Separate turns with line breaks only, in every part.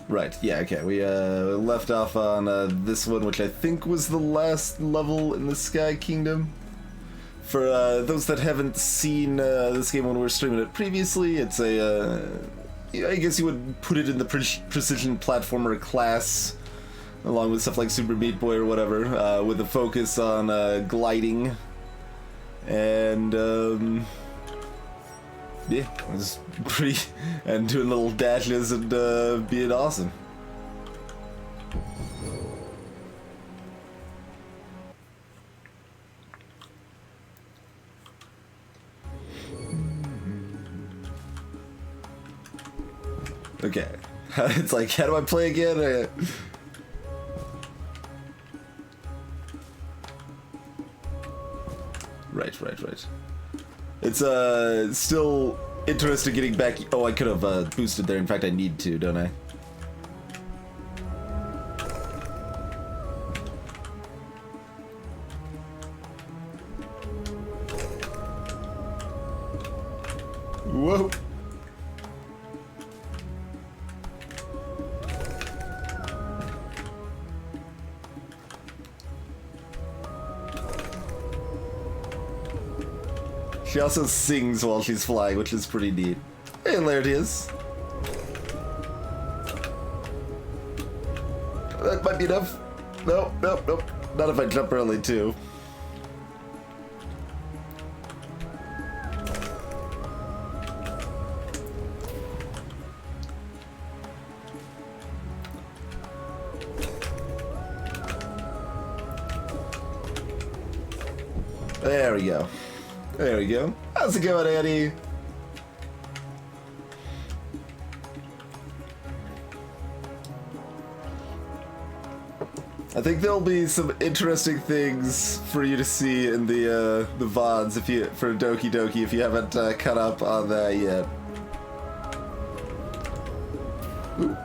Right, yeah, okay. We left off on this one, which I think was the last level in the Sky Kingdom. For those that haven't seen this game when we were streaming it previously, it's a, I guess you would put it in the precision platformer class, along with stuff like Super Meat Boy or whatever, with a focus on gliding. And, yeah, it was pretty, and doing little dashes and being awesome. Okay, it's like, how do I play again? Right. It's still interesting getting back. Oh, I could have boosted there. In fact, I need to, don't I? Whoa. She also sings while she's flying, which is pretty neat. Hey, there it is. That might be enough. Nope. Not if I jump early, too. There we go. There we go. How's it going, Annie? I think there'll be some interesting things for you to see in the VODs for Doki Doki if you haven't caught up on that yet. Ooh.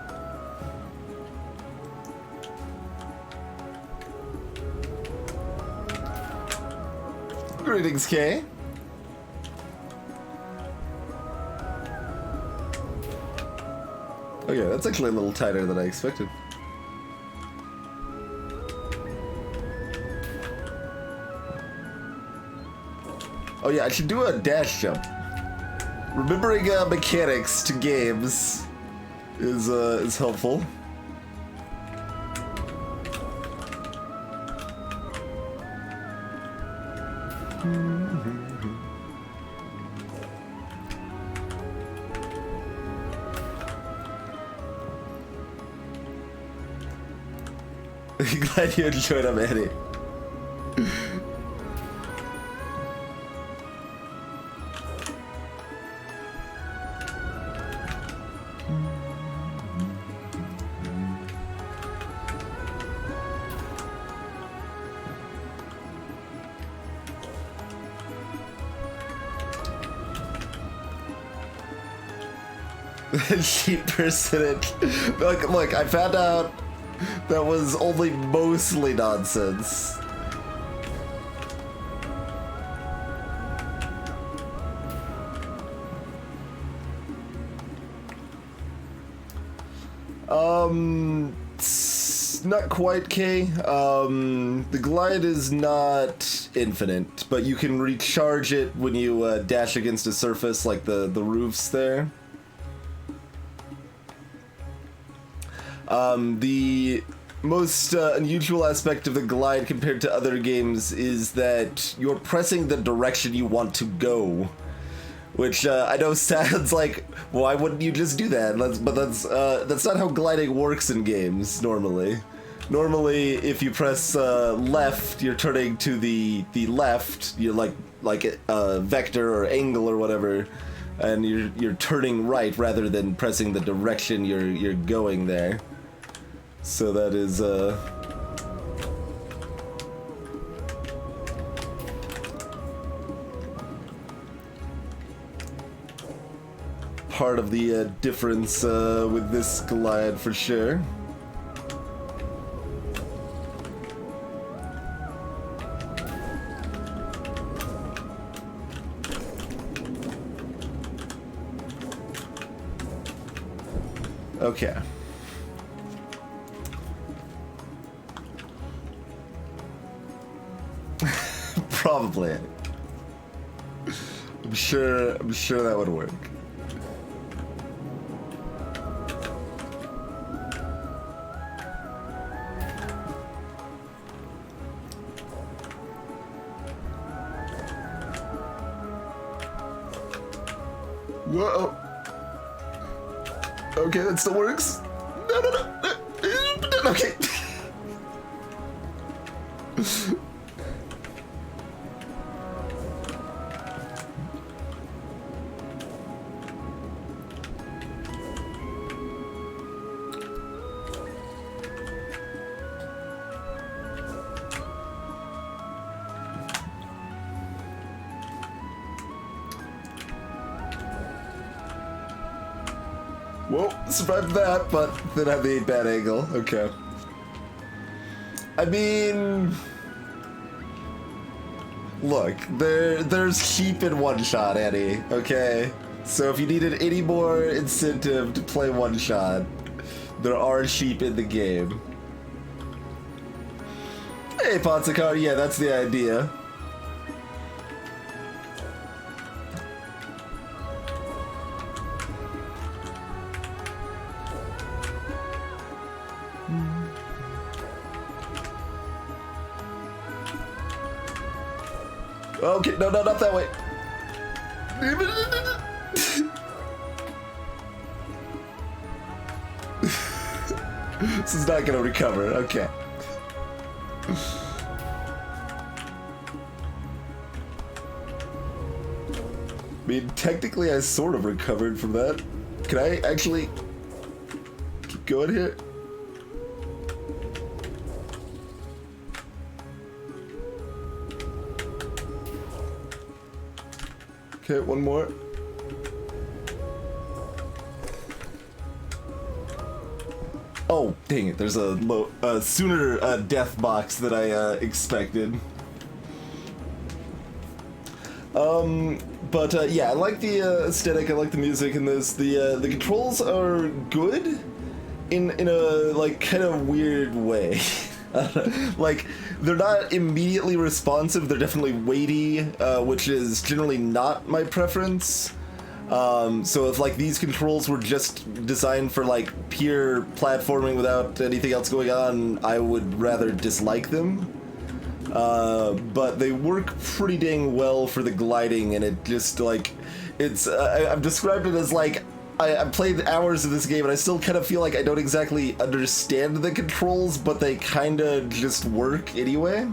Greetings, Kay. Okay, that's actually a little tighter than I expected. Oh yeah, I should do a dash jump. Remembering mechanics to games is helpful. Glad you enjoyed them, Eddie. Cheap percentage. Look, I found out that was only mostly nonsense. Not quite, Kay. The glide is not infinite, but you can recharge it when you dash against a surface like the roofs there. The most unusual aspect of the glide compared to other games is that you're pressing the direction you want to go, which I know sounds like, why wouldn't you just do that? But that's not how gliding works in games normally. Normally, if you press left, you're turning to the left. You're like a vector or angle or whatever, and you're turning right rather than pressing the direction you're going there. So that is part of the difference with this glide for sure. Okay. Probably. I'm sure that would work. Whoa. Okay, that still works. No. Okay. Whoa, survived that, but then had the bad angle. Okay. I mean, look, there's sheep in one shot, Eddie. Okay, so if you needed any more incentive to play one shot, there are sheep in the game. Hey, Ponzikar, yeah, that's the idea. Okay, no, not that way. This is not gonna recover, okay. I mean, technically I sort of recovered from that. Can I actually keep going here? Okay, one more. Oh, dang it, there's a sooner death box than I expected. But yeah, I like the aesthetic, I like the music in this. The controls are good in a like kind of weird way. Like, they're not immediately responsive, they're definitely weighty, which is generally not my preference. So if like these controls were just designed for like pure platforming without anything else going on, I would rather dislike them. But they work pretty dang well for the gliding, and it just like, it's, I've described it as like, I played hours of this game and I still kind of feel like I don't exactly understand the controls, but they kind of just work anyway.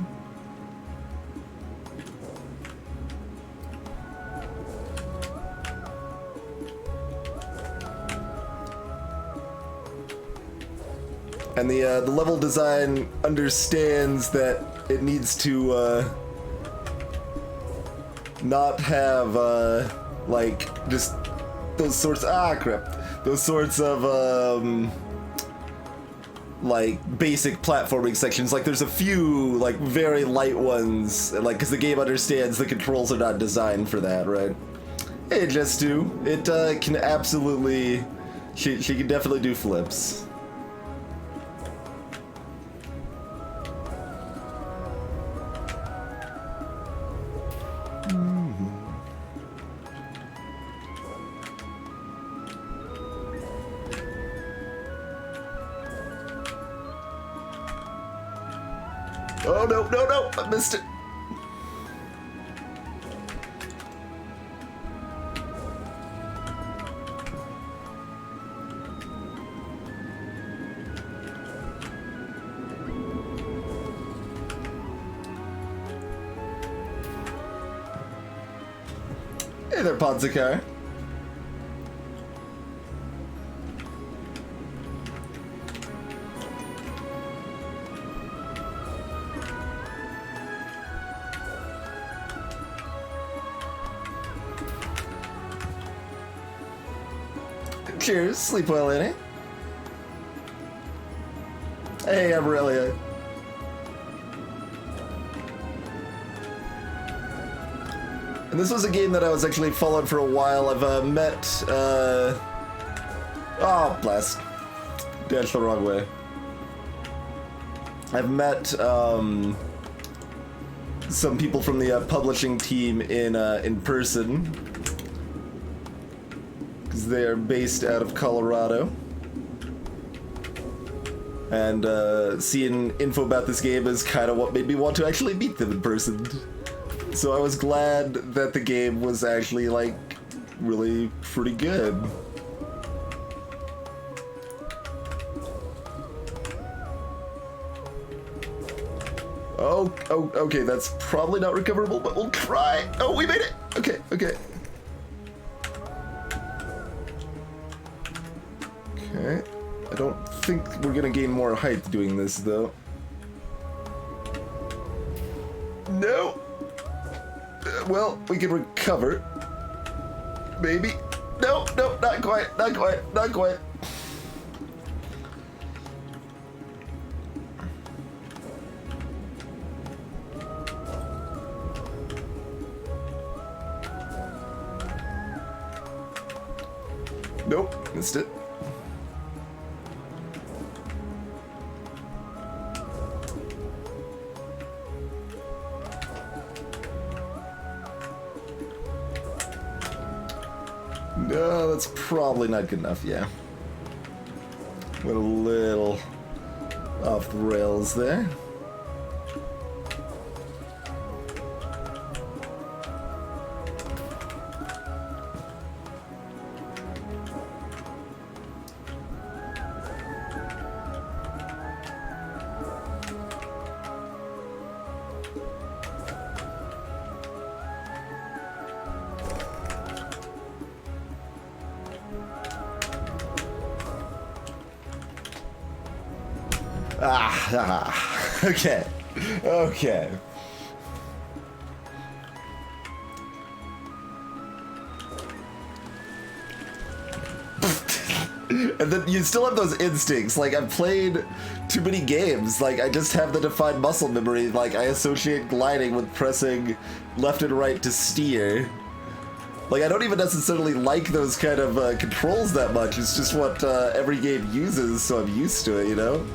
And the level design understands that it needs to not have like just those sorts those sorts of like basic platforming sections. Like there's a few like very light ones, like because the game understands the controls are not designed for that, right? Hey, Jestu, it can absolutely, she can definitely do flips. Oh no, I missed it. Hey there, Ponzikar. Cheers, sleep well, Annie. Hey, Aurelia. And this was a game that I was actually following for a while. I've met, oh, blast. Danced the wrong way. I've met, some people from the publishing team in person, because they are based out of Colorado. And seeing info about this game is kind of what made me want to actually meet them in person. So I was glad that the game was actually, like, really pretty good. Oh, okay, that's probably not recoverable, but we'll try. Oh, we made it! Okay, okay. Okay. I don't think we're gonna gain more height doing this, though. No! Well, we can recover. Maybe. No, no, not quite, not quite, not quite. Nope, missed it. No, that's probably not good enough, yeah. Went a little off the rails there. Okay. Okay. And then you still have those instincts. Like, I've played too many games. Like, I just have the defined muscle memory. Like, I associate gliding with pressing left and right to steer. Like, I don't even necessarily like those kind of controls that much. It's just what every game uses, so I'm used to it, you know?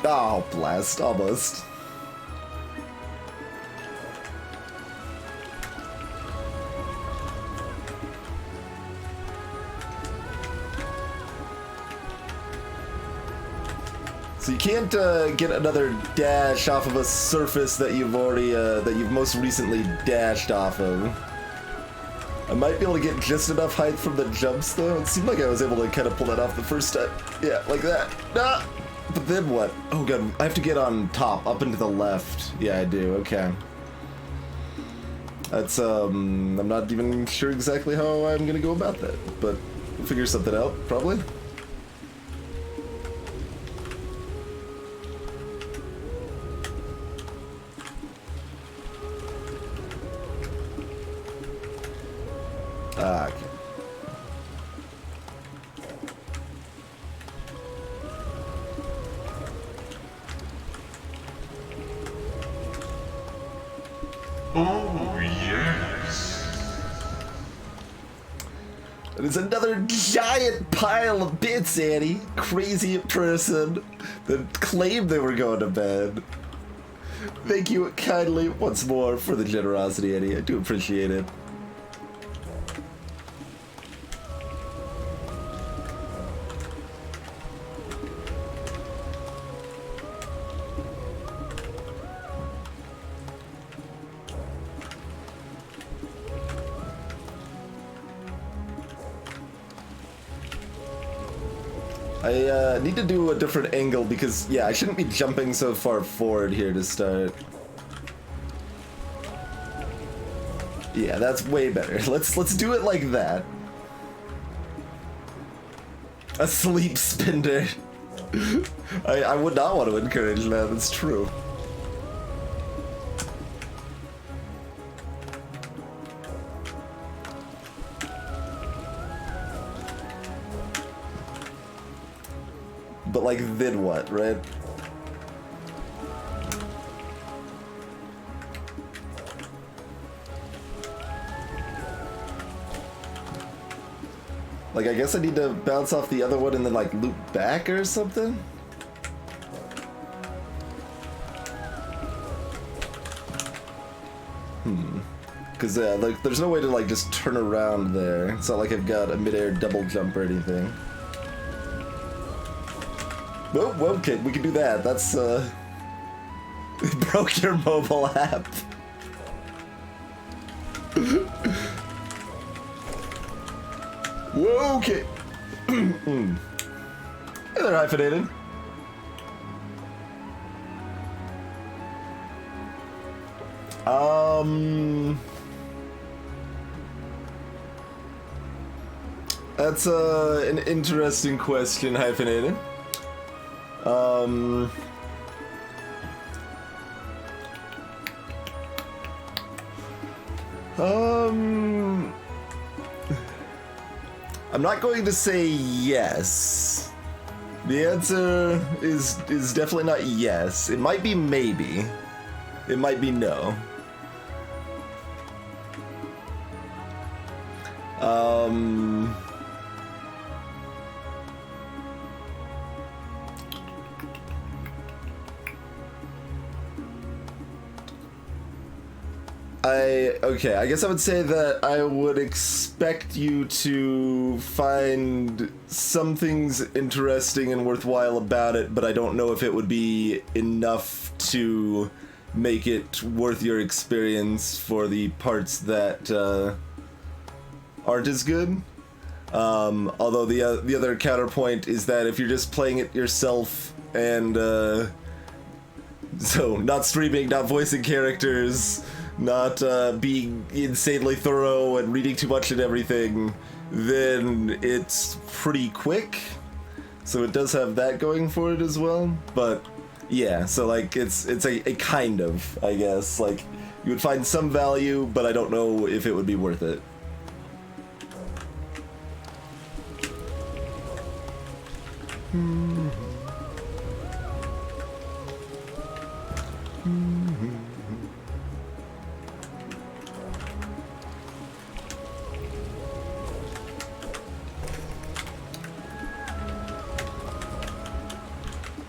Oh, blast, almost. So you can't get another dash off of a surface that you've already, that you've most recently dashed off of. I might be able to get just enough height from the jumps, though. It seemed like I was able to kind of pull that off the first time. Yeah, like that. Ah! But then what? Oh god, I have to get on top, up and to the left. Yeah, I do, okay. That's, I'm not even sure exactly how I'm gonna go about that, but we'll figure something out, probably. Ah, okay.
Oh, yes.
There's another giant pile of bits, Annie. Crazy person that claimed they were going to bed. Thank you kindly once more for the generosity, Annie. I do appreciate it. I need to do a different angle because, yeah, I shouldn't be jumping so far forward here to start. Yeah, that's way better. Let's do it like that. A sleep spinner. I would not want to encourage that, that's true. But like, then what, right? Like, I guess I need to bounce off the other one and then, like, loop back or something? Because, like, there's no way to, like, just turn around there. It's not like I've got a midair double jump or anything. Whoa, whoa, kid, we can do that. That's, broke your mobile app. Whoa, okay. Hey there, Hyphenated. That's an interesting question, Hyphenated. I'm not going to say yes. The answer is definitely not yes. It might be maybe. It might be no. Okay, I guess I would say that I would expect you to find some things interesting and worthwhile about it, but I don't know if it would be enough to make it worth your experience for the parts that aren't as good. Although the other counterpoint is that if you're just playing it yourself and so not streaming, not voicing characters, not being insanely thorough and reading too much and everything, then it's pretty quick. So it does have that going for it as well. But yeah, so like it's a kind of, I guess, like you would find some value, but I don't know if it would be worth it.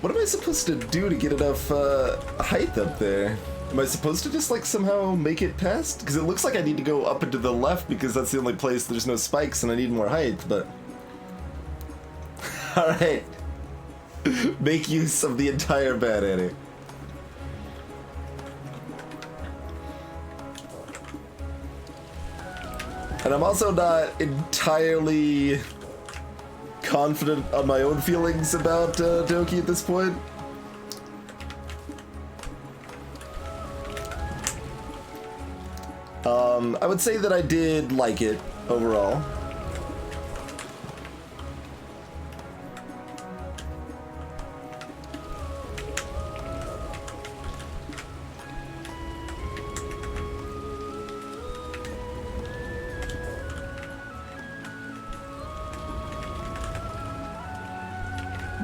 What am I supposed to do to get enough height up there? Am I supposed to just like somehow make it past? Because it looks like I need to go up and to the left because that's the only place there's no spikes and I need more height, but... Alright. Make use of the entire Bad Annie. And I'm also not entirely confident on my own feelings about Doki at this point. I would say that I did like it overall.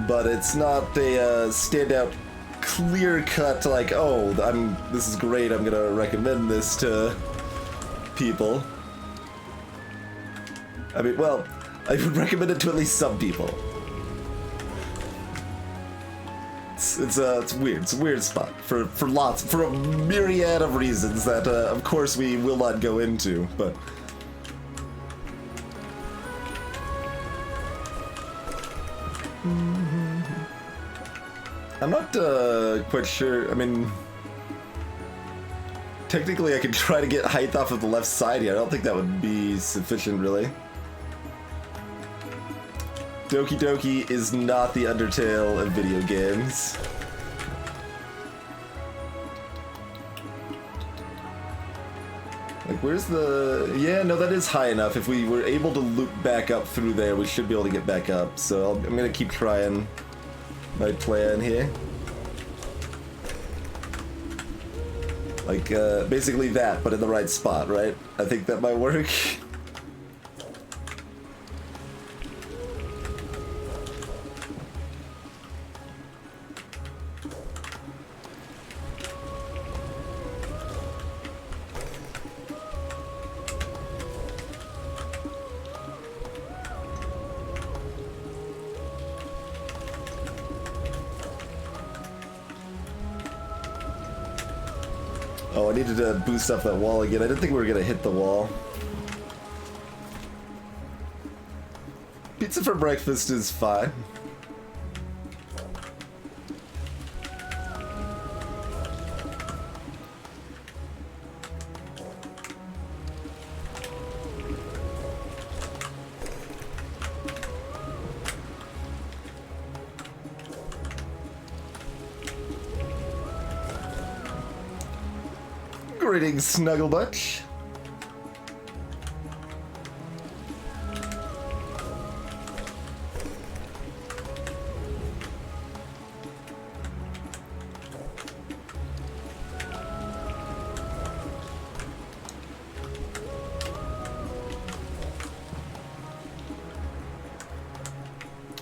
But it's not a standout, clear-cut like, oh, this is great. I'm gonna recommend this to people. I mean, well, I would recommend it to at least some people. It's weird. It's a weird spot for a myriad of reasons that, of course, we will not go into, but. I'm not quite sure. I mean, technically I could try to get height off of the left side here. I don't think that would be sufficient, really. Doki Doki is not the Undertale of video games. Like, where's the... Yeah, no, that is high enough. If we were able to loop back up through there, we should be able to get back up. So I'm gonna keep trying my plan here. Like, basically that, but in the right spot, right? I think that might work. Oh, I needed to boost up that wall again. I didn't think we were gonna hit the wall. Pizza for breakfast is fine. Greetings, Snugglebutch.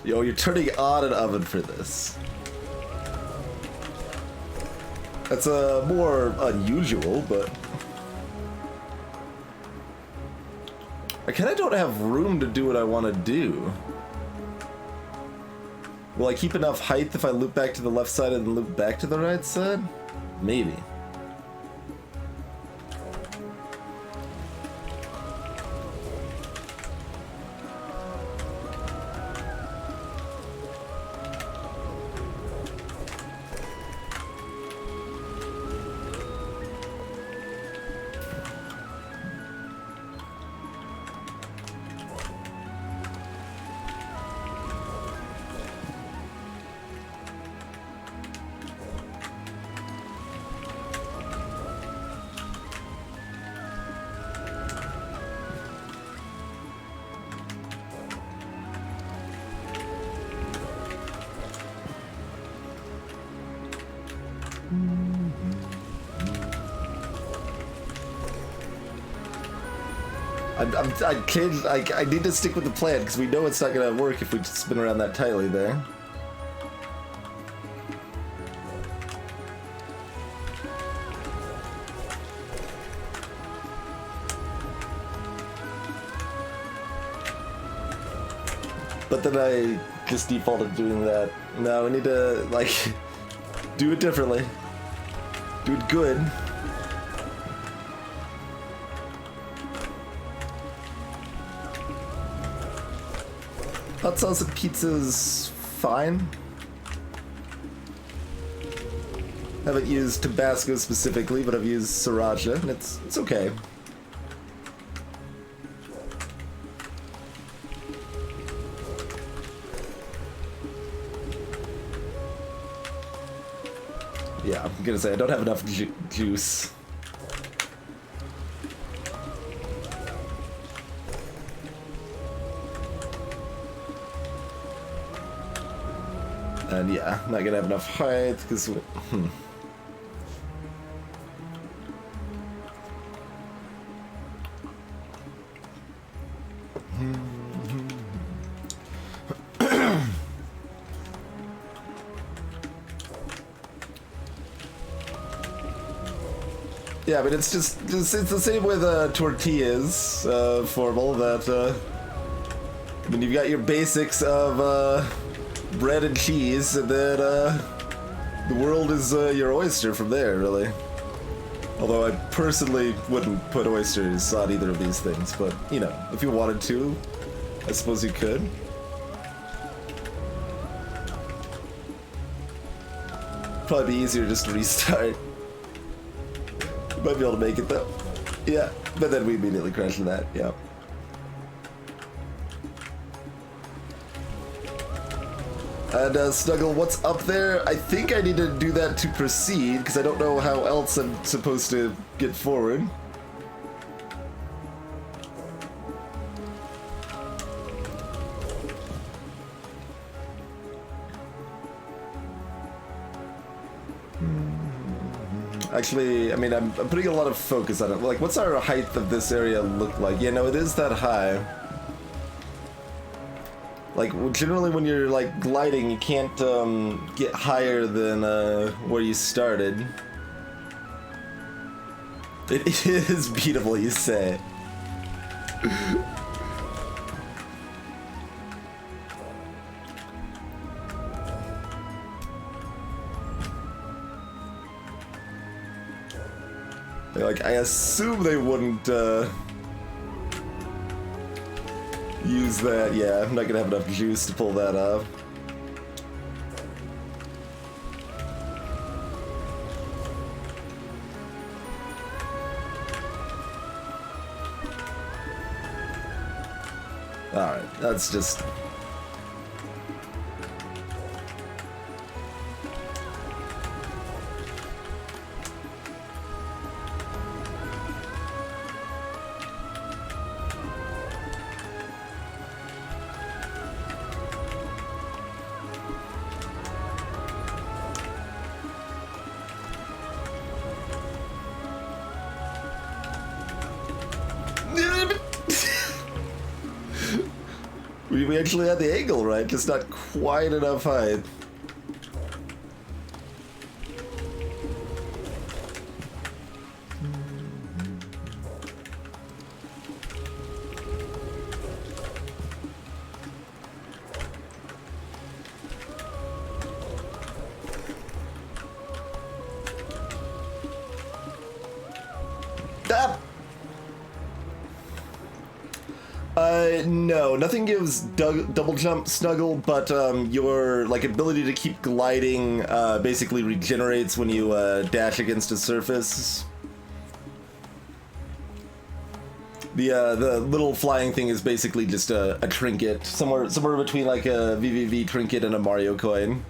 Yo, you're turning on an oven for this. That's more unusual, but I kinda don't have room to do what I want to do. Will I keep enough height if I loop back to the left side and loop back to the right side? Maybe. I need to stick with the plan because we know it's not gonna work if we spin around that tightly there. But then I just defaulted doing that. No, we need to, like, do it differently. Do it good. Hot sauce and pizza's fine. Haven't used Tabasco specifically, but I've used Sriracha, and it's okay. Yeah, I'm gonna say I don't have enough juice. And yeah, not gonna have enough height because yeah, but it's just it's the same with tortillas, formal, that I mean, you've got your basics of bread and cheese, and then the world is your oyster from there, really. Although I personally wouldn't put oysters on either of these things, but you know, if you wanted to, I suppose you could. Probably be easier just to restart. Might be able to make it though. Yeah, but then we immediately crash into that, yeah. And Snuggle, what's up there? I think I need to do that to proceed, because I don't know how else I'm supposed to get forward. Actually, I mean, I'm putting a lot of focus on it. Like, what's our height of this area look like? Yeah, no, it is that high. Like, generally when you're, like, gliding, you can't, get higher than, where you started. It is beatable, you say. Like, I assume they wouldn't, use that. Yeah, I'm not gonna have enough juice to pull that off. Alright, that's just... We actually had the angle right, just not quite enough height. Ah! No, nothing gives double jump snuggle, but your like ability to keep gliding basically regenerates when you dash against a surface. The little flying thing is basically just a trinket, somewhere between like a VVV trinket and a Mario coin.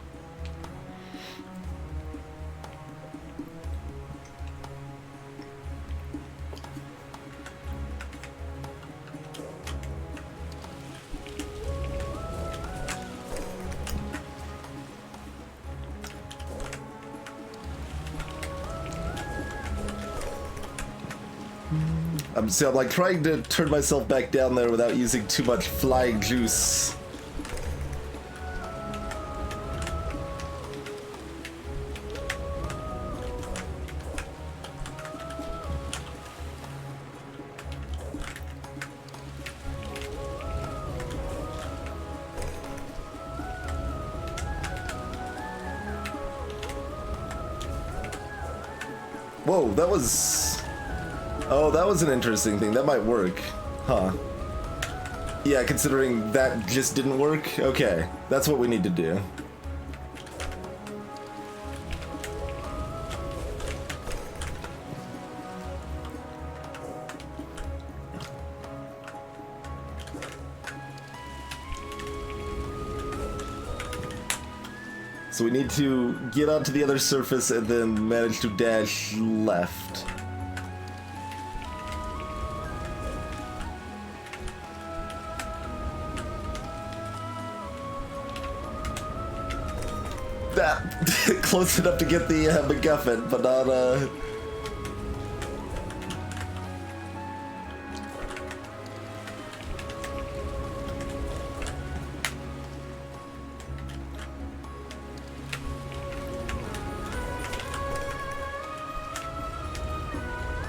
So I'm like trying to turn myself back down there without using too much flying juice. Whoa, that was... Oh, that was an interesting thing. That might work. Huh. Yeah, considering that just didn't work. Okay, that's what we need to do. So we need to get onto the other surface and then manage to dash left. Close enough to get the MacGuffin, but not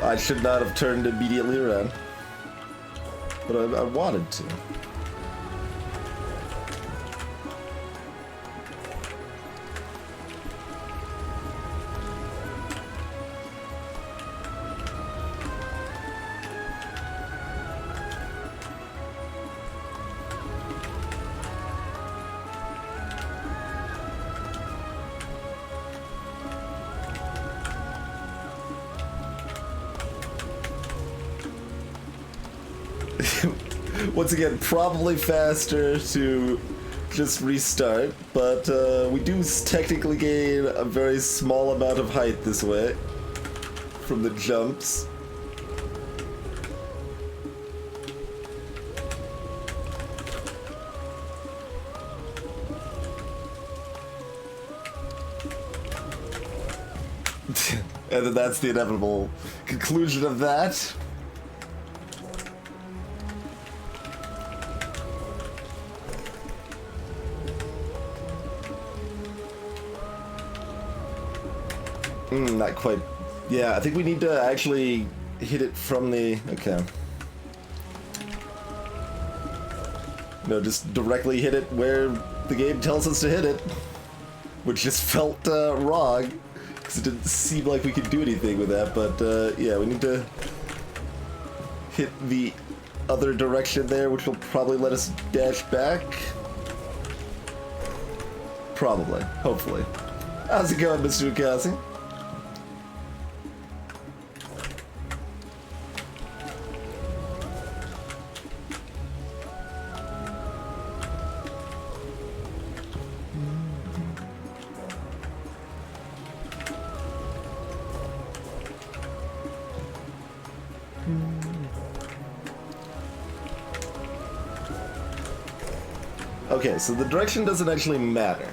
I should not have turned immediately around, but I wanted to. Once again, probably faster to just restart, but we do technically gain a very small amount of height this way from the jumps. And then that's the inevitable conclusion of that. Not quite. Yeah, I think we need to actually hit it from the... Okay. No, just directly hit it where the game tells us to hit it. Which just felt wrong. because it didn't seem like we could do anything with that, but yeah, we need to hit the other direction there, which will probably let us dash back. Probably. Hopefully. How's it going, Mr. Ukasi? Okay, so the direction doesn't actually matter.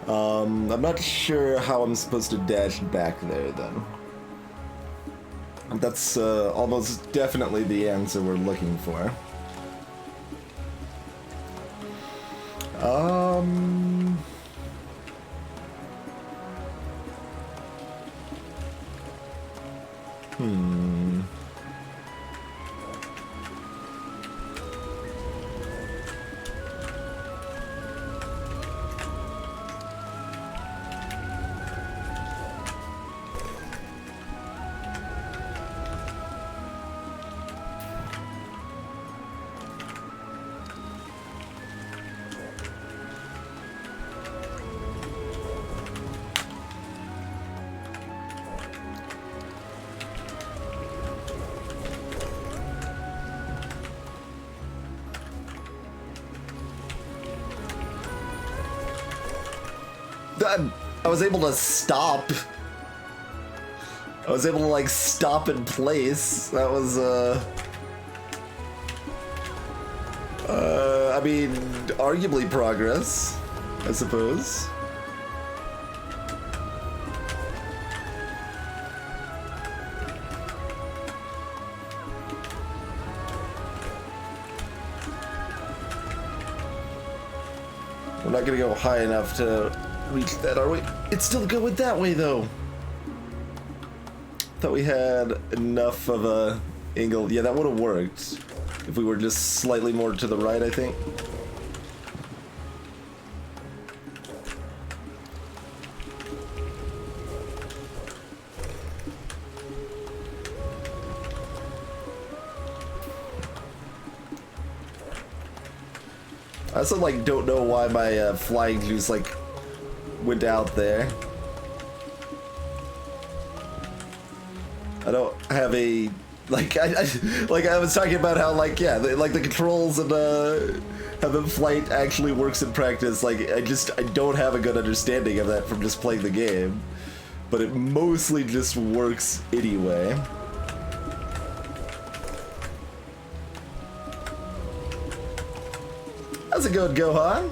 I'm not sure how I'm supposed to dash back there, then. That's almost definitely the answer we're looking for. I was able to stop. I was able to, like, stop in place. That was, I mean, arguably progress, I suppose. We're not gonna go high enough to reach that, are we? It's still going that way, though. Thought we had enough of a angle. Yeah, that would have worked if we were just slightly more to the right, I think. I also, like, don't know why my flying juice, like, went out there. I don't have a, like, like I was talking about how, like, yeah, like the controls and how the flight actually works in practice. Like, I don't have a good understanding of that from just playing the game, but it mostly just works anyway. How's it going, Gohan?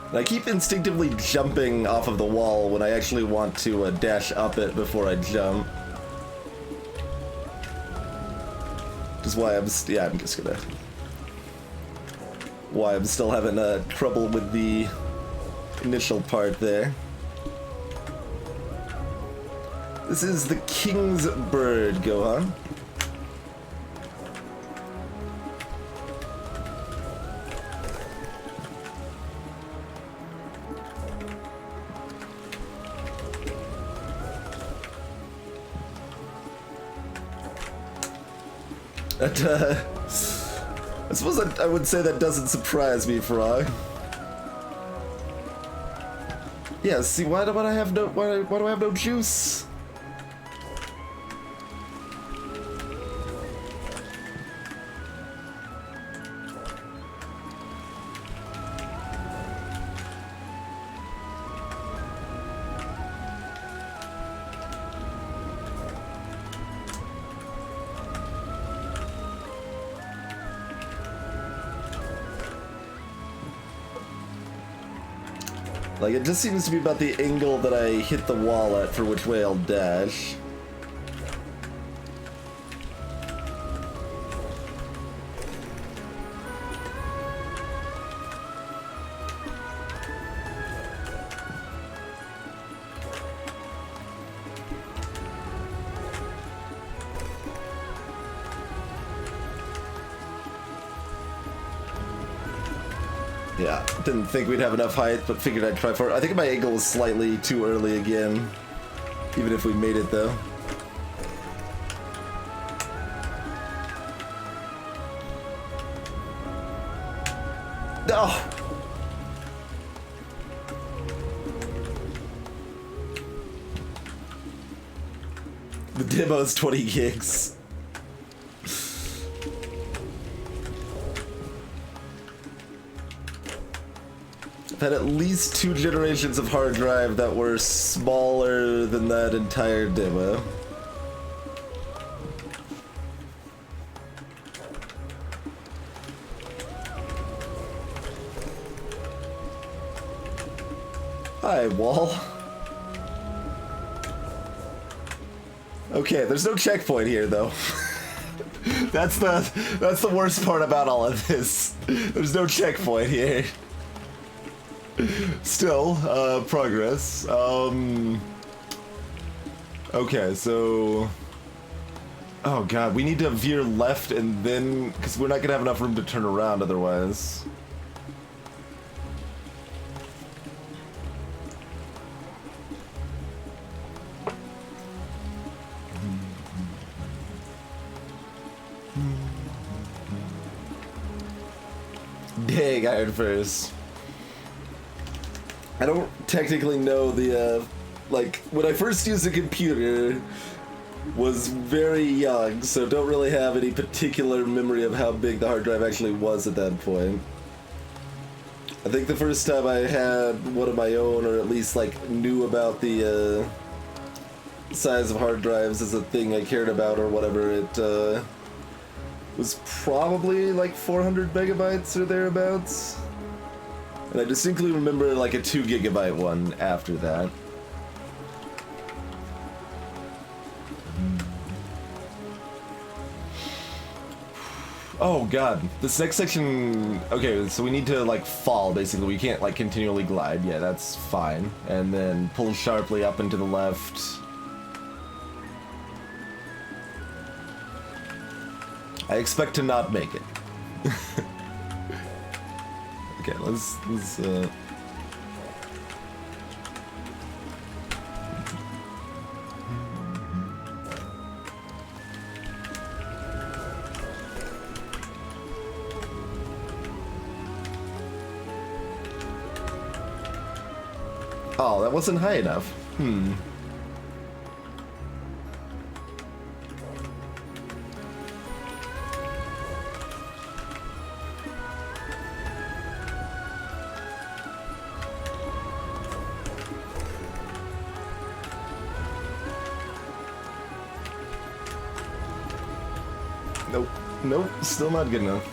And I keep instinctively jumping off of the wall when I actually want to dash up it before I jump. Which is why I'm just gonna... Why I'm still having trouble with the initial part there. This is the King's Bird, Gohan. That, I suppose I would say that doesn't surprise me, Frog. Yeah, see, why do I have no juice? Like, it just seems to be about the angle that I hit the wall at for which way I'll dash. Yeah, didn't think we'd have enough height, but figured I'd try for it. I think my angle was slightly too early again, even if we made it though. Oh! The demo's 20 gigs. I've had at least 2 generations of hard drive that were smaller than that entire demo. Hi, wall. Okay, there's no checkpoint here though. That's the worst part about all of this. There's no checkpoint here. Still, progress. Okay, so... Oh god, we need to veer left and then... Because we're not gonna have enough room to turn around otherwise. Dang, Iron Furs. I don't technically know the, like, when I first used the computer, was very young, so don't really have any particular memory of how big the hard drive actually was at that point. I think the first time I had one of my own, or at least, like, knew about the, size of hard drives as a thing I cared about or whatever, it, was probably, like, 400 megabytes or thereabouts. And I distinctly remember like a 2 gigabyte one after that. Oh god, this next section, okay, so we need to like fall basically, we can't like continually glide, yeah, that's fine. And then pull sharply up and to the left. I expect to not make it. Okay, let's Oh, that wasn't high enough. Nope. Nope. Still not good enough.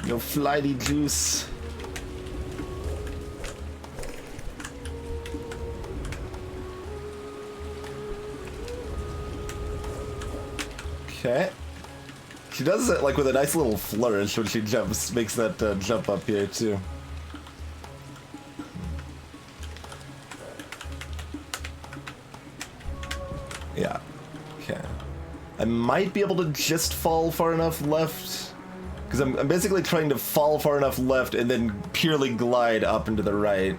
No flighty juice. Okay. She does it like with a nice little flourish when she jumps, makes that jump up here too. Yeah. Okay. I might be able to just fall far enough left, because I'm basically trying to fall far enough left and then purely glide up and to the right.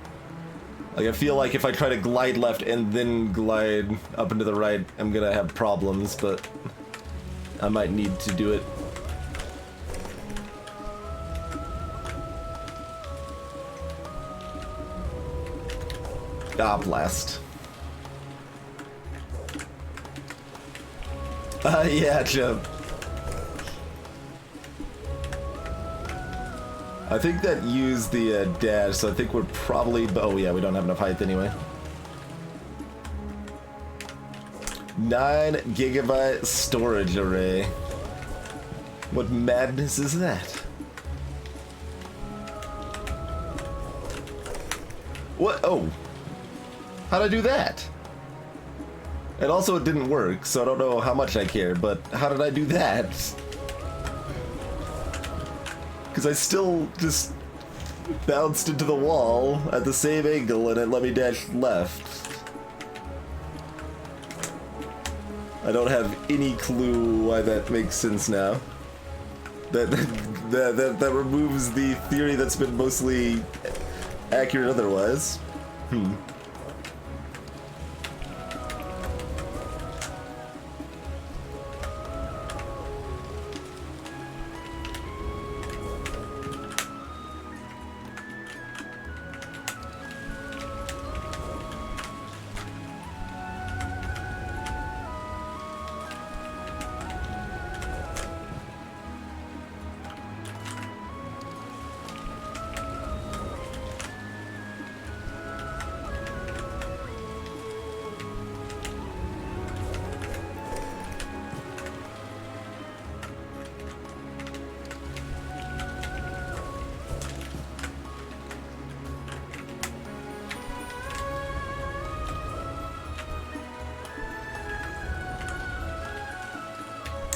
Like, I feel like if I try to glide left and then glide up and to the right, I'm gonna have problems, but I might need to do it. Ah, blast. Yeah, jump. I think that used the dash, so I think we're probably... Oh yeah, we don't have enough height anyway. 9 gigabyte storage array. What madness is that? What? Oh. How'd I do that? And also it didn't work, so I don't know how much I care, but how did I do that? Because I still just bounced into the wall at the same angle and it let me dash left. I don't have any clue why that makes sense now. That removes the theory that's been mostly accurate otherwise.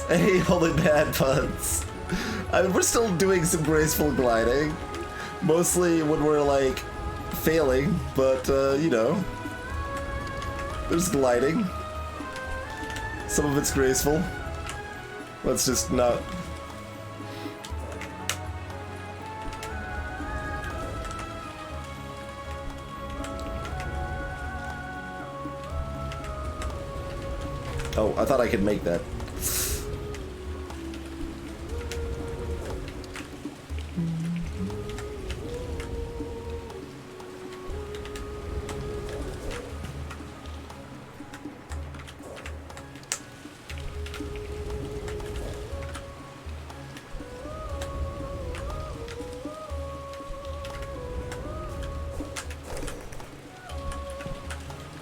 Hey, holy bad puns. I mean, we're still doing some graceful gliding. Mostly when we're, like, failing, but, you know. There's gliding. Some of it's graceful. Let's just not... Oh, I thought I could make that.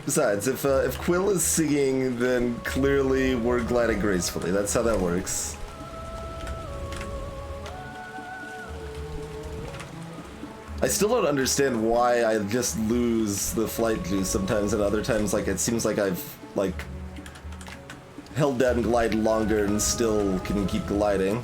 Besides, if Quill is singing, then clearly we're gliding gracefully. That's how that works. I still don't understand why I just lose the flight juice sometimes, and other times, like, it seems like I've, like, held down glide longer and still can keep gliding.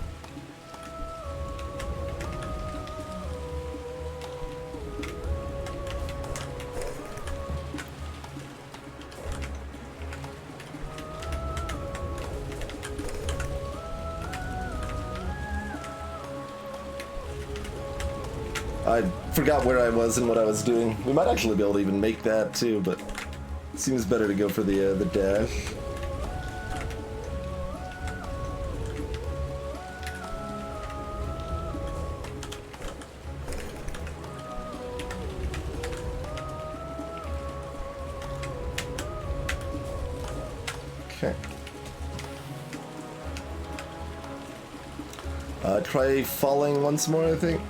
I forgot where I was and what I was doing. We might actually be able to even make that too, but it seems better to go for the dash. Okay. Try falling once more, I think.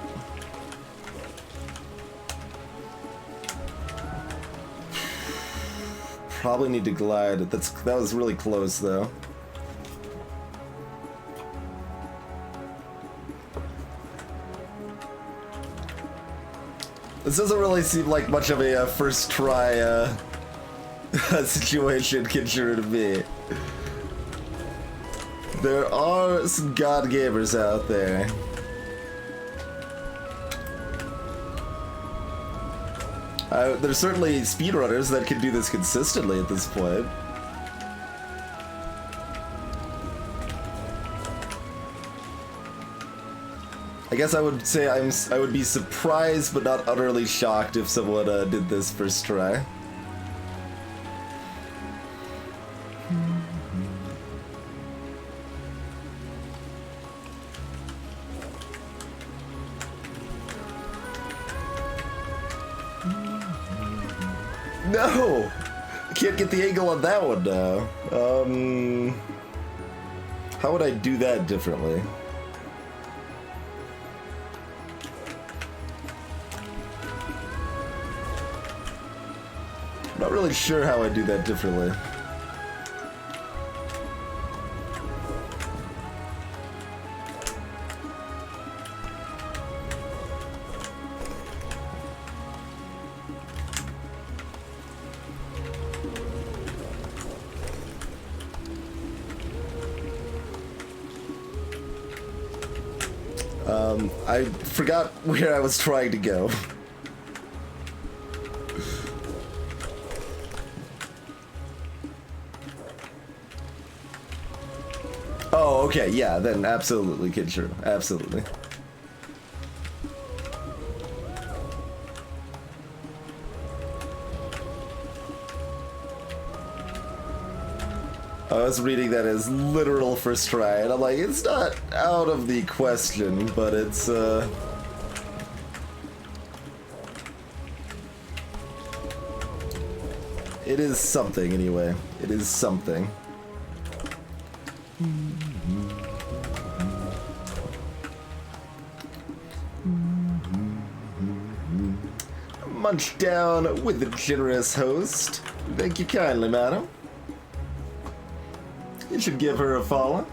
Probably need to glide. That was really close, though. This doesn't really seem like much of a first try situation, Kinshiro, to me. There are some god gamers out there. There's certainly speedrunners that can do this consistently at this point. I guess I would say I would be surprised but not utterly shocked if someone did this first try. No! I can't get the angle on that one now. How would I do that differently? I'm not really sure how I do that differently. I forgot where I was trying to go. Oh, okay, yeah, then absolutely, Kid Shrew. Absolutely. I was reading that as literal first try, and I'm like, it's not out of the question, but it's, it is something, anyway. It is something. Munch down with the generous host. Thank you kindly, madam. You should give her a follow.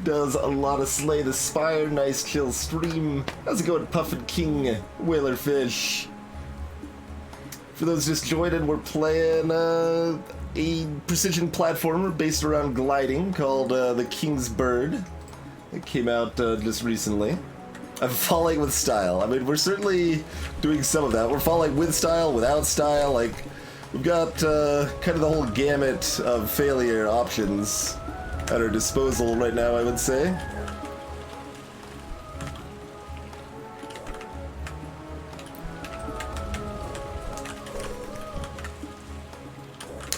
Does a lot of Slay the Spire, nice chill stream. How's it going, Puffin King, Whaler Fish? For those just joining, we're playing a precision platformer based around gliding called The King's Bird. It came out just recently. I'm falling with style. I mean, we're certainly doing some of that. We're falling with style, without style, like... We've got kind of the whole gamut of failure options at our disposal right now, I would say.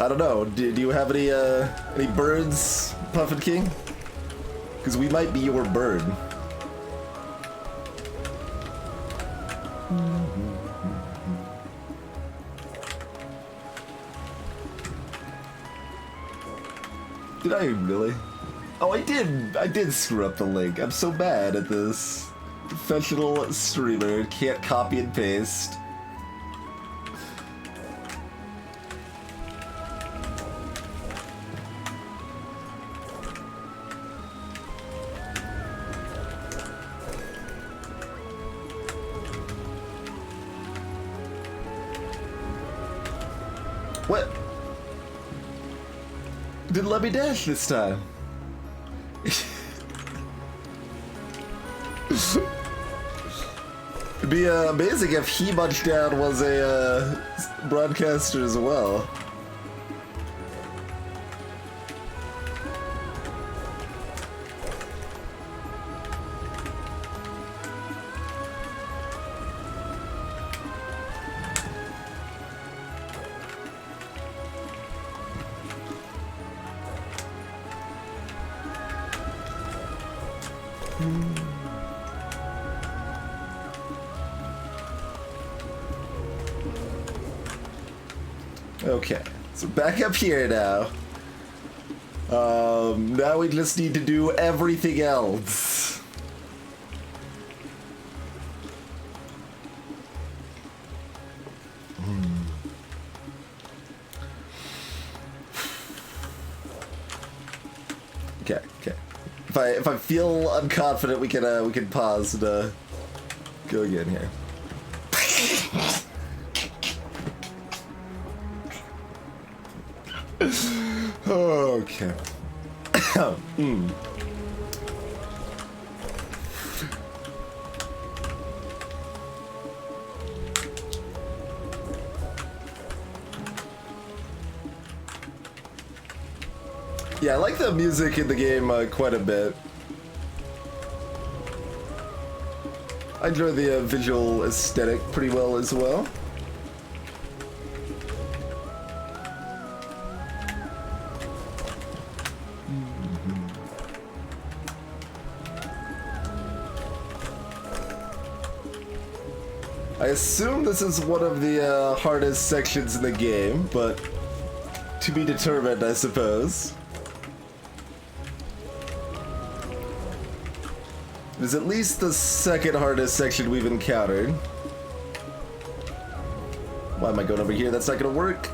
I don't know. Do you have any birds, Puffin King? Because we might be your bird. Did I really? Oh, I did screw up the link. I'm so bad at this. Professional streamer, can't copy and paste. What? Didn't let me dash this time. It'd be amazing if he Munched Down was a broadcaster as well. Okay, so back up here now. Now we just need to do everything else. Okay, okay. If I feel unconfident, we can pause and go again here. Okay. Yeah, I like the music in the game quite a bit. I enjoy the visual aesthetic pretty well as well. I assume this is one of the hardest sections in the game, but to be determined, I suppose. It is at least the second hardest section we've encountered. Why am I going over here? That's not gonna work.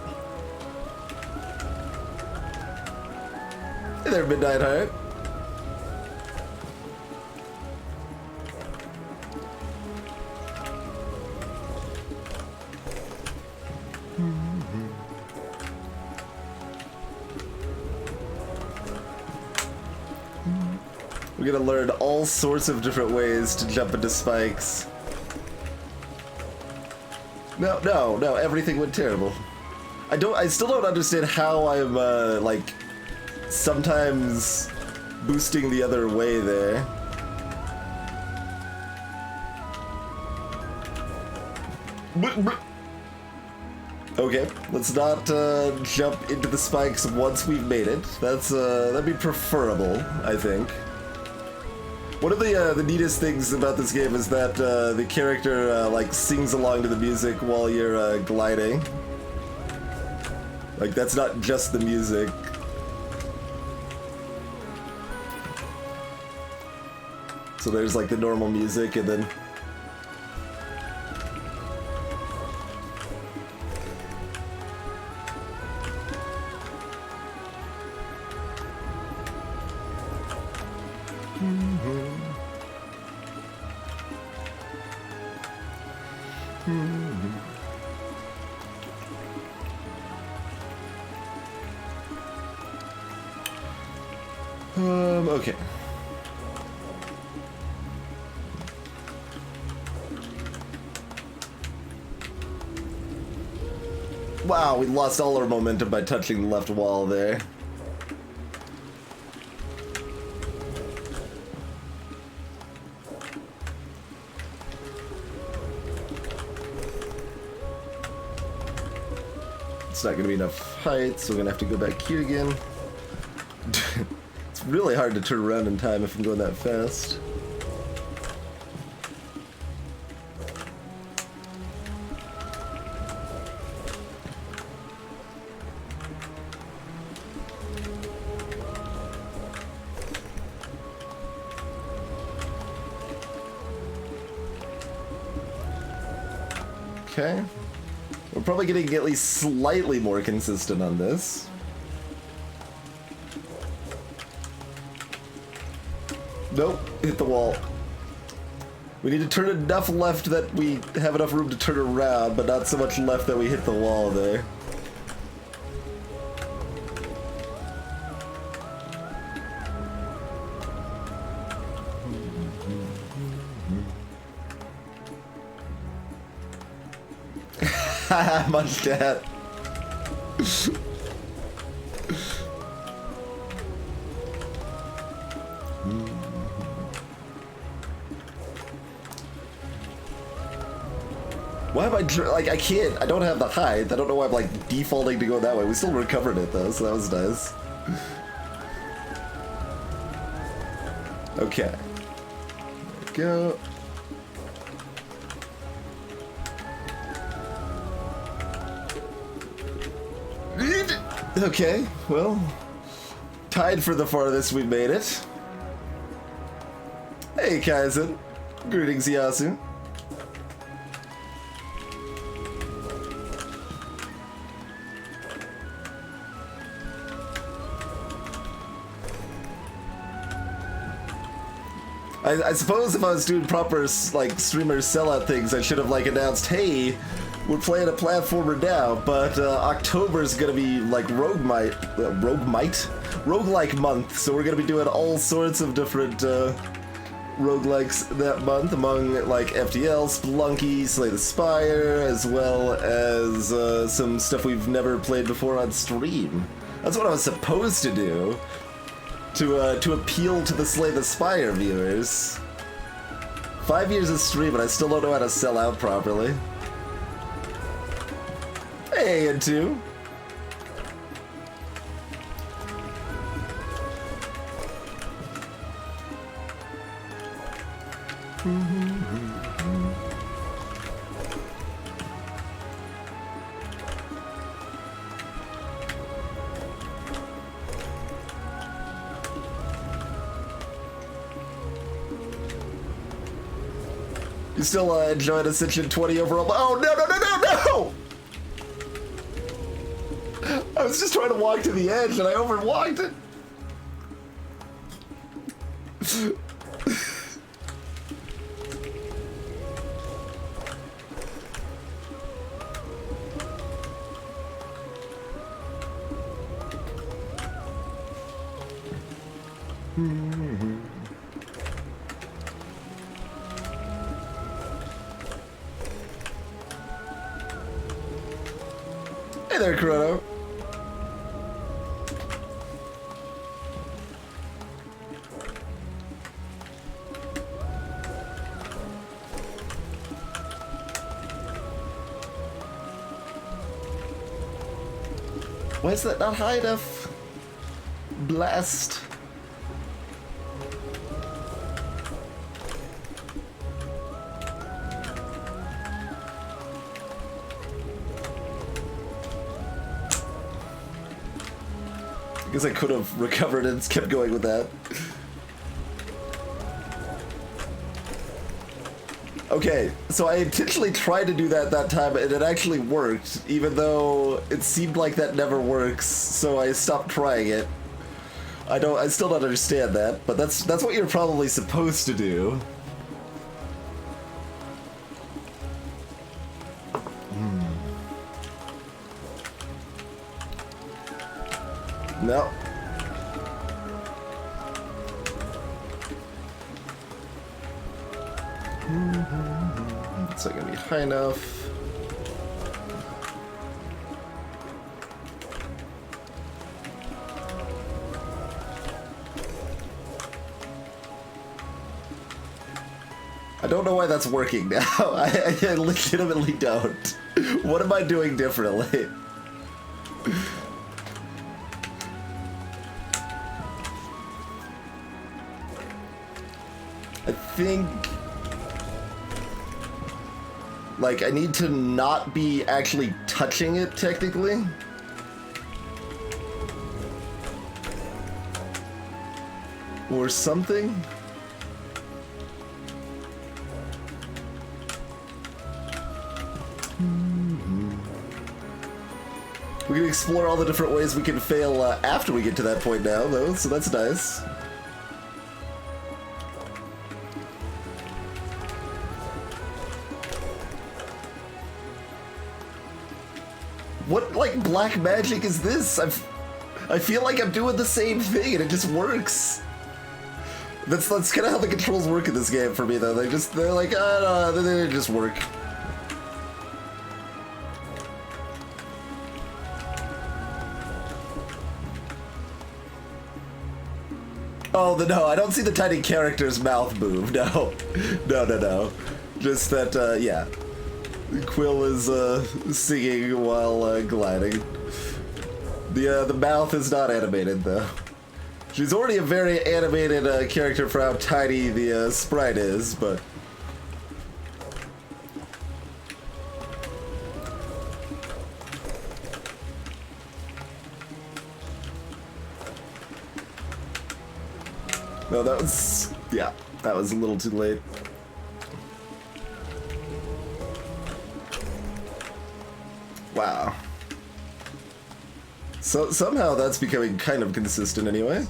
Hey there, Midnight Heart. We We're gonna learn all sorts of different ways to jump into spikes. No, everything went terrible. I still don't understand how I'm, like, sometimes boosting the other way there. Okay, let's not, jump into the spikes once we've made it. That'd be preferable, I think. One of the neatest things about this game is that the character like sings along to the music while you're gliding. Like that's not just the music. So there's like the normal music and then okay. Wow, we lost all our momentum by touching the left wall there. It's not gonna be enough height, so we're gonna have to go back here again. It's really hard to turn around in time if I'm going that fast. Okay. We're probably getting at least slightly more consistent on this. Nope, hit the wall. We need to turn enough left that we have enough room to turn around, but not so much left that we hit the wall there. Haha, much that. Why am I like I can't? I don't have the height. I don't know why I'm like defaulting to go that way. We still recovered it though, so that was nice. Okay. There we go. Okay, well, tied for the farthest we made it. Hey, Kaizen. Greetings, Yasu. I suppose if I was doing proper, like, streamer sellout things, I should have, like, announced, hey, we're playing a platformer now, but October's gonna be, like, roguelike month, so we're gonna be doing all sorts of different, roguelikes that month, among, like, FTL, Spelunky, Slay the Spire, as well as, some stuff we've never played before on stream. That's what I was supposed to do. To appeal to the Slay the Spire viewers. 5 years of stream and I still don't know how to sell out properly. Hey, and two. You still enjoying Ascension 20 overall? Oh, no! I was just trying to walk to the edge and I overwalked it. Hey there, Chrono. Why is that not high enough? Blast. I guess I could have recovered and kept going with that. Okay, so I intentionally tried to do that time, and it actually worked, even though it seemed like that never works, so I stopped trying it. I still don't understand that, but that's what you're probably supposed to do. No. It's not gonna be high enough. I don't know why that's working now. I legitimately don't. What am I doing differently? I think, like, I need to not be actually touching it, technically. Or something. We can explore all the different ways we can fail after we get to that point now, though, so that's nice. What, like, black magic is this? I feel like I'm doing the same thing and it just works. That's kind of how the controls work in this game for me, though. They're like, I don't know, they just work. Oh, no, I don't see the tiny character's mouth move, no. No. Just that, yeah. Quill is, singing while, gliding. The mouth is not animated, though. She's already a very animated, character for how tiny the, sprite is, but... No, that was... yeah, that was a little too late. Wow. So somehow that's becoming kind of consistent anyway.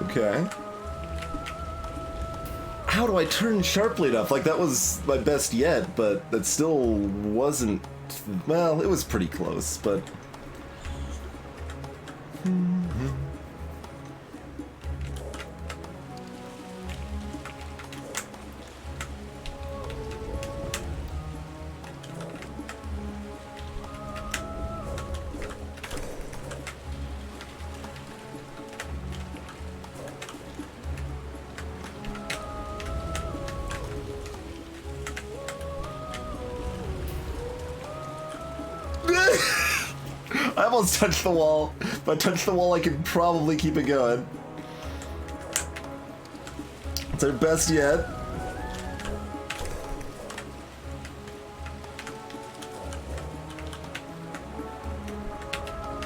Okay. How do I turn sharply enough? Like, that was my best yet, but that still wasn't... well, it was pretty close, but... I almost touched the wall. If I touch the wall, I can probably keep it going. It's our best yet.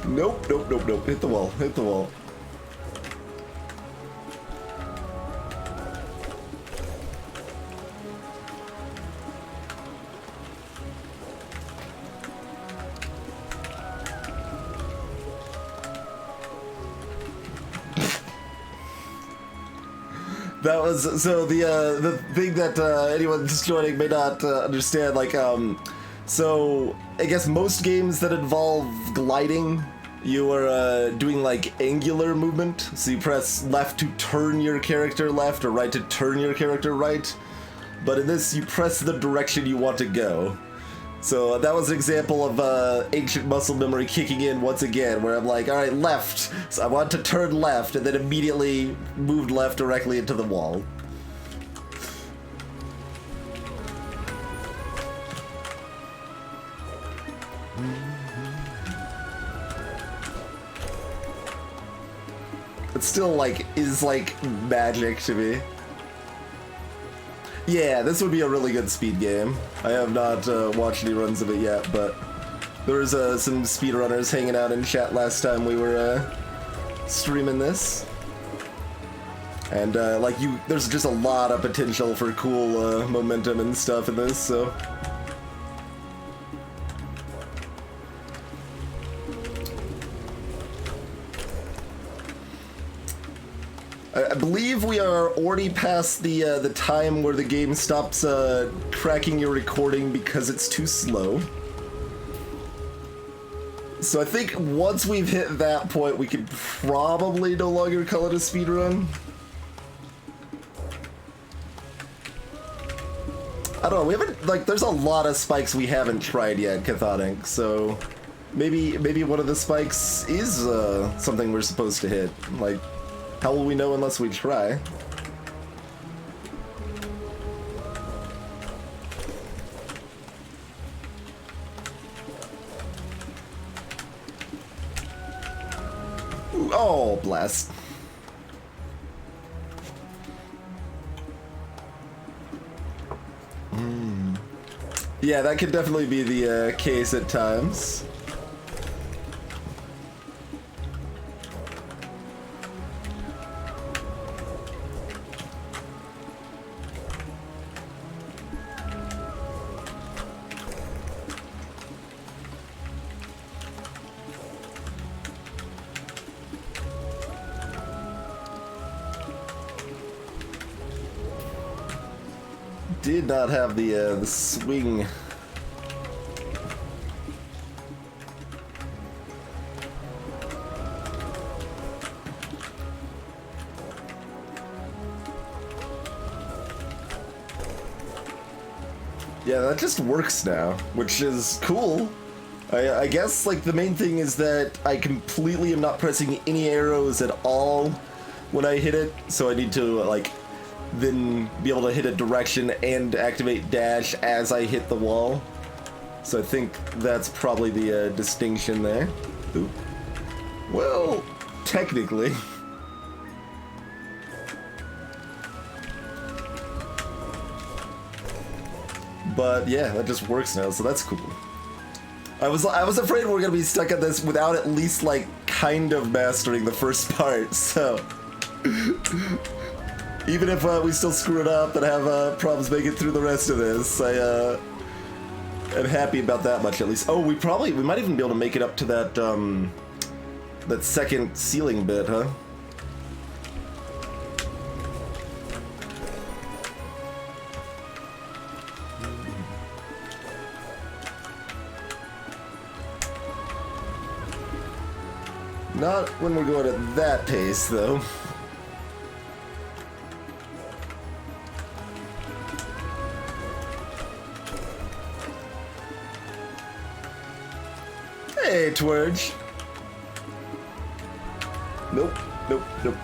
Nope. Hit the wall. That was, so the thing that anyone just joining may not understand, like, so I guess most games that involve gliding, you are doing like angular movement, so you press left to turn your character left or right to turn your character right, but in this you press the direction you want to go. So that was an example of ancient muscle memory kicking in once again, where I'm like, all right, left. So I want to turn left, and then immediately moved left directly into the wall. It still, like, is, like, magic to me. Yeah, this would be a really good speed game. I have not watched any runs of it yet, but there was some speedrunners hanging out in chat last time we were streaming this. And, like, there's just a lot of potential for cool momentum and stuff in this, so... I believe we are already past the time where the game stops tracking your recording because it's too slow. So I think once we've hit that point, we could probably no longer call it a speedrun. I don't know, we haven't, like, there's a lot of spikes we haven't tried yet, Cathonic, so maybe one of the spikes is something we're supposed to hit. Like, how will we know unless we try? Ooh, oh, blast. Yeah, that could definitely be the case at times. Did not have the swing. Yeah, that just works now, which is cool. I guess, like, the main thing is that I completely am not pressing any arrows at all when I hit it, so I need to, like, then be able to hit a direction and activate dash as I hit the wall. So I think that's probably the distinction there. Ooh. Well, technically. But yeah, that just works now, so that's cool. I was afraid we were gonna be stuck at this without at least, like, kind of mastering the first part, so... Even if we still screw it up and have problems making it through the rest of this, I am happy about that much at least. Oh, we might even be able to make it up to that that second ceiling bit, huh? Not when we're going at that pace, though. Hey, Twerge. Nope, nope, nope.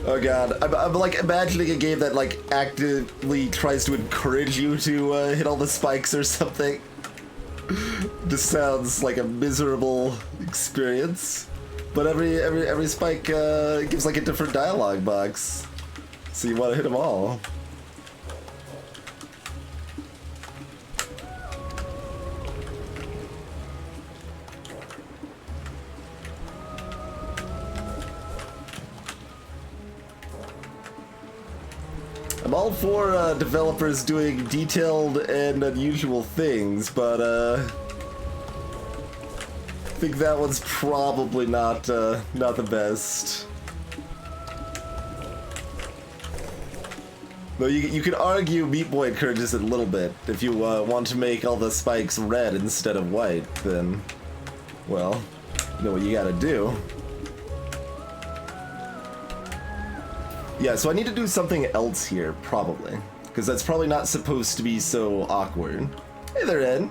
Oh god, I'm like imagining a game that like actively tries to encourage you to hit all the spikes or something. This sounds like a miserable experience. But every spike gives like a different dialogue box, so you want to hit them all. I'm all for developers doing detailed and unusual things, but I think that one's probably not the best. Though you could argue Meat Boy encourages it a little bit. If you want to make all the spikes red instead of white, then, well, know what you gotta do. Yeah, so I need to do something else here, probably. Because that's probably not supposed to be so awkward. Hey there, Ed.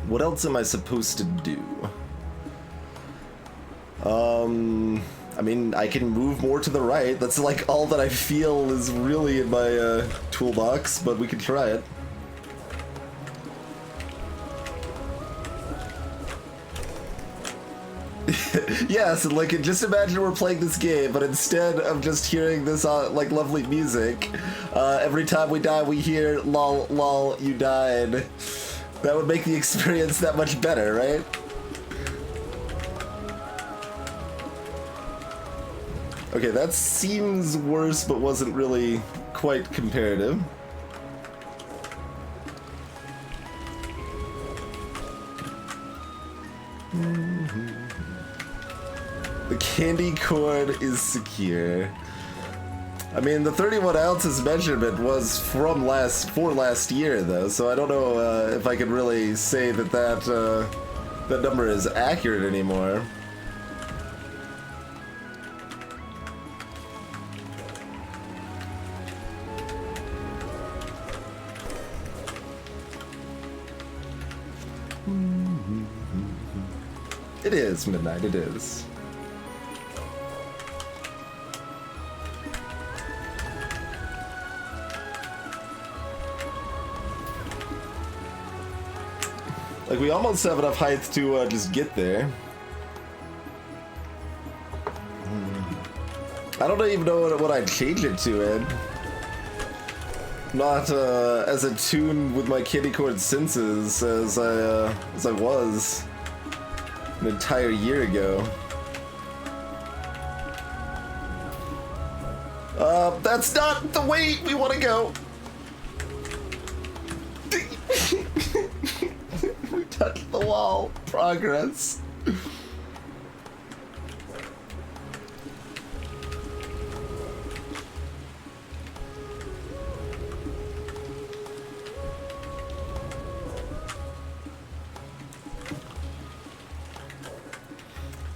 What else am I supposed to do? I mean, I can move more to the right. That's like all that I feel is really in my toolbox, but we can try it. Yes, and like, just imagine we're playing this game, but instead of just hearing this like lovely music, every time we die we hear lol lol you died. That would make the experience that much better, right? Okay, that seems worse, but wasn't really quite comparative. The candy corn is secure. I mean, the 31 ounces measurement was from last year, though, so I don't know if I can really say that that number is accurate anymore. It is midnight, it is. Like, we almost have enough height to just get there. I don't even know what I'd change it to, Ed. Not as attuned with my candy corn senses as I was an entire year ago. That's not the way we want to go. We touched the wall. Progress.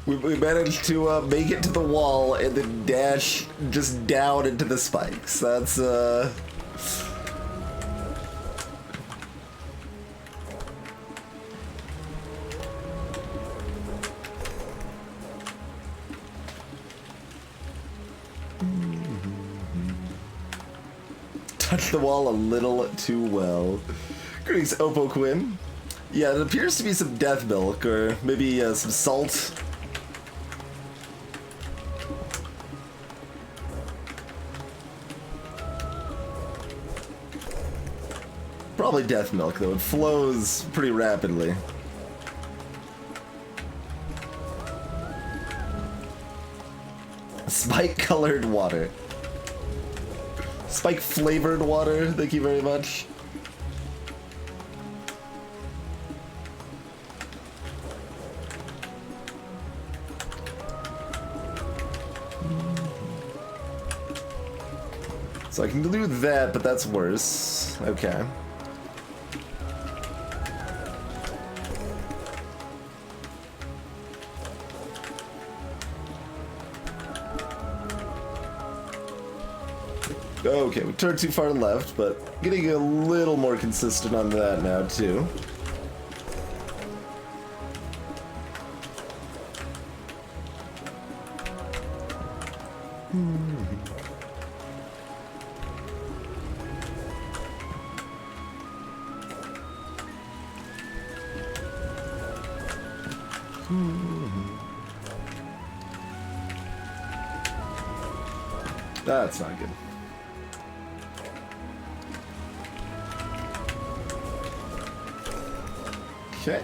We managed to make it to the wall and then dash just down into the spikes. That's touched the wall a little too well. Greetings, Oppo Quinn. Yeah, it appears to be some death milk, or maybe some salt. Probably death milk, though. It flows pretty rapidly. Spike-colored water. Spike-flavored water, thank you very much. So I can do that, but that's worse. Okay. Okay, we turned too far left, but getting a little more consistent on that now, too. That's not good. Okay.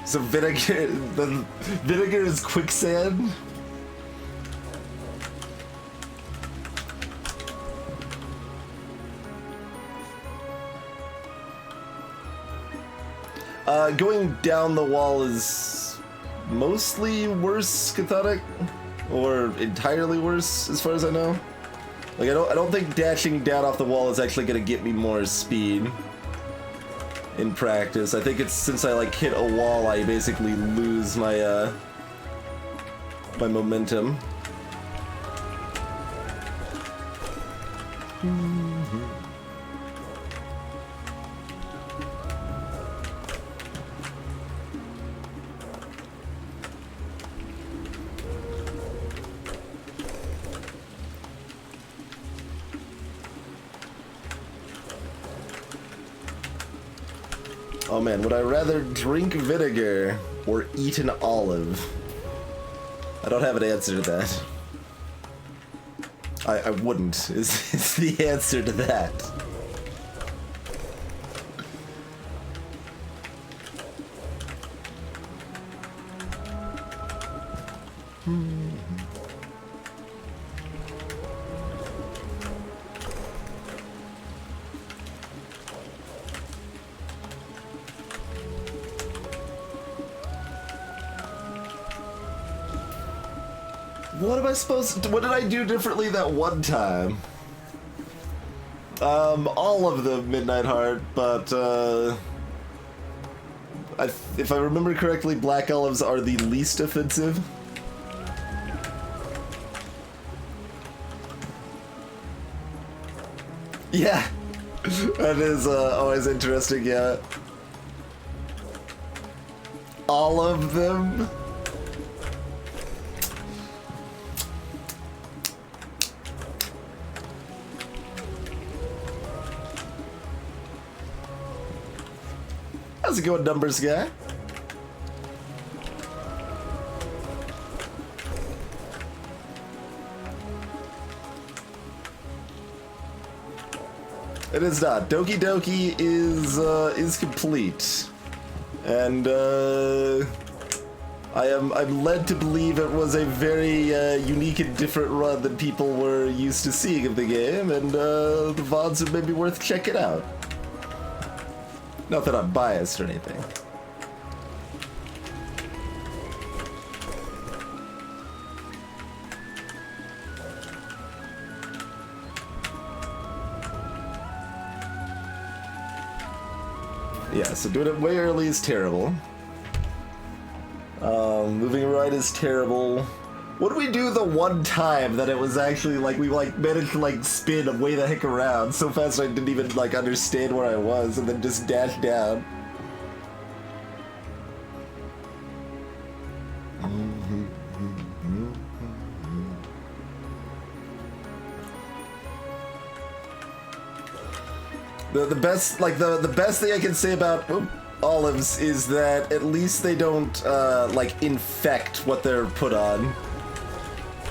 So vinegar, the vinegar is quicksand? Going down the wall is mostly worse, Cathodic. or entirely worse, as far as I know. Like, I don't think dashing down off the wall is actually gonna get me more speed in practice. I think it's since I like hit a wall, I basically lose my my momentum. Oh man, would I rather drink vinegar or eat an olive? I don't have an answer to that. I wouldn't, is the answer to that. What am I supposed to, what did I do differently that one time? All of them, Midnight Heart, but, if I remember correctly, black olives are the least offensive. Yeah, that is, always interesting, yeah. All of them? How's it going, numbers guy? It is not. Doki Doki is complete, and I'm led to believe it was a very unique and different run than people were used to seeing of the game, and the VODs are maybe worth checking out. Not that I'm biased or anything. Yeah, so doing it way early is terrible. Moving right is terrible. What did we do the one time that it was actually like we like managed to like spin way the heck around so fast I didn't even like understand where I was and then just dash down? The best like the best thing I can say about olives is that at least they don't like infect what they're put on.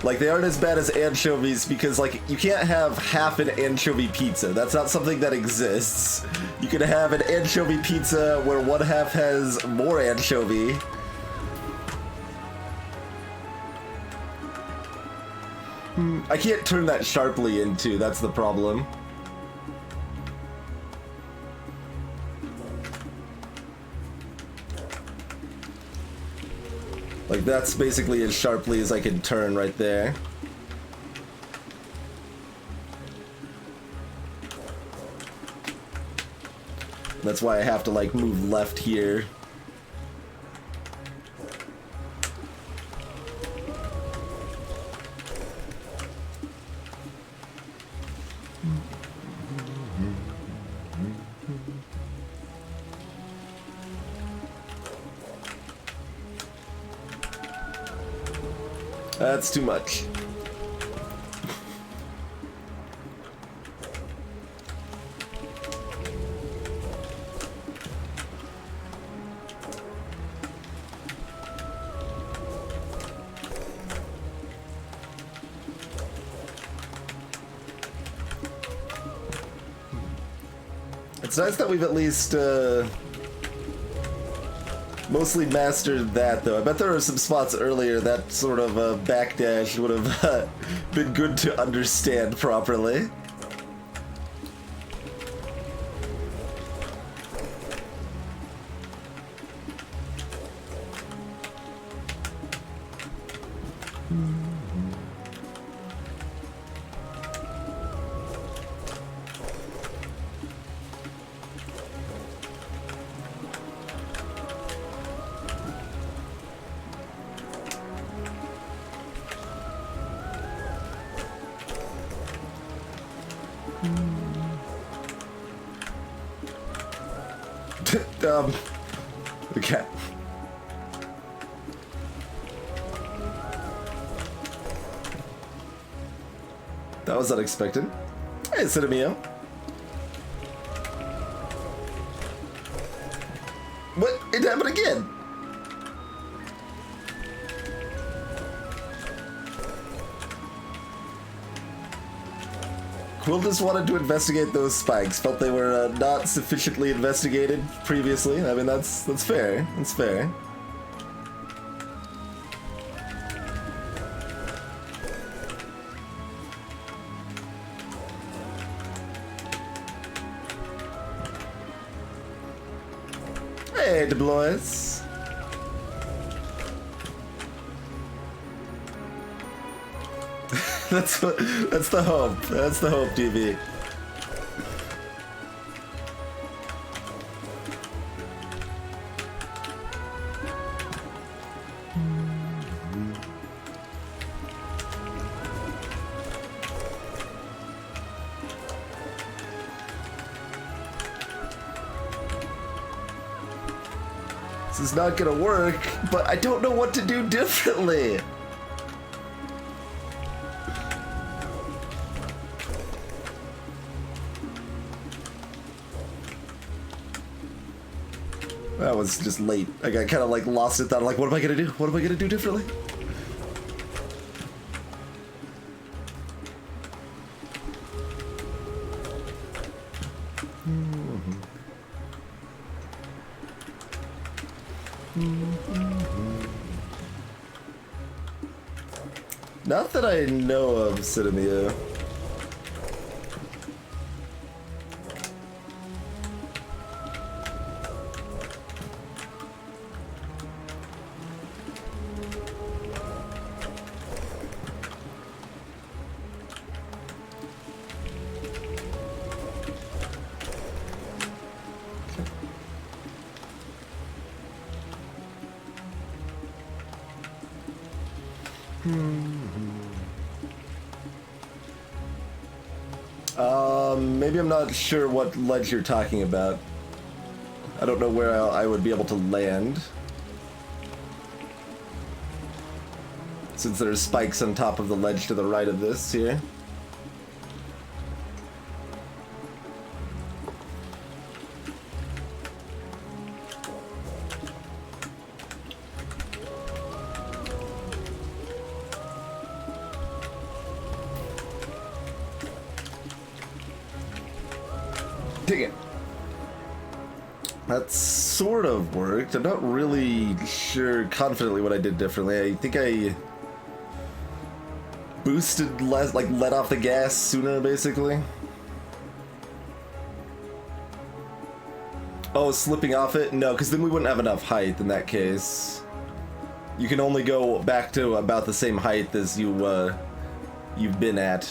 Like, they aren't as bad as anchovies because, like, you can't have half an anchovy pizza. That's not something that exists. You can have an anchovy pizza where one half has more anchovy. I can't turn that sharply into, that's the problem. Like, that's basically as sharply as I can turn right there. That's why I have to, like, move left here. That's too much. It's nice that we've at least mostly mastered that, though. I bet there were some spots earlier that sort of backdash would have been good to understand properly. Okay. That was unexpected. Hey, Cinemio. What? It happened again! Quill just wanted to investigate those spikes. Felt they were not sufficiently investigated previously. I mean, that's fair. That's fair. Hey, DeBlois. That's the hope. That's the hope, DB. This is not gonna work, but I don't know what to do differently. That was just late. I got kind of like lost it. That like, what am I gonna do? What am I gonna do differently? Not that I know of, Cinemio. Maybe I'm not sure what ledge you're talking about. I don't know where I would be able to land. Since there's spikes on top of the ledge to the right of this here. Dig it. That sort of worked. I'm not really sure confidently what I did differently. I think I boosted less, like let off the gas sooner, basically. Oh, slipping off it? No, because then we wouldn't have enough height in that case. You can only go back to about the same height as you've been at.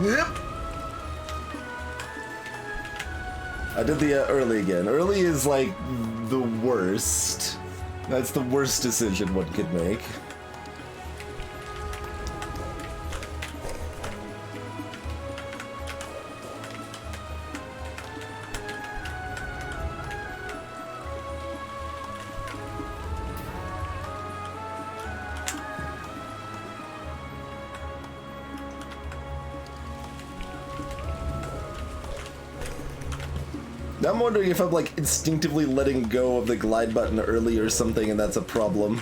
Yep. I did the early again. Early is like the worst. That's the worst decision one could make. Now I'm wondering if I'm like instinctively letting go of the glide button early or something, and that's a problem.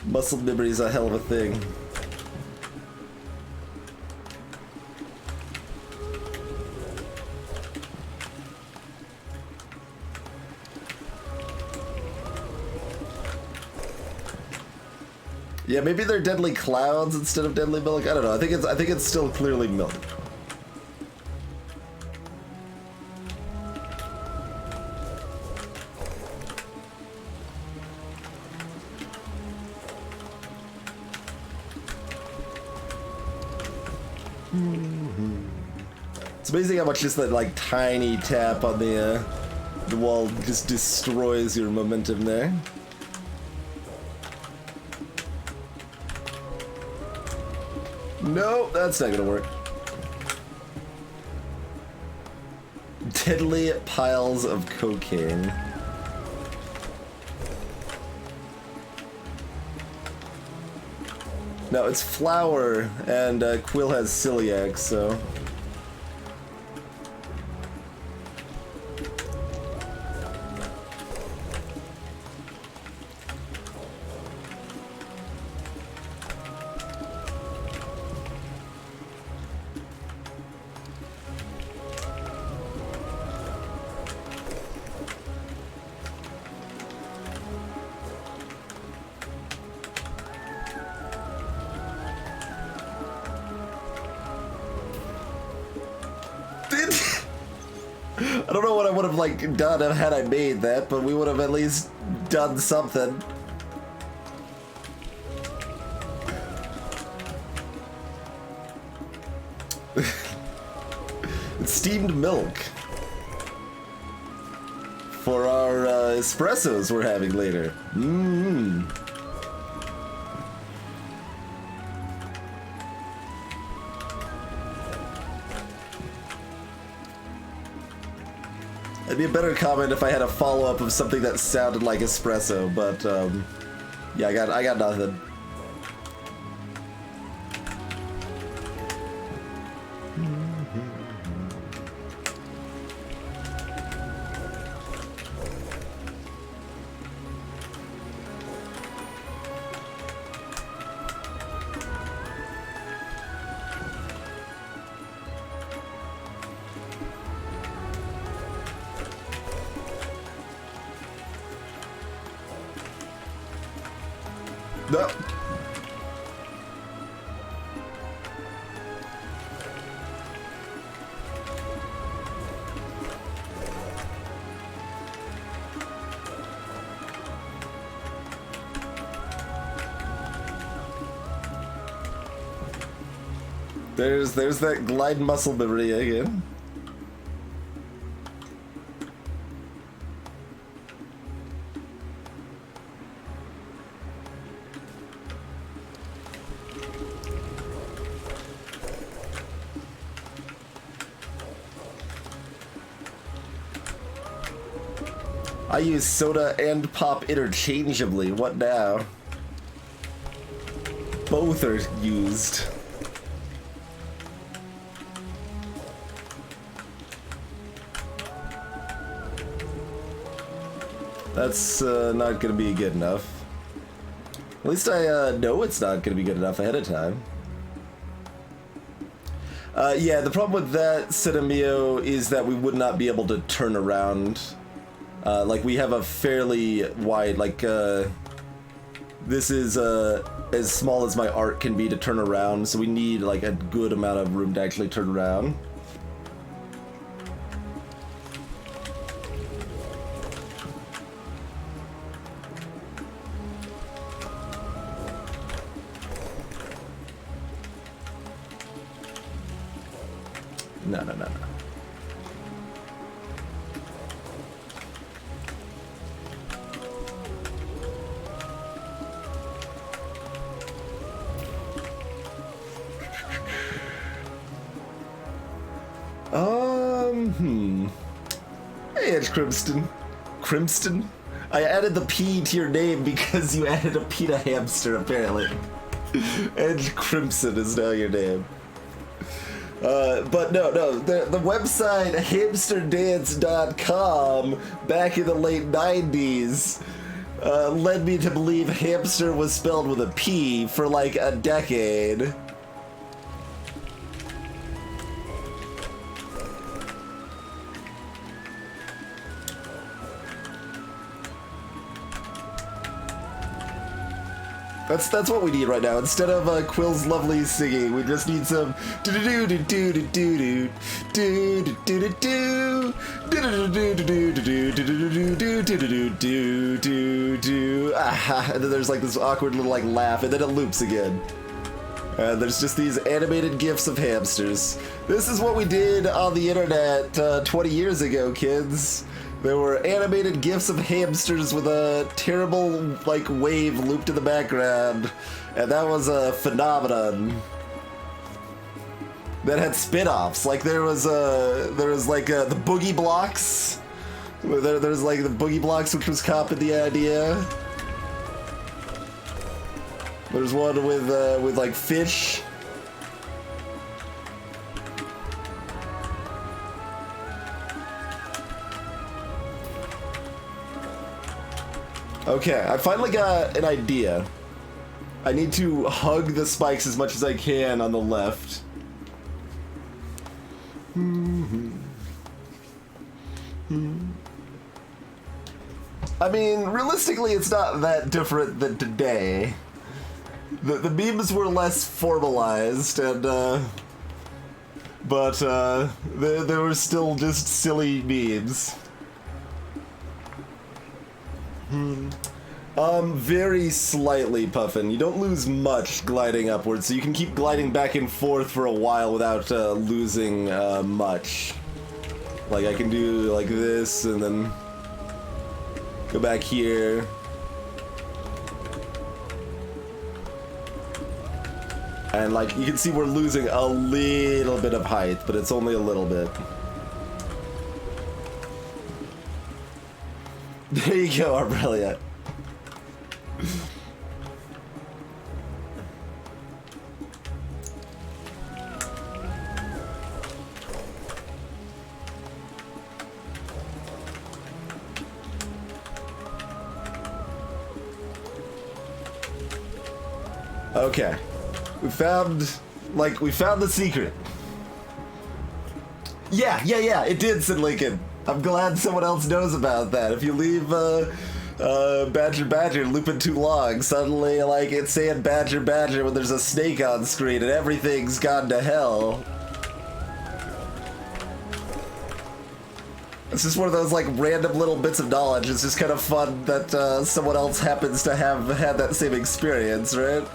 Muscle memory is a hell of a thing. Yeah, maybe they're deadly clouds instead of deadly milk. I don't know. I think it's still clearly milk. It's amazing how much just that like tiny tap on the wall just destroys your momentum there. No, that's not gonna work. Deadly piles of cocaine. No, it's flour, and Quill has celiac, so... I don't know what I would have like done had I made that, but we would have at least done something. It's steamed milk for our espressos we're having later. Mmm. It'd be a better comment if I had a follow-up of something that sounded like espresso, but yeah, I got nothing. No. There's that glide muscle memory again. I use soda and pop interchangeably. What now? Both are used. That's not gonna be good enough. At least I know it's not gonna be good enough ahead of time. Yeah, the problem with that, Cinemio, is that we would not be able to turn around. Like, we have a fairly wide, like, this is as small as my art can be to turn around, so we need, like, a good amount of room to actually turn around. No. Hey, Edge Crimston. Crimston? I added the P to your name because you added a P to hamster, apparently. Edge Crimson is now your name. But no, the website hamsterdance.com back in the late 90s led me to believe hamster was spelled with a P for like a decade. That's what we need right now. Instead of Quill's lovely singing, we just need some do do do do do do do do do do do, and then there's like this awkward little like laugh, and then it loops again. And there's just these animated gifs of hamsters. This is what we did on the internet 20 years ago, kids. There were animated gifs of hamsters with a terrible, like, wave looped in the background, and that was a phenomenon. That had spin-offs. Like there was the Boogie Blocks. There's like the Boogie Blocks, which was copied the idea. There's one with like fish. Okay, I finally got an idea. I need to hug the spikes as much as I can on the left. I mean, realistically, it's not that different than today. The memes were less formalized, and but they were still just silly memes. Very slightly, Puffin. You don't lose much gliding upwards, so you can keep gliding back and forth for a while without losing much. Like, I can do like this, and then go back here. And like, you can see we're losing a little bit of height, but it's only a little bit. There you go, Arbrelia. Okay. We found the secret. Yeah, it did, said Lincoln. I'm glad someone else knows about that. If you leave Badger looping too long, suddenly like it's saying Badger when there's a snake on screen and everything's gone to hell. It's just one of those like random little bits of knowledge. It's just kind of fun that someone else happens to have had that same experience, right?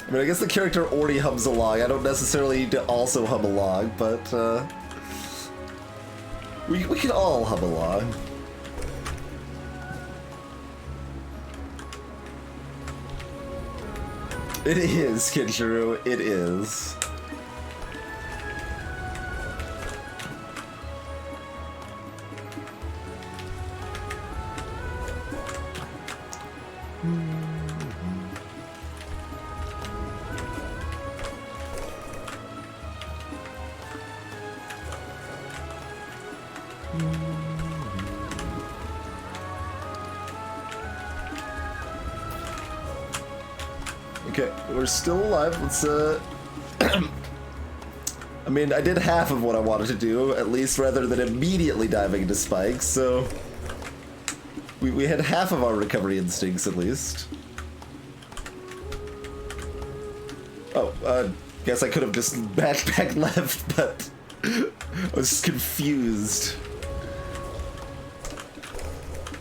I mean, I guess the character already hums along. I don't necessarily need to also hum along, but we can all hum along. It is, Kinshiro, it is. Okay, we're still alive. Let's I mean, I did half of what I wanted to do, at least, rather than immediately diving into spikes, so we had half of our recovery instincts, at least. Oh, guess I could have just backed back left, but I was just confused.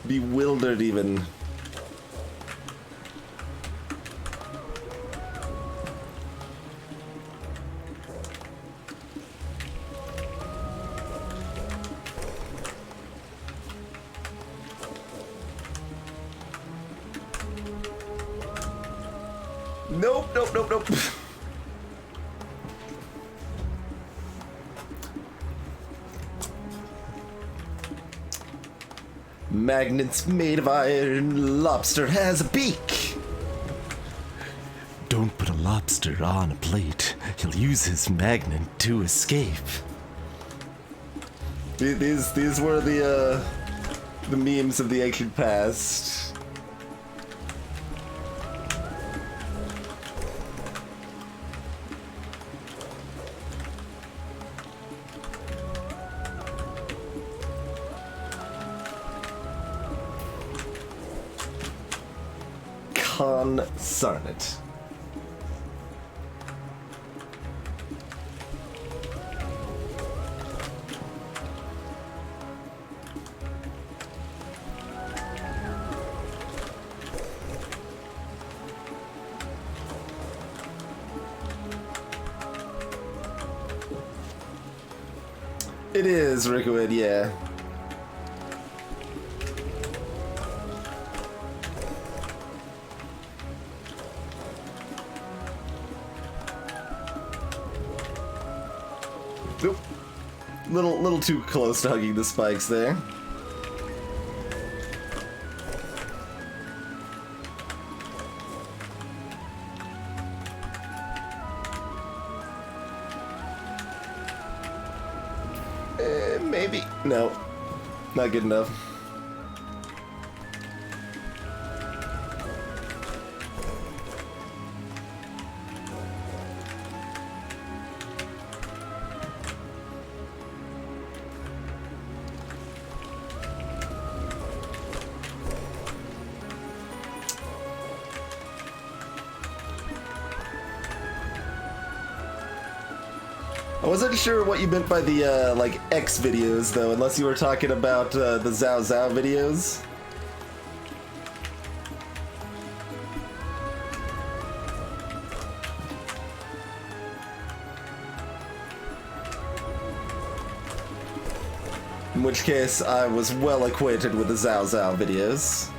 Bewildered, even. Nope. Magnets made of iron. Lobster has a beak. Don't put a lobster on a plate. He'll use his magnet to escape. These were the memes of the ancient past. Concern it. It is, Rickwood, yeah. Nope. Little too close to hugging the spikes there. Maybe. No. Not good enough. I wasn't sure what you meant by the, like, X videos, though, unless you were talking about, the Zao Zao videos. In which case, I was well acquainted with the Zao Zao videos.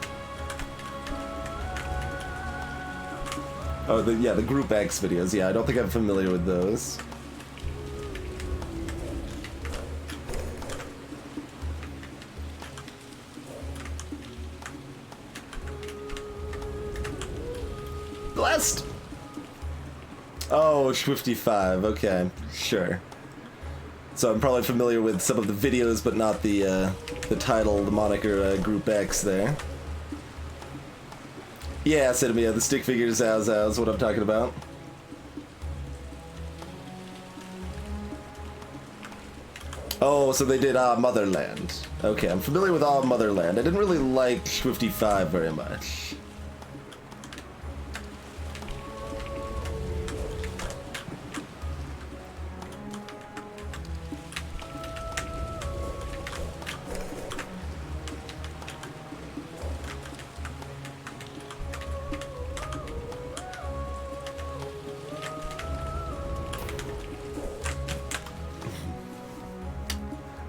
Oh, the Group X videos, yeah, I don't think I'm familiar with those. Blast! Oh, Swifty5, okay, sure. So I'm probably familiar with some of the videos, but not the title, the moniker, Group X there. Yeah, Cinema, the stick figure Zao Zao is what I'm talking about. Oh, so they did Motherland. Okay, I'm familiar with Motherland. I didn't really like Swifty5 very much.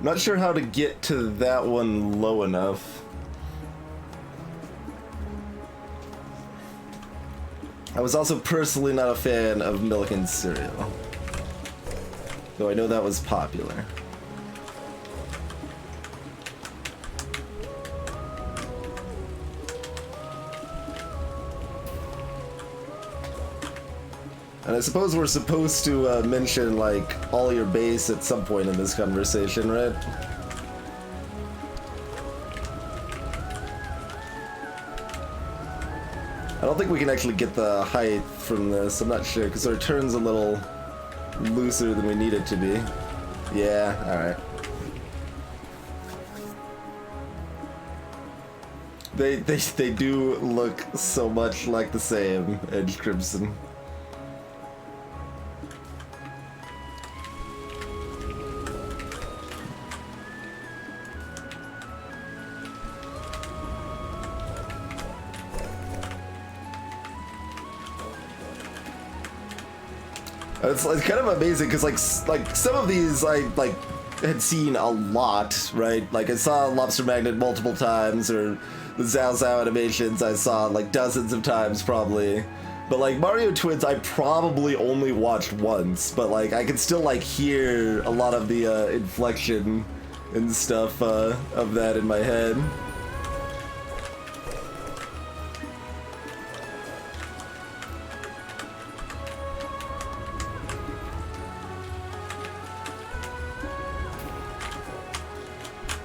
Not sure how to get to that one low enough. I was also personally not a fan of Milk and Cereal, though I know that was popular. And I suppose we're supposed to mention, like, all your base at some point in this conversation, right? I don't think we can actually get the height from this, I'm not sure, because our turn's a little looser than we need it to be. Yeah, alright. They do look so much like the same, Edge Crimson. It's kind of amazing because like some of these I had seen a lot, right? Like I saw Lobster Magnet multiple times, or the Zao Zao animations I saw like dozens of times probably. But like Mario Twins I probably only watched once, but like I can still like hear a lot of the inflection and stuff of that in my head.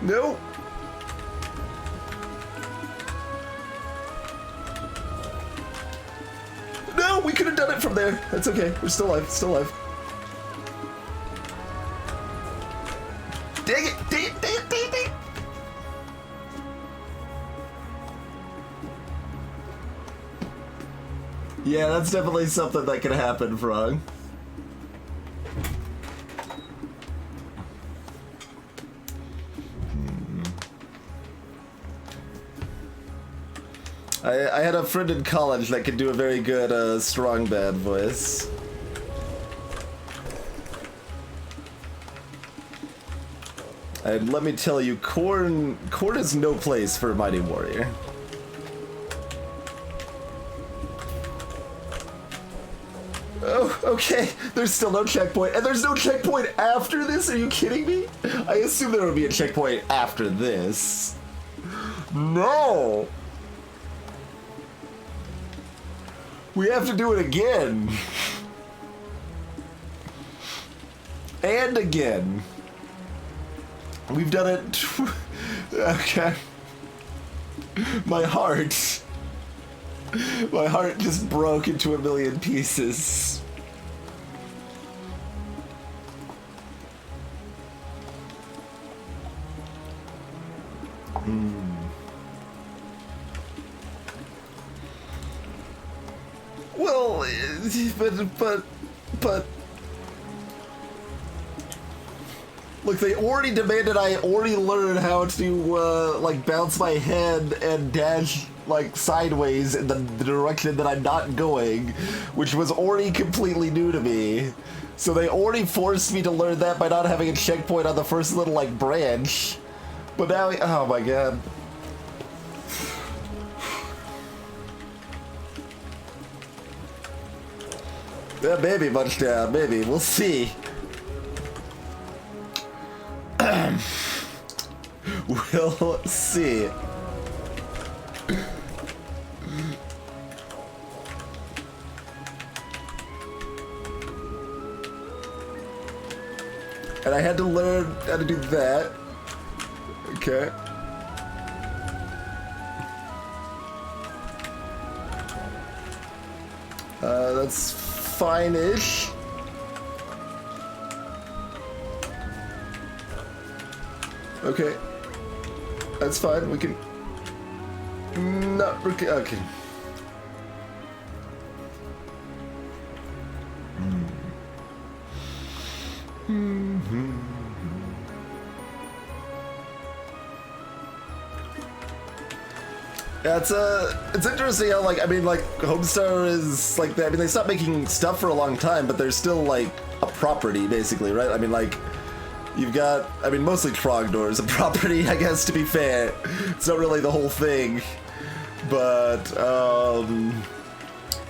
No. No, we could have done it from there. That's okay. We're still alive. Still alive. Dang it! Dang it! Dang it! Dang it! Dang it! Yeah, that's definitely something that can happen, Frog. I had a friend in college that could do a very good strong bad voice. And let me tell you, Corn is no place for a Mighty Warrior. Oh, okay. There's still no checkpoint. And there's no checkpoint after this? Are you kidding me? I assume there would be a checkpoint after this. No! We have to do it again. And again. We've done it. Okay. My heart just broke into a million pieces. Well, but look, they already demanded I already learn how to like bounce my head and dash like sideways in the direction that I'm not going, which was already completely new to me. So they already forced me to learn that by not having a checkpoint on the first little like branch. But now, oh my god. Yeah, maybe Munchdown, maybe. We'll see. We'll see. And I had to learn how to do that. Okay. That's fine-ish. Okay. That's fine, we can... Not... Okay. Yeah, it's interesting how, like, I mean, like, Homestar is, like, I mean, they stopped making stuff for a long time, but they're still, like, a property, basically, right? I mean, like, you've got, I mean, mostly Trogdor is a property, I guess, to be fair. It's not really the whole thing, but,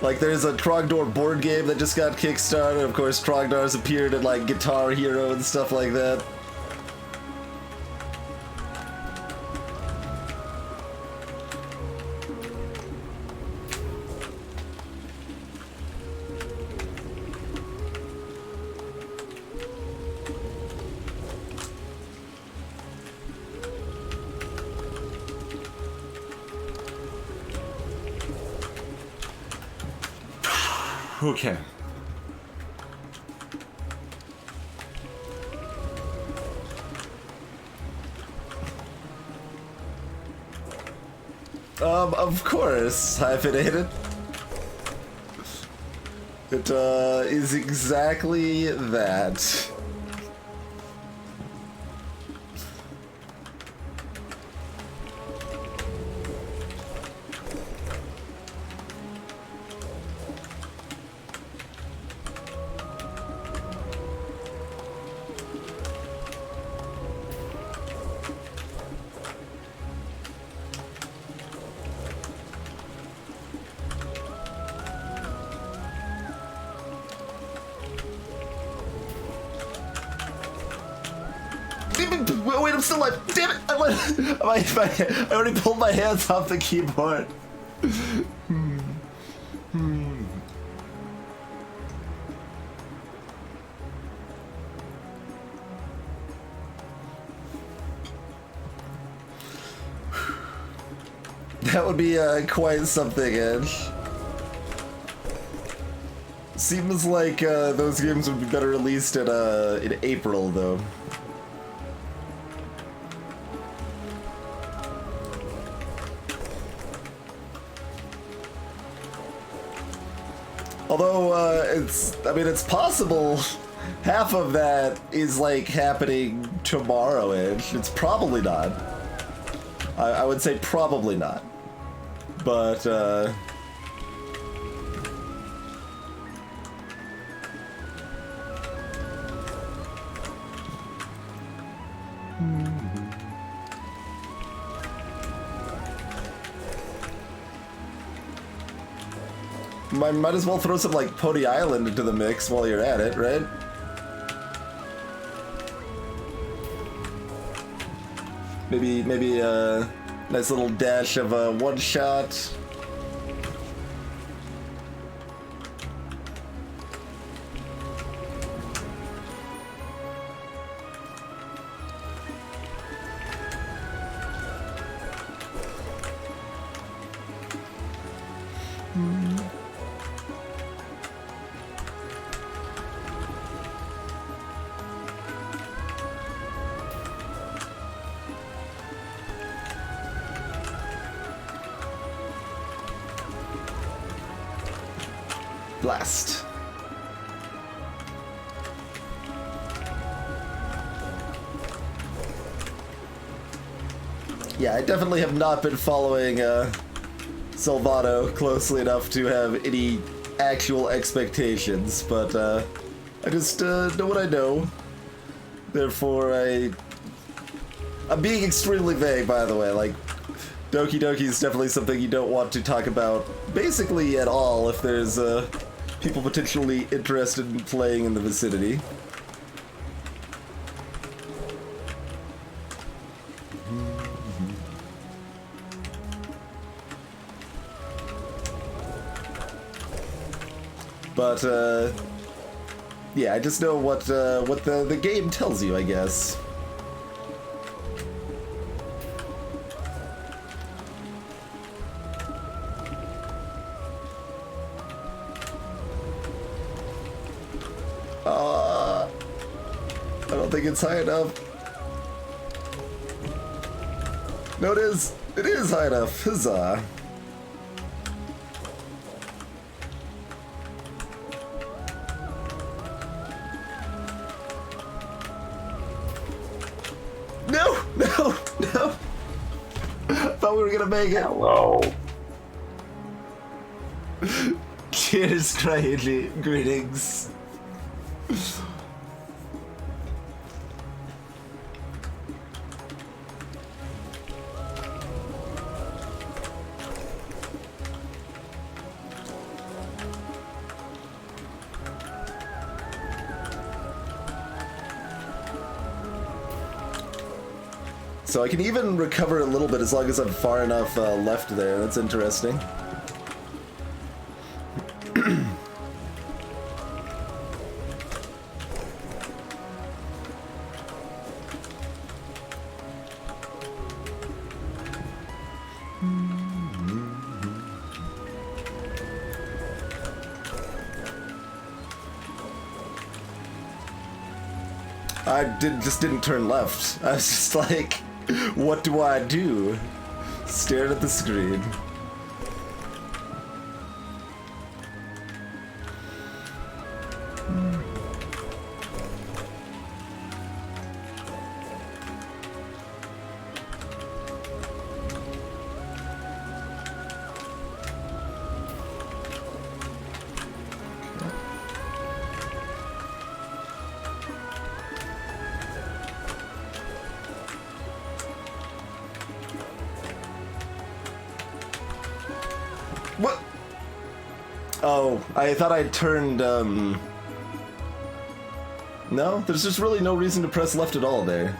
like, there's a Trogdor board game that just got kickstarted. Of course, Trogdor's appeared in, like, Guitar Hero and stuff like that. Okay. Of course, hyphenated. It, is exactly that. Wait, I'm still alive. Damn it! I already pulled my hands off the keyboard. That would be quite something, Edge. Seems like those games would be better released in April, though. Although, it's possible half of that is, like, happening tomorrow, Edge. It's probably not. I would say probably not. But, might as well throw some, like, Pony Island into the mix while you're at it, right? Maybe a nice little dash of a one-shot. Blast. Yeah, I definitely have not been following Salvato closely enough to have any actual expectations, but I just know what I know. Therefore, I'm being extremely vague, by the way. Like, Doki Doki is definitely something you don't want to talk about basically at all if there's people potentially interested in playing in the vicinity. But yeah, I just know what the game tells you, I guess. I don't think it's high enough. No, it is. It is high enough. Huzzah. No! No! No! Thought we were gonna make it.
Hello.
Cheers, Crazy. Greetings. So I can even recover a little bit as long as I'm far enough left there. That's interesting. Just didn't turn left. I was just like, what do I do? Stared at the screen. What? Oh, I thought I turned, No, there's just really no reason to press left at all there.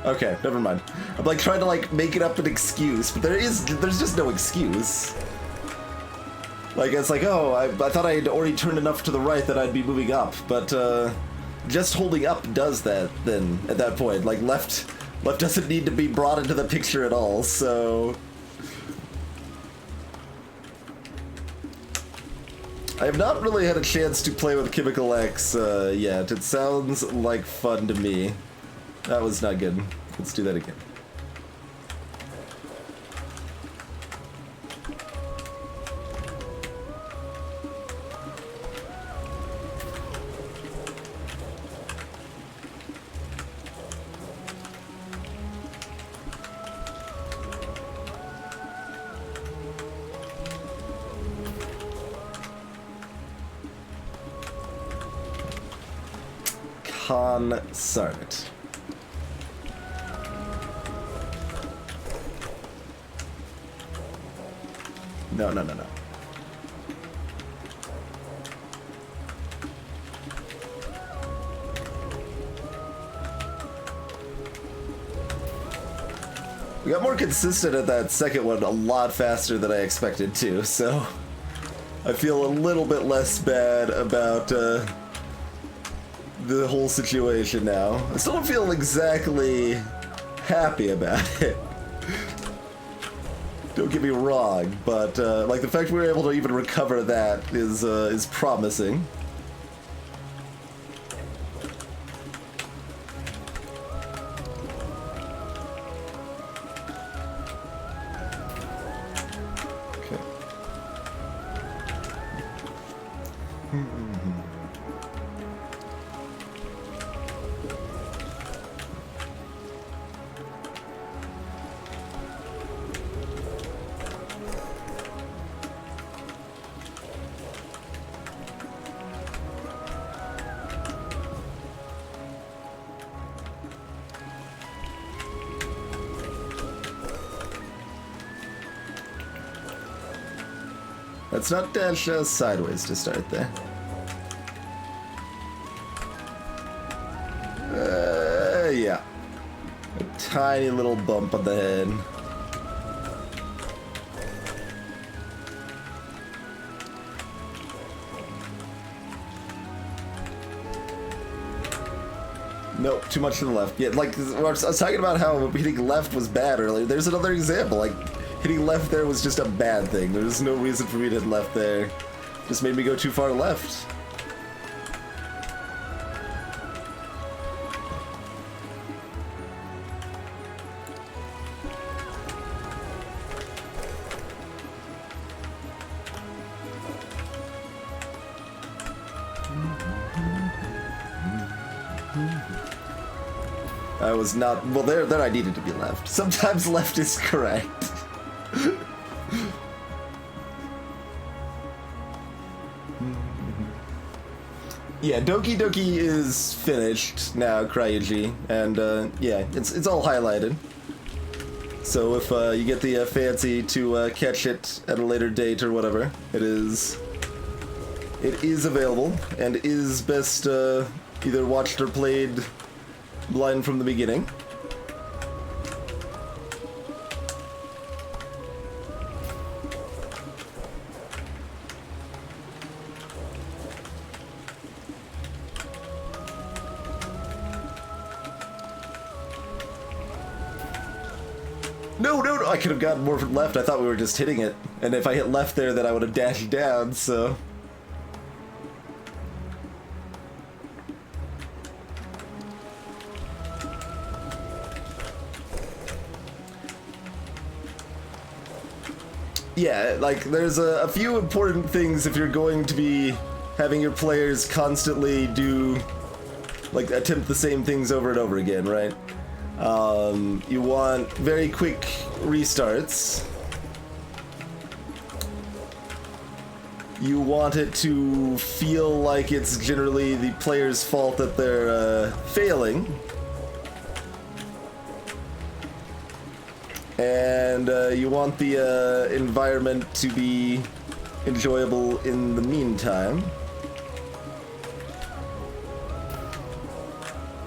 Okay, never mind. I'm like trying to like make it up an excuse, but there's just no excuse. Like, it's like, oh, I thought I had already turned enough to the right that I'd be moving up, but just holding up does that then, at that point. Like, left doesn't need to be brought into the picture at all, so... I have not really had a chance to play with Chemical X yet. It sounds like fun to me. That was not good. Let's do that again. Consarnet. No. We got more consistent at that second one a lot faster than I expected to, so I feel a little bit less bad about the whole situation now. I still don't feel exactly happy about it. Don't get me wrong, but like the fact we were able to even recover that is promising. Okay. Let's not dash sideways to start there. Yeah. A tiny little bump on the head. Nope, too much to the left. Yeah, like, I was talking about how hitting left was bad earlier. There's another example, like, hitting left there was just a bad thing. There was no reason for me to hit left there. Just made me go too far left. I was not, well, there I needed to be left. Sometimes left is correct. Yeah, Doki Doki is finished now, Cryuji, and yeah, it's all highlighted. So if you get the fancy to catch it at a later date or whatever, it is available and is best either watched or played blind from the beginning. No, I could have gotten more from left. I thought we were just hitting it. And if I hit left there, then I would have dashed down, so... Yeah, like, there's a few important things if you're going to be having your players constantly do, like, attempt the same things over and over again, right? You want very quick restarts. You want it to feel like it's generally the player's fault that they're failing. And you want the environment to be enjoyable in the meantime.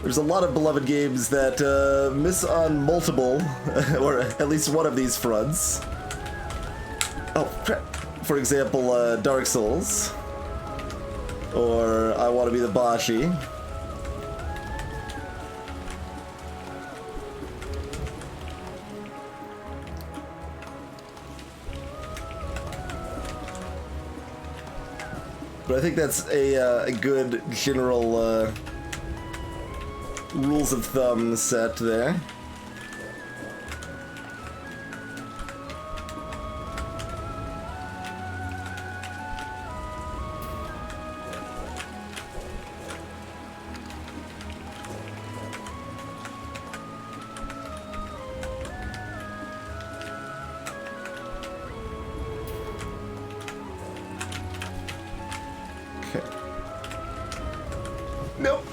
There's a lot of beloved games that miss on multiple, or at least one of these fronts. Oh, crap. For example, Dark Souls. Or I Want to Be the Bashi. But I think that's a good general rules of thumb set there. Nope.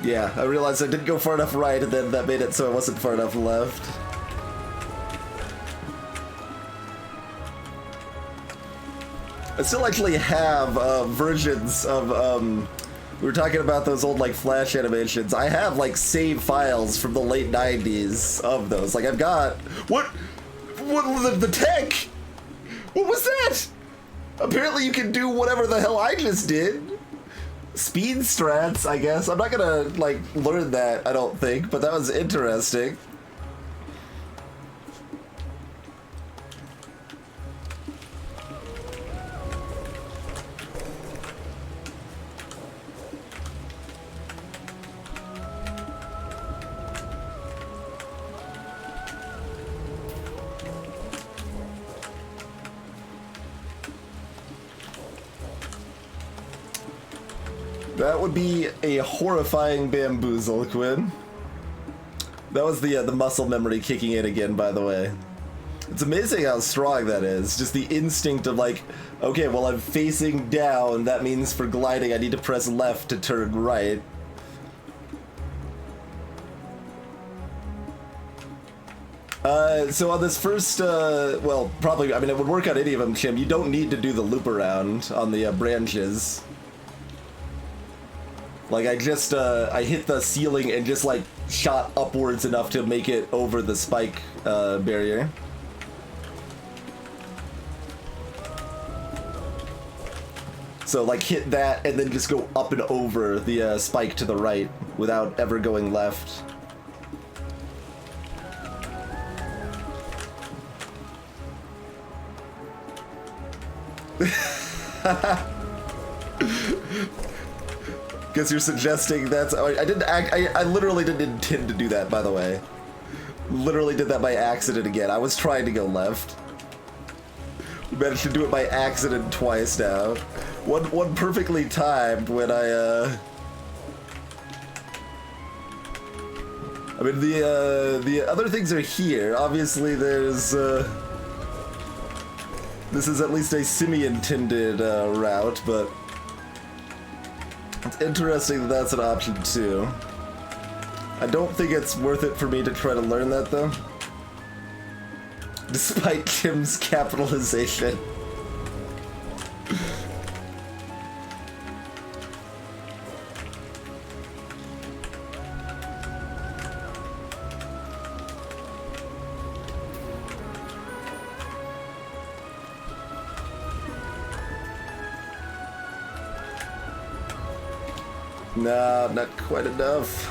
Yeah, I realized I didn't go far enough right, and then that made it so I wasn't far enough left. I still actually have versions of, we were talking about those old, like, Flash animations. I have, like, save files from the late 90s of those. Like, I've got... What the tech? What was that? Apparently you can do whatever the hell I just did. Speed strats, I guess. I'm not gonna, like, learn that, I don't think, but that was interesting. That would be a horrifying bamboozle, Quinn. That was the muscle memory kicking in again, by the way. It's amazing how strong that is. Just the instinct of like, okay, well I'm facing down, that means for gliding I need to press left to turn right. So on this first, well, probably, I mean, it would work on any of them, Chim. You don't need to do the loop around on the branches. Like, I just, I hit the ceiling and just, like, shot upwards enough to make it over the spike barrier. So, like, hit that and then just go up and over the spike to the right without ever going left. Guess you're suggesting that's... I didn't act... I literally didn't intend to do that, by the way. Literally did that by accident again. I was trying to go left. We managed to do it by accident twice now. One perfectly timed when I mean, the other things are here. Obviously, there's, this is at least a semi-intended route, but it's interesting that that's an option too. I don't think it's worth it for me to try to learn that though. Despite Kim's capitalization. Nah, not quite enough.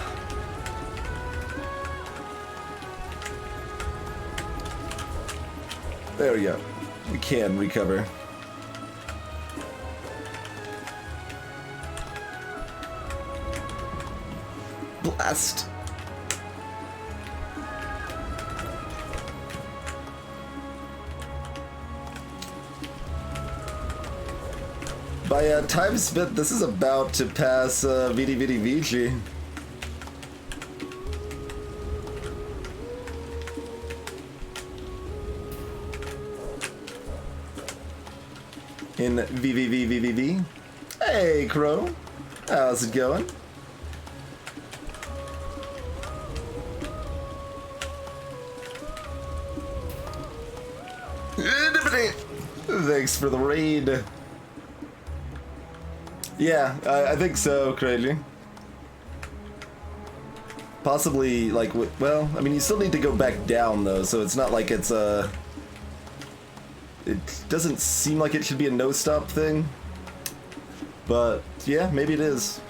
There we go. We can recover. Blast! By time spent, this is about to pass Vidi Vidi Vici. In VVVVVV. Hey, Crow. How's it going? Thanks for the raid. Yeah, I think so, Crazy. Possibly, like, well, I mean, you still need to go back down, though, so it's not like it's a... It doesn't seem like it should be a no-stop thing. But, yeah, maybe it is.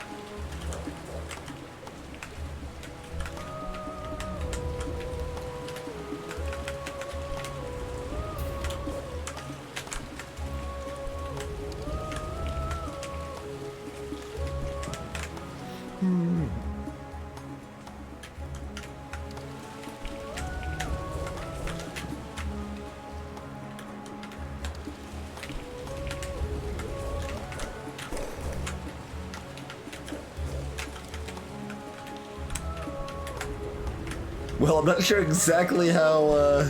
Well, I'm not sure exactly how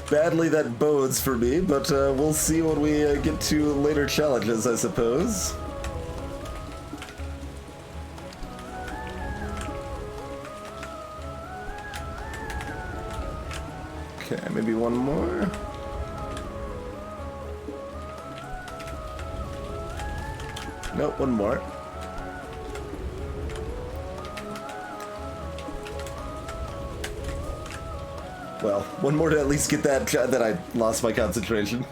badly that bodes for me, but we'll see when we get to later challenges, I suppose. Okay, maybe one more. Nope, one more. Well, one more to at least get that I lost my concentration.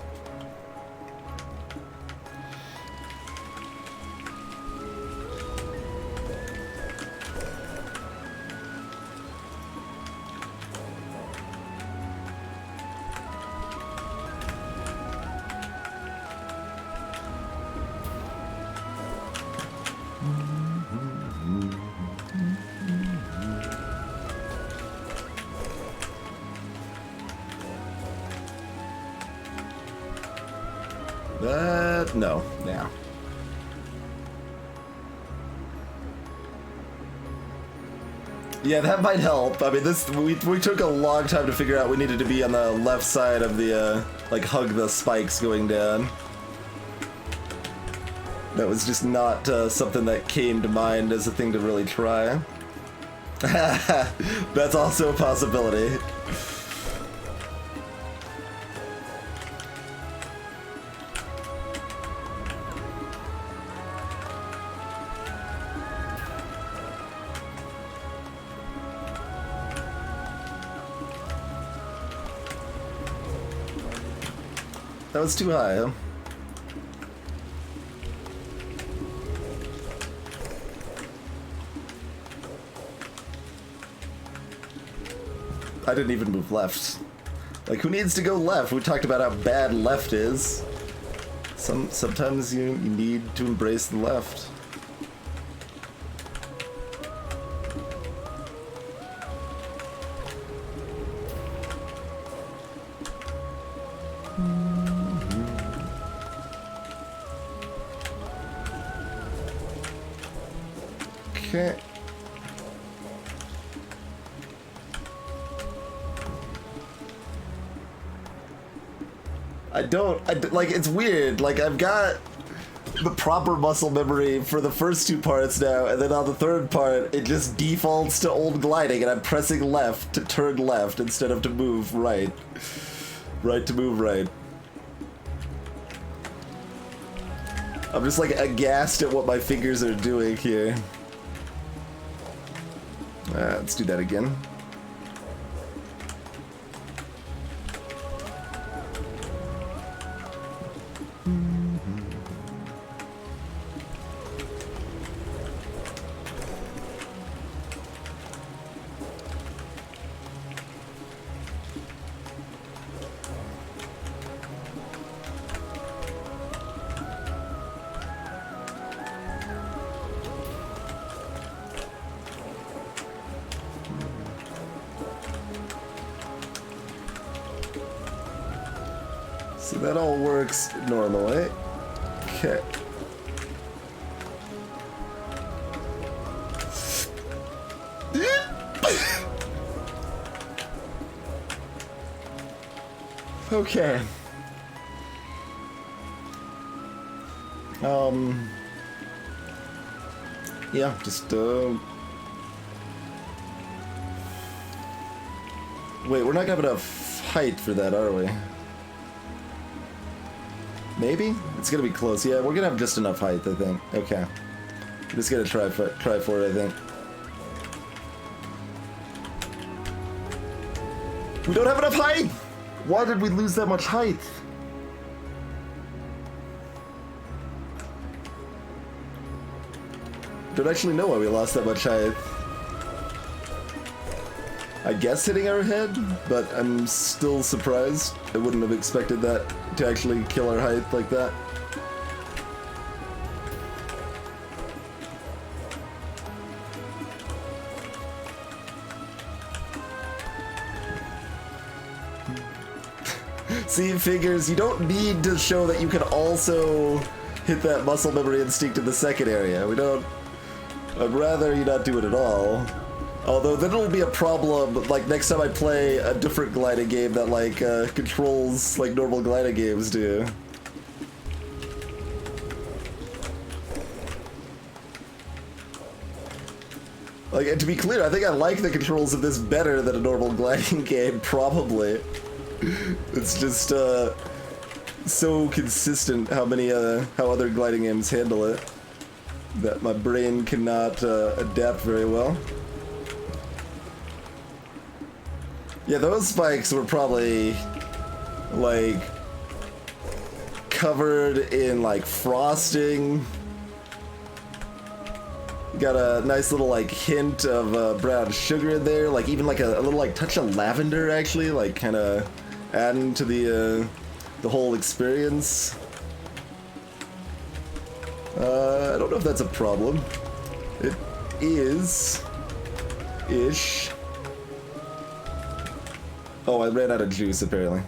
No. Yeah. Yeah, that might help. I mean, we took a long time to figure out we needed to be on the left side of the, like, hug the spikes going down. That was just not something that came to mind as a thing to really try. That's also a possibility. That was too high, huh? I didn't even move left. Like, who needs to go left? We talked about how bad left is. Sometimes you need to embrace the left. Okay. Like, it's weird. Like, I've got the proper muscle memory for the first two parts now, and then on the third part, it just defaults to old gliding, and I'm pressing left to turn left instead of to move right. Right to move right. I'm just, like, aghast at what my fingers are doing here. Let's do that again. So that all works normally. Okay. Okay. Yeah, just, wait, we're not gonna have enough height for that, are we? Maybe? It's gonna be close. Yeah, we're gonna have just enough height, I think. Okay. I'm just gonna try for it, I think. We don't have enough height! Why did we lose that much height? Don't actually know why we lost that much height. I guess hitting our head, but I'm still surprised. I wouldn't have expected that to actually kill our height like that. See, figures, you don't need to show that you can also hit that muscle memory instinct in the second area. We don't... I'd rather you not do it at all. Although then it'll be a problem, like, next time I play a different gliding game that, like, controls like normal gliding games do. Like, and to be clear, I think I like the controls of this better than a normal gliding game, probably. It's just, so consistent how other gliding games handle it that my brain cannot, adapt very well. Yeah, those spikes were probably, like, covered in, like, frosting. Got a nice little, like, hint of brown sugar in there, like, even, like, a little, like, touch of lavender, actually, like, kind of adding to the whole experience. I don't know if that's a problem. It is... ish. Oh, I ran out of juice, apparently.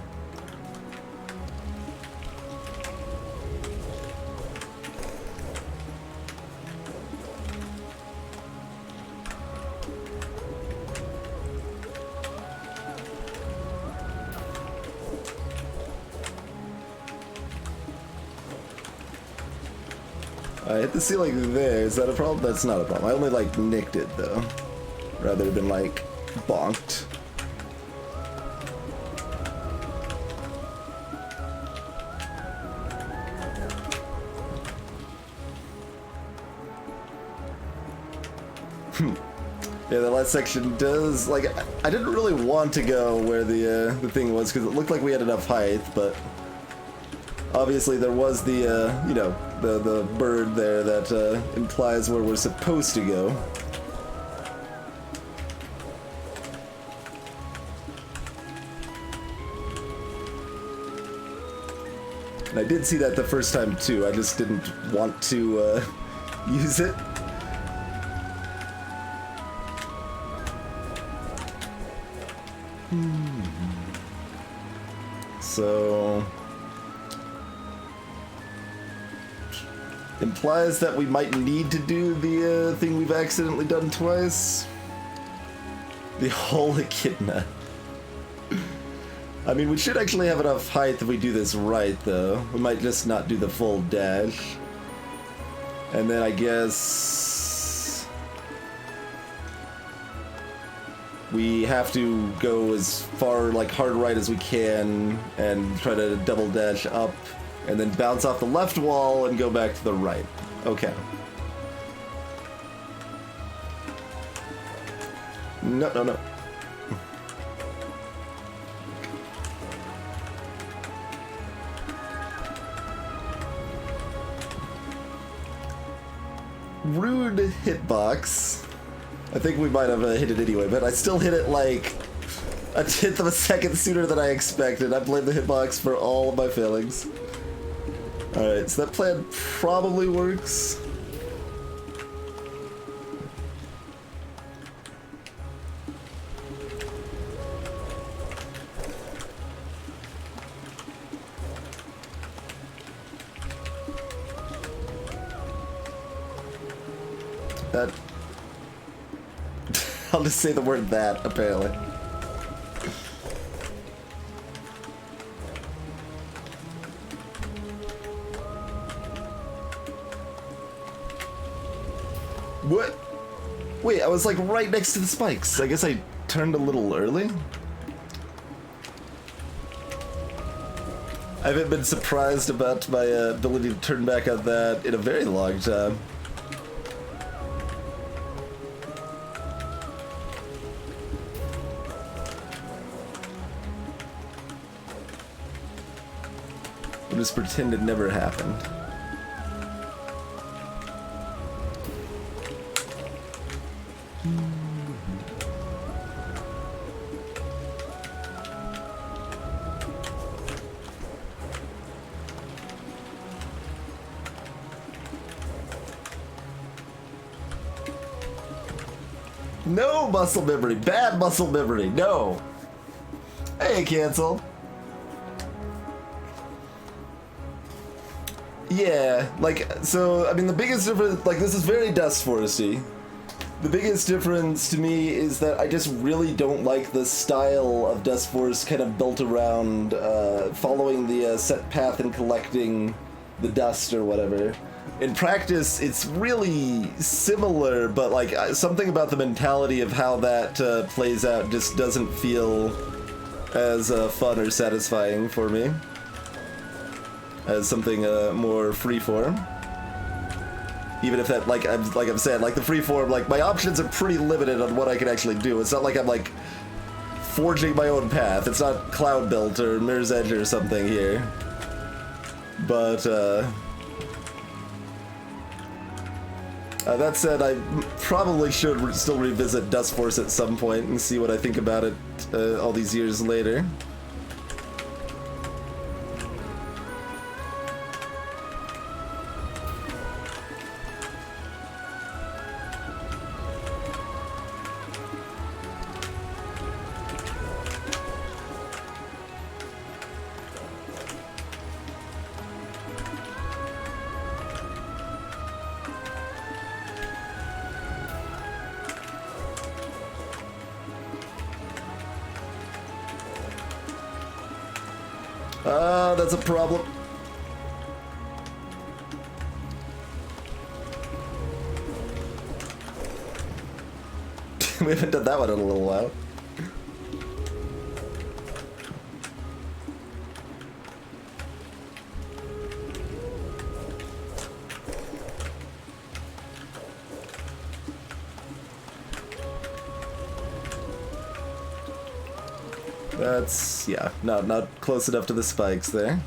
I hit the ceiling there. Is that a problem? That's not a problem. I only, like, nicked it, though. Rather than, like, bonked. Yeah, the last section does, like, I didn't really want to go where the thing was, because it looked like we had enough height, but obviously there was the, you know, the bird there that implies where we're supposed to go. And I did see that the first time, too. I just didn't want to use it. So... implies that we might need to do the thing we've accidentally done twice. The whole echidna. I mean, we should actually have enough height if we do this right, though. We might just not do the full dash. And then I guess... we have to go as far, like, hard right as we can and try to double dash up and then bounce off the left wall and go back to the right. Okay. No, no, no. Rude hitbox. I think we might have hit it anyway, but I still hit it like a tenth of a second sooner than I expected. I blame the hitbox for all of my failings. Alright, so that plan probably works. That... I'll just say the word that, apparently. What? Wait, I was like right next to the spikes. I guess I turned a little early? I haven't been surprised about my ability to turn back on that in a very long time. just pretend it never happened. No muscle memory. Bad muscle memory. No. Hey, cancel. Yeah, like, so, I mean, the biggest difference, like, this is very Dust Foresty. The biggest difference to me is that I just really don't like the style of Dust Forest kind of built around following the set path and collecting the dust or whatever. In practice, it's really similar, but like something about the mentality of how that plays out just doesn't feel as fun or satisfying for me as something more freeform. Even if that, like I'm saying, like the freeform, like my options are pretty limited on what I can actually do. It's not like I'm like forging my own path. It's not Cloud Built or Mirror's Edge or something here. But that said, I probably should still revisit Dust Force at some point and see what I think about it all these years later. That's a problem. We haven't done that one in a little while. That's, yeah, not close enough to the spikes there.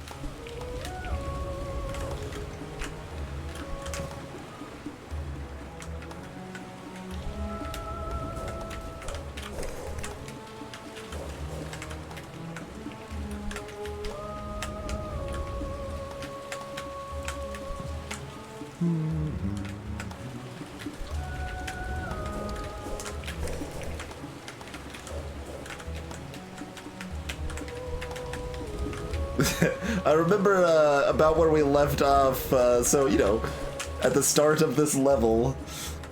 I remember about where we left off, so, you know, at the start of this level,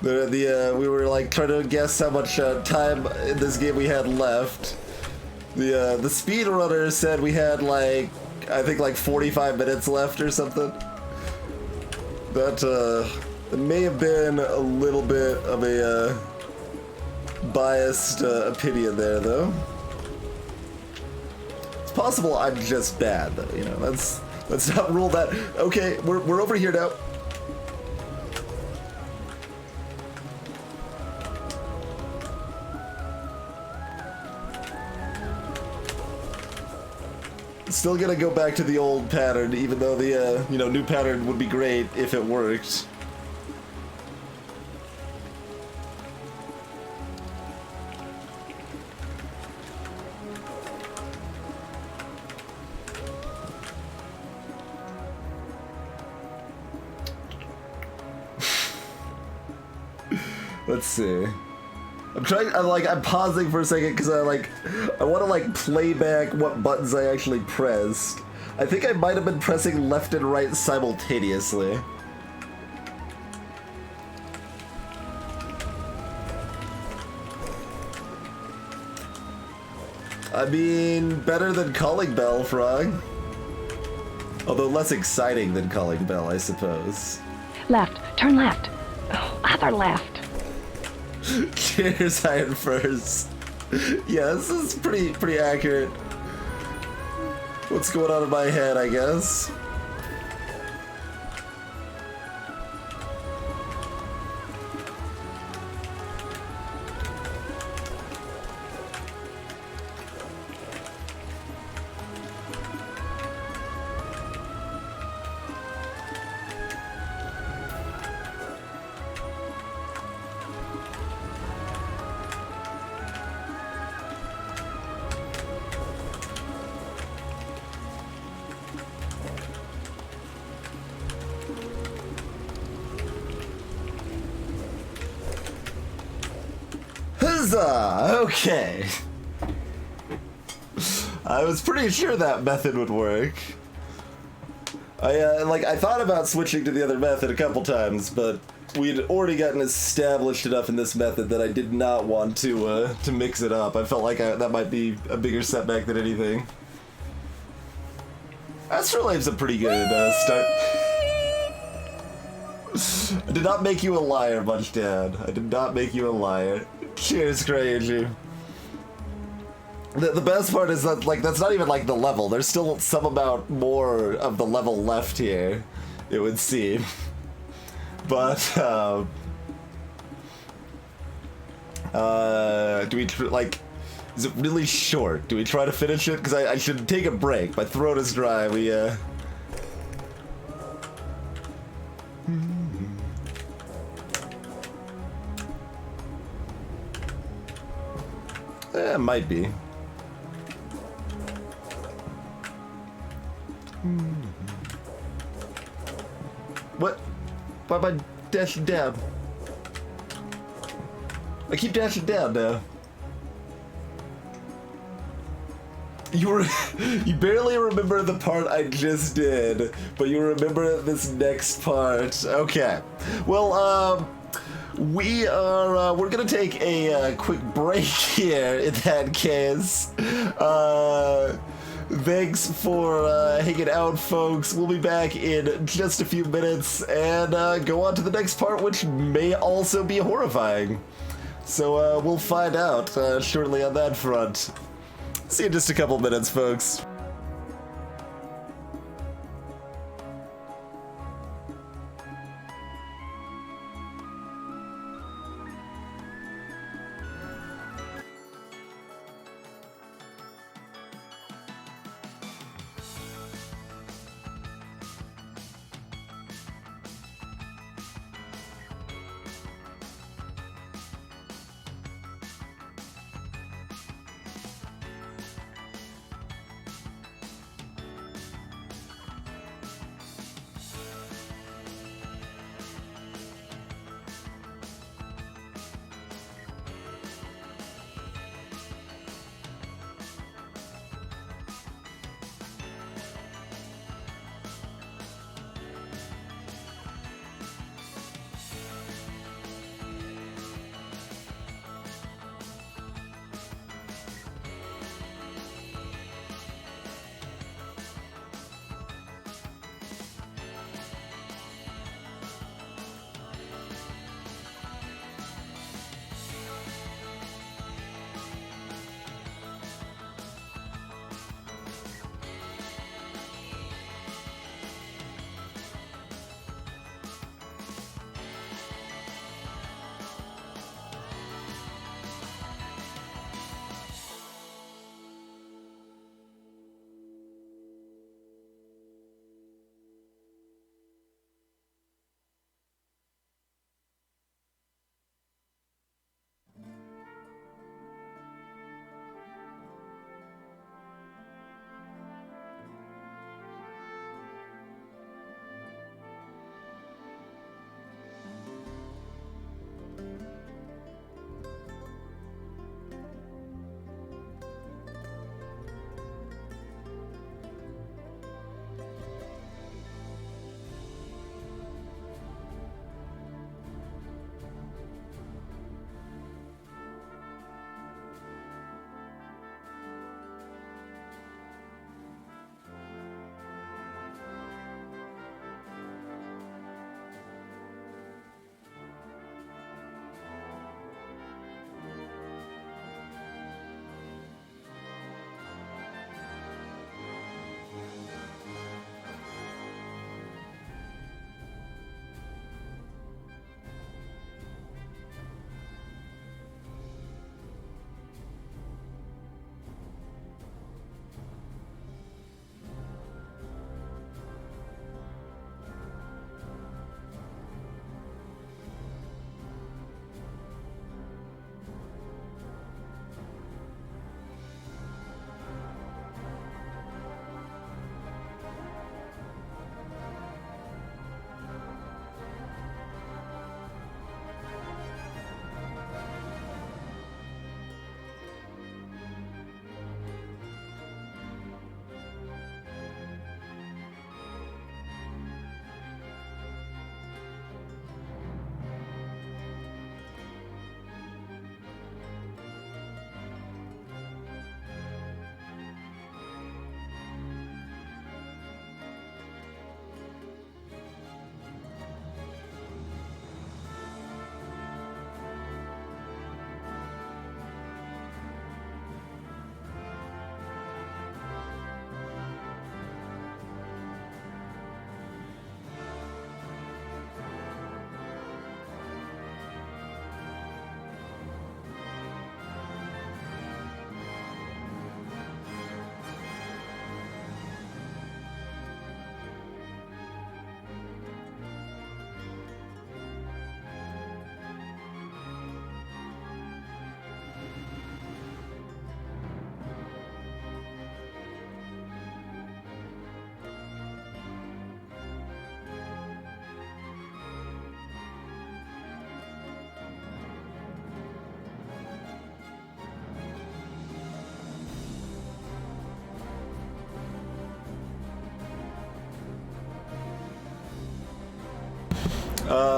we were like trying to guess how much time in this game we had left. The speedrunner said we had like, I think like 45 minutes left or something. That it may have been a little bit of a biased opinion there, though. Possible I'm just bad, though, you know, let's not rule that. Okay, we're over here now. Still gonna go back to the old pattern, even though the, you know, new pattern would be great if it worked. Let's see. I'm pausing for a second because I want to like play back what buttons I actually pressed. I think I might have been pressing left and right simultaneously. I mean, better than Calling Bell, Frog. Although less exciting than Calling Bell, I suppose.
Left. Turn left. Oh, other left.
Cheers, Iron First. Yeah, this is pretty accurate. What's going on in my head, I guess. Huzzah! Okay. I was pretty sure that method would work. I thought about switching to the other method a couple times, but we'd already gotten established enough in this method that I did not want to mix it up. I felt like that might be a bigger setback than anything. Astrolabe's a pretty good start. I did not make you a liar, Munchkin. I did not make you a liar. Cheers, Crazy. The best part is that, like, that's not even, like, the level. There's still some amount more of the level left here, it would seem. But, do we, like, is it really short? Do we try to finish it? Because I should take a break. My throat is dry. We, Yeah, it might be. What? Why am I dashing down? I keep dashing down now. You barely remember the part I just did, but you remember this next part. Okay. Well, we're gonna take a quick break here in that case. Thanks for hanging out, folks. We'll be back in just a few minutes and go on to the next part, which may also be horrifying. So we'll find out shortly on that front. See you in just a couple minutes, folks.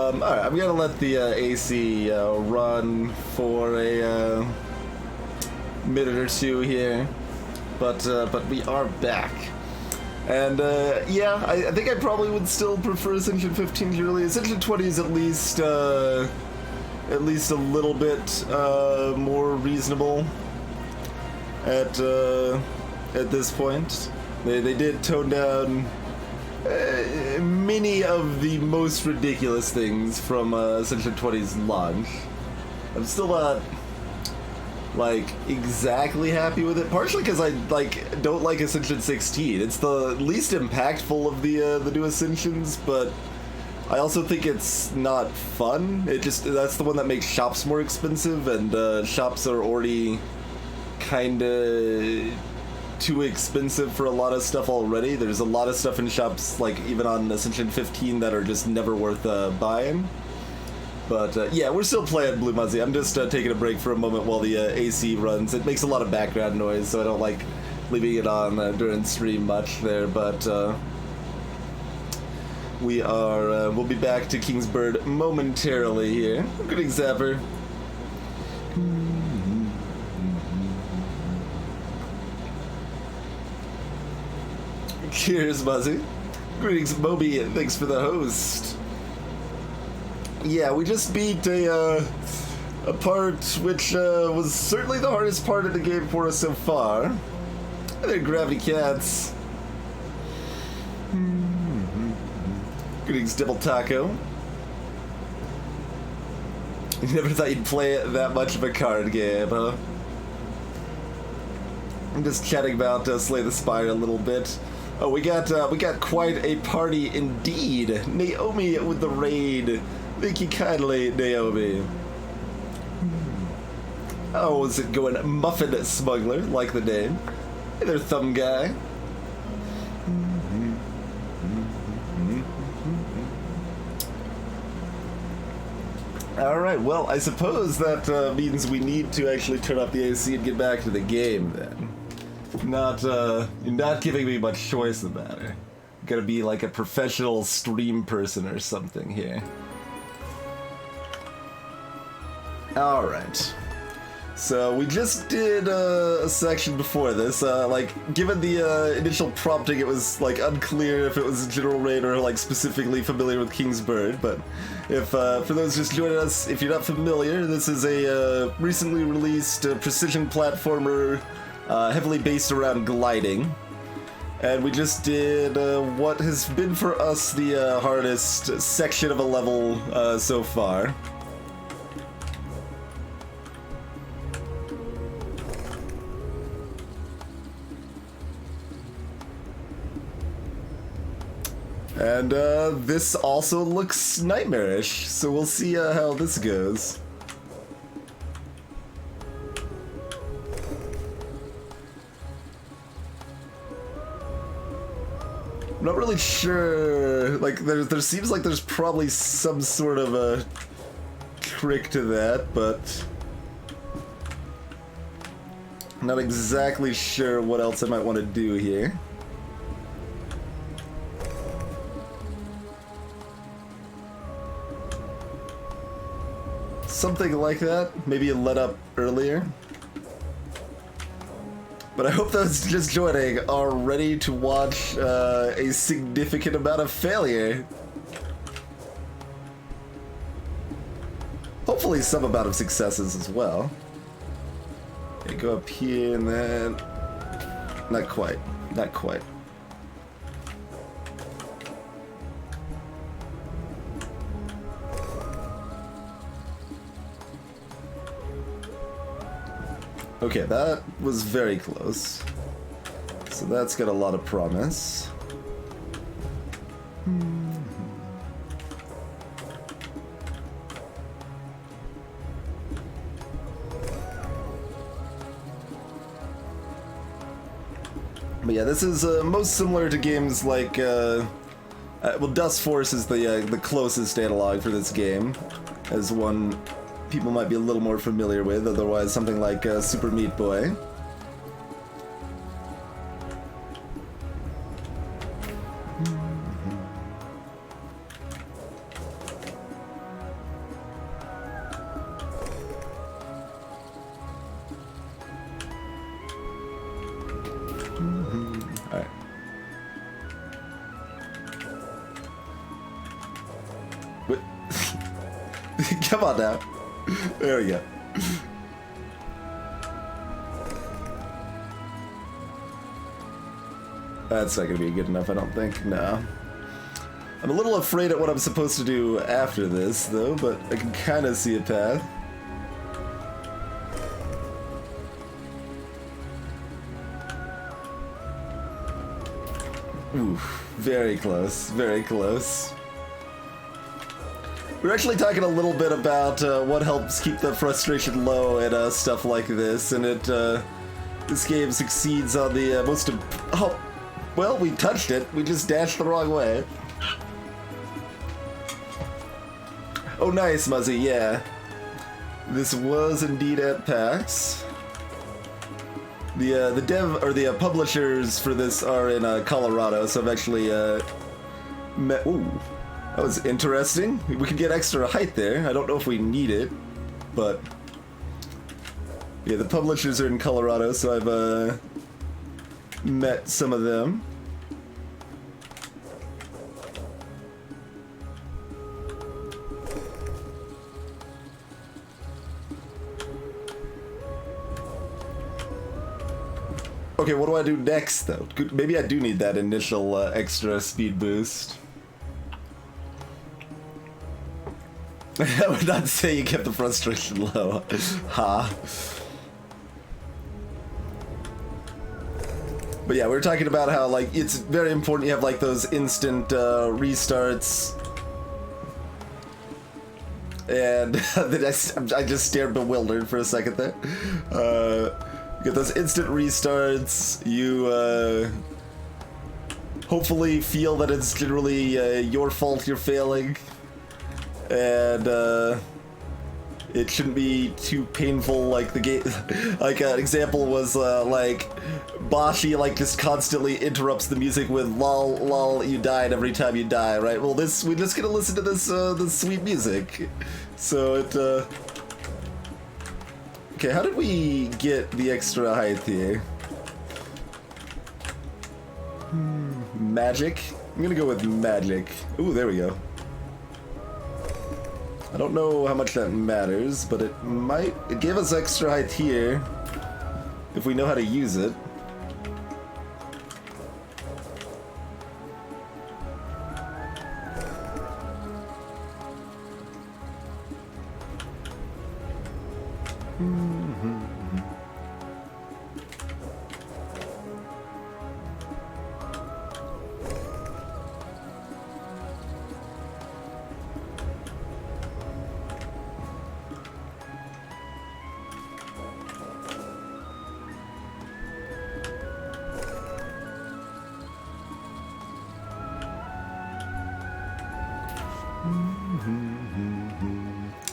Alright, I'm gonna let the AC run for a minute or two here, but we are back. And yeah, I think I probably would still prefer Ascension 15 purely. Ascension 20 is at least a little bit more reasonable at this point. They did tone down many of the most ridiculous things from Ascension 20's launch. I'm still not like exactly happy with it, partially because I don't like Ascension 16. It's the least impactful of the new Ascensions, but I also think it's not fun. That's the one that makes shops more expensive, and shops are already kinda too expensive for a lot of stuff already. There's a lot of stuff in shops, like even on Ascension 15, that are just never worth buying. But yeah, we're still playing Blue Muzzy. I'm just taking a break for a moment while the AC runs. It makes a lot of background noise, so I don't like leaving it on during stream much there. But we'll be back to Kingsbird momentarily here. Good Zapper. Cheers, Muzzy. Greetings, Moby, and thanks for the host. Yeah, we just beat a part which was certainly the hardest part of the game for us so far. Hey there, Gravity Cats. Greetings, Double Taco. You never thought you'd play that much of a card game, huh? I'm just chatting about Slay the Spire a little bit. Oh, we got quite a party indeed. Naomi with the raid. Thank you kindly, Naomi. Oh, is it going? Muffin Smuggler, like the name. Hey there, Thumb Guy. Alright, well, I suppose that means we need to actually turn off the AC and get back to the game, then. You're not giving me much choice about it. Gotta be like a professional stream person or something here. Alright. So we just did a section before this. Given the initial prompting, it was like unclear if it was a general raid or like specifically familiar with Kingsbird. But if for those just joining us, if you're not familiar, this is a recently released precision platformer, heavily based around gliding. And we just did what has been for us the hardest section of a level so far. And this also looks nightmarish, so we'll see how this goes. I'm not really sure, like, there seems like there's probably some sort of a trick to that, but I'm not exactly sure what else I might want to do here. Something like that. Maybe you let up earlier. But I hope those just joining are ready to watch a significant amount of failure. Hopefully some amount of successes as well. Okay, go up here and then... Not quite. Not quite. Okay, that was very close. So that's got a lot of promise. But yeah, this is most similar to games like, well, Dust Force is the closest analog for this game, as one people might be a little more familiar with, otherwise something like Super Meat Boy. Come on now. There we go. That's not gonna be good enough, I don't think. No. I'm a little afraid at what I'm supposed to do after this, though, but I can kind of see a path. Ooh, very close, very close. We're actually talking a little bit about what helps keep the frustration low and stuff like this, and this game succeeds on the most. Oh, well, we touched it. We just dashed the wrong way. Oh, nice, Muzzy. Yeah, this was indeed at PAX. The dev or the publishers for this are in Colorado, so I've actually met. Ooh, that was interesting. We can get extra height there. I don't know if we need it, but yeah, the publishers are in Colorado, so I've met some of them. Okay, what do I do next, though? Maybe I do need that initial extra speed boost. I would not say you kept the frustration low. Ha. But yeah, we were talking about how, like, it's very important you have, like, those instant restarts. And I just stared bewildered for a second there. Get those instant restarts, you hopefully feel that it's generally your fault you're failing, and it shouldn't be too painful. Like the game, like an example was like Bashi like just constantly interrupts the music with lol lol you died every time you die, right? Well, we're just gonna listen to this sweet music, so it. Okay, how did we get the extra height here? Magic? I'm gonna go with magic. Ooh, there we go. I don't know how much that matters, but it gave us extra height here if we know how to use it.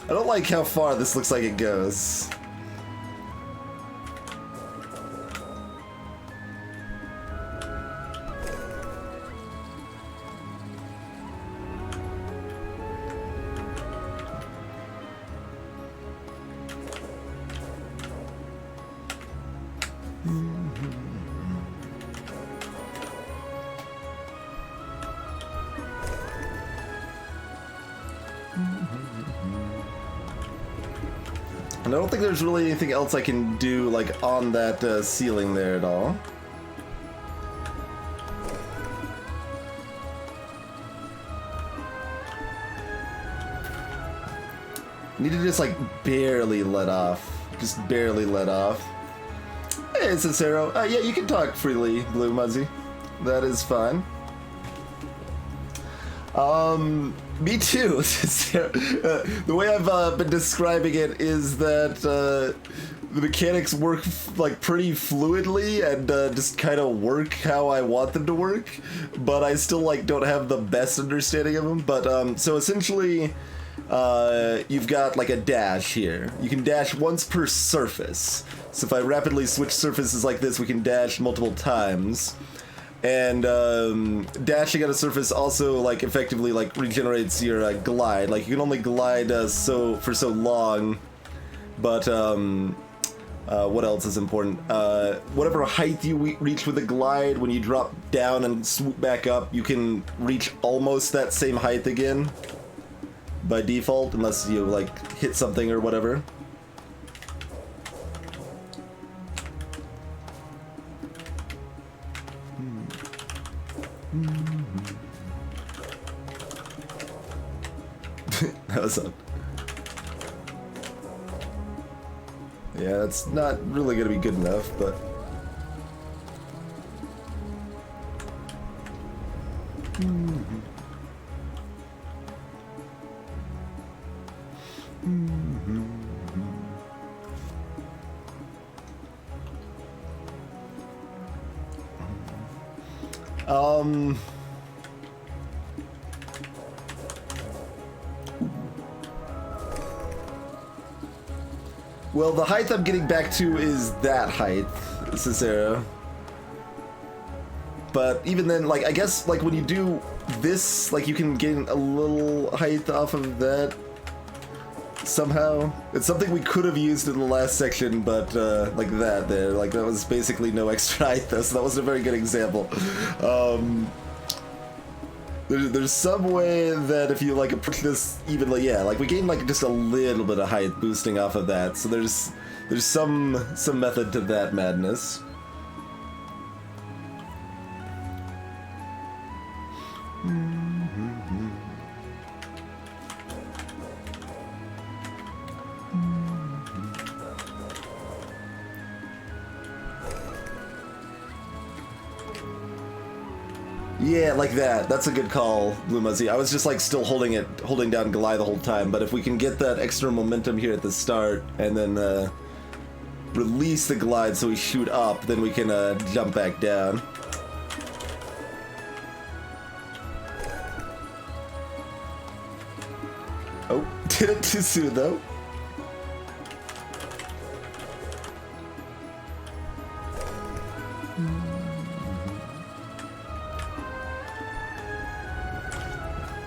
I don't like how far this looks like it goes. And I don't think there's really anything else I can do, like, on that ceiling there at all. Need to just, like, barely let off. Just barely let off. Hey, Cicero. Yeah, you can talk freely, Blue Muzzy. That is fine. Me too. The way I've been describing it is that the mechanics work like pretty fluidly and just kind of work how I want them to work, but I still like don't have the best understanding of them. But so essentially, you've got like a dash here. You can dash once per surface. So if I rapidly switch surfaces like this, we can dash multiple times. And dashing on a surface also like effectively like regenerates your glide. Like you can only glide for so long, but what else is important? Whatever height you reach with a glide, when you drop down and swoop back up, you can reach almost that same height again. by default, unless you like hit something or whatever. That was a... Yeah, that's not really gonna be good enough, but... Well, the height I'm getting back to is that height, Cicero. But even then, like, I guess, like, when you do this, like, you can gain a little height off of that somehow. It's something we could have used in the last section, but, like that there, like, that was basically no extra height, though, so that wasn't a very good example. There's some way that if you, like, approach this evenly, yeah, like, we gain, like, just a little bit of height boosting off of that, so there's some method to that madness. Yeah, like that. That's a good call, Blue Muzzy. I was just like still holding down Goliath the whole time, but if we can get that extra momentum here at the start and then release the glide so we shoot up, then we can jump back down. Oh, did it too soon though.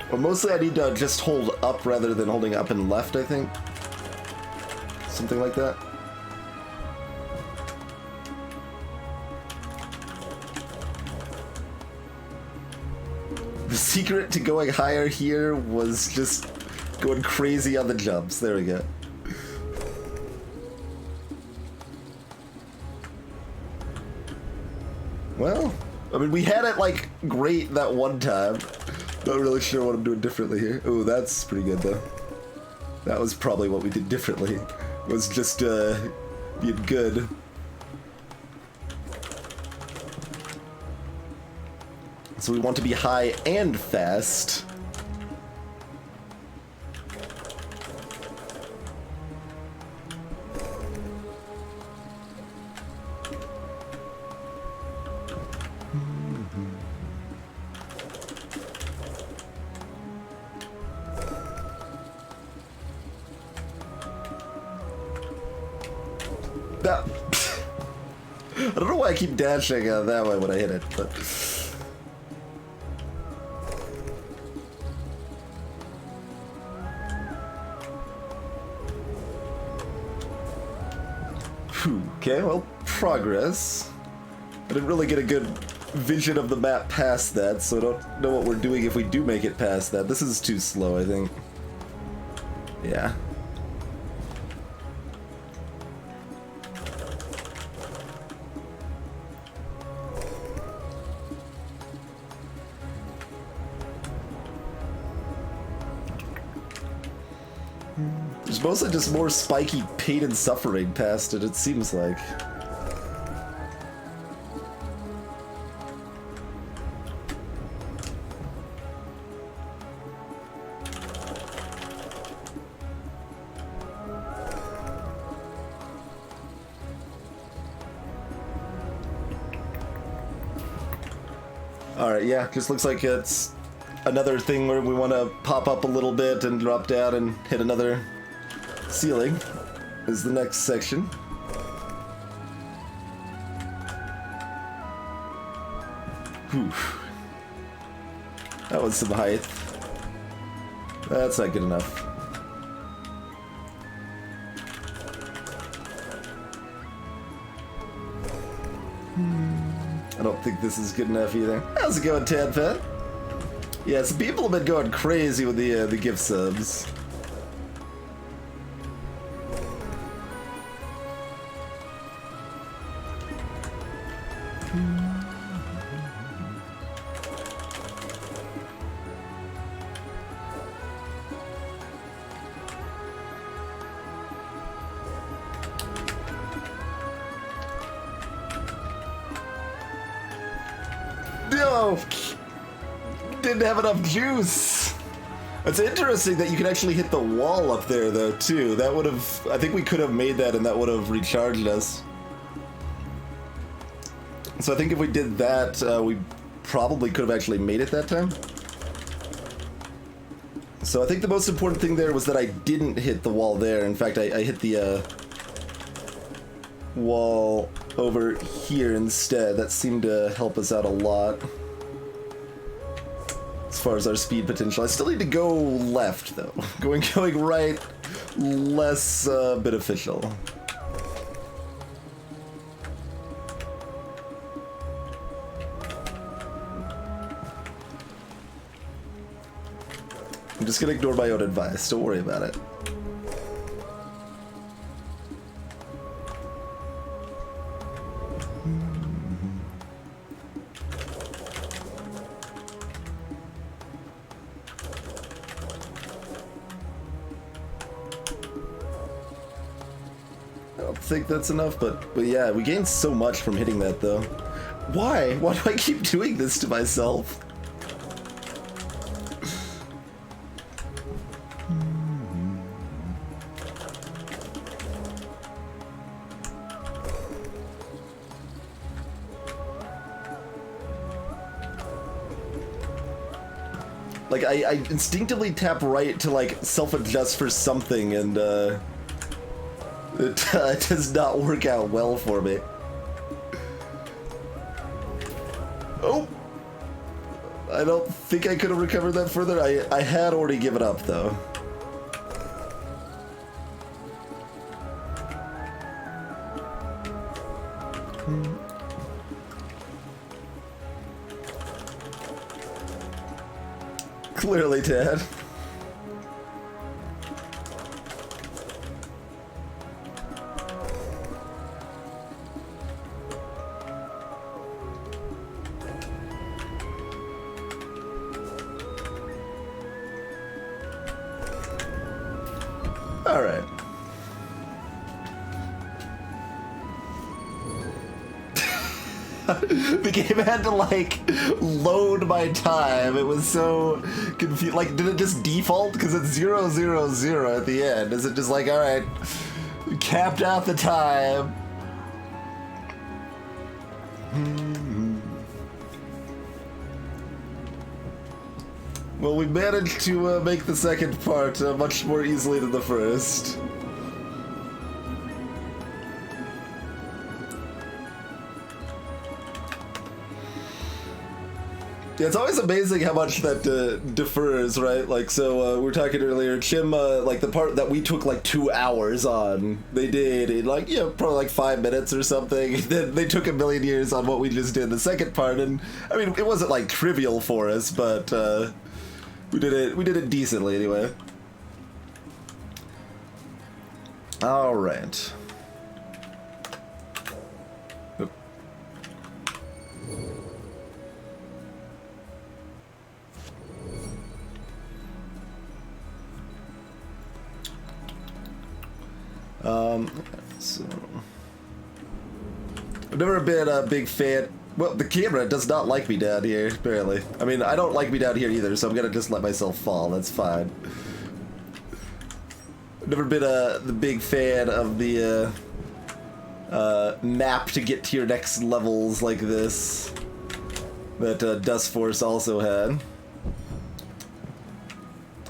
Well, mostly I need to just hold up rather than holding up and left, I think. Something like that. The secret to going higher here was just going crazy on the jumps. There we go. Well, I mean, we had it, like, great that one time. Not really sure what I'm doing differently here. Oh, that's pretty good, though. That was probably what we did differently. Was just, being good. So we want to be high and fast. I don't know why I keep dashing that way when I hit it, but... Okay, well, progress. I didn't really get a good vision of the map past that, so I don't know what we're doing if we do make it past that. This is too slow, I think. Yeah. There's mostly just more spiky pain and suffering past it, it seems like. Alright, yeah, just looks like it's another thing where we want to pop up a little bit and drop down and hit another ceiling is the next section. Whew. That was some height. That's not good enough. I don't think this is good enough either. How's it going, Tadpad? Yeah, some people have been going crazy with the gift subs. No! Didn't have enough juice! It's interesting that you can actually hit the wall up there, though, too. That would have... I think we could have made that, and that would have recharged us. So I think if we did that, we probably could have actually made it that time. So I think the most important thing there was that I didn't hit the wall there. In fact, I hit the wall over here instead. That seemed to help us out a lot as far as our speed potential. I still need to go left, though. Going right, less beneficial. I'm just gonna ignore my own advice. Don't worry about it. I don't think that's enough, but yeah, we gained so much from hitting that, though. Why? Why do I keep doing this to myself? Like, I instinctively tap right to, like, self-adjust for something, and, it does not work out well for me. Oh! I don't think I could have recovered that further. I had already given up, though. Clearly, Dad. All right. The game had to, like, load my time. It was so confused. Like, did it just default? Because it's 000 at the end. Is it just like, all right, capped out the time? Well, we managed to make the second part much more easily than the first. Yeah, it's always amazing how much that differs, right? Like, so we were talking earlier, Chim, like the part that we took like 2 hours on, they did in like, you know, probably like 5 minutes or something. Then they took a million years on what we just did in the second part, and I mean, it wasn't like trivial for us, but we did it decently anyway. All right. So I've never been a big fan. Well, the camera does not like me down here, apparently. I mean, I don't like me down here either, so I'm gonna just let myself fall. That's fine. I've never been the big fan of the map to get to your next levels like this that Dustforce also had.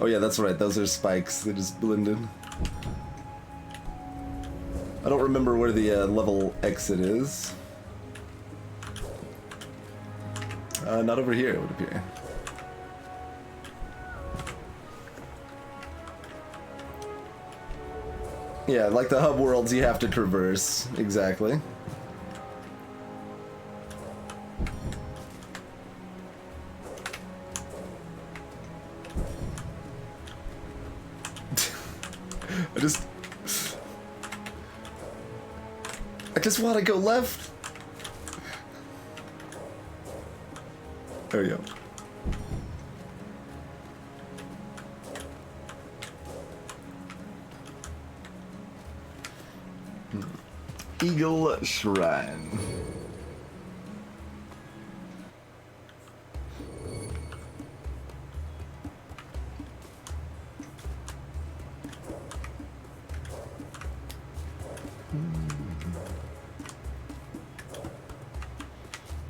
Oh yeah, that's right. Those are spikes. They just blend in. I don't remember where the level exit is. Not over here, it would appear. Yeah, like the hub worlds you have to traverse. Exactly. I just want to go left. There we go. Eagle Shrine.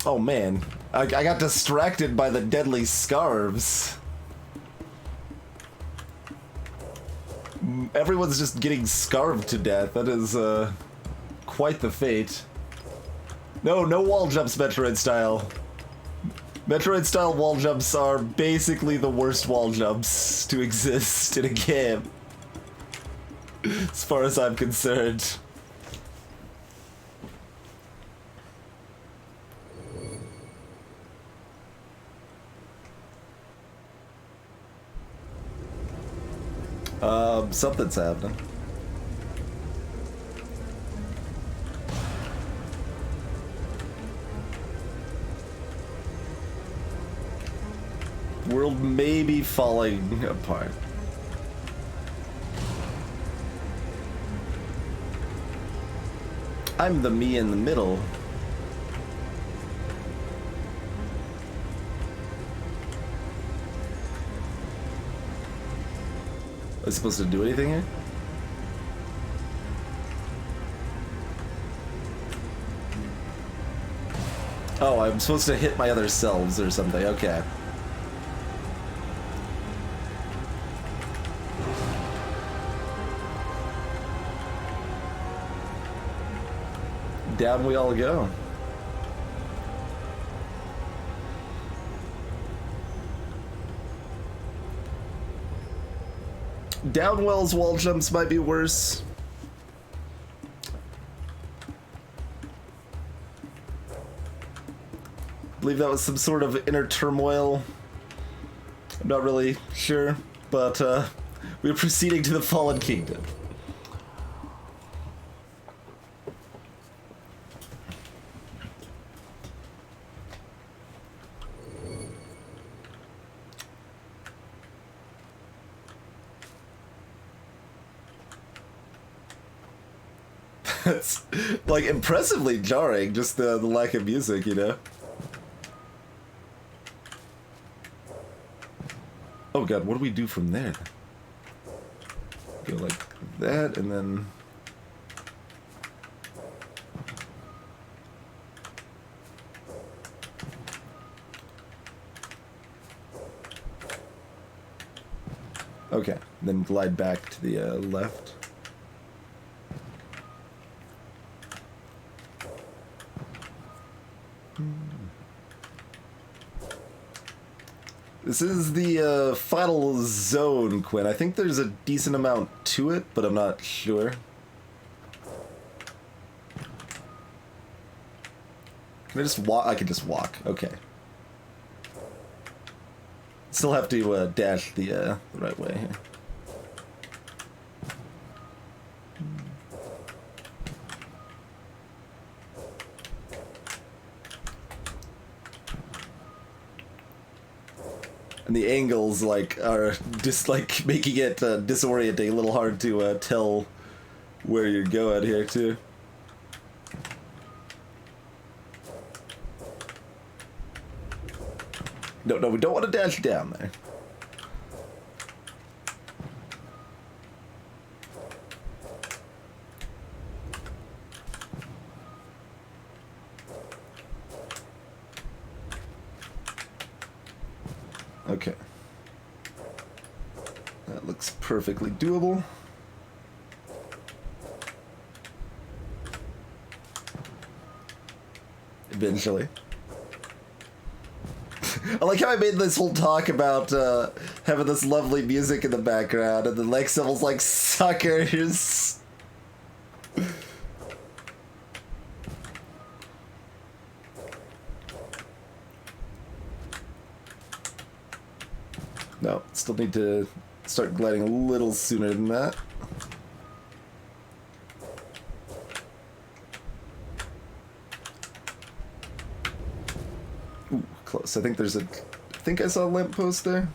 Oh man, I got distracted by the deadly scarves. Everyone's just getting scarved to death. That is, quite the fate. No wall jumps, Metroid style. Metroid style wall jumps are basically the worst wall jumps to exist in a game. As far as I'm concerned. Something's happening. World may be falling apart. I'm the me in the middle. Am I supposed to do anything here? Oh, I'm supposed to hit my other selves or something. Okay. Down we all go. Downwell's wall jumps might be worse. I believe that was some sort of inner turmoil. I'm not really sure, but we're proceeding to the Fallen Kingdom. It's like impressively jarring, just the lack of music, you know? Oh god, what do we do from there? Go like that, and then... Okay, then glide back to the left. This is the final zone, Quinn. I think there's a decent amount to it, but I'm not sure. Can I just walk? I can just walk. Okay. Still have to dash the right way here. And the angles, like, are just, like, making it disorienting, a little hard to tell where you're going here, too. No, we don't want to dash down there. Okay. That looks perfectly doable. Eventually. I like how I made this whole talk about having this lovely music in the background, and then like someone's like, suckers! No, still need to start gliding a little sooner than that. close. I think there's a... I think I saw a lamppost there.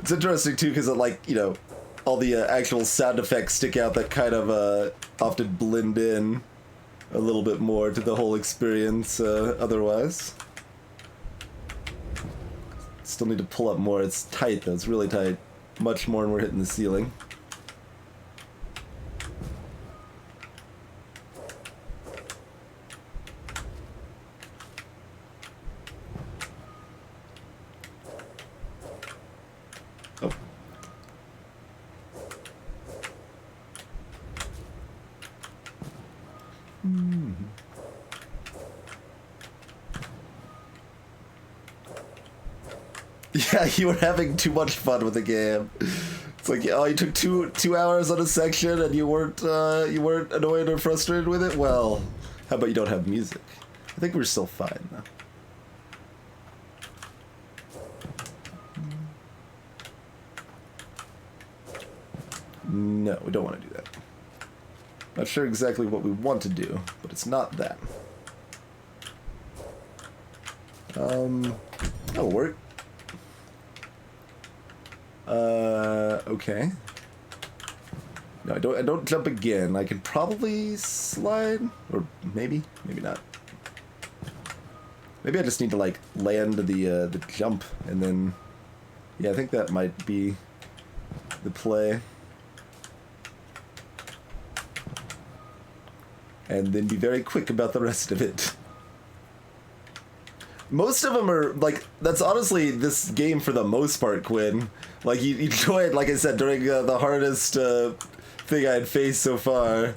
It's interesting too because it, like, you know, all the actual sound effects stick out that kind of often blend in a little bit more to the whole experience otherwise. Still need to pull up more. It's tight though, it's really tight. Much more when we're hitting the ceiling. Oh. Yeah, you were having too much fun with the game. It's like, oh, you took two hours on a section and you weren't annoyed or frustrated with it? Well, how about you don't have music? I think we're still fine though. No, we don't want to do that. Not sure exactly what we want to do, but it's not that. That'll work. Okay. No, I don't jump again. I could probably slide, or maybe not. Maybe I just need to like land the jump, and then, yeah, I think that might be the play. And then be very quick about the rest of it. Most of them are, like, that's honestly this game for the most part, Quinn. Like, you enjoy it, like I said, during the hardest thing I had faced so far.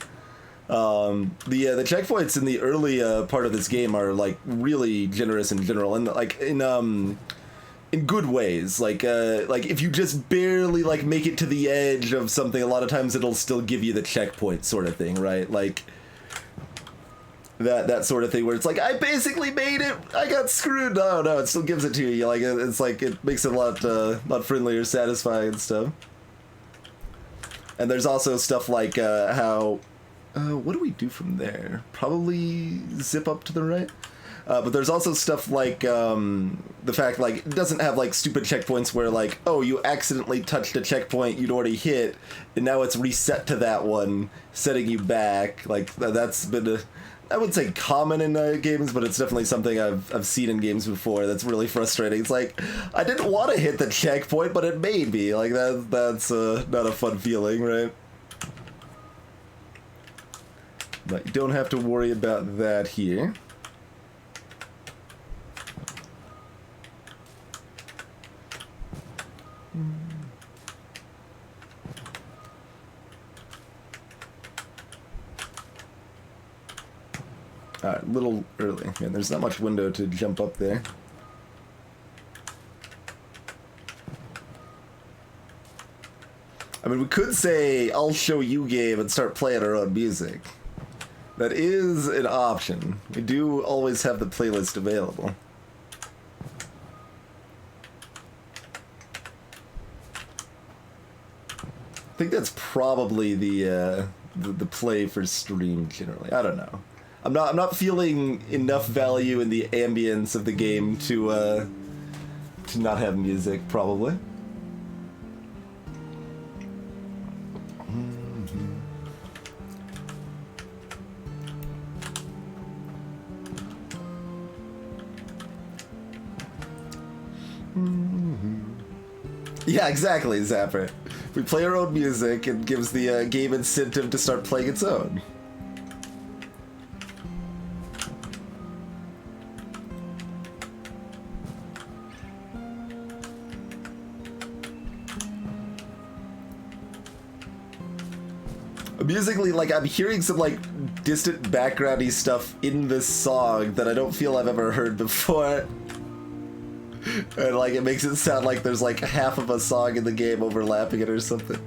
The checkpoints in the early part of this game are, like, really generous in general. And, like, in good ways. Like, if you just barely, like, make it to the edge of something, a lot of times it'll still give you the checkpoint sort of thing, right? Like... That sort of thing where it's like, I basically made it, I got screwed. No, it still gives it to you. Like, it's like, it makes it a lot friendlier, satisfying and stuff. And there's also stuff like how, what do we do from there? Probably zip up to the right. But there's also stuff like the fact, like, it doesn't have like stupid checkpoints where like, oh, you accidentally touched a checkpoint you'd already hit, and now it's reset to that one, setting you back. Like, that's been I wouldn't say common in games, but it's definitely something I've seen in games before that's really frustrating. It's like, I didn't want to hit the checkpoint, but it made me. Like, that's not a fun feeling, right? But you don't have to worry about that here. Alright, a little early. Man, there's not much window to jump up there. I mean, we could say, I'll show you game and start playing our own music. That is an option. We do always have the playlist available. I think that's probably the play for stream generally. I don't know. I'm not feeling enough value in the ambience of the game to not have music, probably. Yeah, exactly, Zapper. We play our own music, and gives the game incentive to start playing its own. Musically, like, I'm hearing some, like, distant backgroundy stuff in this song that I don't feel I've ever heard before. And, like, it makes it sound like there's, like, half of a song in the game overlapping it or something.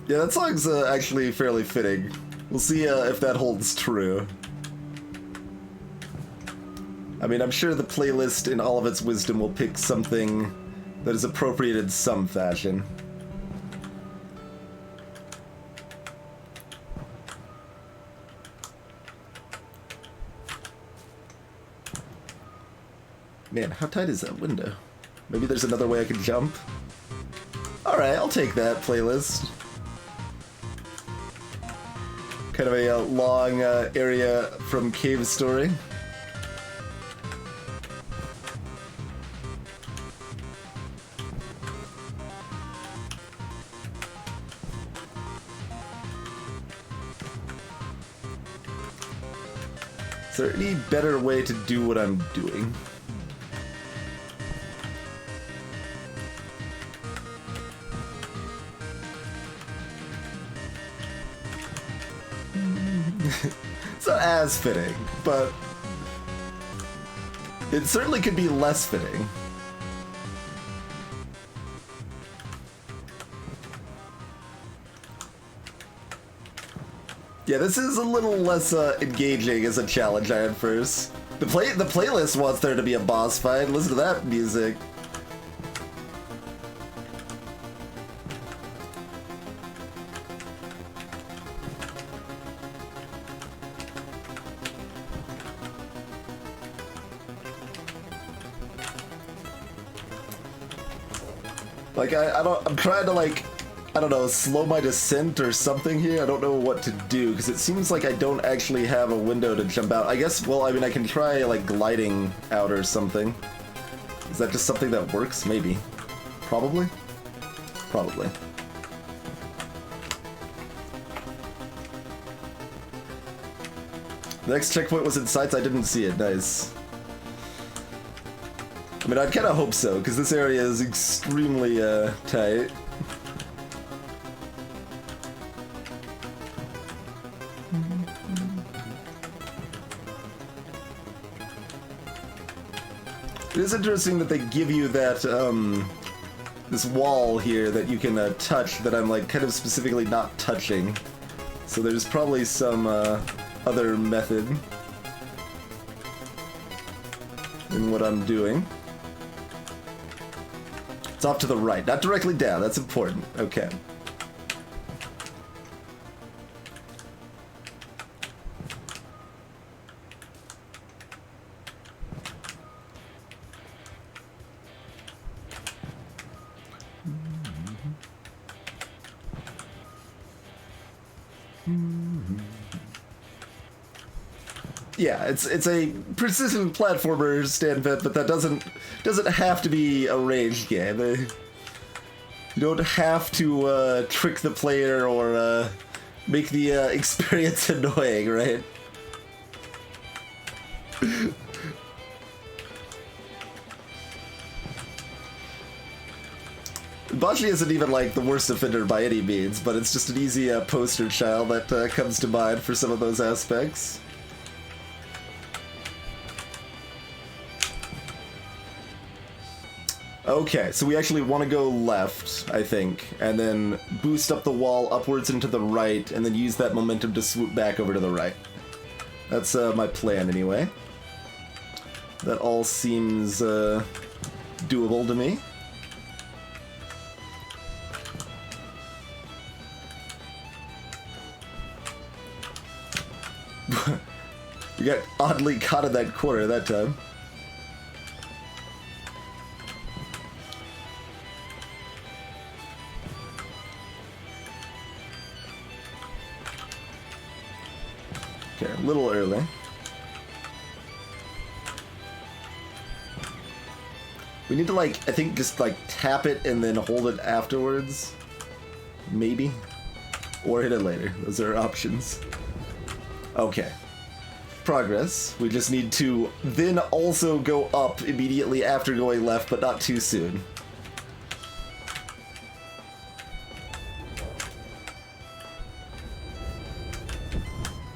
Yeah, that song's actually fairly fitting. We'll see if that holds true. I mean, I'm sure the playlist in all of its wisdom will pick something that is appropriate in some fashion. Man, how tight is that window? Maybe there's another way I could jump? Alright, I'll take that playlist. Kind of a long area from Cave Story. Is there any better way to do what I'm doing? It's not as fitting, but it certainly could be less fitting. Yeah, this is a little less engaging as a challenge I had first. The playlist wants there to be a boss fight. Listen to that music. Like, I'm trying to, like, I don't know, slow my descent or something here. I don't know what to do, because it seems like I don't actually have a window to jump out. I guess, well, I mean, I can try, like, gliding out or something. Is that just something that works? Maybe. Probably? Probably. The next checkpoint was in sights. I didn't see it. Nice. I mean, I'd kind of hope so, because this area is extremely tight. It is interesting that they give you that, this wall here that you can touch that I'm, like, kind of specifically not touching. So there's probably some other method in what I'm doing. It's off to the right, not directly down. That's important. Okay. Yeah, it's a persistent platformer, Stanvet, but that doesn't have to be a rage game. You don't have to trick the player or make the experience annoying, right? Bocce isn't even like the worst offender by any means, but it's just an easy poster child that comes to mind for some of those aspects. Okay, so we actually want to go left, I think, and then boost up the wall upwards and to the right, and then use that momentum to swoop back over to the right. That's my plan, anyway. That all seems doable to me. You got oddly caught in that corner that time. Okay, a little early. We need to, like, I think just, like, tap it and then hold it afterwards. Maybe. Or hit it later. Those are options. Okay. Progress. We just need to then also go up immediately after going left, but not too soon.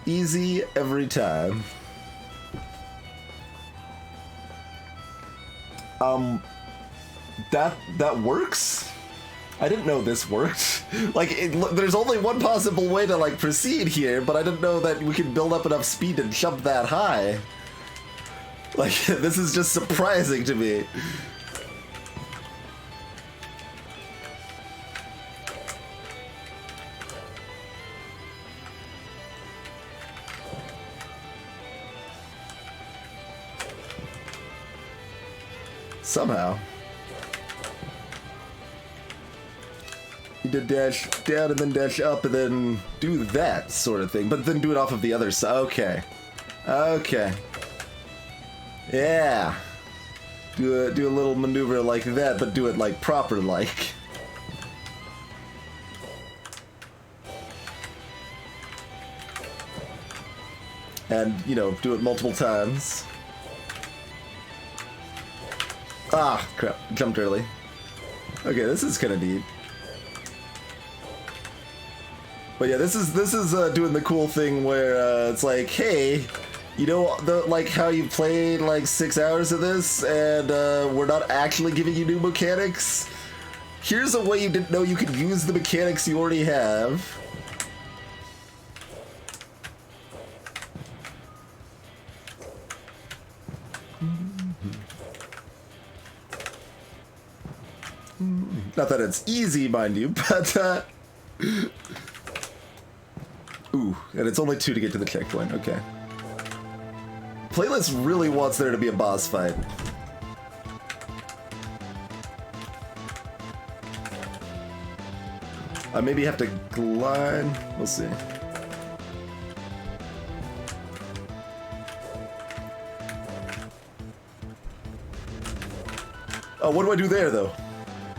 Easy every time. That works? I didn't know this worked. Like, there's only one possible way to, like, proceed here, but I didn't know that we could build up enough speed to jump that high. Like, this is just surprising to me. Somehow. You did dash down and then dash up and then do that sort of thing, but then do it off of the other side. Okay. Okay. Yeah. Do a little maneuver like that, but do it like proper like. And, you know, do it multiple times. Ah, crap. Jumped early. Okay, this is kind of neat. But yeah, this is doing the cool thing where it's like, hey, you know, like how you played like 6 hours of this, and we're not actually giving you new mechanics. Here's a way you didn't know you could use the mechanics you already have. Not that it's easy, mind you, but ooh, and it's only 2 to get to the checkpoint, okay. Playlist really wants there to be a boss fight. I maybe have to glide, we'll see. Oh, what do I do there, though?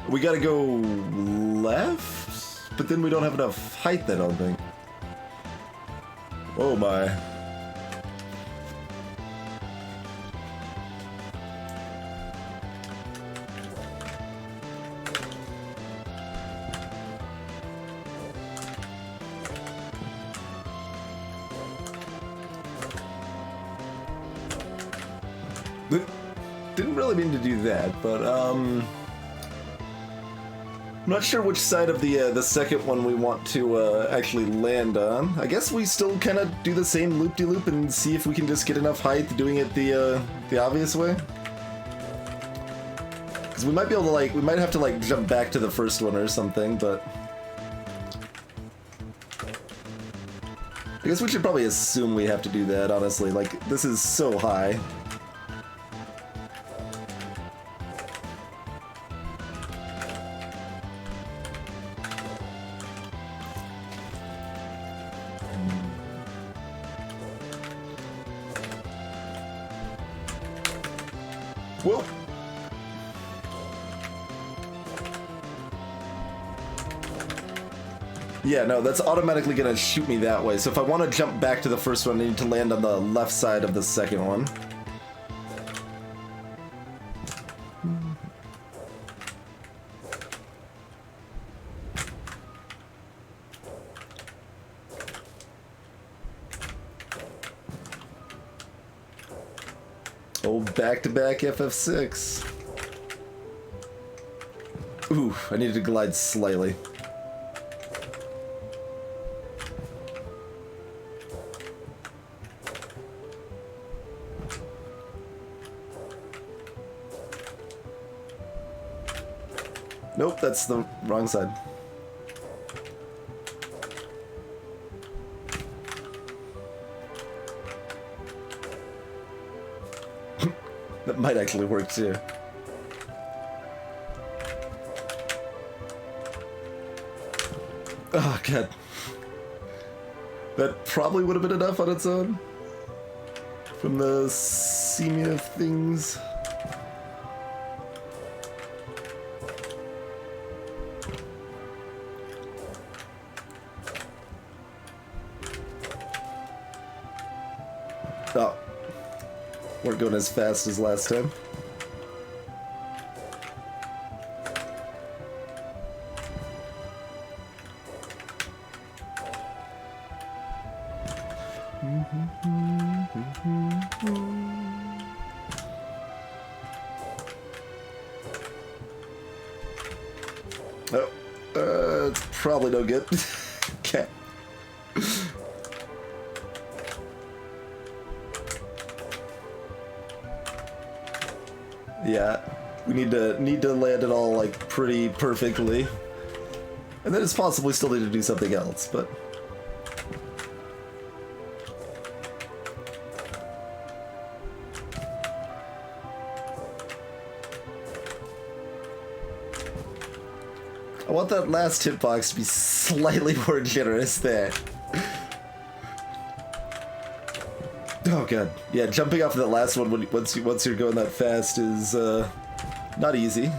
We gotta go left? But then we don't have enough height, I don't think. Oh my. Didn't really mean to do that, but I'm not sure which side of the second one we want to actually land on. I guess we still kind of do the same loop-de-loop and see if we can just get enough height doing it the obvious way. Because we might be able to, like, we might have to, like, jump back to the first one or something, but I guess we should probably assume we have to do that, honestly. Like, this is so high. Whoa! Yeah, no, that's automatically gonna shoot me that way. So if I want to jump back to the first one, I need to land on the left side of the second one. Old back-to-back FF6. Ooh, I needed to glide slightly. Nope, that's the wrong side. That might actually work too. Oh god. That probably would have been enough on its own. From the seeming of things. Oh. Weren't going as fast as last time. Oh, It's probably no good. Okay. Yeah, we need to land it all like pretty perfectly, and then it's possibly still need to do something else, but. I want that last hitbox to be slightly more generous there. Oh god, yeah, jumping off of that last one once you're going that fast is not easy.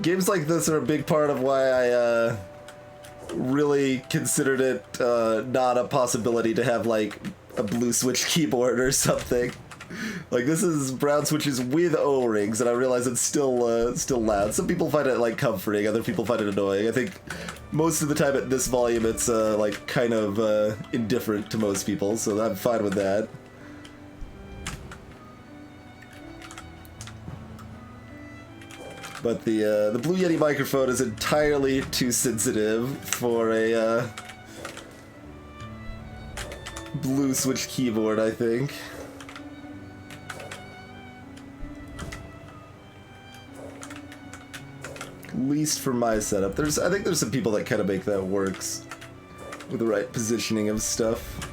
Games like this are a big part of why I really considered it not a possibility to have like a blue switch keyboard or something. Like this is brown switches with O-rings, and I realize it's still loud. Some people find it like comforting, other people find it annoying. I think most of the time at this volume it's like kind of indifferent to most people, so I'm fine with that. But the Blue Yeti microphone is entirely too sensitive for a blue switch keyboard, I think. At least for my setup. I think there's some people that kind of make that works with the right positioning of stuff.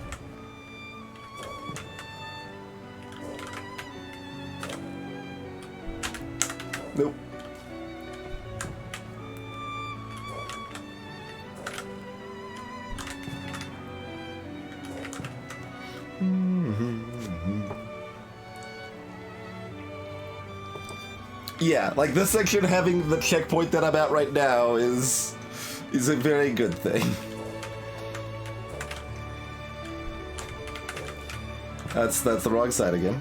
Nope. Yeah, like this section having the checkpoint that I'm at right now is a very good thing. That's the wrong side again.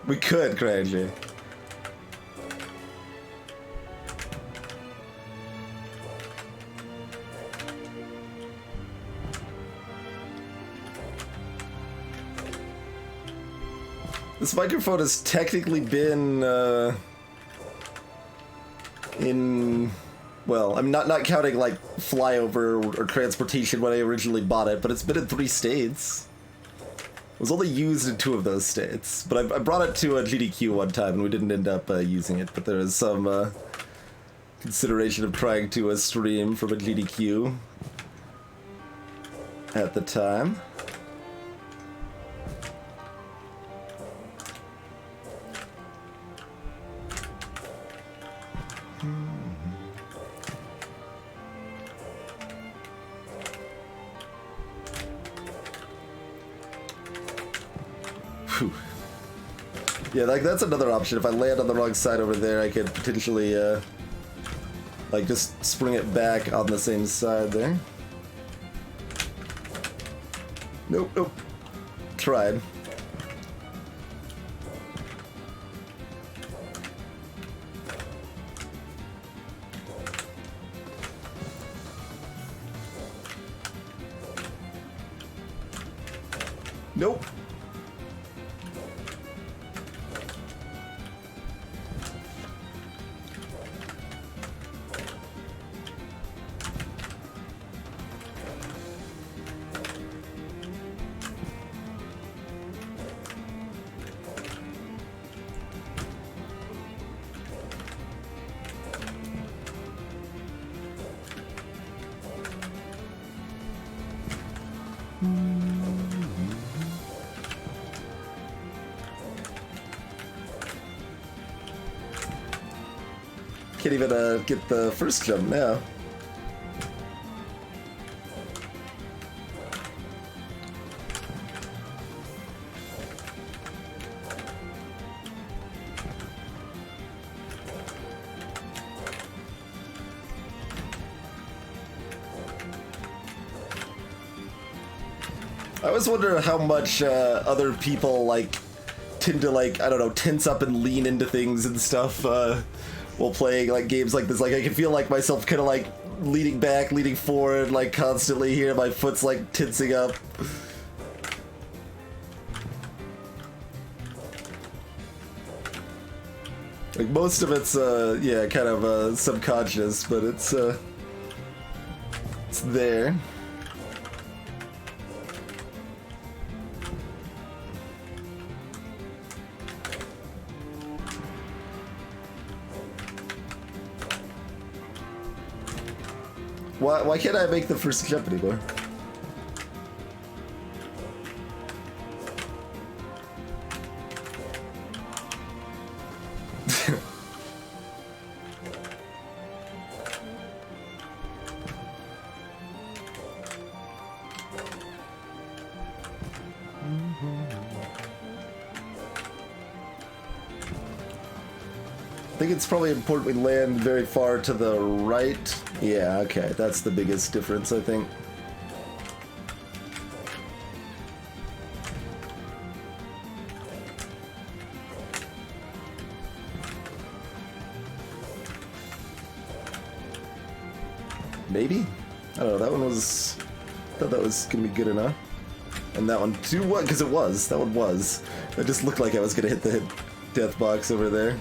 We could, Crazy. This microphone has technically been in, well, I'm not counting like flyover or transportation when I originally bought it, but it's been in 3 states. It was only used in 2 of those states, but I brought it to a GDQ one time and we didn't end up using it, but there is some consideration of trying to stream from a GDQ at the time. Whew. Yeah, like that's another option. If I land on the wrong side over there, I could potentially like just spring it back on the same side there. Nope, nope. Tried. Nope. Can't even get the first jump now. I always wonder how much other people like tend to like, I don't know, tense up and lean into things and stuff while playing like games like this. Like I can feel like myself kind of like leaning back, leaning forward, like constantly here. My foot's like tensing up. Like most of it's yeah, kind of subconscious, but it's there. Why can't I make the first jump anymore? I think it's probably important we land very far to the right. Yeah, okay, that's the biggest difference, I think. Maybe? I don't know, that one was... I thought that was gonna be good enough. And that one too, what? Because it was. That one was. It just looked like I was gonna hit the death box over there.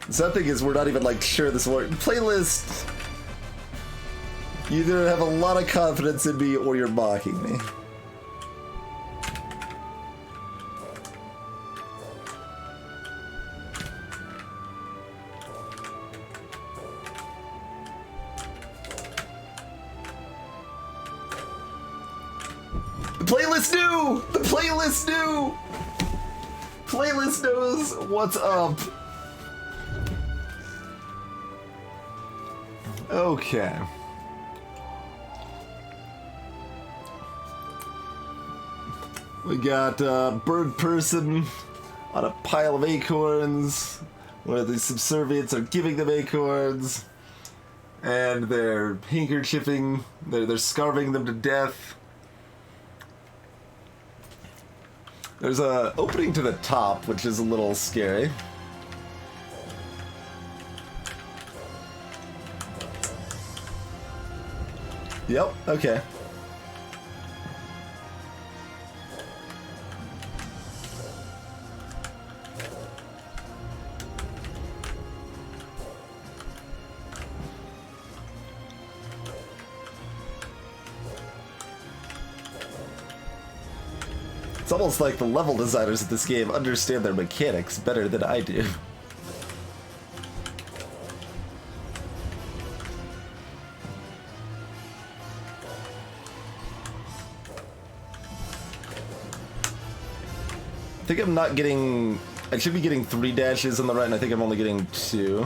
The sad thing is we're not even like sure this will work. Playlist! You either have a lot of confidence in me or you're mocking me. The playlist knew! The playlist knew! Playlist knows what's up. Okay. We got bird person on a pile of acorns where the subservients are giving them acorns and they're handkerchiefing, they're scarving them to death. There's a opening to the top, which is a little scary. Yep, okay. It's almost like the level designers of this game understand their mechanics better than I do. I think I'm not getting... I should be getting 3 dashes on the right, and I think I'm only getting 2.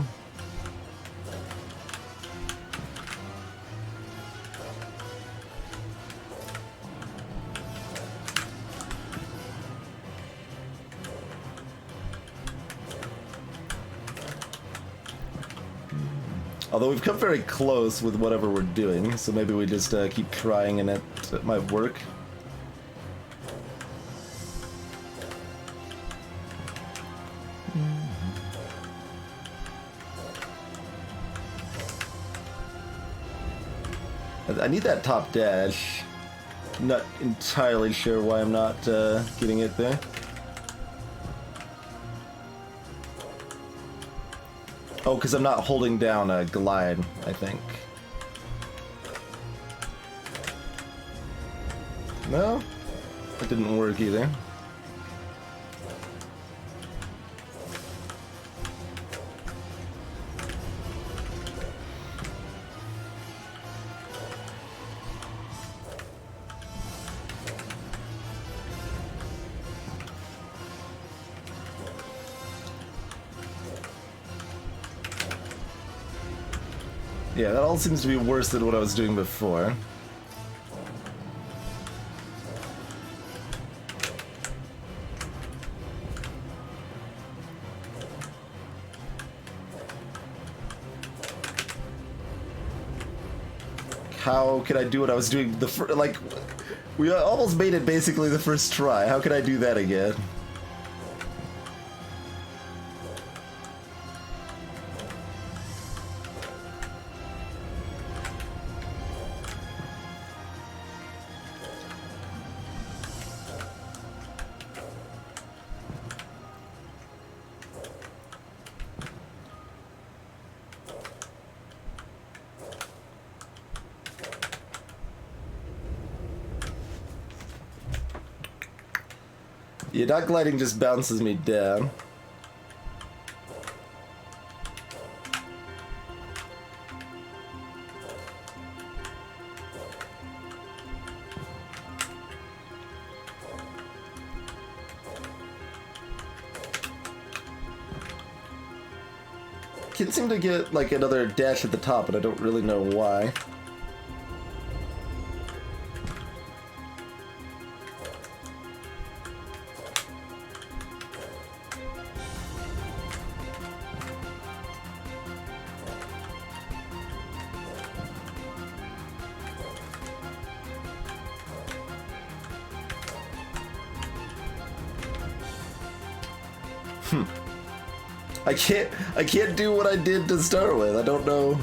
Although we've come very close with whatever we're doing, so maybe we just keep trying and it might work. I need that top dash. Not entirely sure why I'm not getting it there. Oh, because I'm not holding down a glide, I think. No, that didn't work either. Yeah, that all seems to be worse than what I was doing before. How could I do what I was doing the first, like, we almost made it basically the first try. How could I do that again? Yeah, not gliding just bounces me down. Can't seem to get like another dash at the top, and I don't really know why. I can't do what I did to start with. I don't know.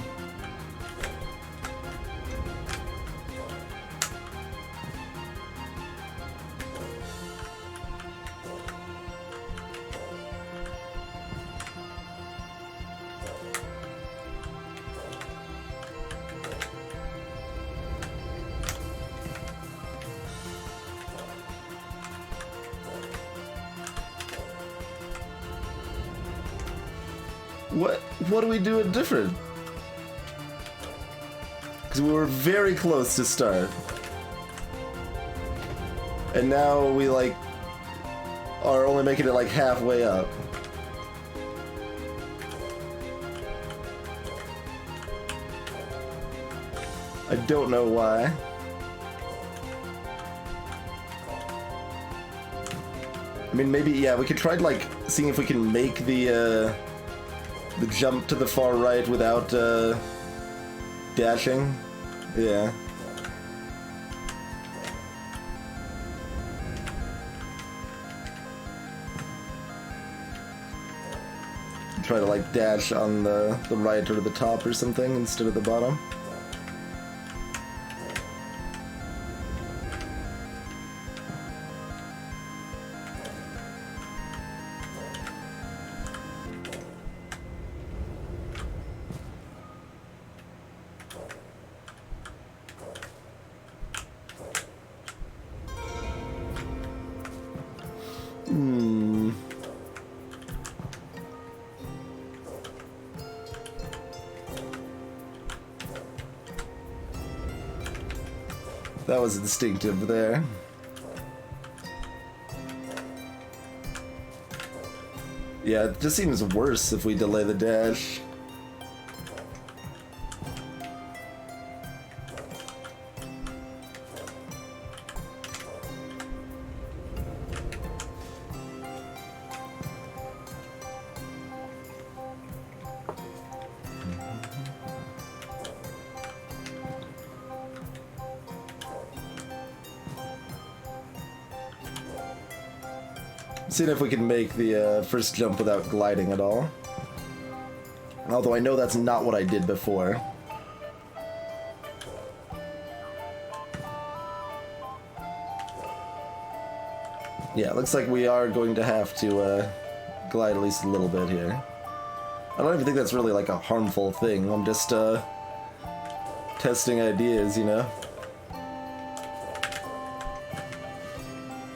What are we doing different? Because we were very close to start. And now we, like, are only making it, like, halfway up. I don't know why. I mean, maybe, yeah, we could try, like, seeing if we can make the jump to the far right without, dashing. Yeah. Try to, like, dash on the right or the top or something instead of the bottom. That was instinctive there. Yeah, it just seems worse if we delay the dash. Seeing if we can make the first jump without gliding at all. Although I know that's not what I did before. Yeah, it looks like we are going to have to glide at least a little bit here. I don't even think that's really like a harmful thing. I'm just testing ideas, you know?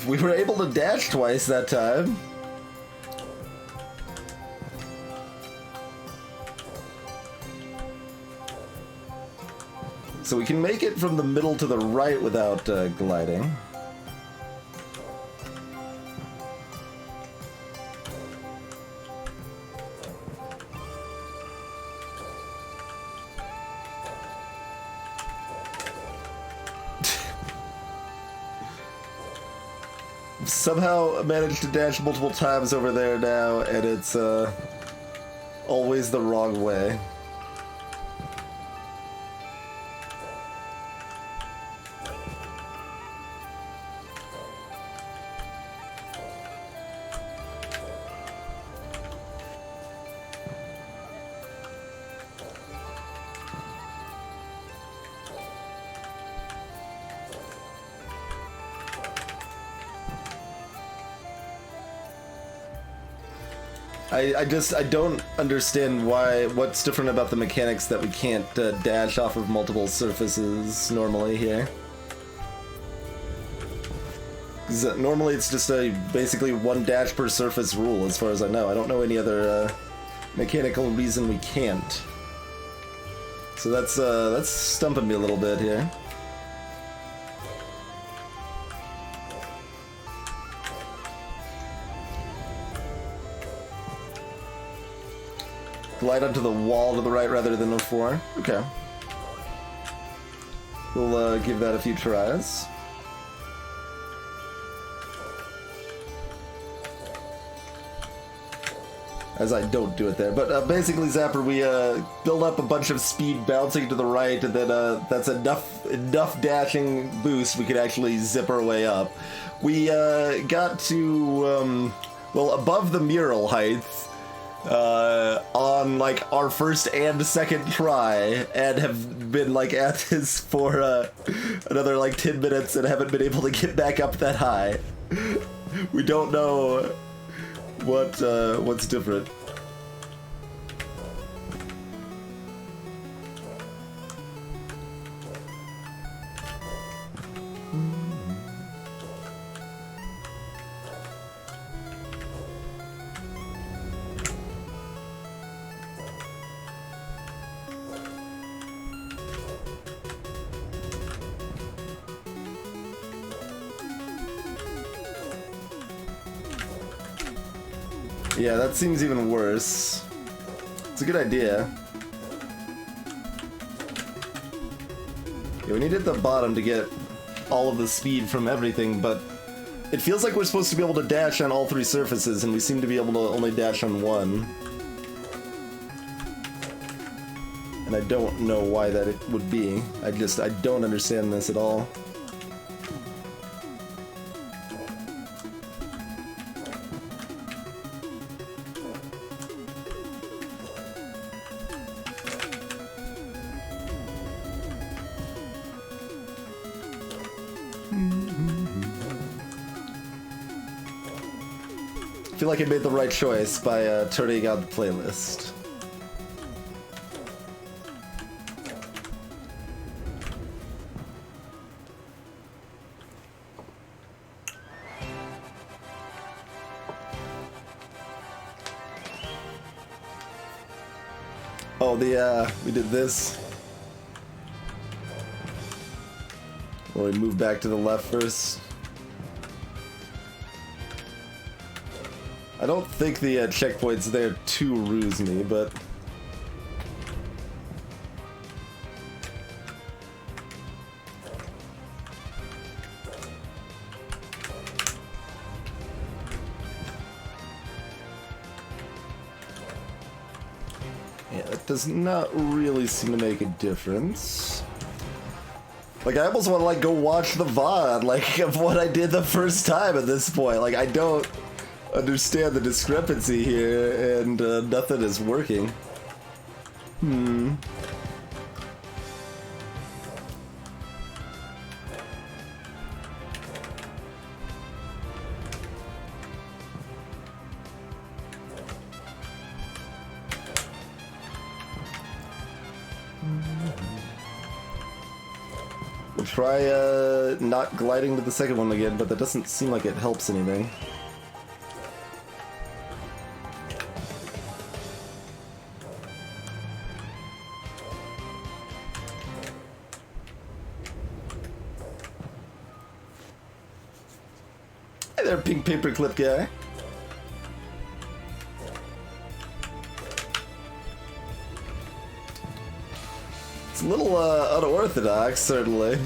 We were able to dash twice that time. So we can make it from the middle to the right without gliding. somehow managed to dash multiple times over there now, and it's always the wrong way. I don't understand what's different about the mechanics that we can't dash off of multiple surfaces normally here. 'Cause, normally it's just a basically one dash per surface rule, as far as I know. I don't know any other mechanical reason we can't. So that's stumping me a little bit here. Glide onto the wall to the right rather than the floor. Okay. We'll give that a few tries. As I don't do it there. But basically, Zapper, we build up a bunch of speed bouncing to the right, and then that's enough dashing boost we could actually zip our way up. We got to, well, above the mural heights, on like our first and second try, and have been like at this for another like 10 minutes and haven't been able to get back up that high. We don't know what's different. Yeah, that seems even worse. It's a good idea. Yeah, we need to hit the bottom to get all of the speed from everything, but it feels like we're supposed to be able to dash on all three surfaces, and we seem to be able to only dash on one. And I don't know why that it would be. I don't understand this at all. I feel like I made the right choice by turning on the playlist. Oh, we did this. Well, we move back to the left first. I don't think the checkpoint's there to ruse me, but... yeah, that does not really seem to make a difference. Like, I almost want to, like, go watch the VOD, like, of what I did the first time at this point. Like, I don't understand the discrepancy here, and nothing is working. We'll try not gliding to the second one again, but that doesn't seem like it helps anything. Hey there, pink paperclip guy. It's a little unorthodox, certainly.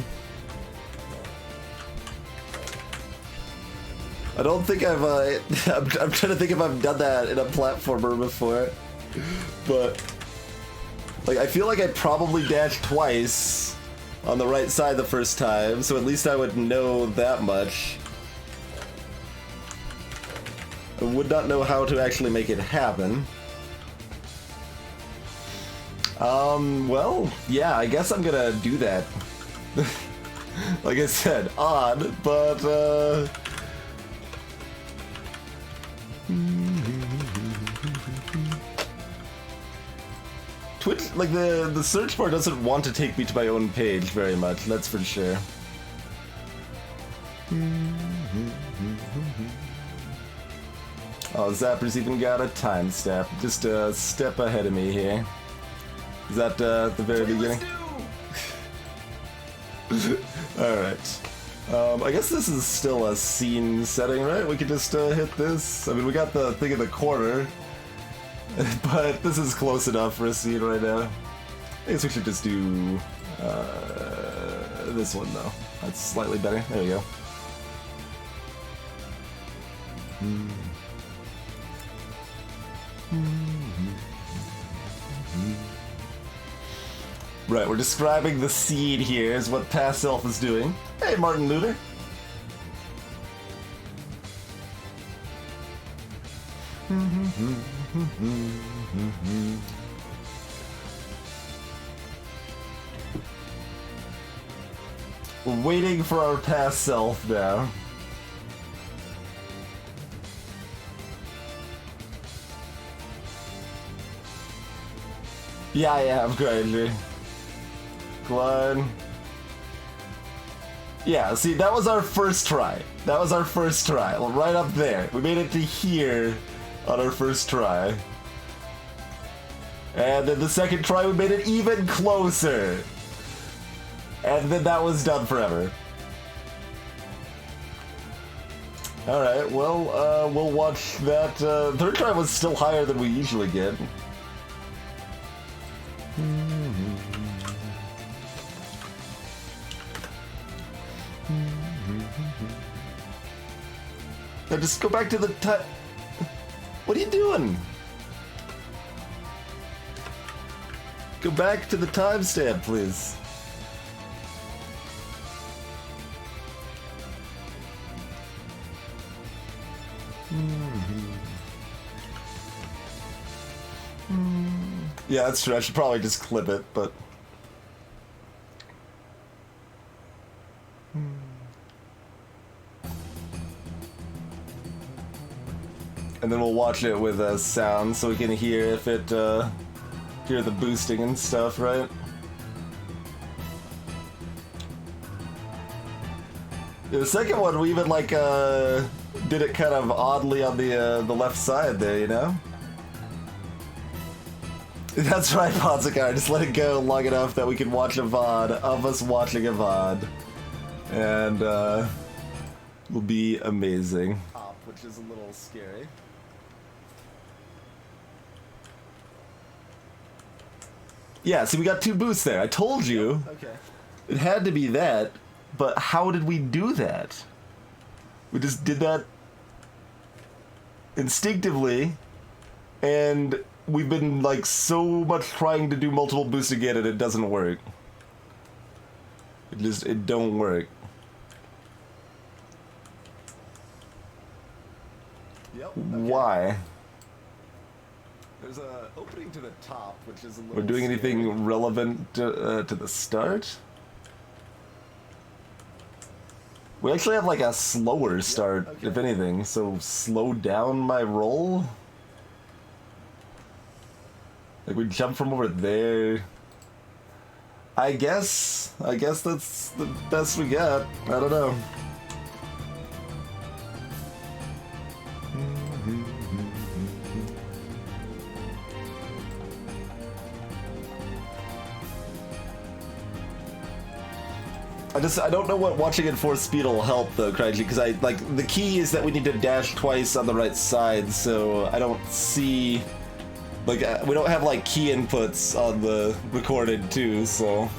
I don't think I've, I'm trying to think if I've done that in a platformer before. But, like, I feel like I probably dashed twice on the right side the first time, so at least I would know that much. I would not know how to actually make it happen. Well, yeah, I guess I'm gonna do that. Like I said, odd, but, Twitch, like, the search bar doesn't want to take me to my own page very much, that's for sure. Oh, Zapper's even got a time step, just a step ahead of me here. Is that at the very beginning? Alright. I guess this is still a scene setting, right? We could just hit this. I mean, we got the thing in the corner, but this is close enough for a scene right now. I guess we should just do this one, though. That's slightly better. There we go. Right, we're describing the scene here, is what Past Self is doing. Hey, Martin Luther. We're waiting for our Past Self now. Yeah, I am, Grinder. Glide. Yeah, see, that was our first try. That was our first try. Well, right up there. We made it to here on our first try. And then the second try, we made it even closer. And then that was done forever. Alright, well, we'll watch that. Third try was still higher than we usually get. Now just go back to the time. What are you doing? Go back to the timestamp, please. Yeah, that's true. I should probably just clip it, but... And then we'll watch it with sound so we can hear if it, hear the boosting and stuff, right? Yeah, the second one, we even, like, did it kind of oddly on the left side there, you know? That's right, Ponzicar. Just let it go long enough that we can watch a VOD of us watching a VOD. And, will be amazing. Which is a little scary. Yeah, see, we got two boosts there. I told you. Okay. It had to be that, but how did we do that? We just did that instinctively, and we've been, like, so much trying to do multiple boosts again, and it doesn't work. It don't work. Yep. Okay. Why? There's a opening to the top, which is a little. We're doing anything relevant to the start? We actually have like a slower start, okay. If anything, so slow down my roll. Like we jump from over there. I guess that's the best we got. I don't know. I don't know what watching it for speed will help though, Crygy, because the key is that we need to dash twice on the right side, so I don't see, like, we don't have like key inputs on the recorded too, so.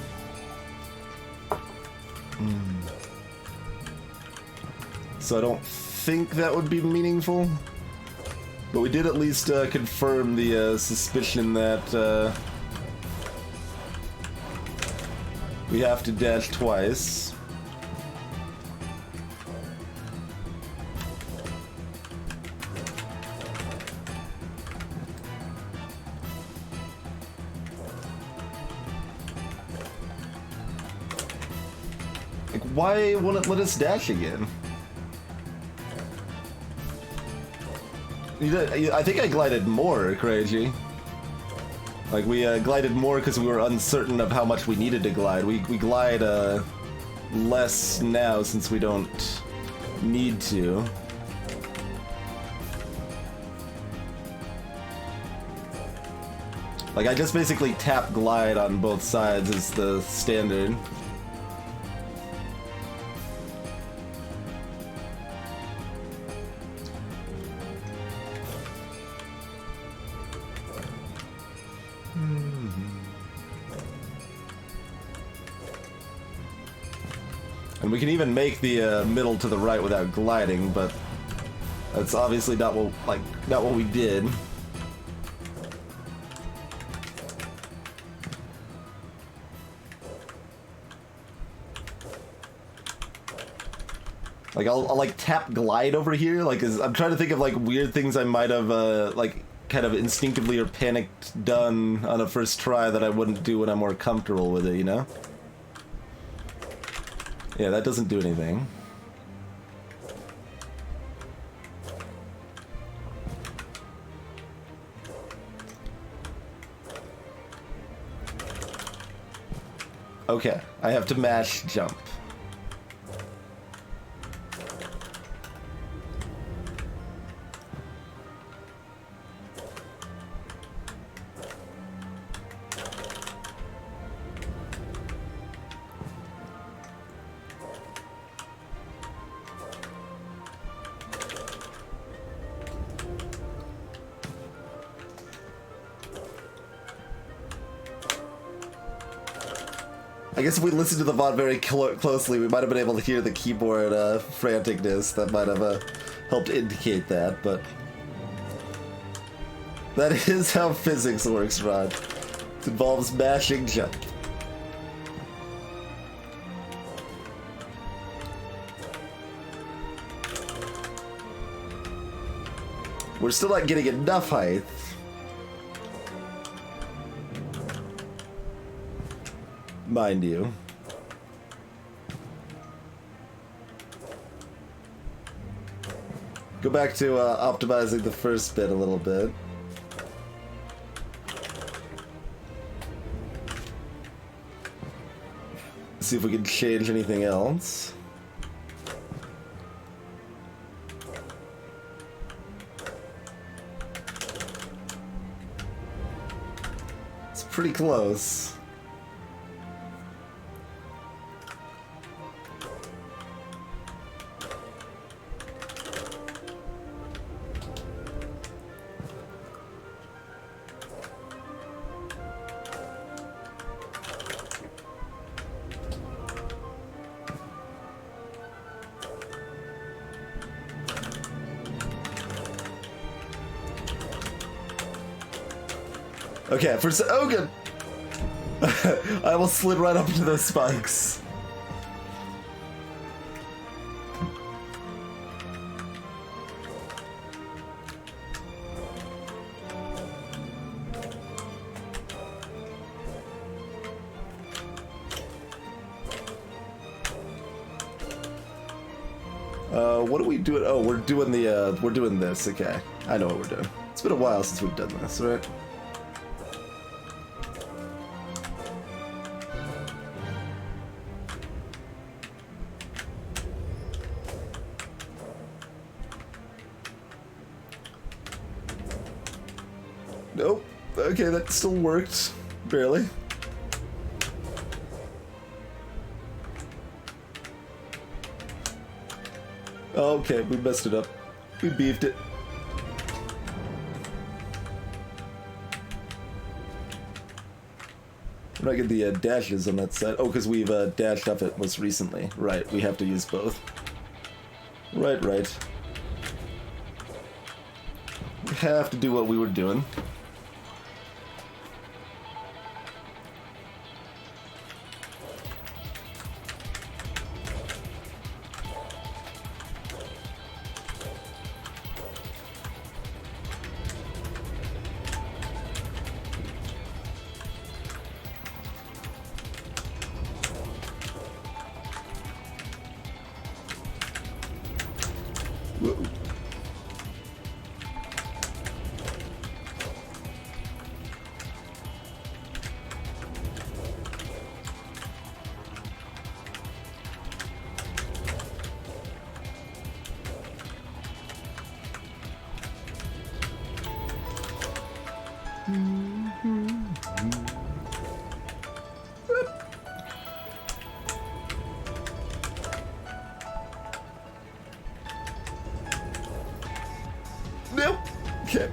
So I don't think that would be meaningful. But we did at least confirm the suspicion that we have to dash twice. Like, why won't it let us dash again? I think I glided more, Crazy. Like, we glided more because we were uncertain of how much we needed to glide. We glide less now since we don't need to. Like, I just basically tap glide on both sides as the standard. And we can even make the middle to the right without gliding, but that's obviously not what we did. Like I'll like tap glide over here. Like I'm trying to think of like weird things I might have like kind of instinctively or panicked done on a first try that I wouldn't do when I'm more comfortable with it, you know? Yeah, that doesn't do anything. Okay, I have to mash jump. I guess if we listened to the VOD very closely, we might have been able to hear the keyboard franticness that might have helped indicate that, but that is how physics works, Rod. It involves mashing jump. We're still not getting enough height. Mind you. Go back to optimizing the first bit a little bit. See if we can change anything else. It's pretty close. Okay, oh good. I almost slid right up into those spikes. What are we doing? Oh, we're doing this. Okay, I know what we're doing. It's been a while since we've done this, right? Nope. Okay, that still worked. Barely. Okay, we messed it up. We beefed it. We're not getting the dashes on that side. Oh, because we've dashed off it most recently. Right, we have to use both. Right. have to do what we were doing. Whoa. Nope. Okay.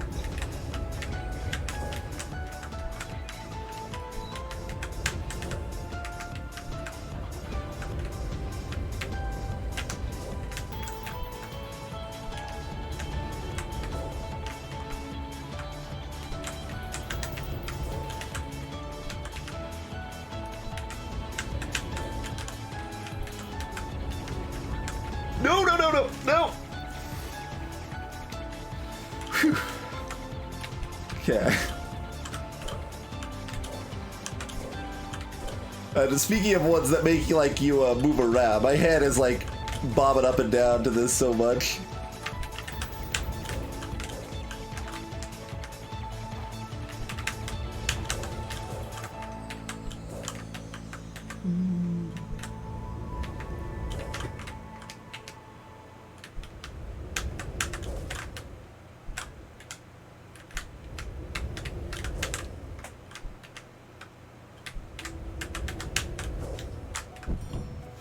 No, no, no, no, no! Whew. Okay. Just speaking of ones that make you like you move around, my head is like bobbing up and down to this so much.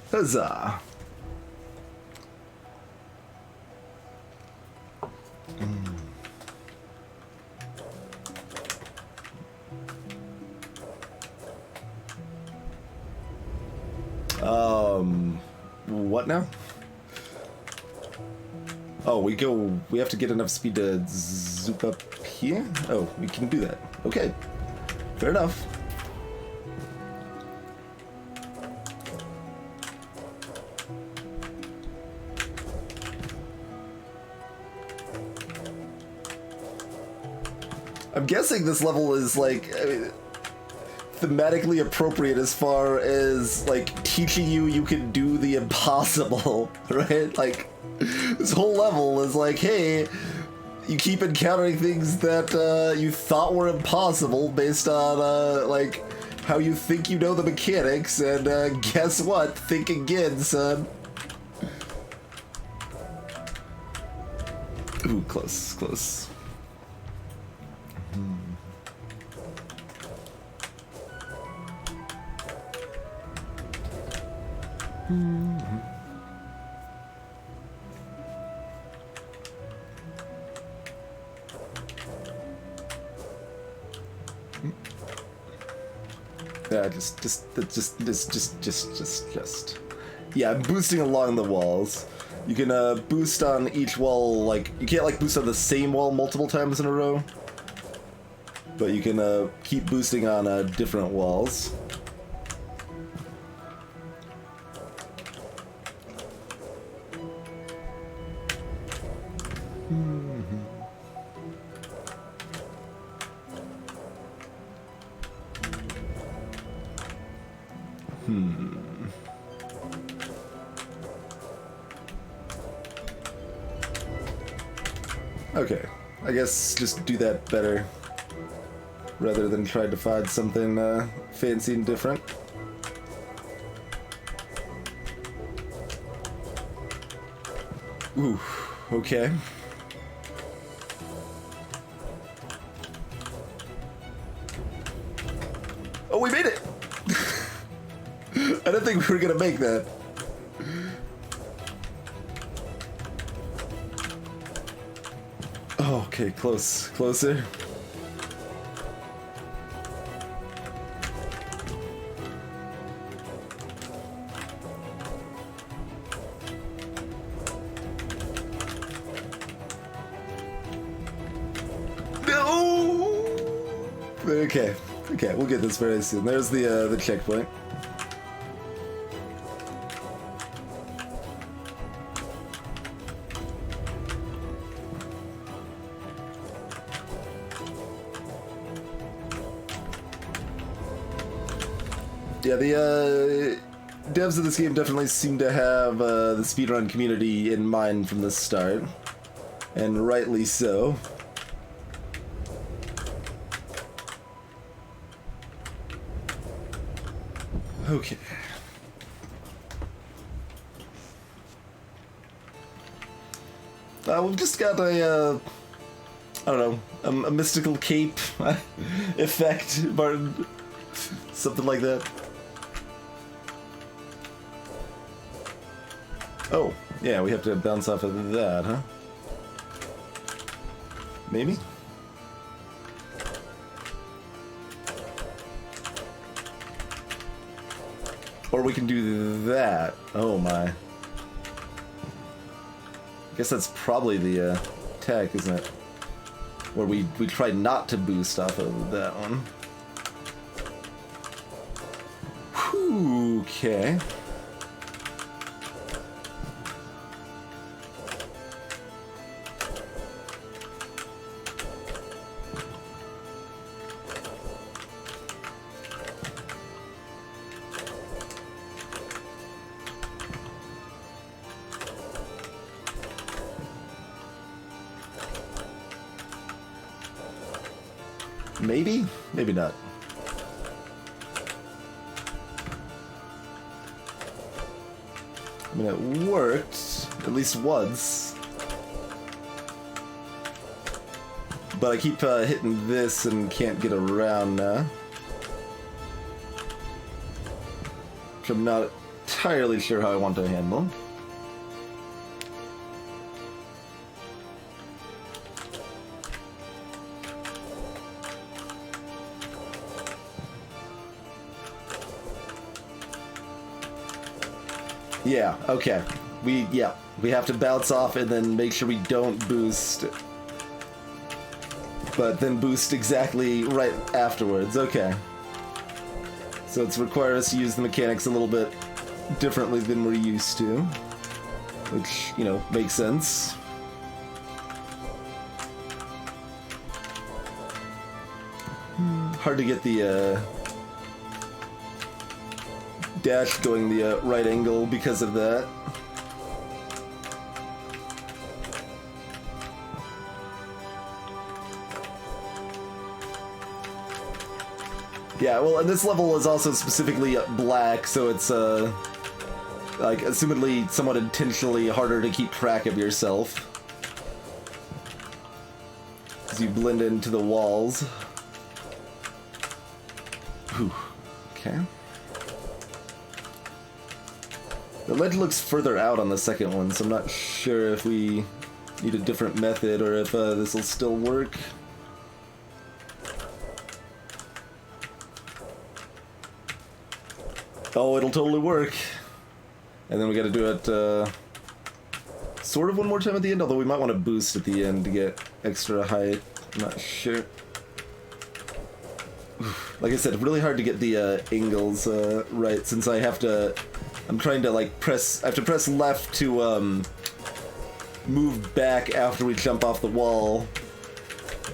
Huzzah. What now? Oh, we have to get enough speed to zoop up here? Oh, we can do that. Okay. Fair enough. I'm guessing this level is like thematically appropriate as far as like teaching you can do the impossible, right? Like this whole level is like, hey, you keep encountering things that you thought were impossible based on like how you think you know the mechanics, and guess what? Think again, son. Ooh, close, close. Yeah, just. Yeah, I'm boosting along the walls. You can boost on each wall, like, you can't like boost on the same wall multiple times in a row, but you can keep boosting on different walls. Okay, I guess just do that better rather than try to find something fancy and different. Ooh, okay. Oh, we made it! I didn't think we were gonna make that. Oh, okay, closer. Okay, we'll get this very soon. There's the checkpoint. Yeah, the devs of this game definitely seem to have the speedrun community in mind from the start, and rightly so. Okay. We've just got a, I don't know, a mystical cape effect, Martin. Something like that. Oh, yeah, we have to bounce off of that, huh? Maybe? Or we can do that. Oh my. I guess that's probably the tech, isn't it? Where we try not to boost off of that one. Whew, okay. Maybe? Maybe not. I mean, it worked, at least once. But I keep hitting this and can't get around now. Which I'm not entirely sure how I want to handle. Yeah, okay. We have to bounce off and then make sure we don't boost. But then boost exactly right afterwards, okay. So it's required us to use the mechanics a little bit differently than we're used to. Which, you know, makes sense. Hard to get the, dash going the right angle because of that. Yeah, well, and this level is also specifically black, so it's like assumedly somewhat intentionally harder to keep track of yourself as you blend into the walls. Whew. Okay. The ledge looks further out on the second one, so I'm not sure if we need a different method or if this will still work. Oh, it'll totally work. And then we gotta do it sort of one more time at the end, although we might want to boost at the end to get extra height. I'm not sure. Like I said, really hard to get the angles right since I have to... I'm trying to like I have to press left to move back after we jump off the wall,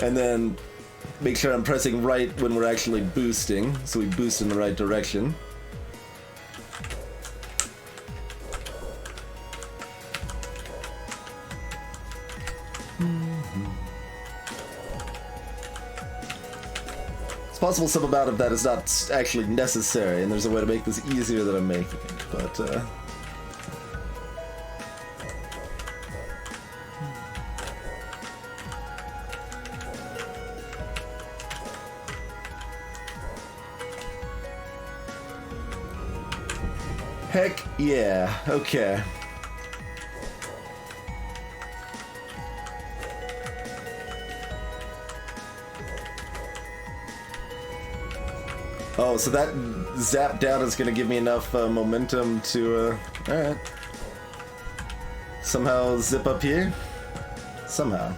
and then make sure I'm pressing right when we're actually boosting, so we boost in the right direction. It's possible some amount of that is not actually necessary, and there's a way to make this easier than I'm making it, but heck yeah, okay. Oh, so that zap down is going to give me enough momentum to, alright. Somehow zip up here? Somehow.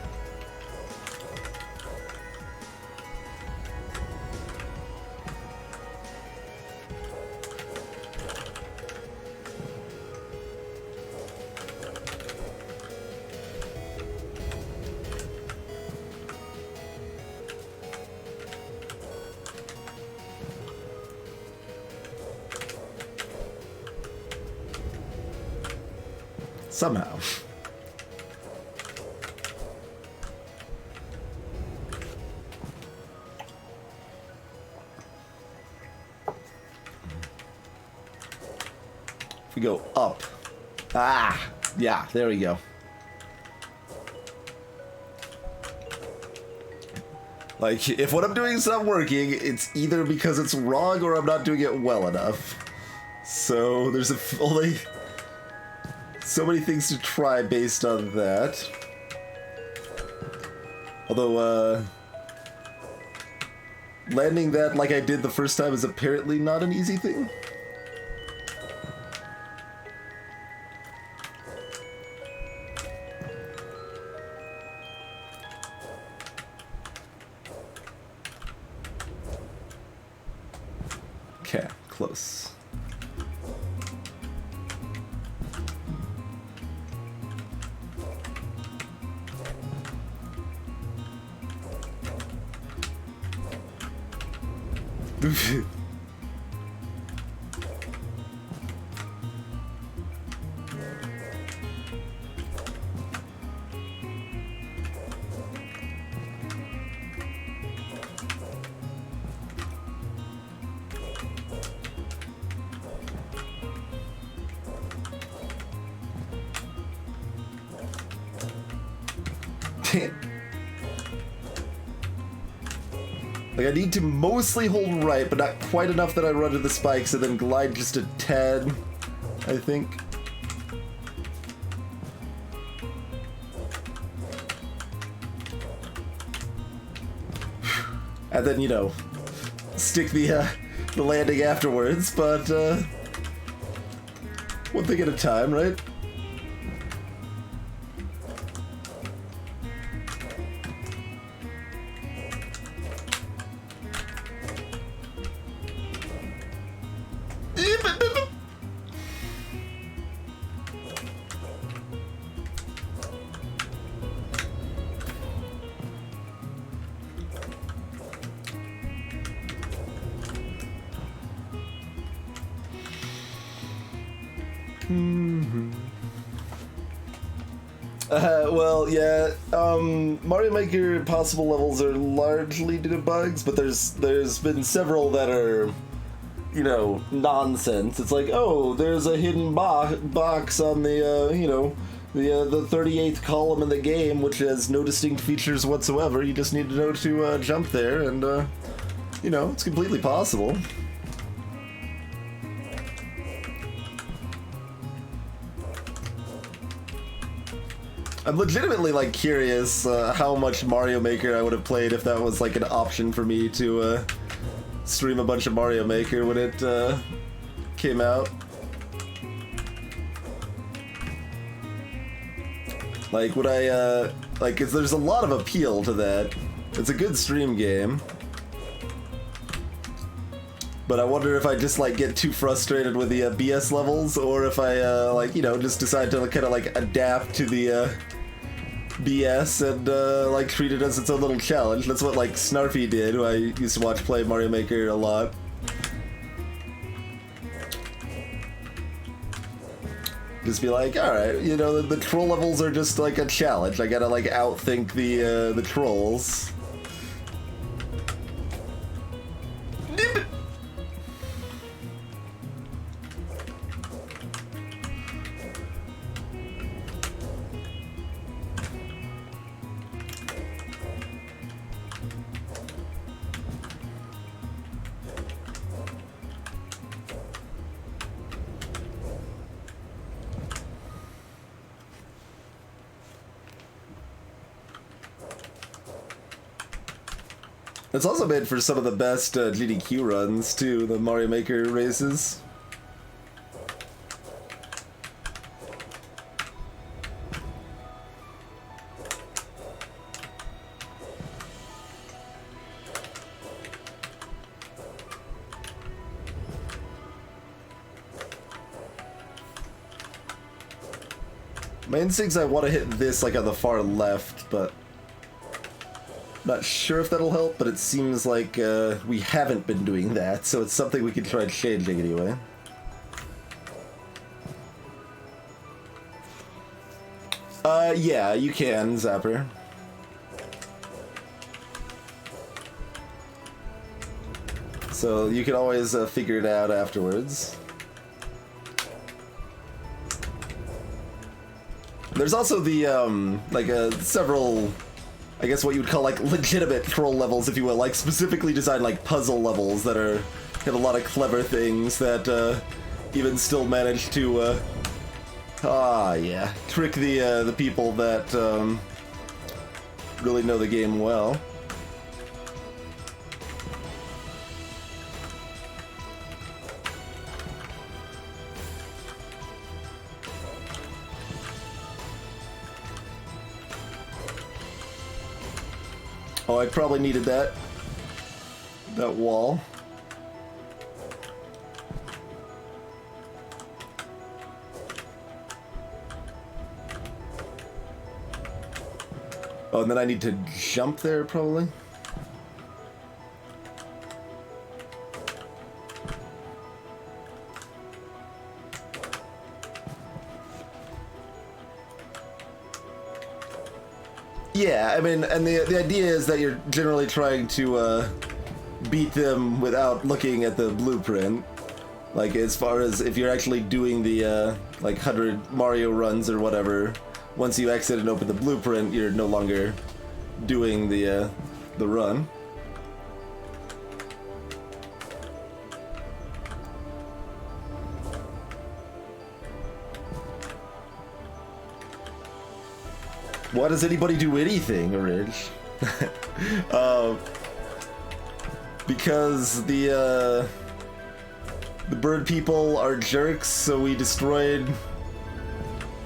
Somehow. If we go up. Ah! Yeah, there we go. Like, if what I'm doing is not working, it's either because it's wrong or I'm not doing it well enough. So, there's only so many things to try based on that. Although, landing that like I did the first time is apparently not an easy thing. Okay, close. Like, I need to mostly hold right, but not quite enough that I run to the spikes and then glide just a tad, I think. And then, you know, stick the landing afterwards, but, one thing at a time, right? Well, yeah, Mario Maker possible levels are largely due to bugs, but there's been several that are, you know, nonsense. It's like, oh, there's a hidden box on the, you know, the 38th column in the game, which has no distinct features whatsoever. You just need to know to jump there, and, you know, it's completely possible. I'm legitimately, like, curious how much Mario Maker I would have played if that was, like, an option for me to stream a bunch of Mario Maker when it came out. Like, would I, like, 'cause there's a lot of appeal to that. It's a good stream game. But I wonder if I just, like, get too frustrated with the BS levels, or if I, like, you know, just decide to kind of, like, adapt to the BS and, like, treat it as its own little challenge. That's what, like, Snarfy did, who I used to watch play Mario Maker a lot. Just be like, alright, you know, the troll levels are just, like, a challenge. I gotta, like, outthink the trolls. It's also made for some of the best GDQ runs, too, the Mario Maker races. My instincts, I want to hit this, like, on the far left, but not sure if that'll help, but it seems like we haven't been doing that, so it's something we can try changing anyway. Yeah, you can, Zapper. So you can always figure it out afterwards. There's also the, several, I guess what you would call, like, legitimate troll levels, if you will, like, specifically designed, like, puzzle levels that have a lot of clever things that, even still manage to, trick the people that, really know the game well. Oh, I probably needed that wall. Oh, and then I need to jump there, probably. Yeah, I mean, and the idea is that you're generally trying to beat them without looking at the blueprint. Like, as far as if you're actually doing the, like, 100 Mario runs or whatever, once you exit and open the blueprint, you're no longer doing the run. Why does anybody do anything, Ridge? Because the bird people are jerks, so we destroyed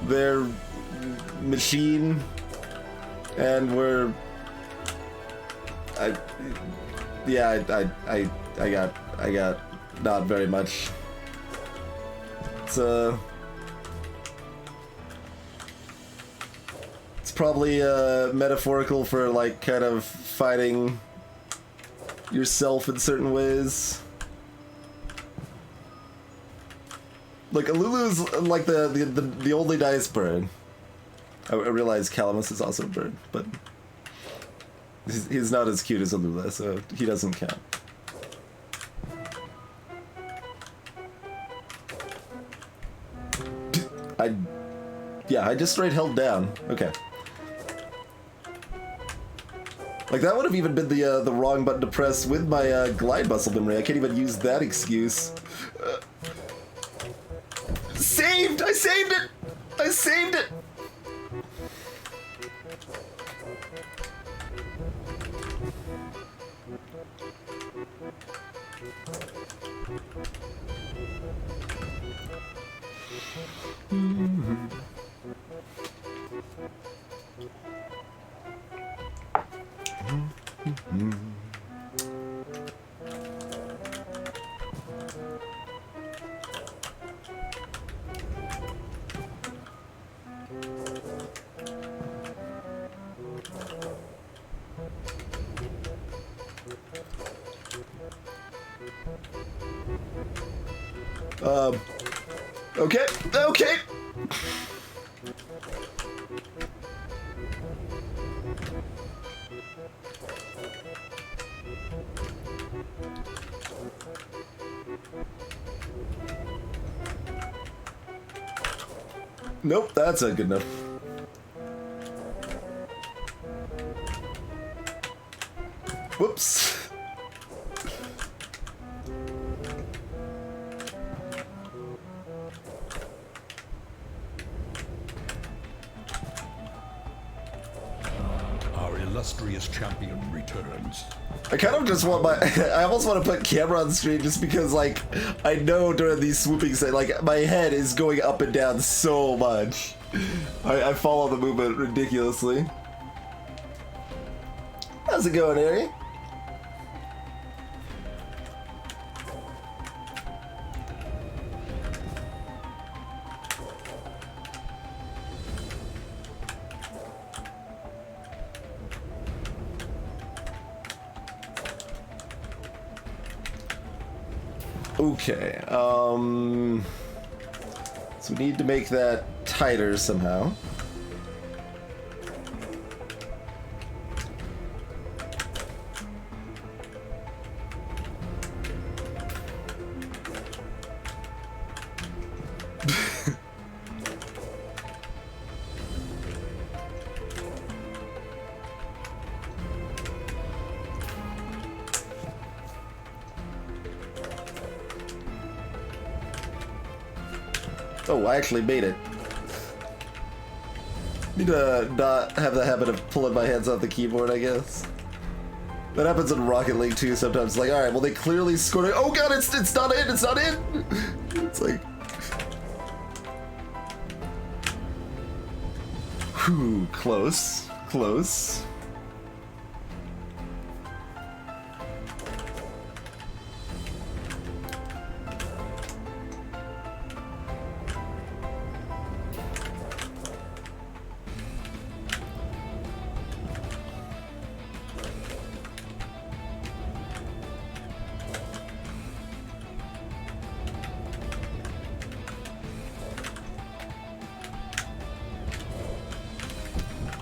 their machine, and I got not very much. It's probably metaphorical for, like, kind of fighting yourself in certain ways. Like, Alulu's like the only nice bird. I realize Calamus is also a bird, but he's not as cute as Alula, so he doesn't count. I just straight held down. Okay. Like, that would have even been the wrong button to press with my glide muscle memory. I can't even use that excuse. Saved! I saved it! I saved it! Okay, okay. Nope, that's not good enough. Whoops.
Illustrious champion returns.
I kind of just want I almost want to put camera on screen just because, like, I know during these swooping scenes, like, my head is going up and down so much. I follow the movement ridiculously. How's it going, Ari? Okay, so we need to make that tighter somehow. Oh, I actually made it. Need to not have the habit of pulling my hands off the keyboard, I guess. That happens in Rocket League too sometimes. Like, alright, well they clearly scored it. Oh god, it's not in, it's not in! It's like... Whew, close, close.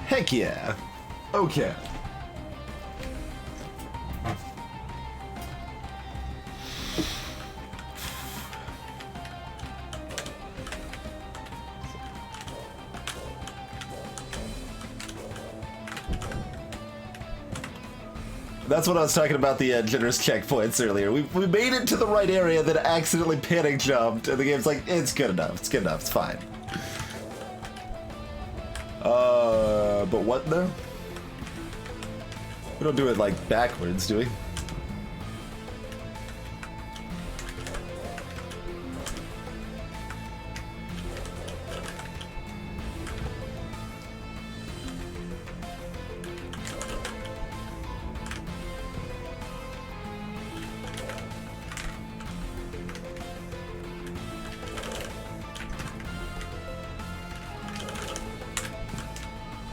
Heck yeah. Okay. That's what I was talking about, the generous checkpoints earlier. We made it to the right area, then accidentally panic jumped, and the game's like, it's good enough, it's fine. But what though? We don't do it like backwards, do we?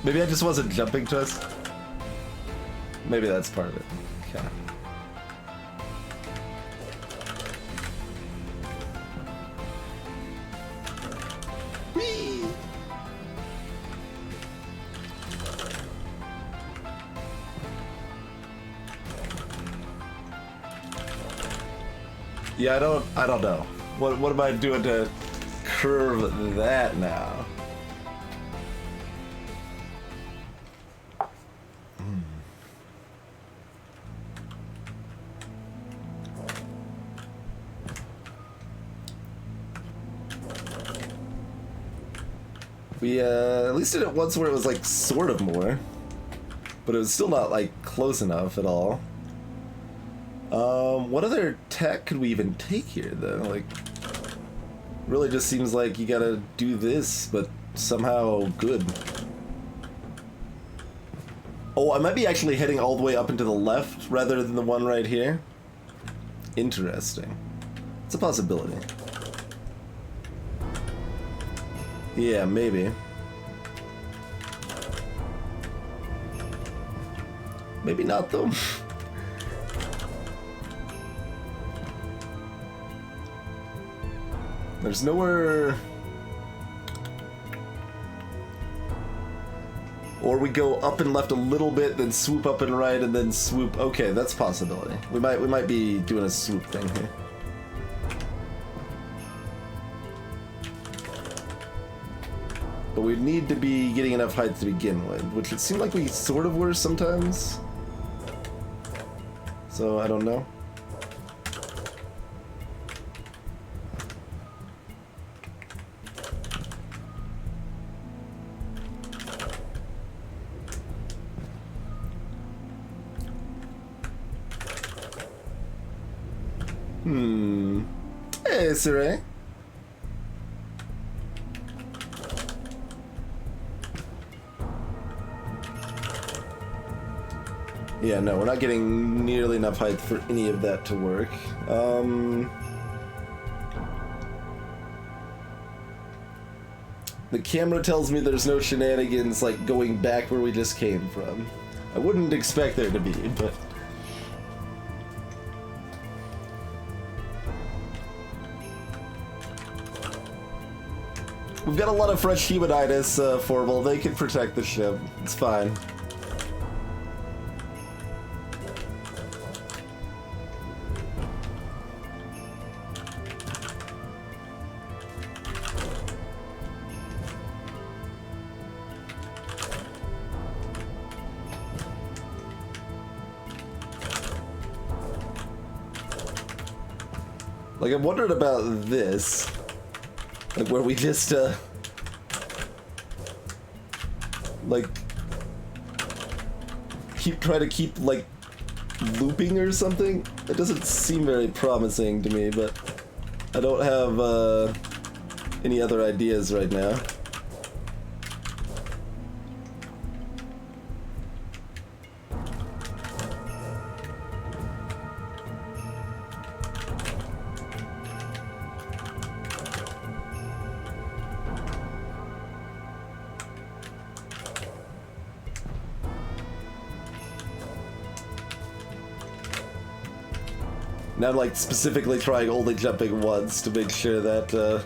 Maybe I just wasn't jumping twist. Maybe that's part of it. Okay. Whee! Yeah, I don't know. What am I doing to curve that now? We at least did it once where it was like sort of more, but it was still not like close enough at all. What other tech could we even take here though? Like, really just seems like you gotta do this, but somehow good. Oh, I might be actually heading all the way up into the left rather than the one right here. Interesting. It's a possibility. Yeah, maybe. Maybe not, though. There's nowhere... Or we go up and left a little bit, then swoop up and right, and then swoop... Okay, that's a possibility. We might be doing a swoop thing here. But we need to be getting enough height to begin with, which it seemed like we sort of were sometimes. So, I don't know. Hey, Saray. Yeah, no, we're not getting nearly enough height for any of that to work. The camera tells me there's no shenanigans like going back where we just came from. I wouldn't expect there to be, but... We've got a lot of fresh humanitis, Formal. They can protect the ship. It's fine. Like, I'm wondering about this. Like where we just like try to keep like looping or something. It doesn't seem very promising to me, but I don't have any other ideas right now. Now I'm like specifically trying only jumping once to make sure that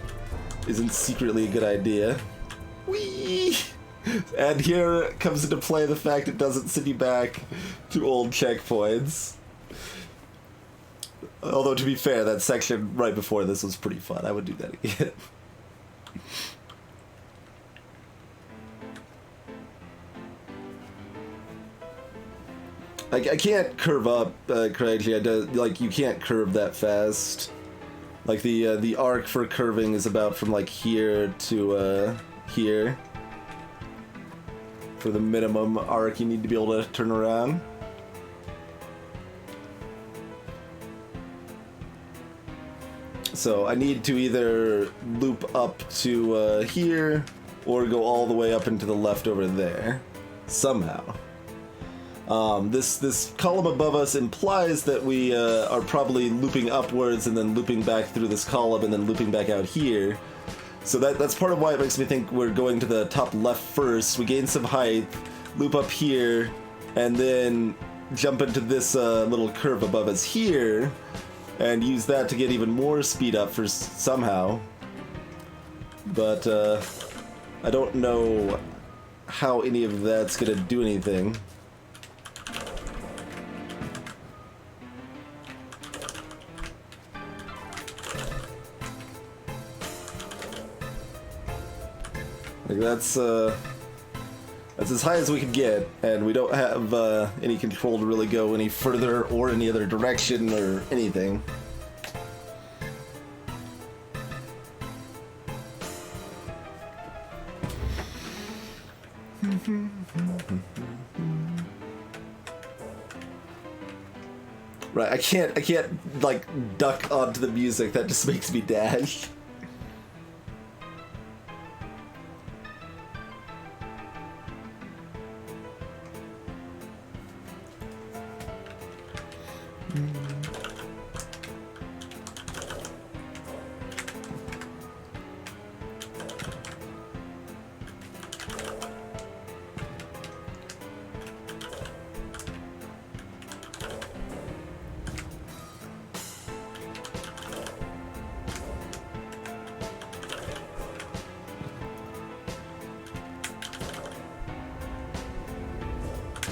isn't secretly a good idea. Whee! And here comes into play the fact it doesn't send you back to old checkpoints. Although to be fair, that section right before this was pretty fun. I would do that again. I can't curve up correctly. Like you can't curve that fast. Like the arc for curving is about from like here to here. For the minimum arc, you need to be able to turn around. So I need to either loop up to here or go all the way up into the left over there somehow. This column above us implies that we are probably looping upwards and then looping back through this column and then looping back out here. So that's part of why it makes me think we're going to the top left first. We gain some height, loop up here, and then jump into this little curve above us here, and use that to get even more speed up for somehow. But I don't know how any of that's gonna do anything. Like that's as high as we can get, and we don't have any control to really go any further or any other direction or anything. Right, I can't like duck onto the music. That just makes me dash.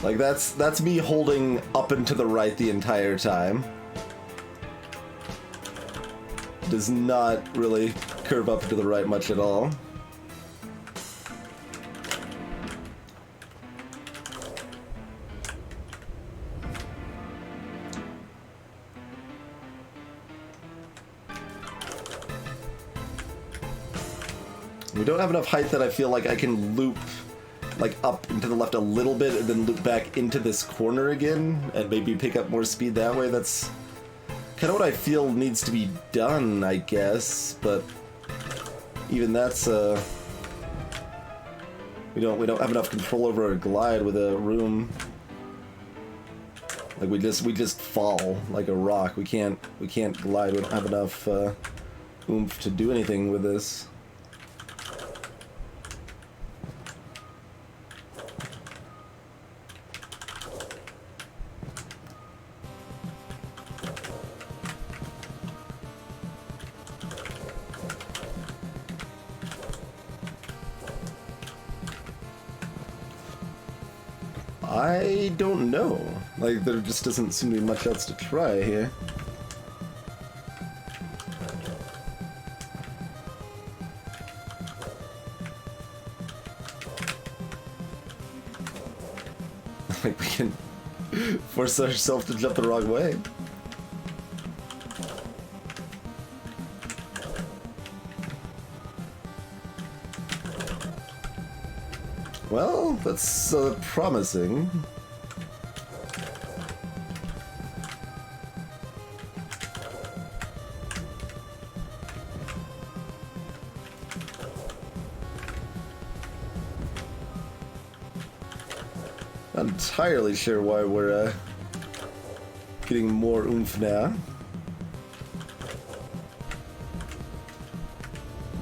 Like that's me holding up and to the right the entire time. Does not really curve up and to the right much at all. We don't have enough height that I feel like I can loop like up and to the left a little bit and then loop back into this corner again and maybe pick up more speed that way. That's kind of what I feel needs to be done, I guess, but even that's we don't have enough control over our glide with a room. Like we just fall like a rock. We can't glide. We don't have enough oomph to do anything with this. I don't know. Like, there just doesn't seem to be much else to try here. Like, we can force ourselves to jump the wrong way. Well, that's promising. Not entirely sure why we're getting more oomph now.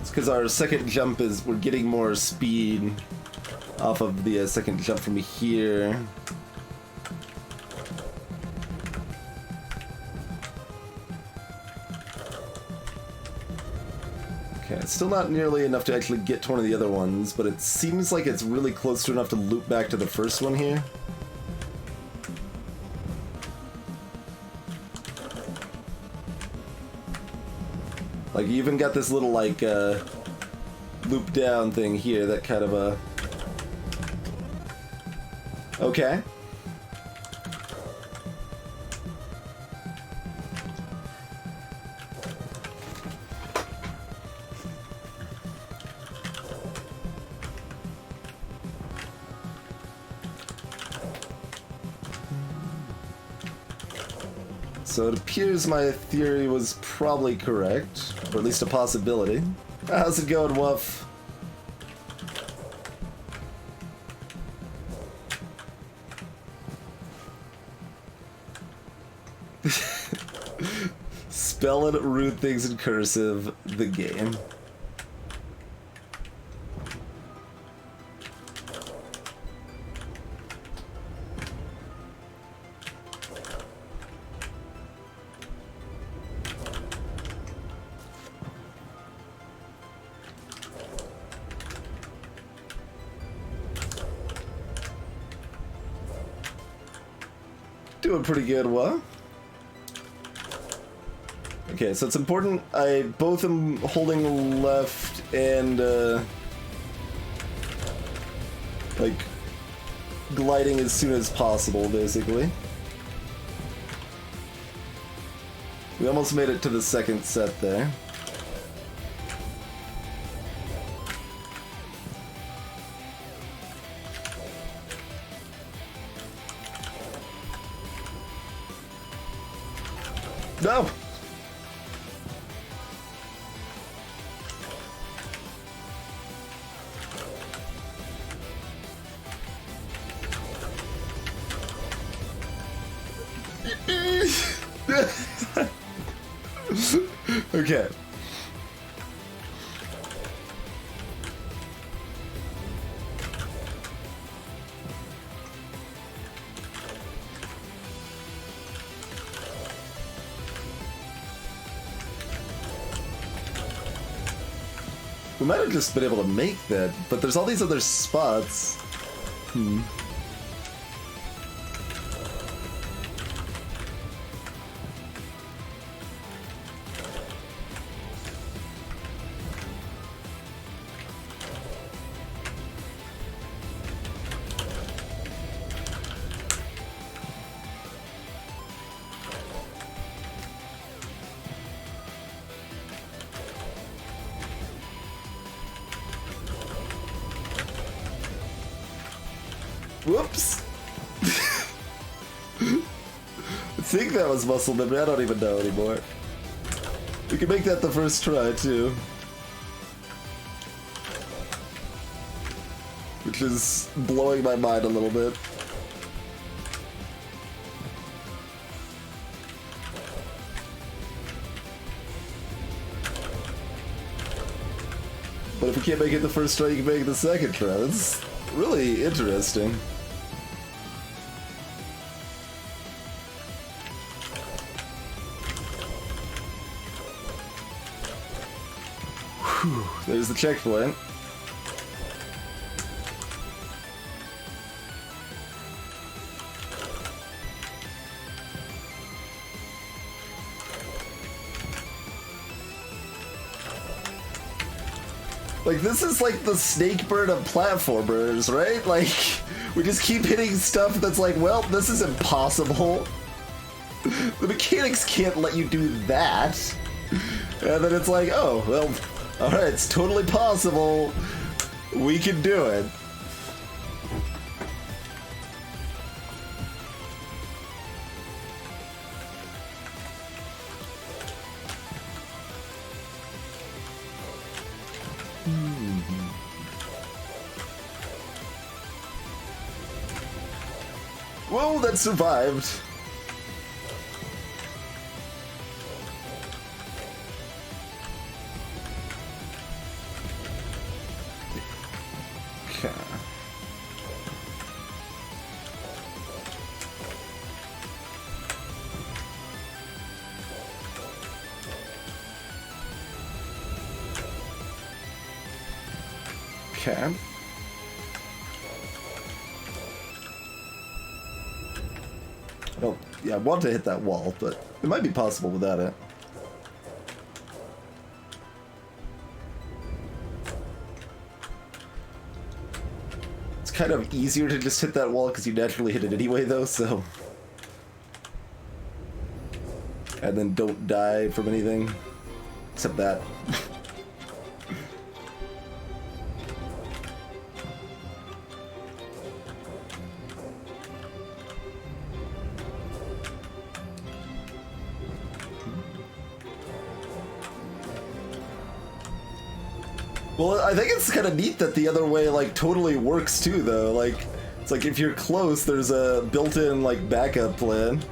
It's because our second jump we're getting more speed off of the second jump from here. Okay, it's still not nearly enough to actually get to one of the other ones, but it seems like it's really close to enough to loop back to the first one here. Like, you even got this little, like, loop down thing here that kind of, Okay. So it appears my theory was probably correct, or at least a possibility. How's it going, Wuff? Spell it, root things in cursive, the game. Doing pretty good, what? Okay, so it's important I both am holding left and like gliding as soon as possible, basically. We almost made it to the second set there. No! Okay. We might have just been able to make that, but there's all these other spots. Whoops! I think that was muscle memory, I don't even know anymore. We can make that the first try, too. Which is blowing my mind a little bit. But if we can't make it the first try, you can make it the second try. That's really interesting. Whew, there's the checkpoint. Like, this is like the Snakebird of platformers, right? Like, we just keep hitting stuff that's like, well, this is impossible. The mechanics can't let you do that. And then it's like, oh, well, alright, it's totally possible. We can do it. Whoa, that survived. Okay. Okay. Oh, yeah, I want to hit that wall, but it might be possible without it. It's kind of easier to just hit that wall because you naturally hit it anyway, though, so... And then don't die from anything. Except that. Well, I think it's kind of neat that the other way, like, totally works too, though. Like, it's like if you're close, there's a built-in, like, backup plan.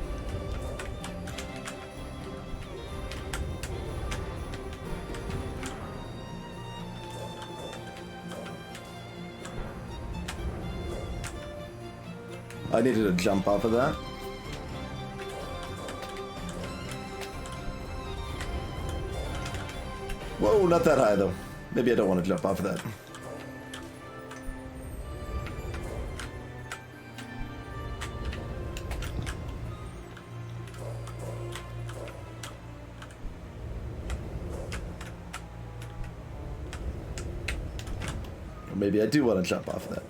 I needed to jump off of that. Whoa, not that high, though. Maybe I don't want to jump off of that. Or maybe I do want to jump off of that.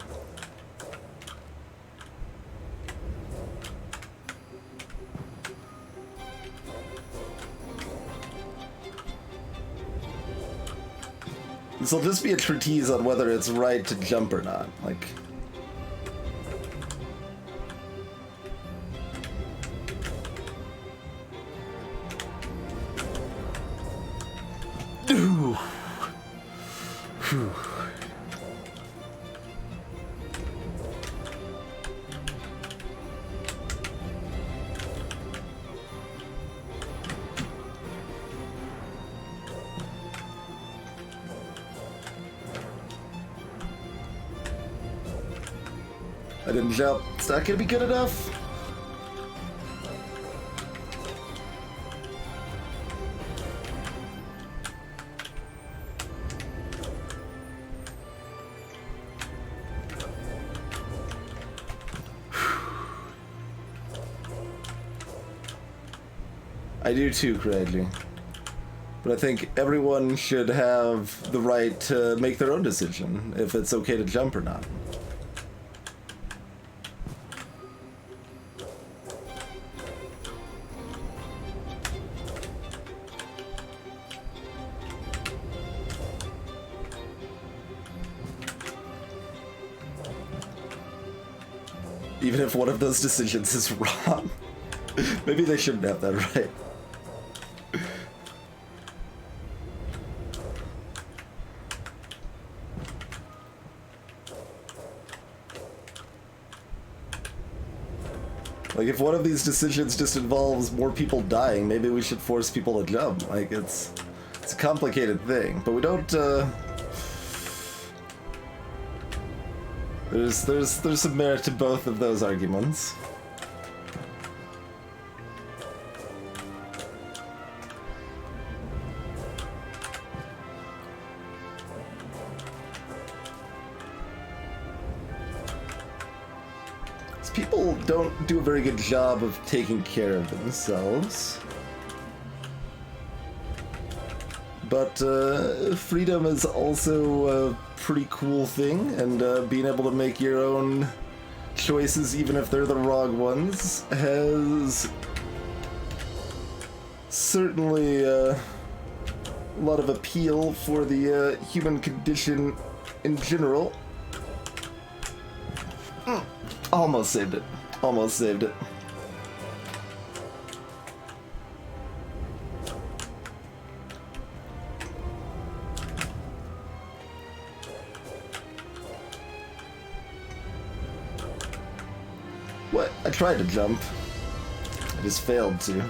This will just be a treatise on whether it's right to jump or not. Like... Ooh. Whew. I didn't jump. It's not gonna be good enough. I do too, Cradley. But I think everyone should have the right to make their own decision if it's okay to jump or not. Even if one of those decisions is wrong. Maybe they shouldn't have that right. Like, if one of these decisions just involves more people dying, maybe we should force people to jump. Like, it's a complicated thing, but we don't, There's some merit to both of those arguments. People don't do a very good job of taking care of themselves. But freedom is also a pretty cool thing, and being able to make your own choices, even if they're the wrong ones, has certainly a lot of appeal for the human condition in general. Almost saved it. Almost saved it. What? I tried to jump. I just failed to.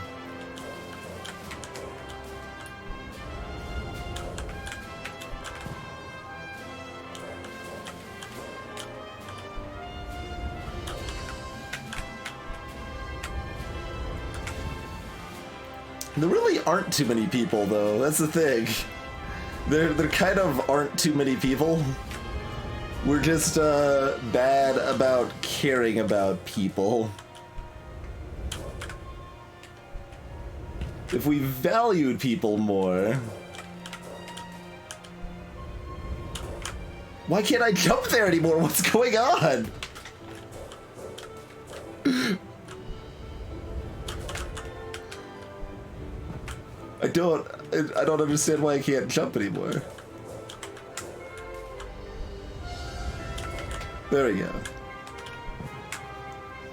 There really aren't too many people, though. That's the thing. There kind of aren't too many people. We're just bad about caring about people. If we valued people more... Why can't I jump there anymore? What's going on? I don't understand why I can't jump anymore. There we go.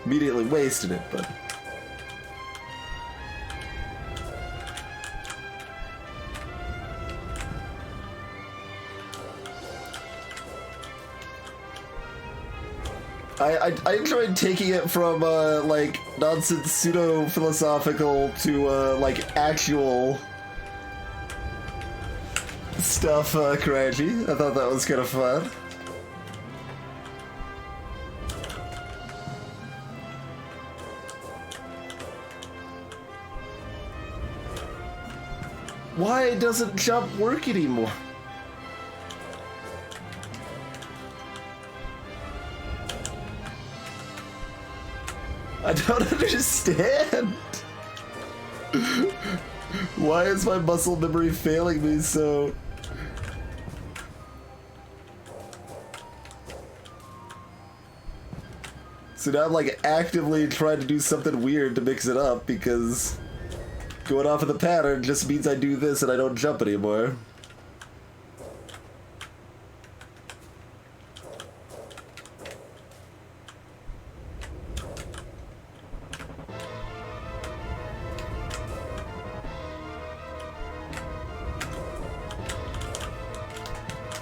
Immediately wasted it, but... I enjoyed taking it from, like, nonsense pseudo-philosophical to, like, actual stuff, Karaji. I thought that was kind of fun. Why doesn't jump work anymore? I don't understand. Why is my muscle memory failing me so? So now I'm like actively trying to do something weird to mix it up because going off of the pattern just means I do this and I don't jump anymore.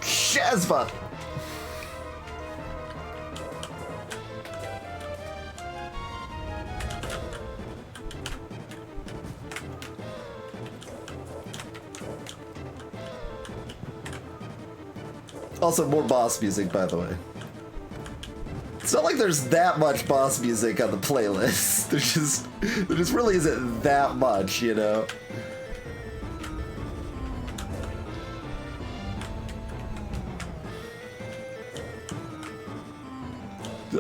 Shazbot! Also, more boss music, by the way. It's not like there's that much boss music on the playlist. There just really isn't that much, you know?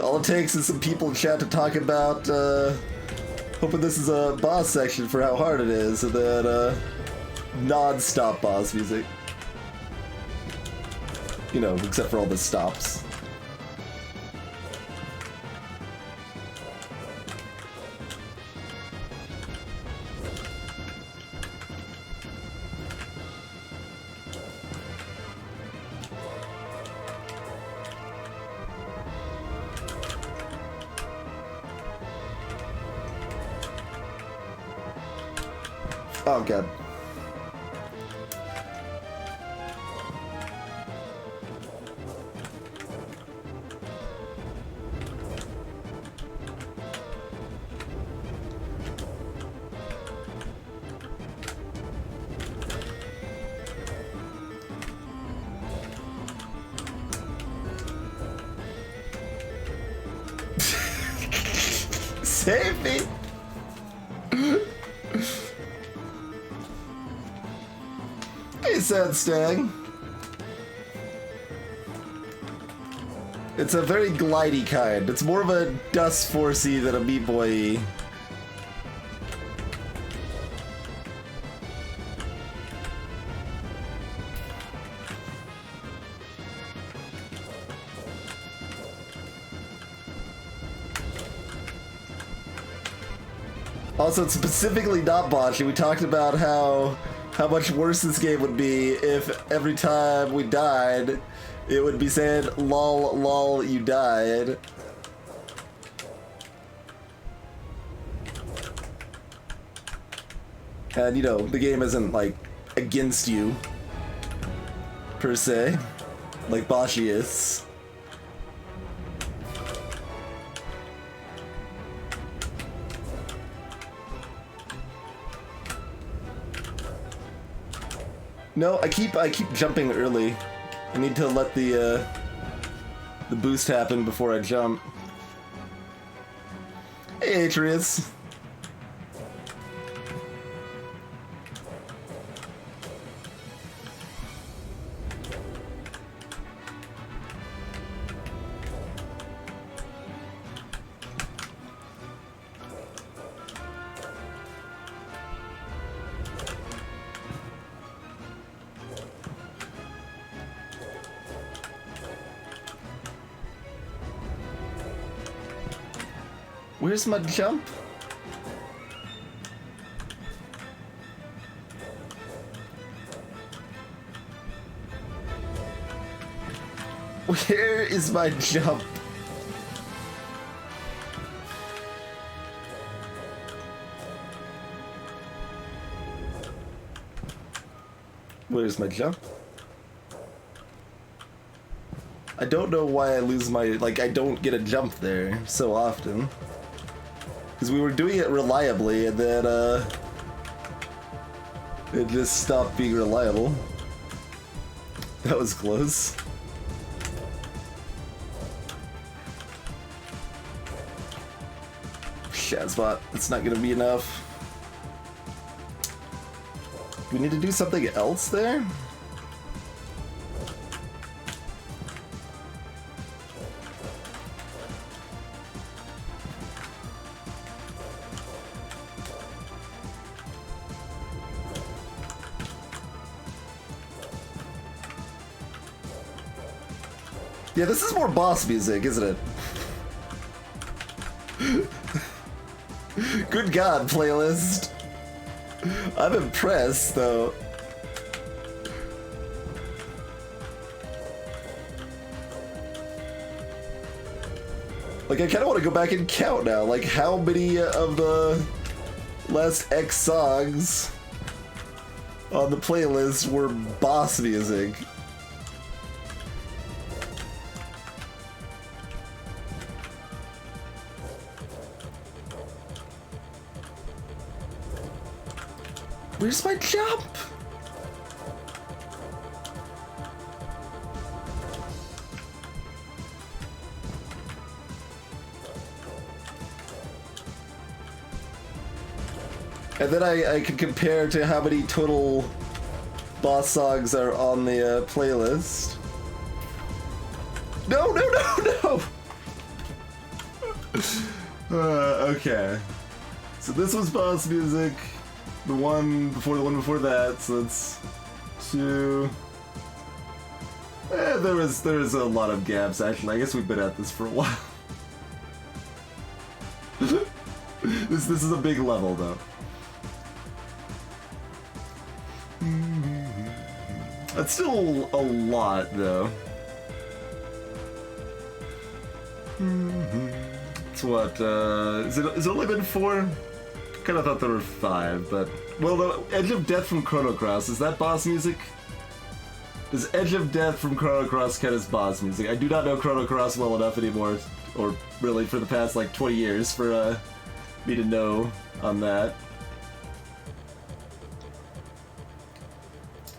All it takes is some people in chat to talk about, hoping this is a boss section for how hard it is, and then, non-stop boss music. You know, except for all the stops. Oh god. Save me! Hey, Sad Stag. It's a very glidey kind. It's more of a Dust Forcey than a Meat Boy-y. Also, it's specifically not botchy. We talked about how much worse this game would be if every time we died, it would be saying, lol, lol, you died. And, you know, the game isn't, like, against you, per se, like Bocce is. No, I keep jumping early. I need to let the boost happen before I jump. Hey, Atreus. Where's my jump? Where is my jump? Where's my jump? I don't know why I lose my, like, I don't get a jump there so often. Because we were doing it reliably, and then, it just stopped being reliable. That was close. Shazbot, it's not gonna be enough. Do we need to do something else there? Yeah, this is more boss music, isn't it? Good God, playlist. I'm impressed, though. Like, I kind of want to go back and count now. Like, how many of the last X songs on the playlist were boss music? Where's my jump? And then I can compare to how many total boss songs are on the playlist. No, no, no, no! Okay. So this was boss music. The one before that, so that's 2. There was a lot of gaps actually. I guess we've been at this for a while. This is a big level though. That's still a lot though. It's what, is it only been 4? Kinda thought there were 5, but... Well, the Edge of Death from Chrono Cross, is that boss music? Does Edge of Death from Chrono Cross count as boss music? I do not know Chrono Cross well enough anymore, or really for the past, like, 20 years for, me to know on that.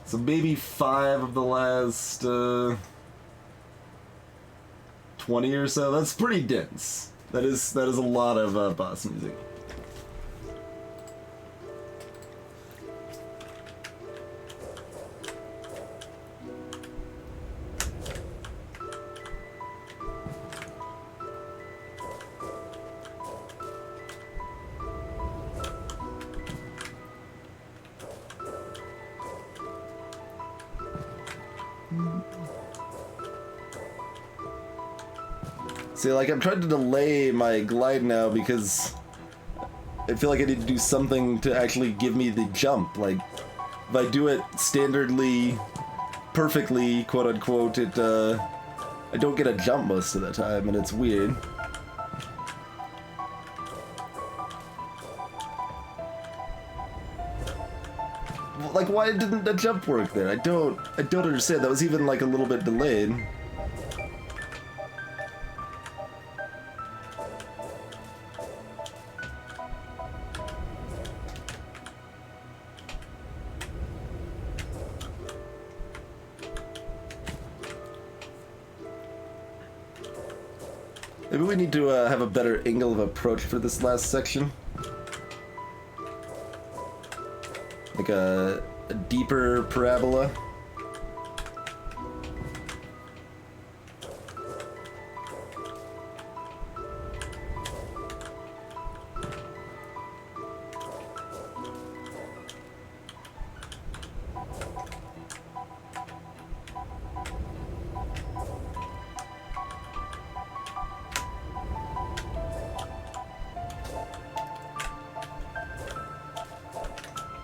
So maybe 5 of the last, 20 or so? That's pretty dense. That is a lot of, boss music. See, like, I'm trying to delay my glide now because I feel like I need to do something to actually give me the jump. Like, if I do it standardly, perfectly, quote-unquote, I don't get a jump most of the time, and it's weird. Like, why didn't the jump work there? I don't understand. That was even, like, a little bit delayed. Maybe we need to have a better angle of approach for this last section. Like a deeper parabola.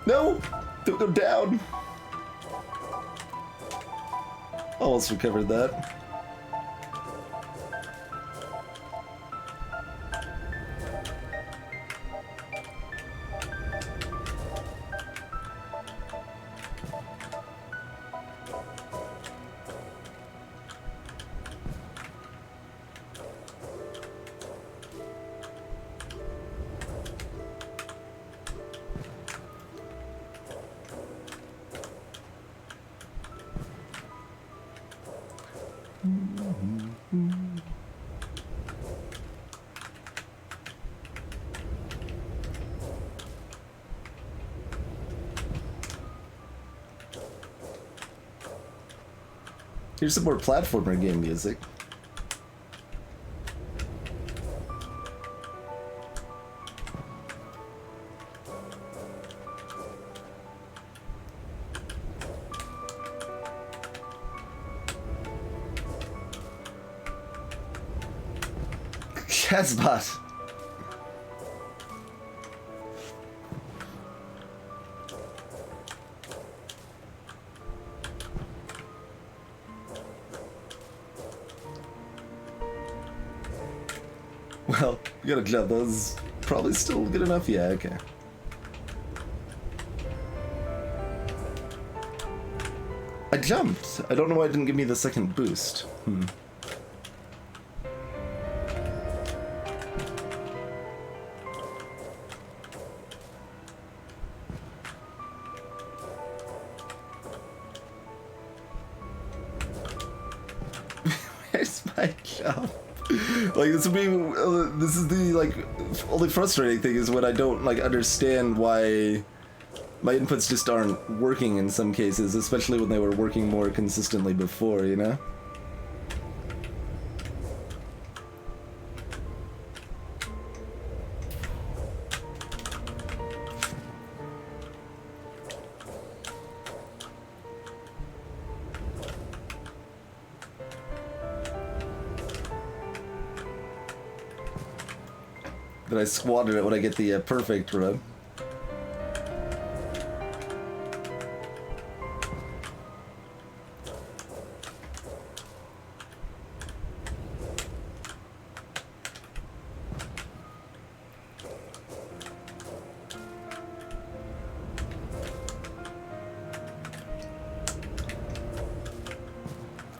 No! Don't go down! Almost recovered that. Here's some more platformer game music. Chessbot. Well, you gotta jump. That was probably still good enough. Yeah, okay. I jumped. I don't know why it didn't give me the second boost. Where's my jump? Like, this would be, this is the, like, only frustrating thing is when I don't, like, understand why my inputs just aren't working in some cases, especially when they were working more consistently before, you know? But I squandered it when I get the perfect run.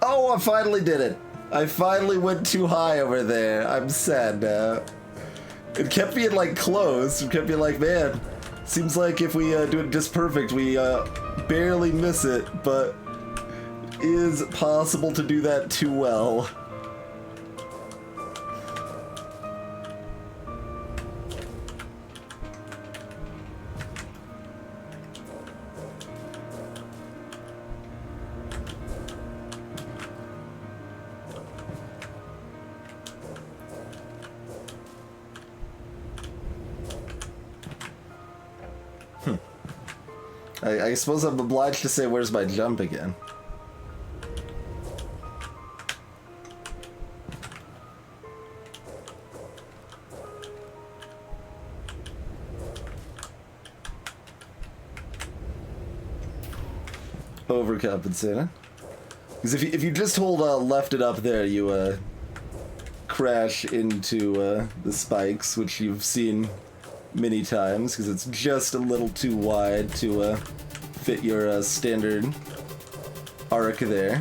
Oh, I finally did it. I finally went too high over there. I'm sad now. It kept being like close. It kept being like, man, seems like if we do it just perfect, we barely miss it, but is it possible to do that too well? I suppose I'm obliged to say, where's my jump again? Overcompensating. Because if you just hold left it up there, you crash into the spikes, which you've seen many times, because it's just a little too wide to fit your standard arc there.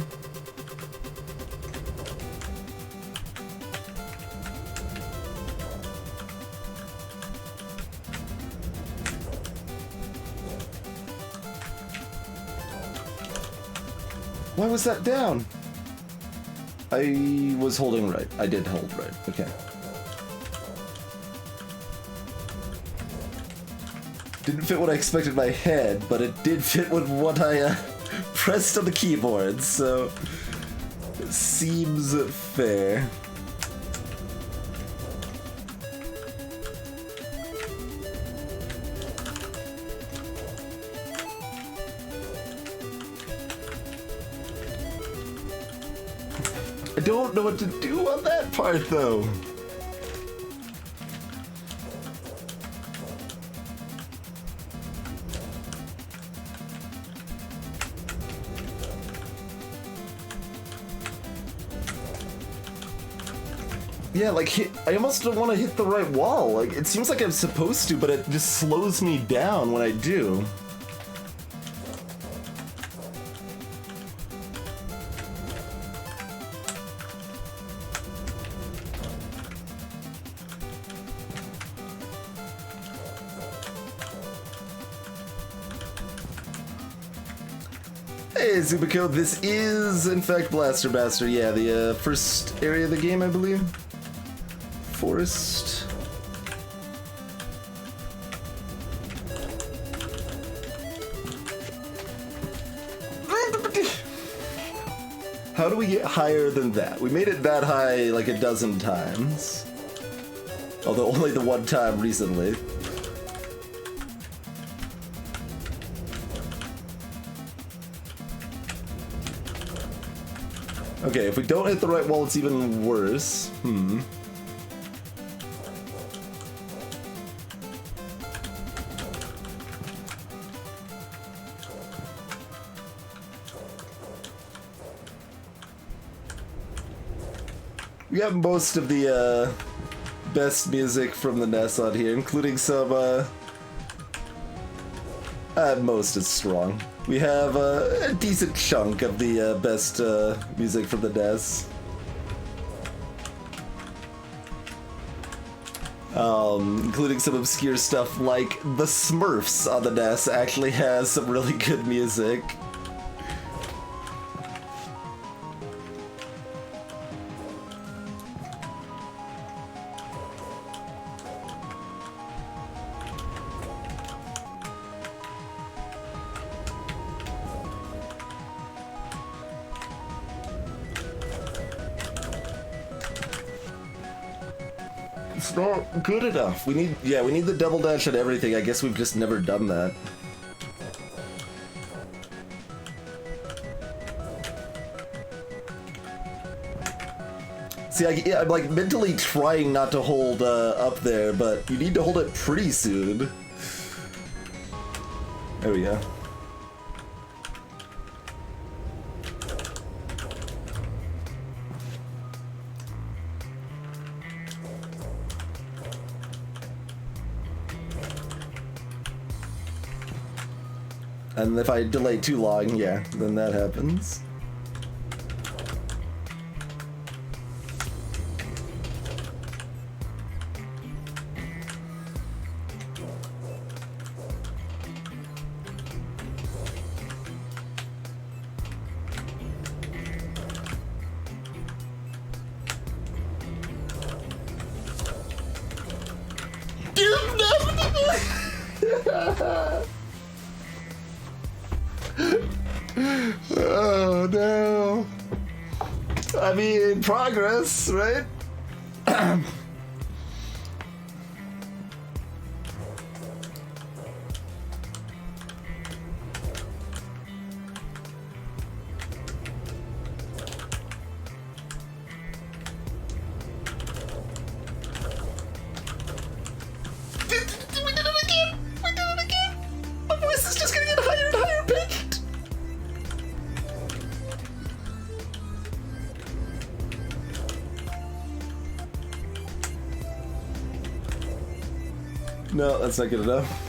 Why was that down? I was holding right. I did hold right. Okay. Didn't fit what I expected in my head, but it did fit with what I pressed on the keyboard, so it seems fair. I don't know what to do on that part, though. Yeah, like, I almost don't want to hit the right wall. Like, it seems like I'm supposed to, but it just slows me down when I do. Hey, Zubiko, this is, in fact, Blaster Master. Yeah, the first area of the game, I believe. Forest. How do we get higher than that? We made it that high like a dozen times. Although only the one time recently. Okay, if we don't hit the right wall, it's even worse. We have most of the best music from the NES on here, including some, most is strong. We have a decent chunk of the best music from the NES. Including some obscure stuff like the Smurfs on the NES actually has some really good music. It's not good enough. We need the double dash and everything. I guess we've just never done that. See, I'm like mentally trying not to hold up there, but you need to hold it pretty soon. There we go. And if I delay too long, yeah, then that happens. Oh no. I mean, progress, right? No, that's not good enough.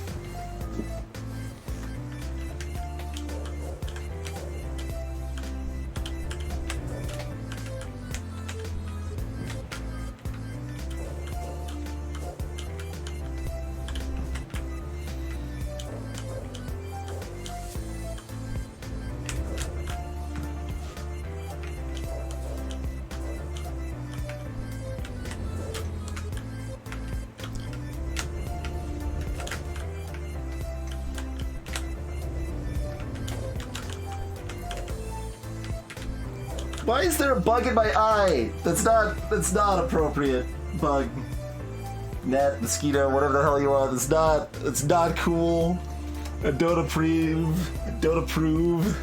Why is there a bug in my eye? That's not appropriate. Bug. Gnat, mosquito, whatever the hell you are. It's not cool. I don't approve. I don't approve.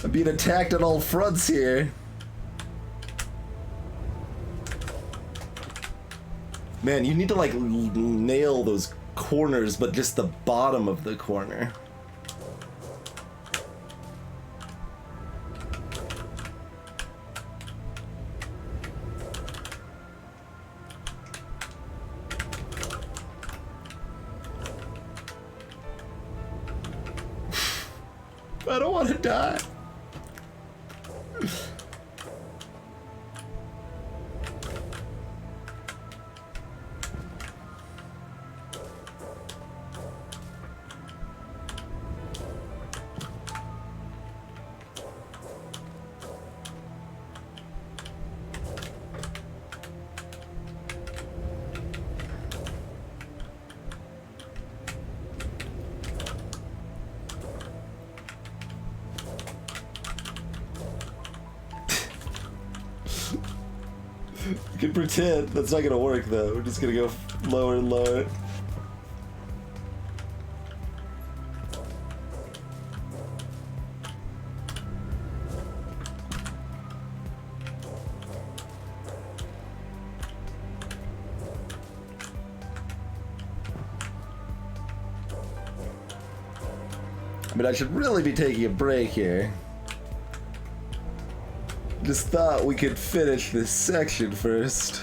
I'm being attacked on all fronts here. Man, you need to like nail those corners, but just the bottom of the corner. I don't want to die. You can pretend. That's not gonna work though. We're just gonna go lower and lower. I mean, I should really be taking a break here. Just thought we could finish this section first.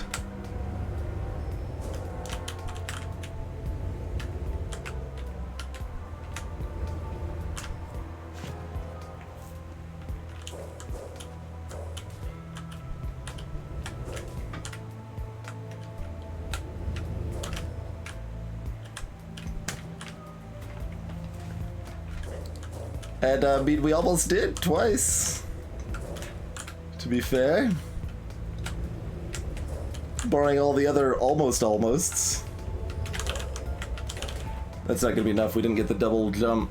And I mean, we almost did twice. To be fair, barring all the other almosts. That's not gonna be enough. We didn't get the double jump.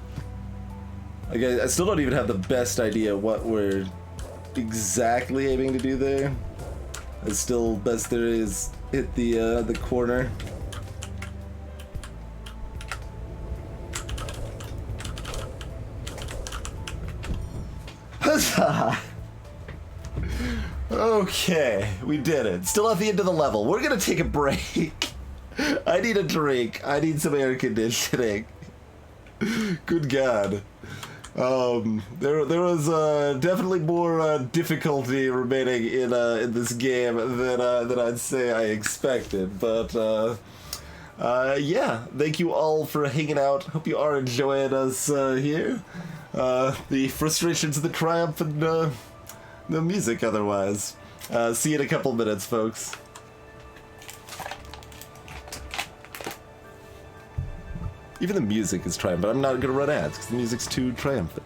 Okay, I still don't even have the best idea what we're exactly aiming to do there. It's still best there is hit the corner. Huzzah! Okay, we did it. Still at the end of the level. We're gonna take a break. I need a drink. I need some air conditioning. Good God. There was definitely more difficulty remaining in this game than I'd say I expected. But yeah, thank you all for hanging out. Hope you are enjoying us here. The frustrations, the triumph, and the music otherwise. See you in a couple minutes, folks. Even the music is triumphant. I'm not gonna run ads because the music's too triumphant.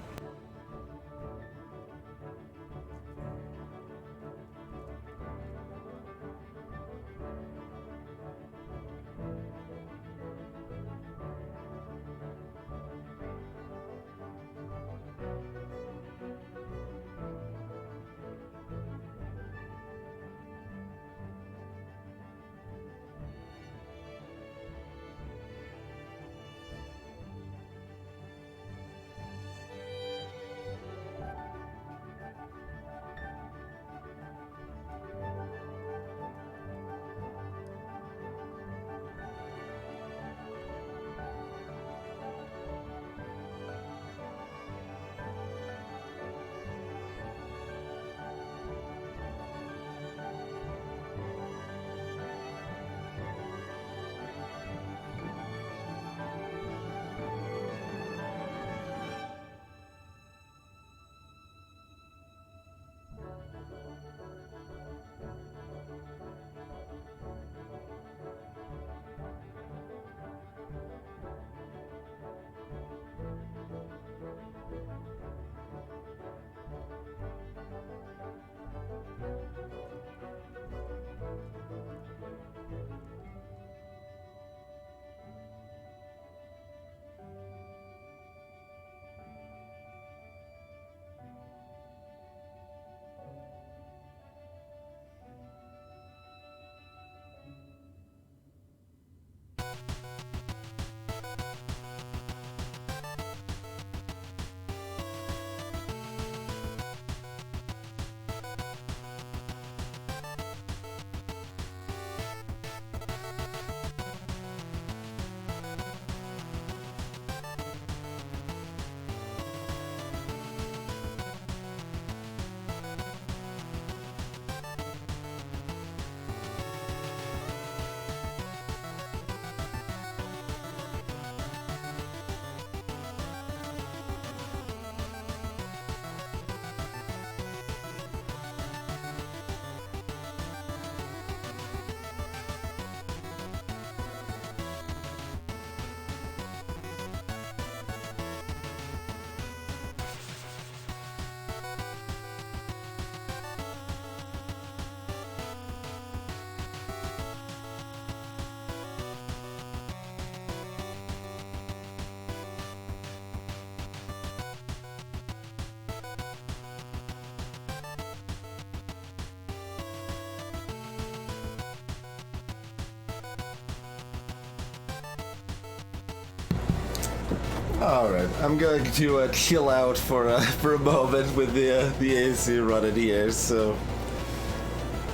All right, I'm going to chill out for a moment with the AC running here. So,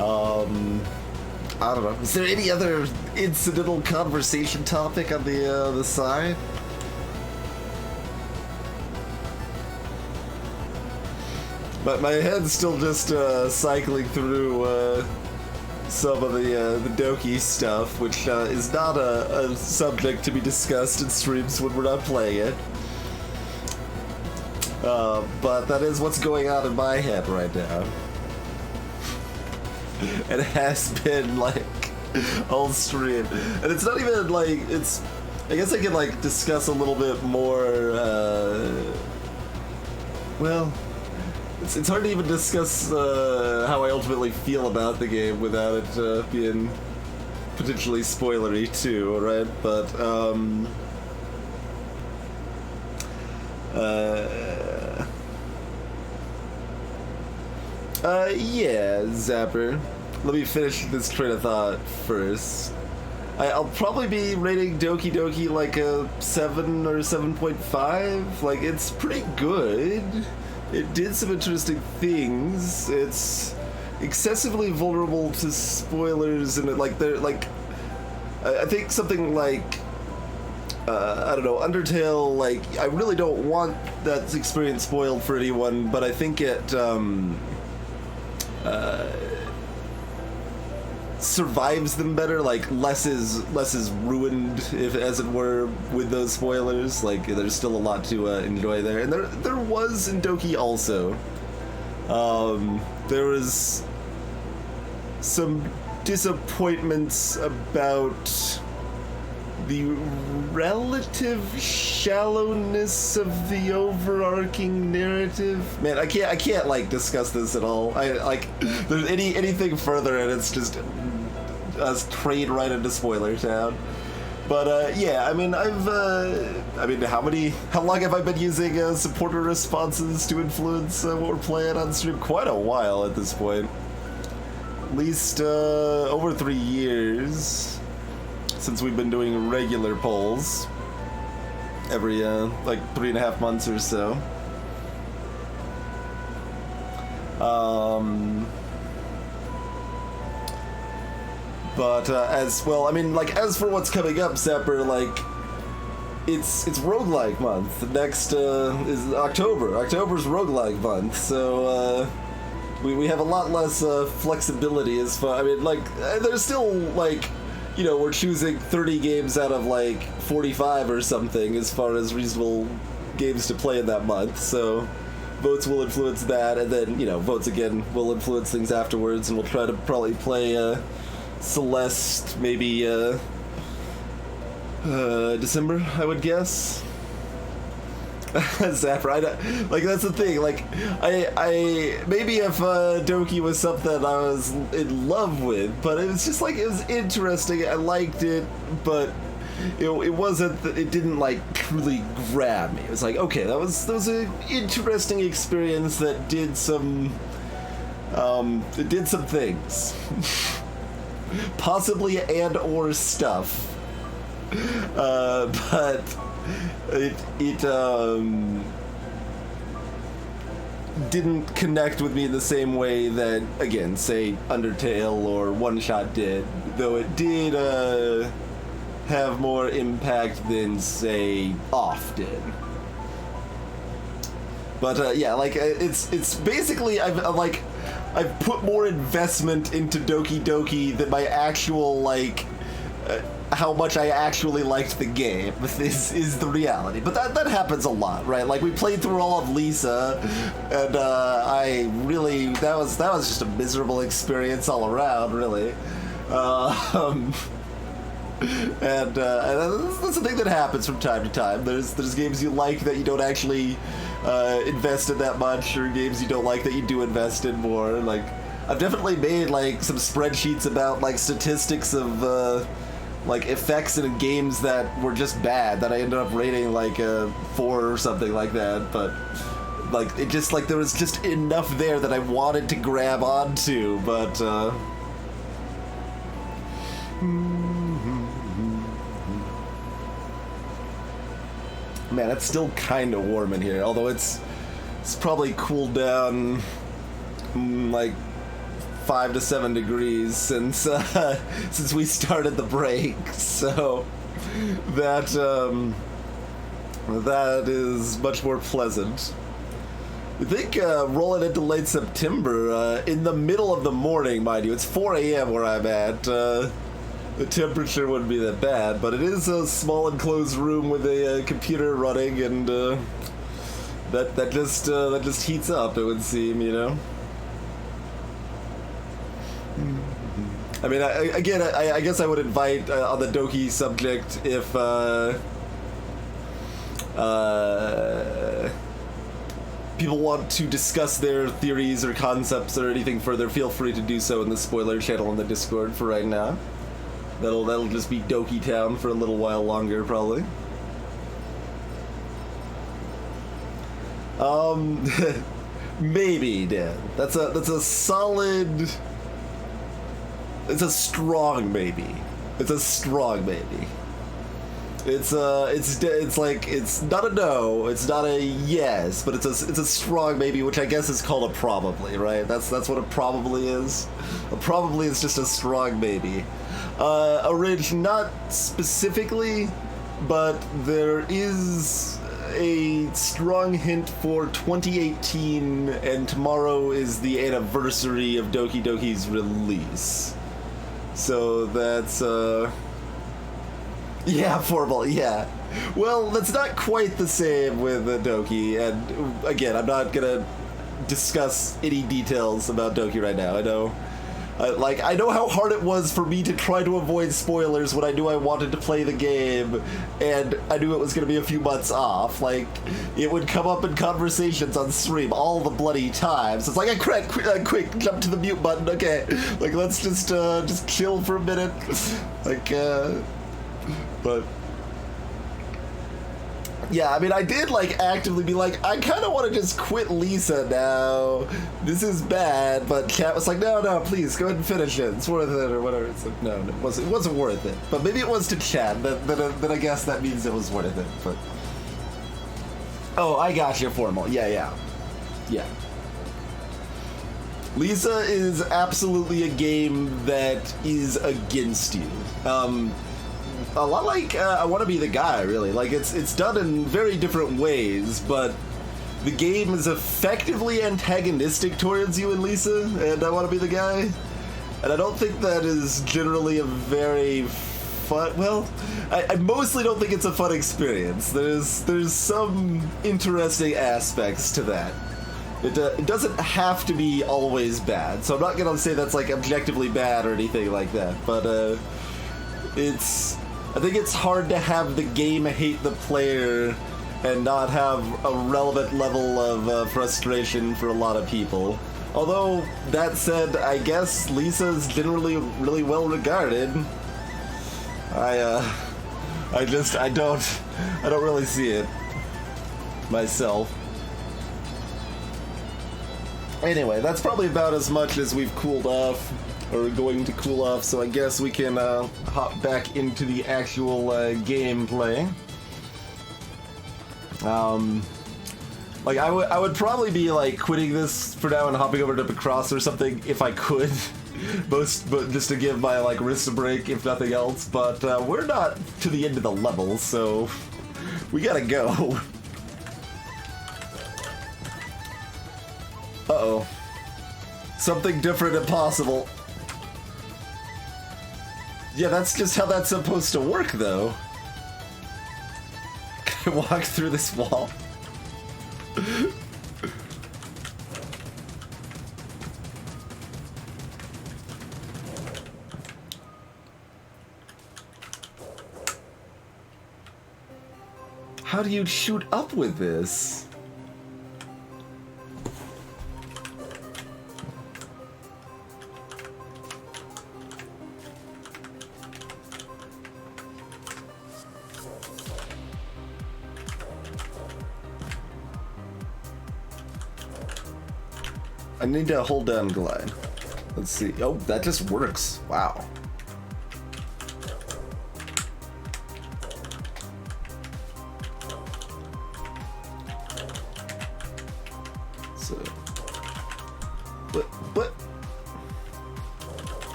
I don't know. Is there any other incidental conversation topic on the side? But my head's still just cycling through some of the Doki stuff, which is not a subject to be discussed in streams when we're not playing it. But that is what's going on in my head right now. It has been like all stream, and it's not even like it's. I guess I can like discuss a little bit more. Well. It's hard to even discuss how I ultimately feel about the game without it being potentially spoilery too, right? But yeah, Zapper. Let me finish this train of thought first. I'll probably be rating Doki Doki like a 7 or 7.5. Like, it's pretty good. It did some interesting things. It's excessively vulnerable to spoilers, and I think something like I don't know, Undertale. Like, I really don't want that experience spoiled for anyone, but I think it survives them better. Like, less is ruined, if as it were, with those spoilers. Like, there's still a lot to enjoy there, and there was in Doki also. There was some disappointments about the relative shallowness of the overarching narrative. Man, I can't like discuss this at all. I like there's anything further and it's just us trade right into spoiler town. But yeah, I mean, how long have I been using supporter responses to influence what we're playing on stream? Quite a while at this point. At least over 3 years since we've been doing regular polls every like 3.5 months or so. But as well, I mean, like, as for what's coming up, Zapper, like, it's roguelike month. The next is October. October's roguelike month, so we have a lot less flexibility as far. I mean, like, there's still like, you know, we're choosing 30 games out of like 45 or something as far as reasonable games to play in that month. So votes will influence that, and then, you know, votes again will influence things afterwards, and we'll try to probably play Celeste maybe December, I would guess. Zapper, like, that's the thing. Like, I maybe if Doki was something I was in love with, but it was just like, it was interesting. I liked it, but it wasn't. It didn't like truly grab me. It was like, okay, that was an interesting experience that did some. It did some things, possibly and or stuff, but. It didn't connect with me the same way that, again, say Undertale or One Shot did, though it did have more impact than, say, Off did. But yeah, like, it's basically I've put more investment into Doki Doki than my actual, like, how much I actually liked the game is the reality. But that happens a lot, right? Like, we played through all of Lisa, and I really, that was just a miserable experience all around, really. And that's the thing that happens from time to time. There's games you like that you don't actually invest in that much, or games you don't like that you do invest in more. Like, I've definitely made like some spreadsheets about like statistics of like effects in games that were just bad that I ended up rating like a 4 or something like that. But like, it just, like, there was just enough there that I wanted to grab onto, but Man, it's still kind of warm in here, although it's probably cooled down like 5 to 7 degrees since we started the break. So that is much more pleasant. I think rolling into late September, in the middle of the morning, mind you, it's 4 a.m. where I'm at. The temperature wouldn't be that bad, but it is a small enclosed room with a computer running, and that just heats up, it would seem, you know. I mean, I guess I would invite on the Doki subject if people want to discuss their theories or concepts or anything further. Feel free to do so in the spoiler channel on the Discord for right now. That'll just be Doki Town for a little while longer, probably. Maybe, Dan. That's a solid. It's a strong maybe. It's a strong maybe. It's like, it's not a no, it's not a yes, but it's a strong maybe, which I guess is called a probably, right? That's what a probably is. A probably is just a strong maybe. Ridge, not specifically, but there is a strong hint for 2018, and tomorrow is the anniversary of Doki Doki's release. So that's, yeah, formal, yeah. Well, that's not quite the same with Doki, and again, I'm not gonna discuss any details about Doki right now. I know. I know how hard it was for me to try to avoid spoilers when I knew I wanted to play the game, and I knew it was going to be a few months off. Like, it would come up in conversations on stream all the bloody time. So it's like, quick, jump to the mute button, okay. Like, let's just chill for a minute. Like, but... yeah, I mean, I did, like, actively be like, I kind of want to just quit Lisa now. This is bad, but Kat was like, no, please, go ahead and finish it. It's worth it, or whatever. It's like, no, it wasn't worth it. But maybe it was to Chad. Then I guess that means it was worth it, but... oh, I got you, formal. Yeah. Lisa is absolutely a game that is against you. A lot like I Want to Be the Guy, really. Like, it's done in very different ways, but the game is effectively antagonistic towards you and Lisa, and I Want to Be the Guy. And I don't think that is generally a very fun... well, I mostly don't think it's a fun experience. There's some interesting aspects to that. It doesn't have to be always bad, so I'm not gonna say that's, like, objectively bad or anything like that, but I think it's hard to have the game hate the player and not have a relevant level of frustration for a lot of people. Although, that said, I guess Lisa's generally really well regarded. I don't really see it myself. Anyway, that's probably about as much as we've cooled off. Or going to cool off, so I guess we can hop back into the actual gameplay. Like, I would probably be like quitting this for now and hopping over to Picross or something if I could, but just to give my like wrist a break if nothing else. But we're not to the end of the level, so we gotta go. Uh-oh. Something different and possible. Yeah, that's just how that's supposed to work, though. Can I walk through this wall? How do you shoot up with this? I need to hold down glide. Let's see. Oh, that just works. Wow. So, what?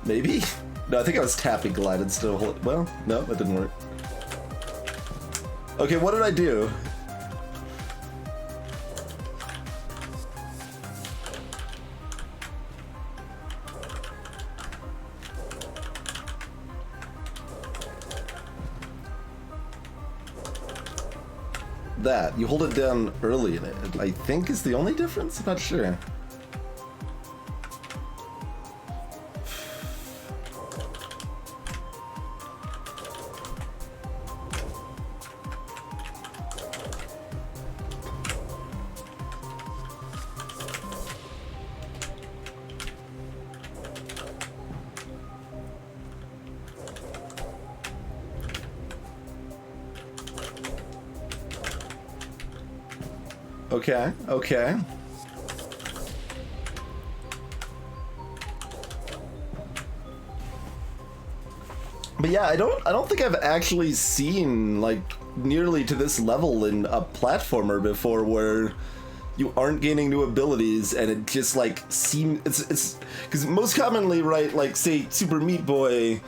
Maybe? No, I think I was tapping glide instead of holding. Well, no, that didn't work. Okay, what did I do? That. You hold it down early in it, I think is the only difference? I'm not sure. Okay, okay. But yeah, I don't think I've actually seen like nearly to this level in a platformer before where you aren't gaining new abilities and it just like it's because most commonly, right, like say Super Meat Boy,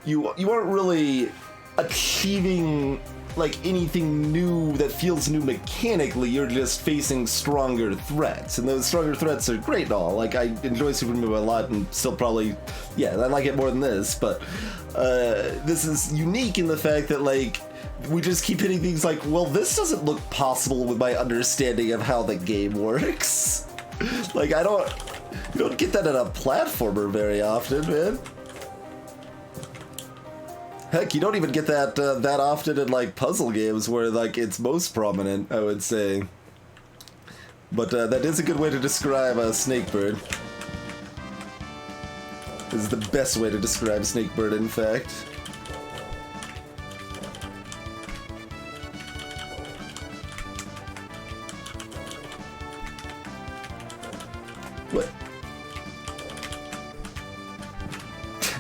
you aren't really achieving like anything new that feels new mechanically. You're just facing stronger threats, and those stronger threats are great and all. Like, I enjoy Super Meat Boy a lot, and still probably, yeah, I like it more than this, but this is unique in the fact that, like, we just keep hitting things like, well, this doesn't look possible with my understanding of how the game works. Like, you don't get that in a platformer very often, man. Heck, you don't even get that that often in like puzzle games where like it's most prominent, I would say. But that is a good way to describe Snakebird. This is the best way to describe Snakebird, in fact. What?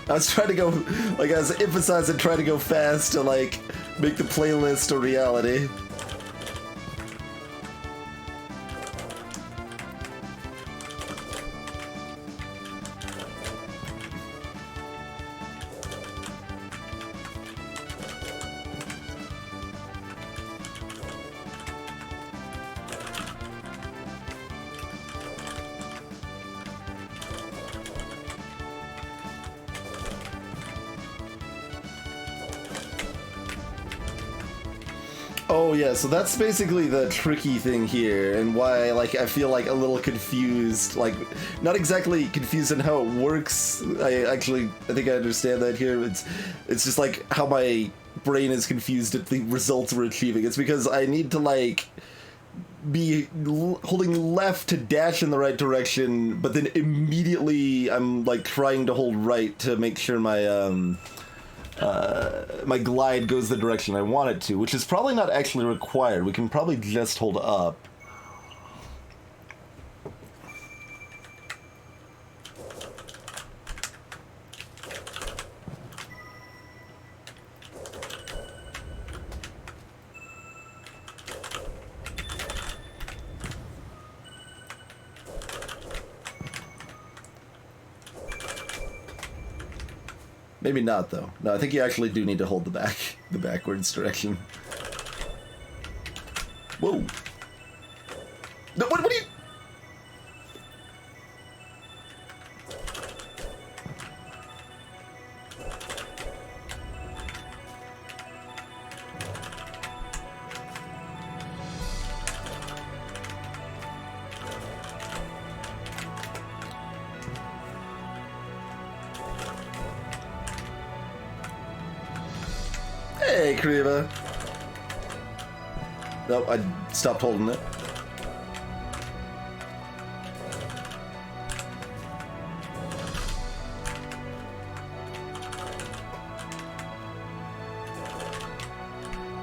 I was trying to go, like, I was emphasizing trying to go fast to, like, make the playlist a reality. Oh yeah, so that's basically the tricky thing here, and why like I feel like a little confused, like not exactly confused in how it works. I think I understand that here. It's just like how my brain is confused at the results we're achieving. It's because I need to like be holding left to dash in the right direction, but then immediately I'm like trying to hold right to make sure my my glide goes the direction I want it to, which is probably not actually required. We can probably just hold up. Maybe not, though. No, I think you actually do need to hold the backwards direction. Whoa. No, what are you... Hey, Kriva. Nope, I stopped holding it.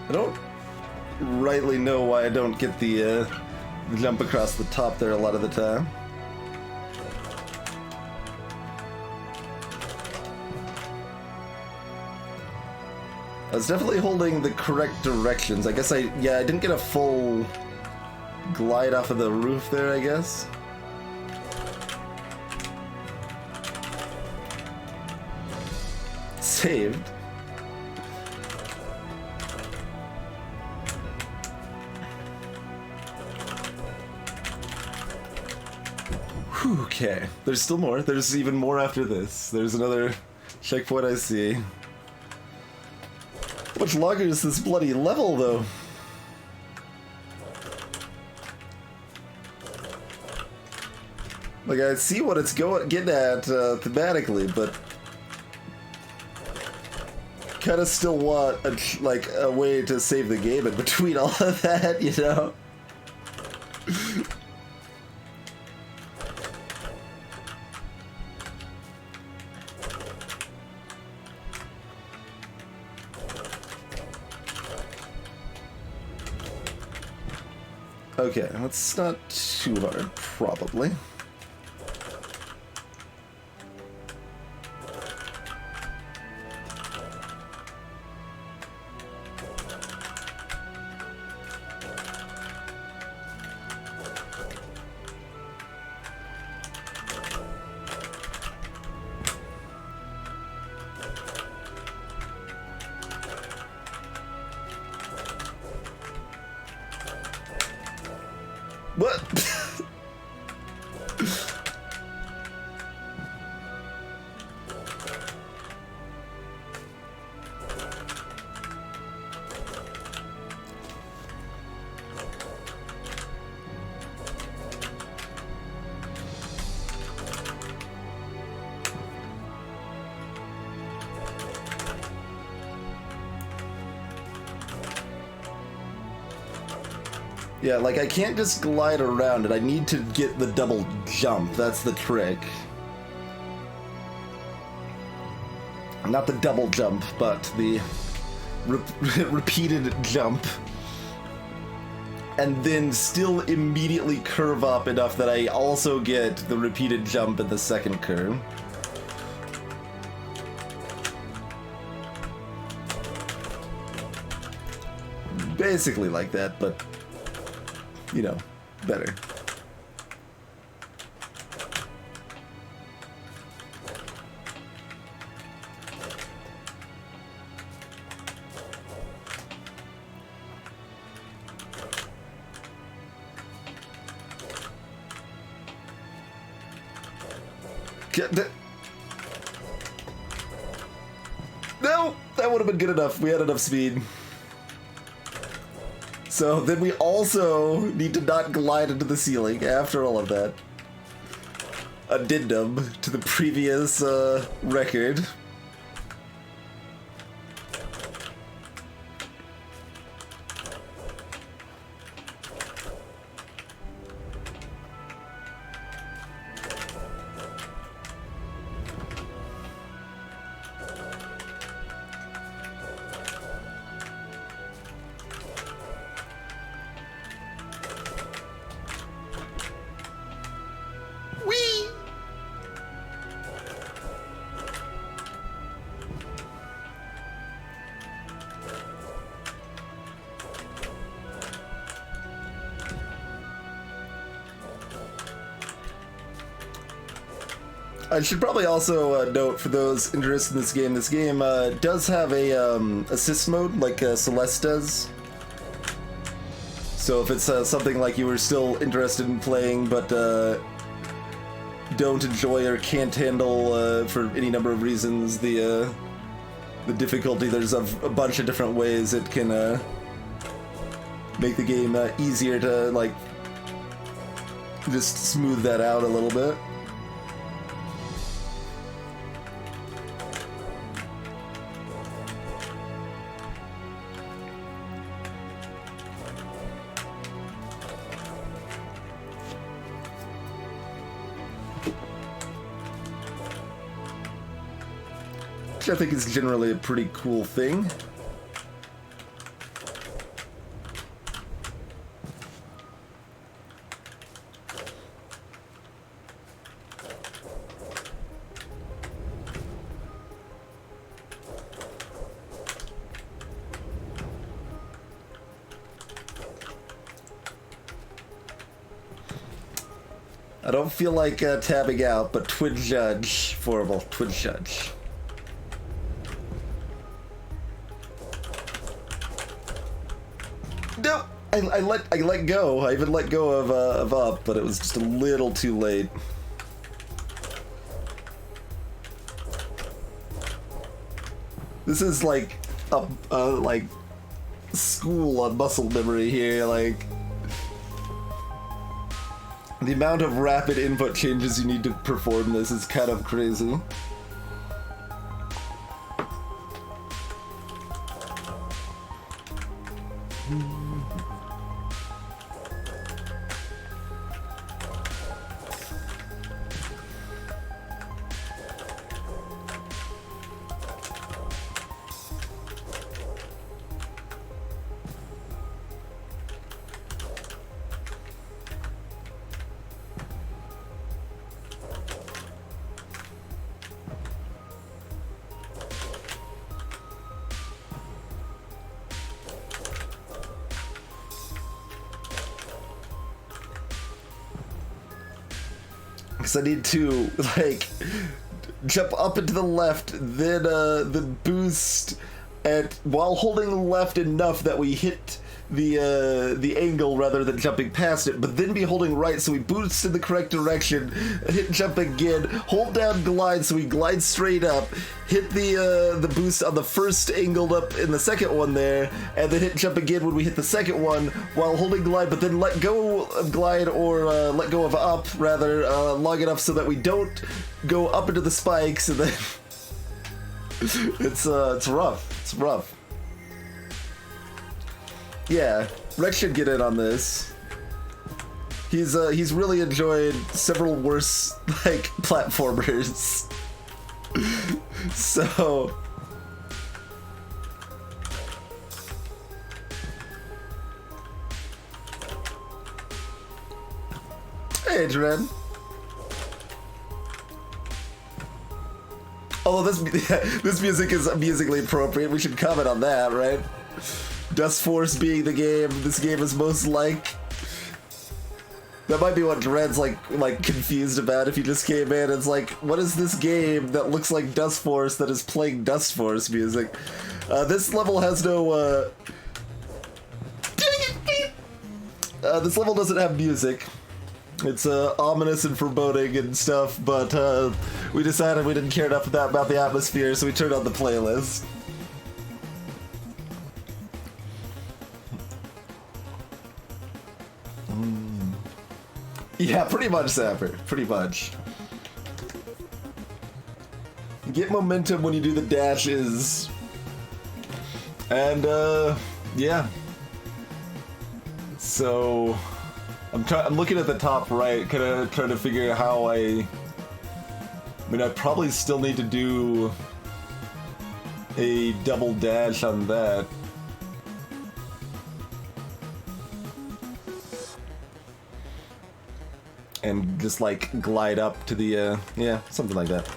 I don't rightly know why I don't get the jump across the top there a lot of the time. I was definitely holding the correct directions. I guess I didn't get a full glide off of the roof there, I guess. Saved. Okay, there's still more. There's even more after this. There's another checkpoint I see. How much longer is this bloody level, though? Like, I see what it's getting at thematically, but kind of still want a way to save the game in between all of that, you know? Okay, that's not too hard, probably. What? Yeah, like, I can't just glide around it. I need to get the double jump. That's the trick. Not the double jump, but the repeated jump. And then still immediately curve up enough that I also get the repeated jump in the second curve. Basically like that, but you know, better. No, that would have been good enough. We had enough speed. So then we also need to not glide into the ceiling after all of that. Addendum to the previous record. I should probably also note for those interested in this game does have a assist mode like Celeste does. So if it's something like you were still interested in playing but don't enjoy or can't handle for any number of reasons the difficulty, there's a bunch of different ways it can make the game easier to like just smooth that out a little bit. Which I think is generally a pretty cool thing. I don't feel like tabbing out, but Twin Judge, Formal, Twin Judge. No, I let go. I even let go of up, but it was just a little too late. This is like like school on muscle memory here. Like the amount of rapid input changes you need to perform this is kind of crazy. Because I need to, like, jump up and to the left, then boost while holding left enough that we hit the angle rather than jumping past it, but then be holding right so we boost in the correct direction, hit jump again, hold down glide so we glide straight up, hit the boost on the first angled up in the second one there, and then hit jump again when we hit the second one while holding glide, but then let go of glide or let go of up rather long enough so that we don't go up into the spikes, and then it's rough. It's rough. Yeah, Rex should get in on this. He's really enjoyed several worse like platformers. So hey, Dren. Although this music is musically appropriate, we should comment on that, right? Dust Force being the game this game is most like. That might be what Dred's like confused about if he just came in. It's like, what is this game that looks like Dust Force that is playing Dust Force music? This level has no this level doesn't have music. It's ominous and foreboding and stuff, but we decided we didn't care enough about the atmosphere, so we turned on the playlist. Yeah, pretty much, Sapper. Pretty much. Get momentum when you do the dashes. And, yeah. So, I'm looking at the top right, kind of trying to figure out how I mean, I probably still need to do a double dash on that. And just like glide up to the, yeah, something like that.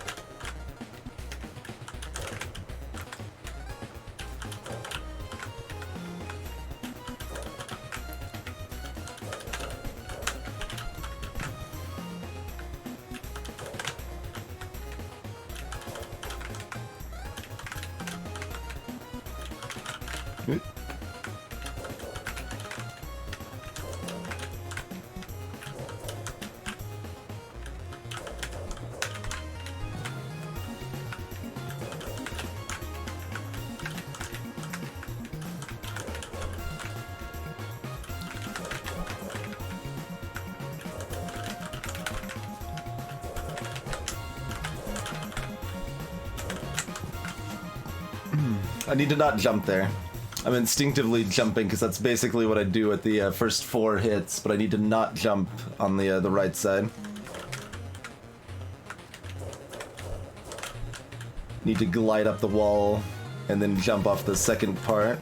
I need to not jump there. I'm instinctively jumping because that's basically what I do at the first 4 hits, but I need to not jump on the right side. Need to glide up the wall and then jump off the second part.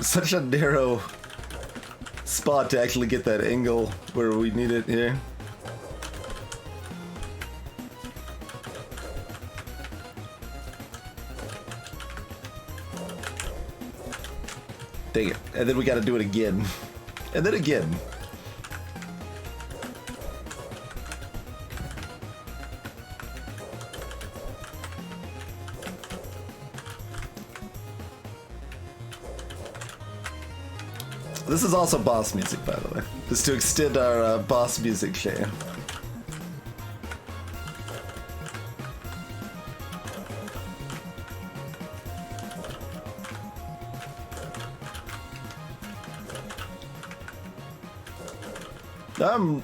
such a narrow spot to actually get that angle where we need it here. Dang it. And then we gotta do it again. And then again. This is also boss music, by the way. Just to extend our boss music share.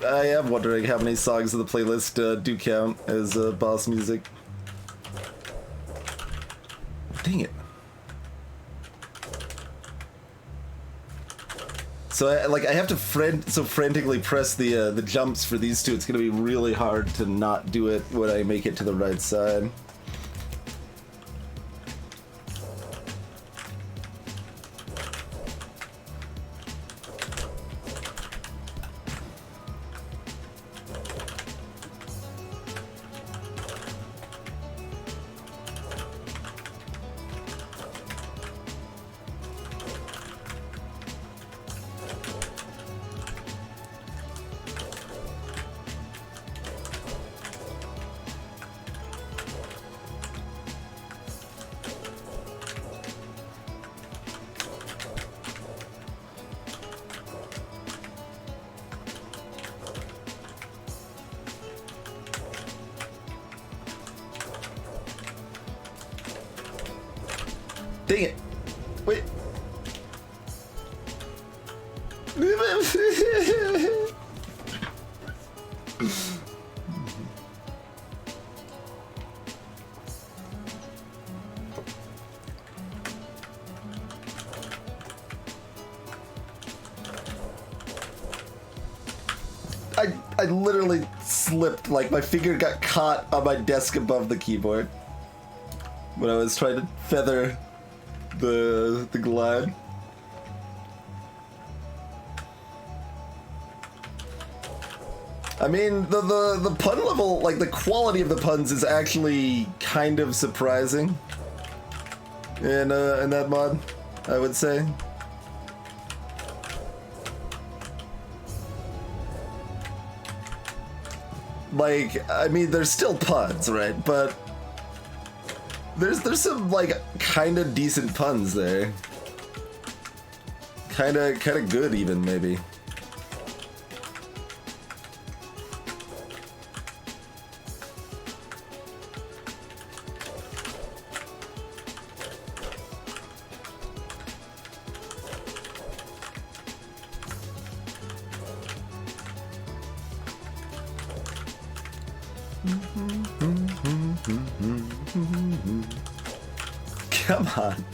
I am wondering how many songs of the playlist do count as boss music. Dang it. So I have to frantically press the jumps for these two. It's gonna be really hard to not do it when I make it to the right side. Dang it. Wait. I literally slipped, like my finger got caught on my desk above the keyboard when I was trying to feather the glide. I mean, the pun level, like the quality of the puns is actually kind of surprising in that mod, I would say. Like, I mean, there's still puns, right? But there's some like kind of decent puns there. Kind of good even, maybe. Come on.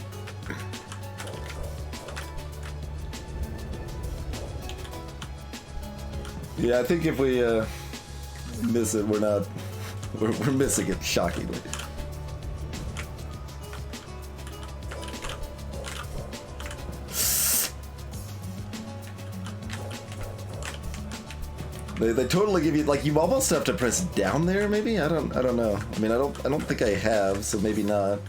Yeah, I think if we miss it, we're missing it shockingly. They totally give you, like, you almost have to press down there, maybe? I don't know. I mean, I don't think I have, so maybe not.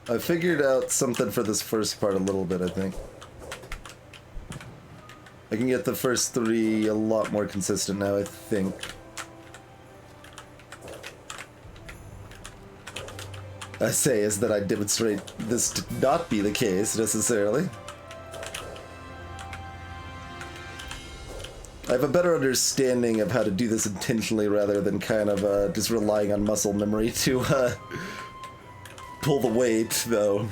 I figured out something for this first part a little bit, I think. I can get the first three a lot more consistent now, I think. I say is that I demonstrate this to not be the case, necessarily. I have a better understanding of how to do this intentionally rather than kind of just relying on muscle memory to pull the weight, though.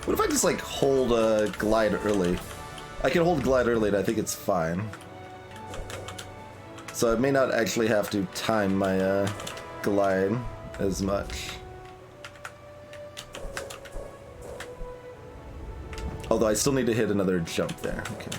What if I just like hold glide early? I can hold glide early and I think it's fine. So I may not actually have to time my glide as much. Although I still need to hit another jump there. Okay.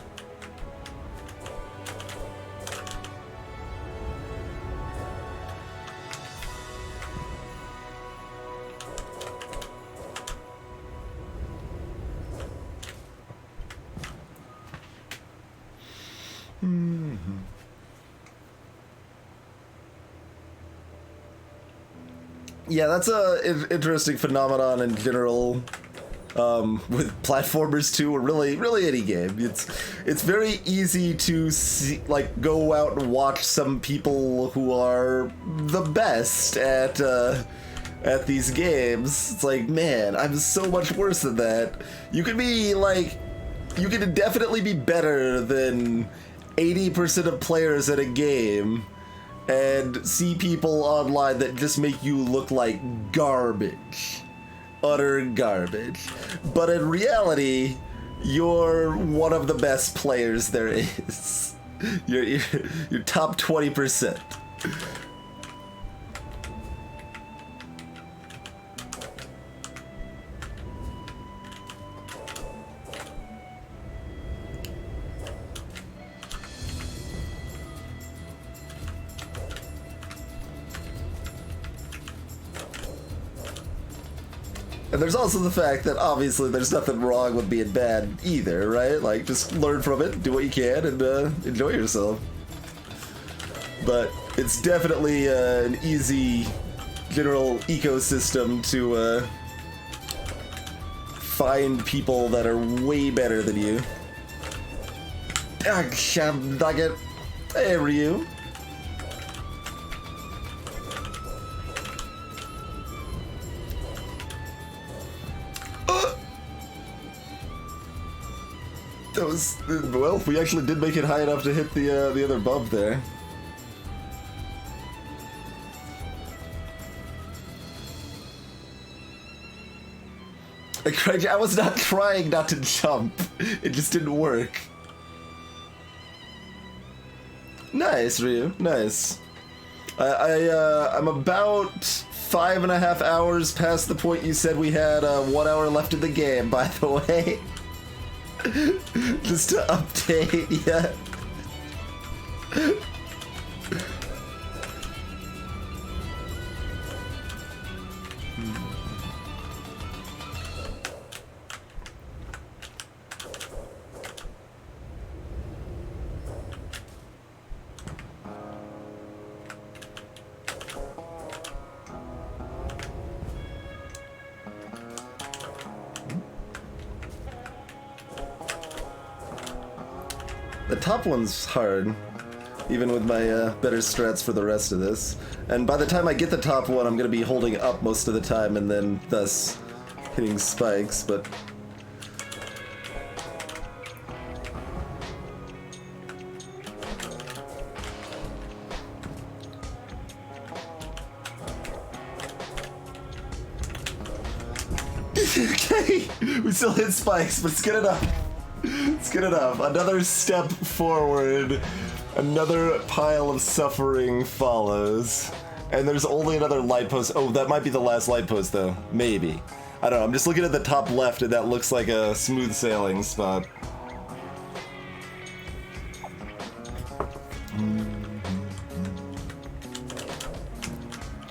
Yeah, that's a interesting phenomenon in general with platformers too, or really any game. It's very easy to see, like, go out and watch some people who are the best at these games. It's like, man, I'm so much worse than that. You can be like, you can definitely be better than 80% of players at a game, and see people online that just make you look like garbage. Utter garbage. But in reality, you're one of the best players there is. You're top 20%. And there's also the fact that obviously there's nothing wrong with being bad either, right? Like, just learn from it, do what you can, and enjoy yourself. But it's definitely an easy general ecosystem to find people that are way better than you. Ah, Nugget. Hey, Ryu. That was, well, we actually did make it high enough to hit the other bump there. Craig, I was not trying not to jump. It just didn't work. Nice, Ryu. Nice. I'm about 5.5 hours past the point you said we had 1 hour left in the game, by the way. Just to update, yeah. The top one's hard, even with my better strats for the rest of this. And by the time I get the top one, I'm going to be holding up most of the time and then thus hitting spikes, but... Okay, we still hit spikes, but it's good enough. It's good enough. Another step forward, another pile of suffering follows, and there's only another light post. Oh, that might be the last light post, though. Maybe. I don't know. I'm just looking at the top left, and that looks like a smooth sailing spot.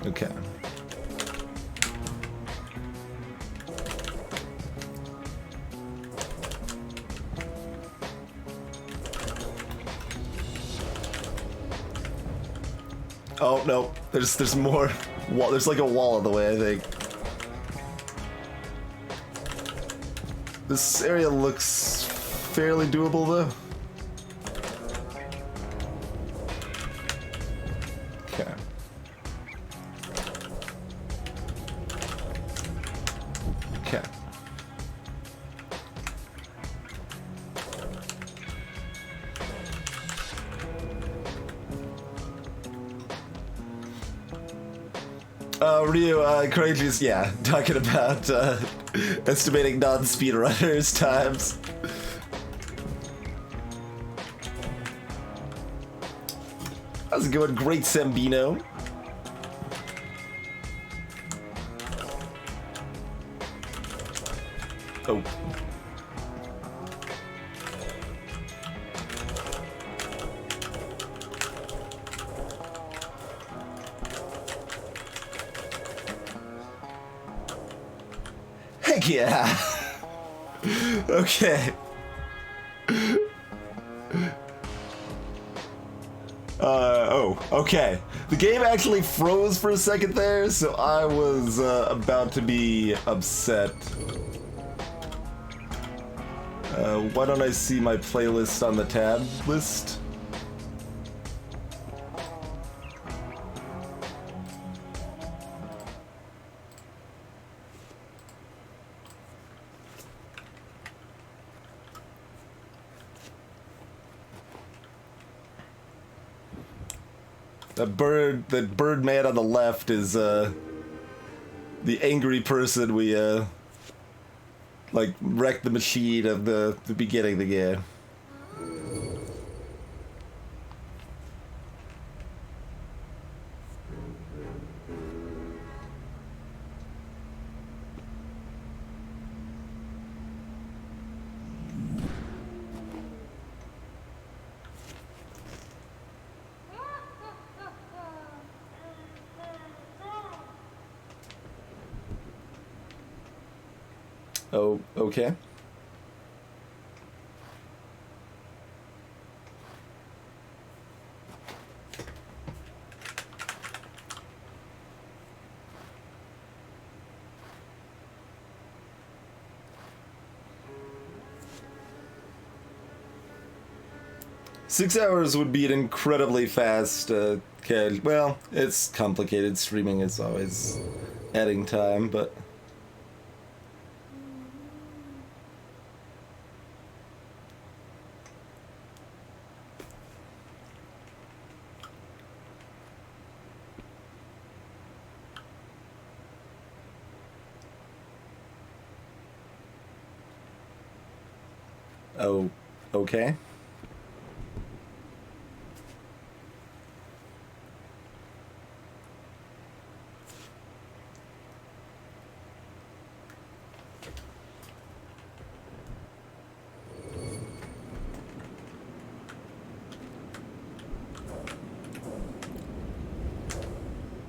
Okay. Oh no, there's more. There's like a wall in the way, I think. This area looks fairly doable though. Ryu, Courageous, yeah, talking about estimating non-speedrunners' times. How's it going? Great Sambino. Oh. Heck yeah. Okay. Oh, okay. The game actually froze for a second there, so I was about to be upset. Why don't I see my playlist on the tab list? That bird man on the left is the angry person we like wrecked the machine of the beginning of the game. Oh, okay. Six hours would be an incredibly fast well, it's complicated. Streaming is always adding time, but... Oh, okay.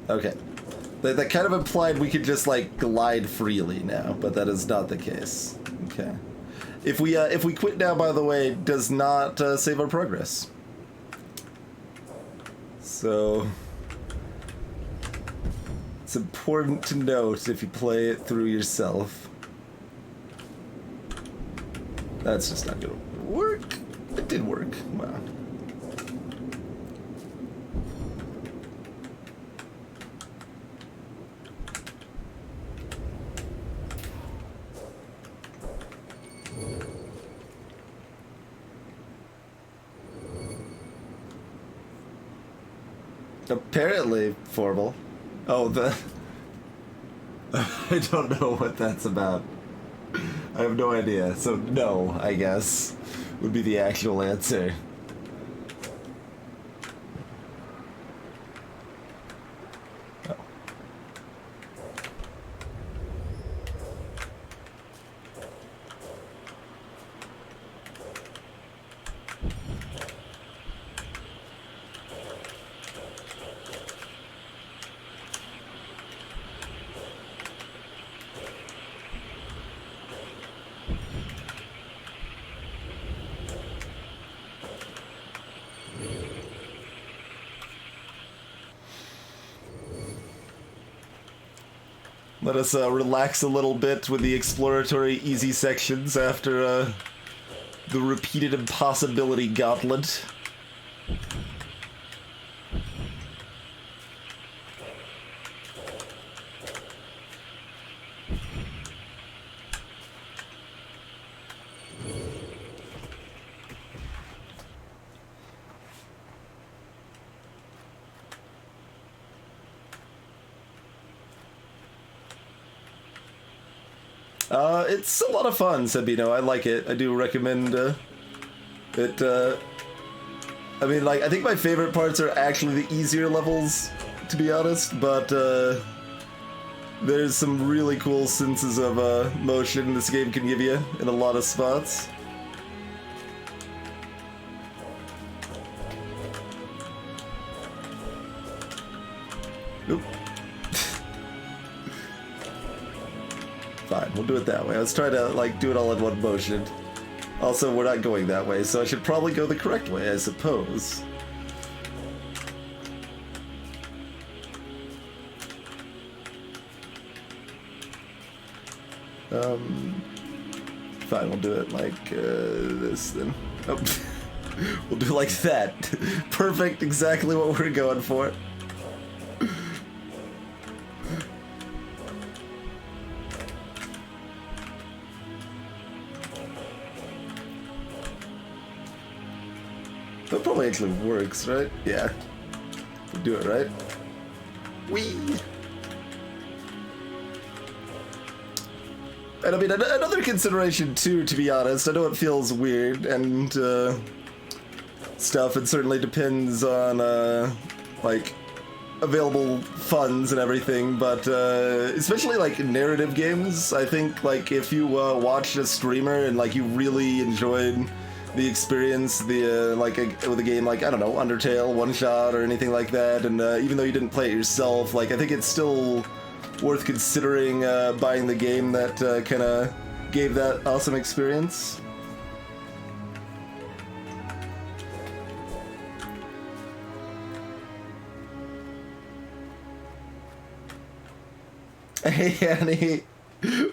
Okay. That kind of implied we could just, like, glide freely now, but that is not the case. Okay. If we quit now, by the way, it does not save our progress. So... it's important to note if you play it through yourself. That's just not gonna work. It did work. Wow. Apparently, Formal. Oh, the... I don't know what that's about. I have no idea. So, no, I guess, would be the actual answer. Oh. Let us relax a little bit with the exploratory easy sections after the repeated impossibility gauntlet. It's a lot of fun, Sabino. I like it. I do recommend it. I mean, like, I think my favorite parts are actually the easier levels, to be honest, but there's some really cool senses of motion this game can give you in a lot of spots. Oop. Fine, we'll do it that way. I was trying to, like, do it all in one motion. Also, we're not going that way, so I should probably go the correct way, I suppose. Fine, we'll do it like this then. Oh. We'll do like that. Perfect, exactly what we're going for. That probably actually works, right? Yeah. We'll do it, right? Whee! And I mean, another consideration too, to be honest, I know it feels weird and stuff, it certainly depends on, like, available funds and everything, but especially, like, narrative games, I think, like, if you watched a streamer and, like, you really enjoyed the experience, with a game like, I don't know, Undertale, One Shot, or anything like that, and even though you didn't play it yourself, like, I think it's still worth considering buying the game that kind of gave that awesome experience. Hey Annie,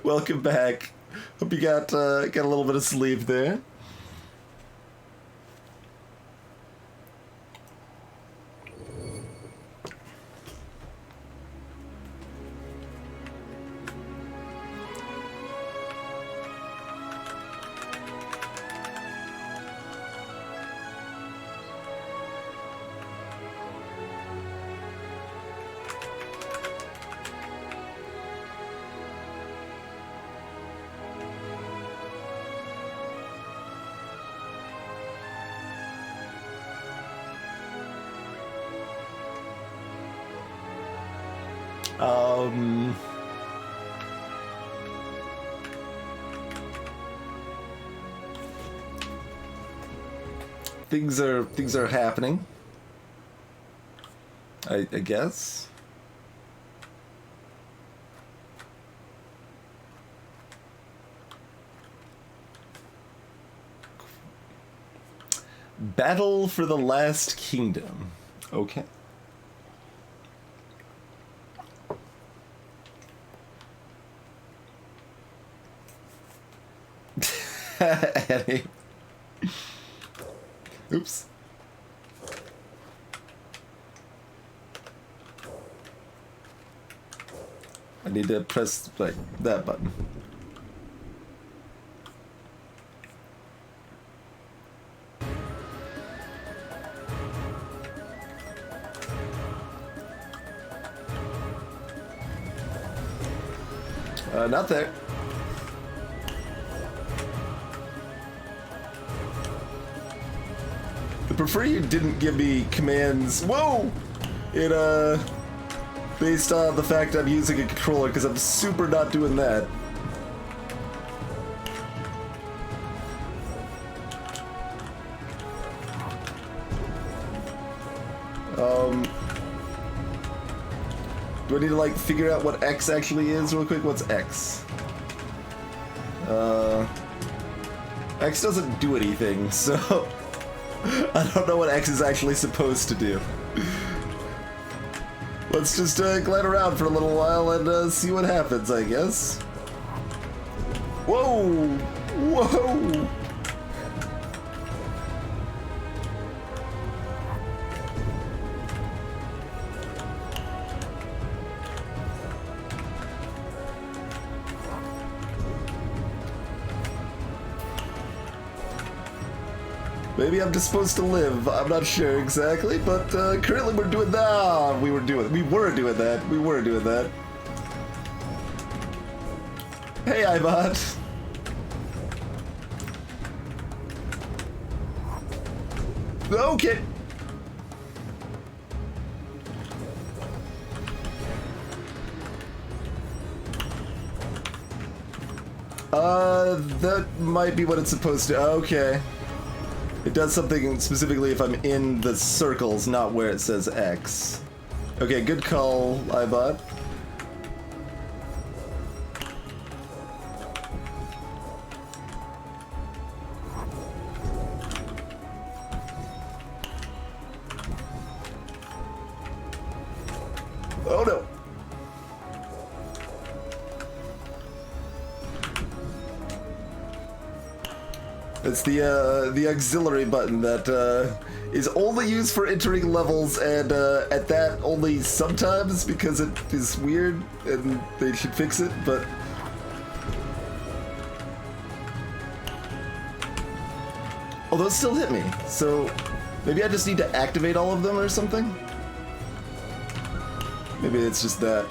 welcome back. Hope you got a little bit of sleep there. Things are happening. I guess. Battle for the Last Kingdom. Okay. Annie. Oops. I need to press like that button. Not there. I prefer you didn't give me commands. Whoa! Based on the fact I'm using a controller, because I'm super not doing that. Do I need to, like, figure out what X actually is real quick? What's X? X doesn't do anything, so I don't know what X is actually supposed to do. Let's just glide around for a little while and see what happens, I guess. Whoa! Whoa! Maybe I'm just supposed to live. I'm not sure exactly, but currently we're doing that. We were doing that. Hey, iBot. Okay. That might be what it's supposed to. Okay. It does something specifically if I'm in the circles, not where it says X. Okay, good call, iBot. Oh no. It's the auxiliary button that is only used for entering levels, and at that only sometimes because it is weird and they should fix it, but... Oh, those still hit me, so maybe I just need to activate all of them or something? Maybe it's just that.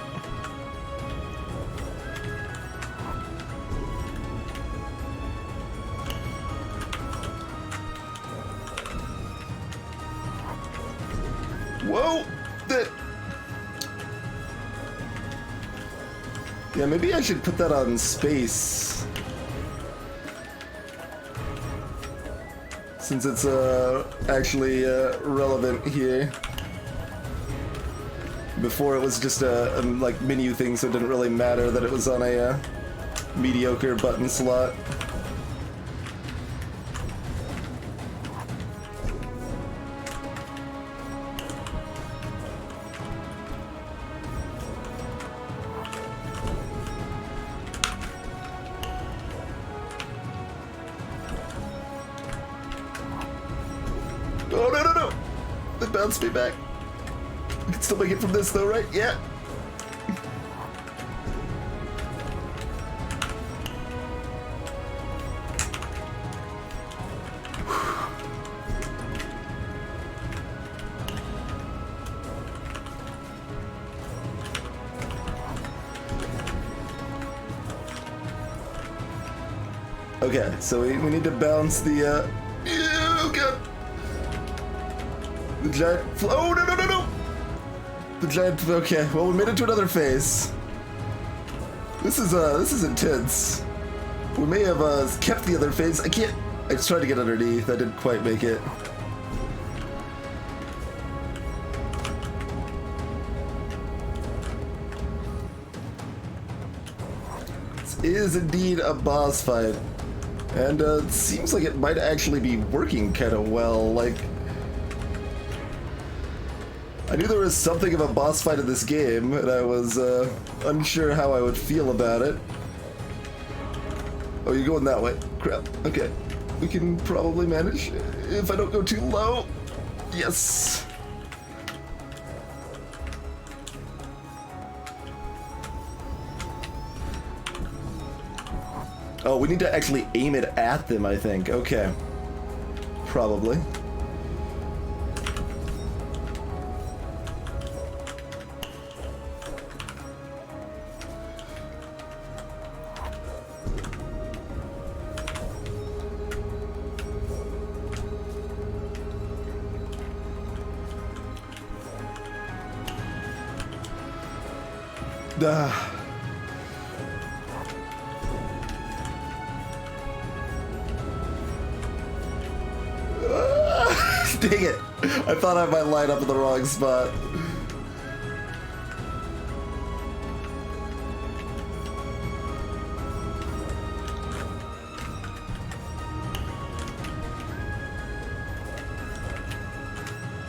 Whoa! That... Yeah, maybe I should put that on space. Since it's actually relevant here. Before it was just a like menu thing, so it didn't really matter that it was on a mediocre button slot. Oh no no no! It bounced me back. I can still make it from this though, right? Yeah. Okay, so we need to bounce the, oh god! The giant, oh no no no no! The giant, okay, well we made it to another phase. This is intense. We may have kept the other phase. I just tried to get underneath, I didn't quite make it. This is indeed a boss fight. And it seems like it might actually be working kind of well, like... I knew there was something of a boss fight in this game, and I was unsure how I would feel about it. Oh, you're going that way. Crap. Okay. We can probably manage if I don't go too low. Yes. Oh, we need to actually aim it at them, I think. Okay. Probably. Dang it! I thought I might line up in the wrong spot.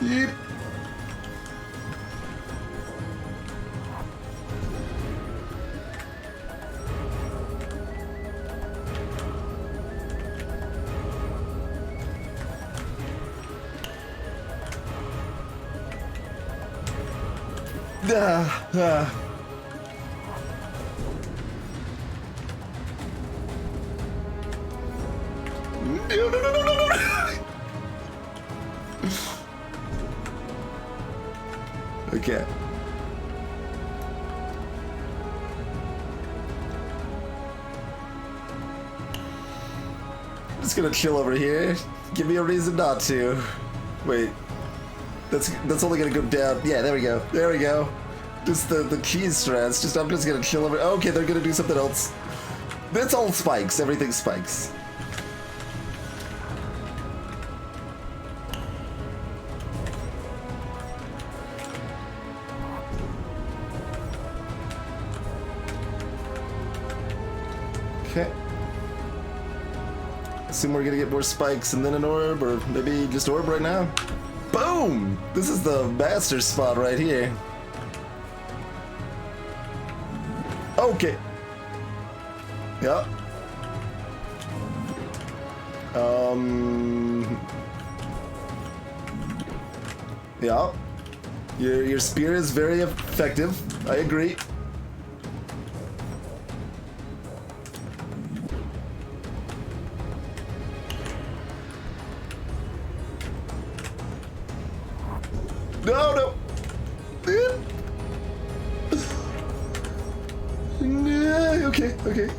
Yeep. No. Okay. just gonna chill over here. Give me a reason not to. Wait. That's only gonna go down. Yeah, there we go. There we go. Just the keys strands. I'm just gonna chill over. Okay, they're gonna do something else. It's all spikes. Everything spikes. Okay. Assume we're gonna get more spikes and then an orb, or maybe just orb right now. Boom! This is the master spot right here. Okay. Yep. Yeah. Your spear is very effective. I agree. No, no. Yeah, okay, okay.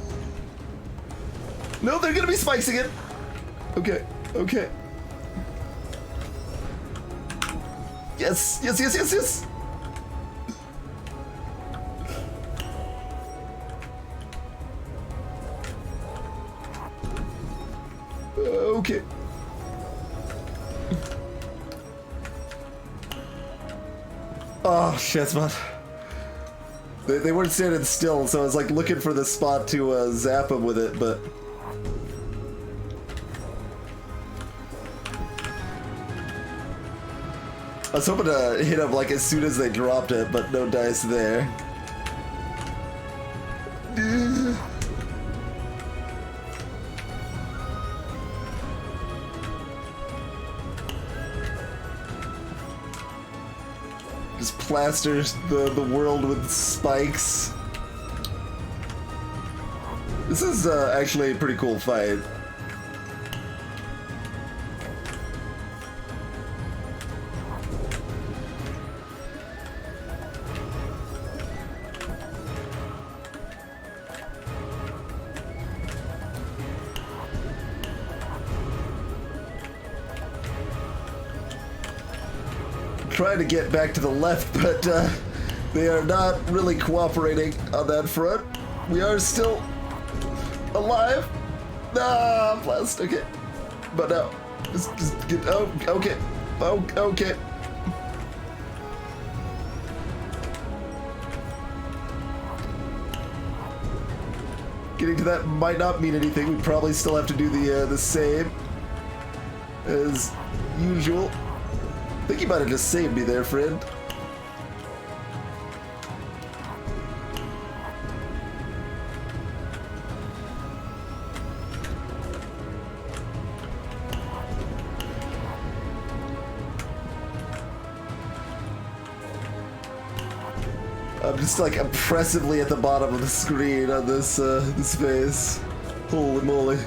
No, they're gonna be spikes again. Okay, okay. Yes, yes, yes, yes, yes. Okay. Oh, shit, spot. They weren't standing still, so I was like looking for the spot to zap them with it, but... I was hoping to hit them like as soon as they dropped it, but no dice there. Just plasters the world with spikes. This is actually a pretty cool fight. Trying to get back to the left, but they are not really cooperating on that front. We are still alive. Ah, blast. Okay, but no, just get. Oh, okay. Oh, okay. Getting to that might not mean anything. We probably still have to do the same as usual. I think you might have just saved me there, friend. I'm just like oppressively at the bottom of the screen on this this phase. Holy moly.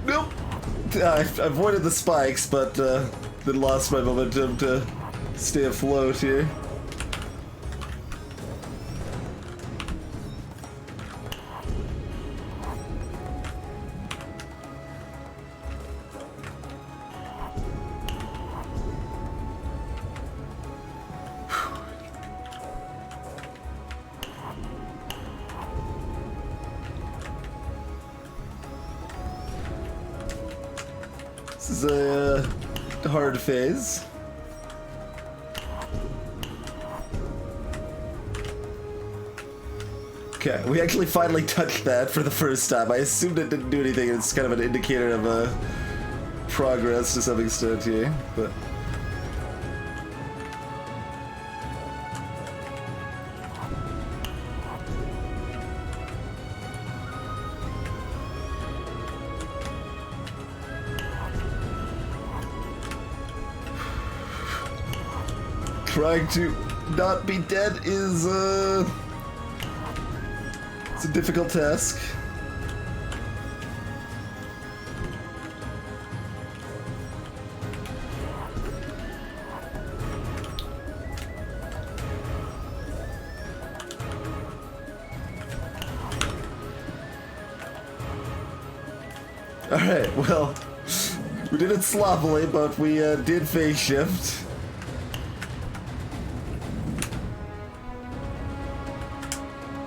Nope. I avoided the spikes, but then lost my momentum to stay afloat here. This is a hard phase. Okay, we actually finally touched that for the first time. I assumed it didn't do anything. It's kind of an indicator of progress to some extent here, but... Trying to not be dead is, it's a difficult task. Alright, well, we did it sloppily, but we did phase shift.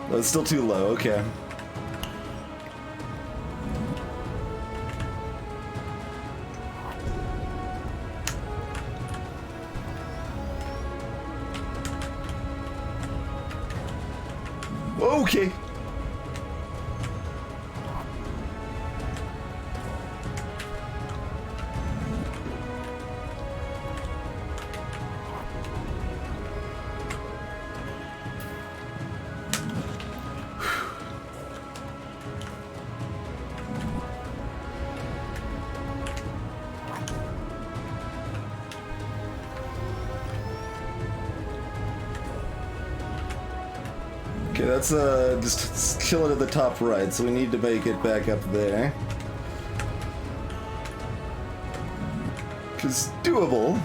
Oh, it's still too low, okay. Okay. Okay, that's just kill it at the top right, so we need to make it back up there. 'Cause doable.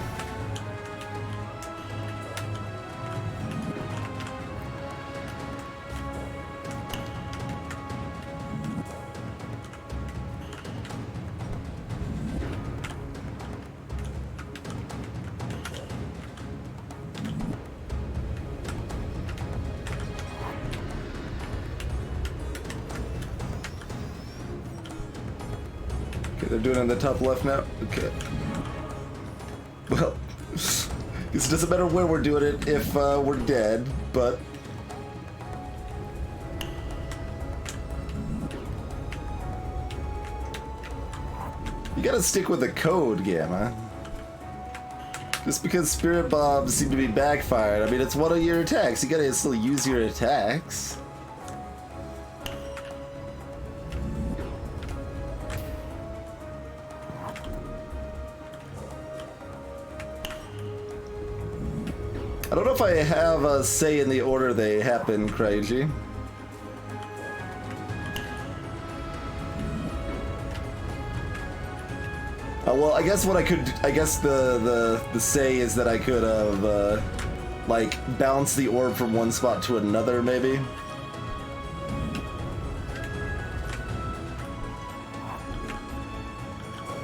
They're doing it on the top left now? Okay. Well, it doesn't matter where we're doing it if we're dead, but... You gotta stick with the code, Gamma. Just because Spirit Bombs seem to be backfired, I mean, it's one of your attacks. You gotta still use your attacks. I don't know if I have a say in the order they happen, Crazy. Well, I guess what I could, I guess the say is that I could have, like, bounced the orb from one spot to another, maybe.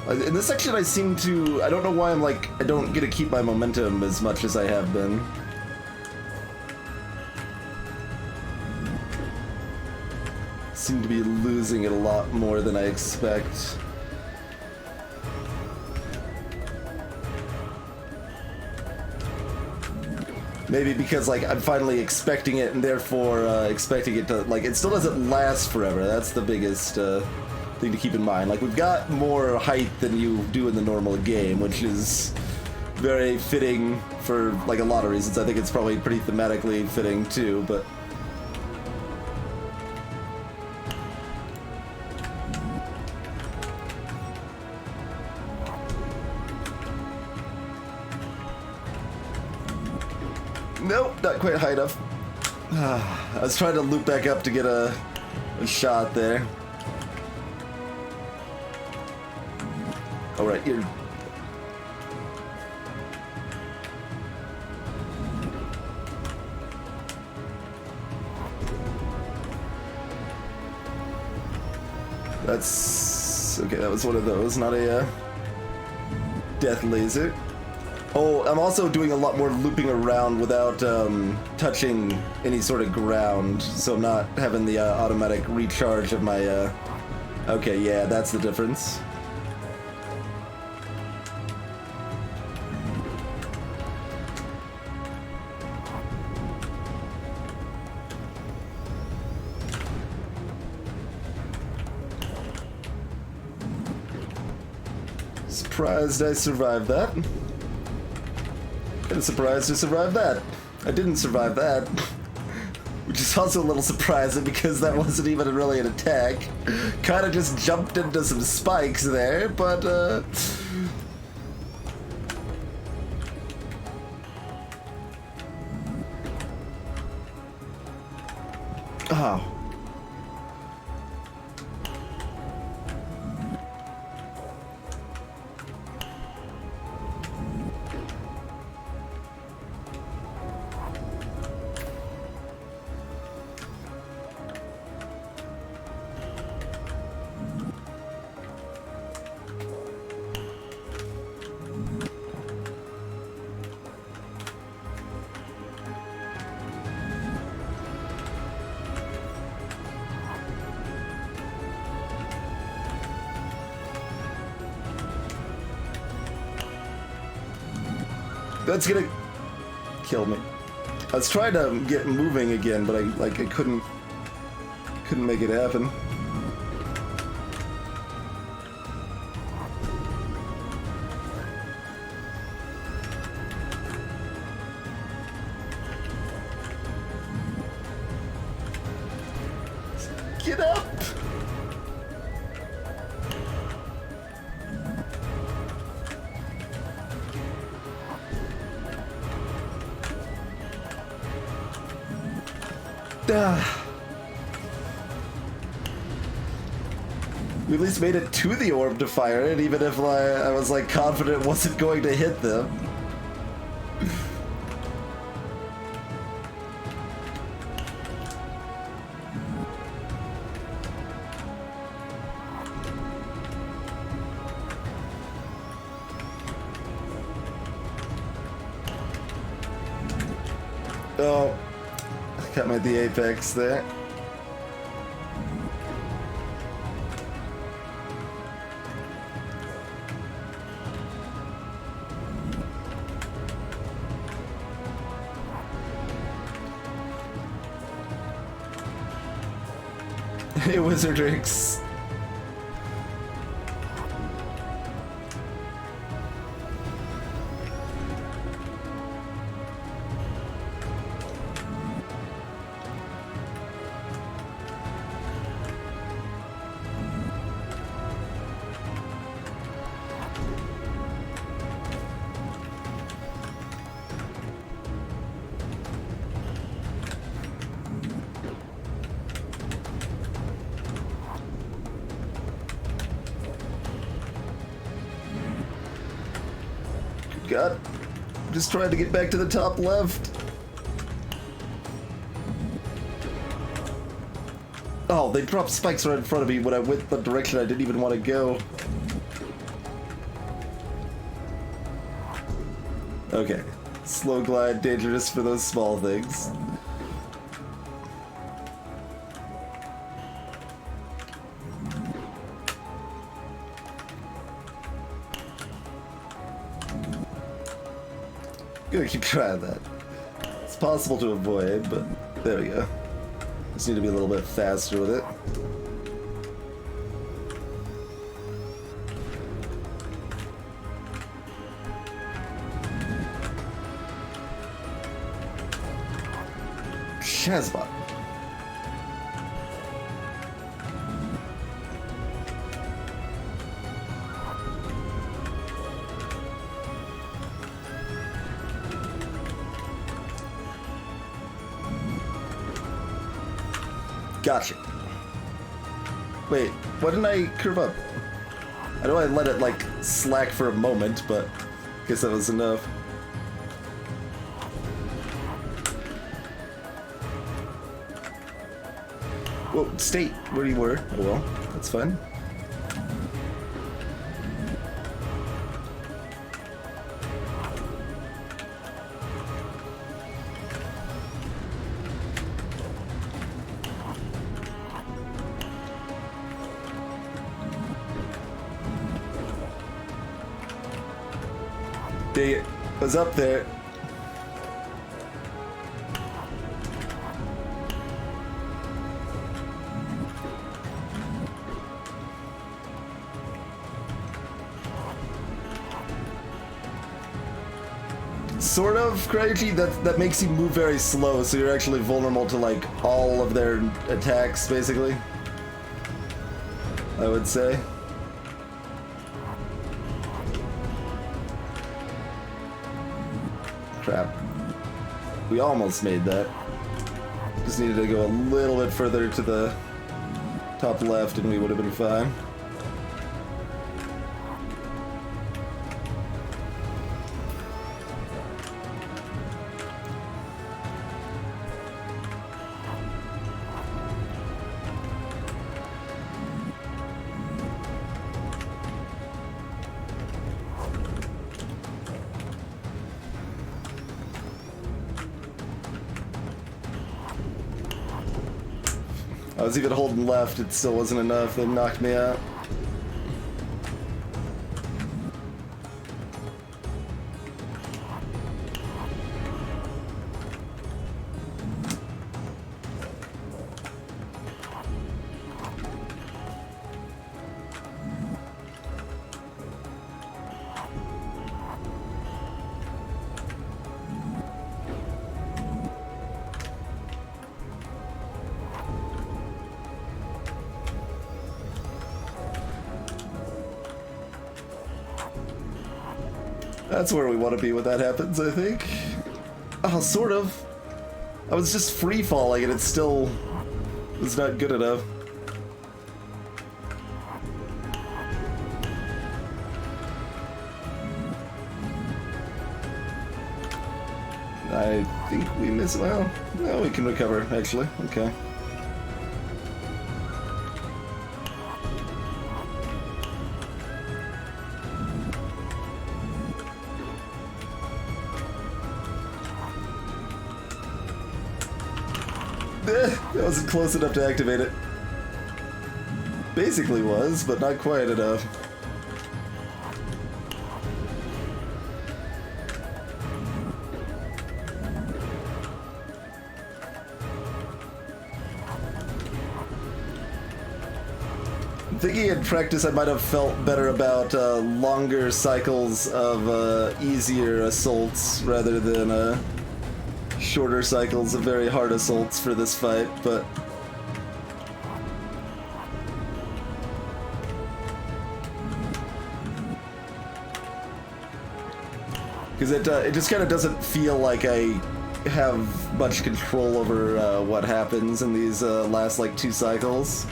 In this section, I seem to, I don't know why I'm like, I don't get to keep my momentum as much as I have been. Seem to be losing it a lot more than I expect. Maybe because, like, I'm finally expecting it and therefore expecting it to, like, it still doesn't last forever. That's the biggest thing to keep in mind. Like, we've got more height than you do in the normal game, which is very fitting for, like, a lot of reasons. I think it's probably pretty thematically fitting, too, but... Nope, not quite high enough. I was trying to loop back up to get a shot there. Alright, you're... That's... okay, that was one of those, not a death laser. Oh, I'm also doing a lot more looping around without touching any sort of ground, so I'm not having the automatic recharge of my... Okay, yeah, that's the difference. Surprised I survived that. Kind of surprised I survived that. I didn't survive that. Which is also a little surprising because that wasn't even really an attack. Kind of just jumped into some spikes there, but Oh. That's gonna kill me. I was trying to get moving again, but I couldn't make it happen. Get up! We at least made it to the orb to fire it, even if I was like confident it wasn't going to hit them. Oh, got me at the apex there. Hey, Wizardrix. God, I'm just trying to get back to the top left. Oh, they dropped spikes right in front of me when I went the direction I didn't even want to go. Okay, slow glide, dangerous for those small things. Gonna keep trying that. It's possible to avoid, but there we go. Just need to be a little bit faster with it. Shazbot. Gotcha. Wait, why didn't I curve up? I know I let it, like, slack for a moment, but I guess that was enough. Whoa, stay where you were. Oh well, that's fine. Dang it. I was up there. Sort of, Crazy. That makes you move very slow, so you're actually vulnerable to like all of their attacks, basically. I would say. Crap. We almost made that. Just needed to go a little bit further to the top left and we would have been fine. I was even holding left, it still wasn't enough, they knocked me out. That's where we want to be when that happens, I think. Oh, sort of. I was just free falling and it still was not good enough. I think we missed. Well, no, we can recover, actually. Okay. That wasn't close enough to activate it. Basically was, but not quite enough. I'm thinking in practice I might have felt better about longer cycles of easier assaults rather than shorter cycles of very hard assaults for this fight, but because it just kind of doesn't feel like I have much control over what happens in these last like 2 cycles.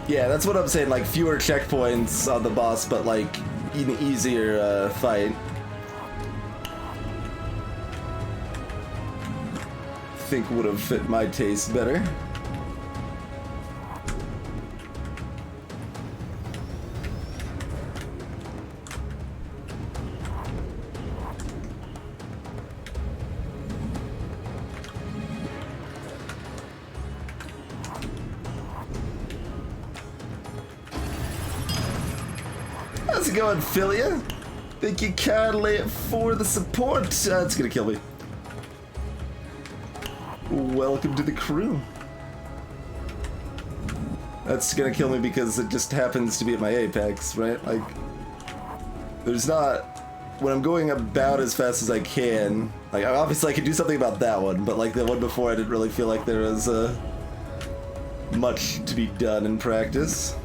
Yeah, that's what I'm saying, like fewer checkpoints on the boss, but like an easier fight. Think would have fit my taste better. How's it going, Philia? Thank you kindly for the support. It's gonna kill me. Welcome to the crew. That's gonna kill me because it just happens to be at my apex, right? Like, there's not... When I'm going about as fast as I can, like, obviously I can do something about that one, but like the one before I didn't really feel like there was much to be done in practice.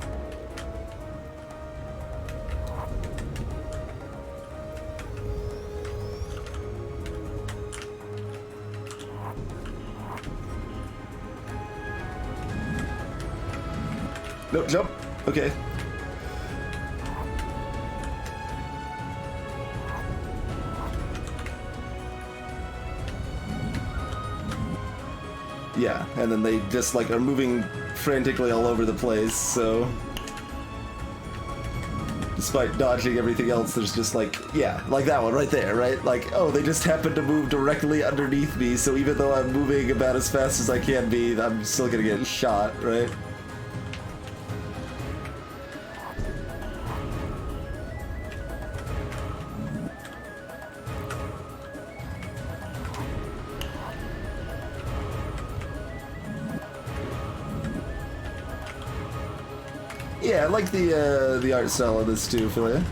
No, jump. Okay. Yeah, and then they just like are moving frantically all over the place, so despite dodging everything else, there's just like, yeah, like that one right there, right? Like, oh, they just happen to move directly underneath me, so even though I'm moving about as fast as I can be, I'm still gonna get shot, right? Yeah, I like the art style of this too, Philia.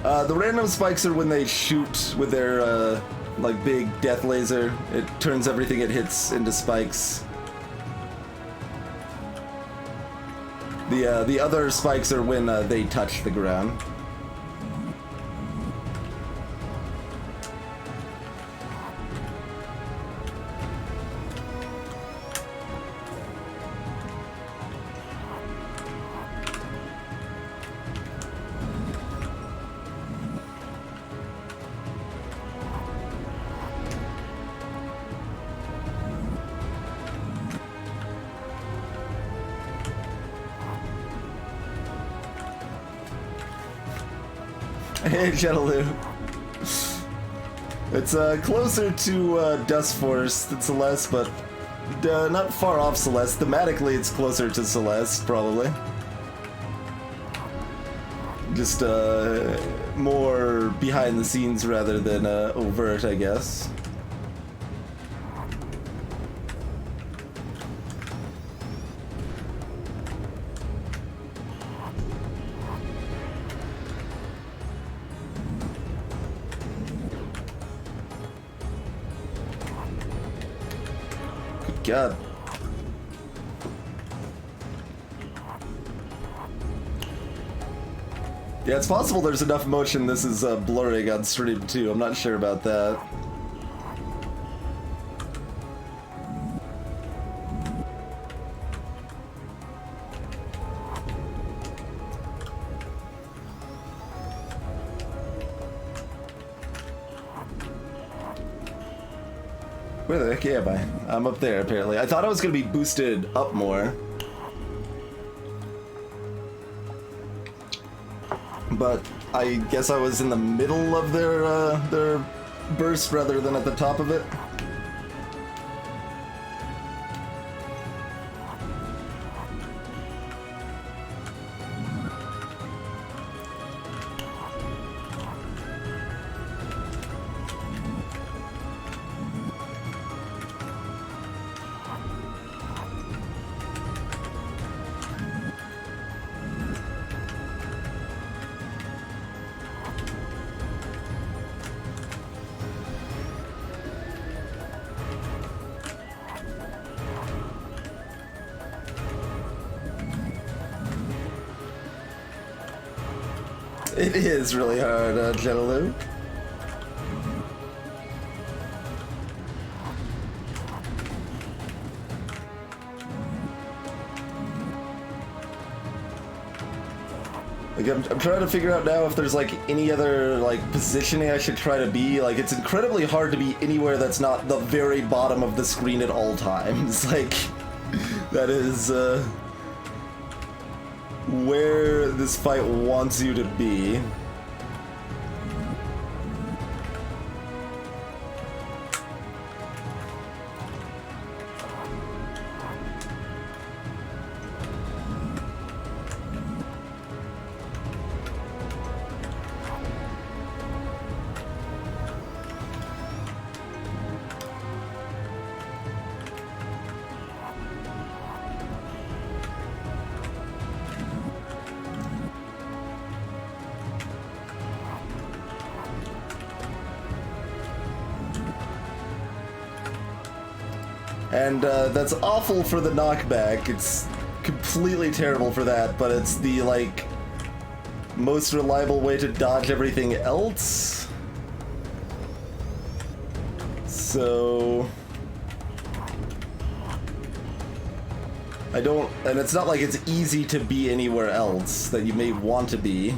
The random spikes are when they shoot with their like big death laser. It turns everything it hits into spikes. The other spikes are when they touch the ground. Hey, Shadowloo. It's closer to Dust Force than Celeste, but not far off Celeste. Thematically, it's closer to Celeste, probably. Just more behind the scenes rather than overt, I guess. God. Yeah, it's possible there's enough motion this is blurring on stream too. I'm not sure about that. Where the heck am I? I'm up there, apparently. I thought I was going to be boosted up more. But I guess I was in the middle of their burst rather than at the top of it. It is really hard, Jellaloo. Like, I'm trying to figure out now if there's like any other like positioning I should try to be. Like, it's incredibly hard to be anywhere that's not the very bottom of the screen at all times. Like, that is where this fight wants you to be. And that's awful for the knockback. It's completely terrible for that, but it's the, like, most reliable way to dodge everything else. So I don't, and it's not like it's easy to be anywhere else that you may want to be.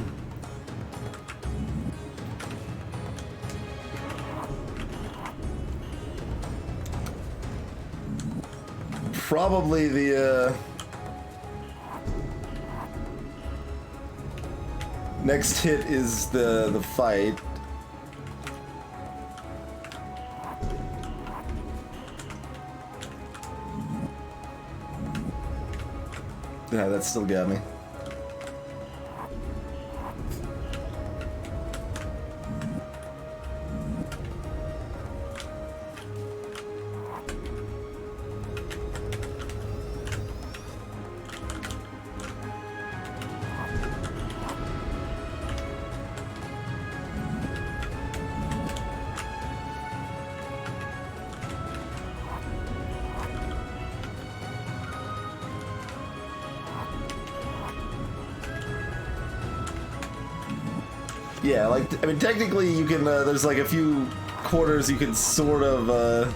Probably the next hit is the fight. Yeah, that still got me. Yeah, like, I mean, technically you can, there's like a few corners you can sort of,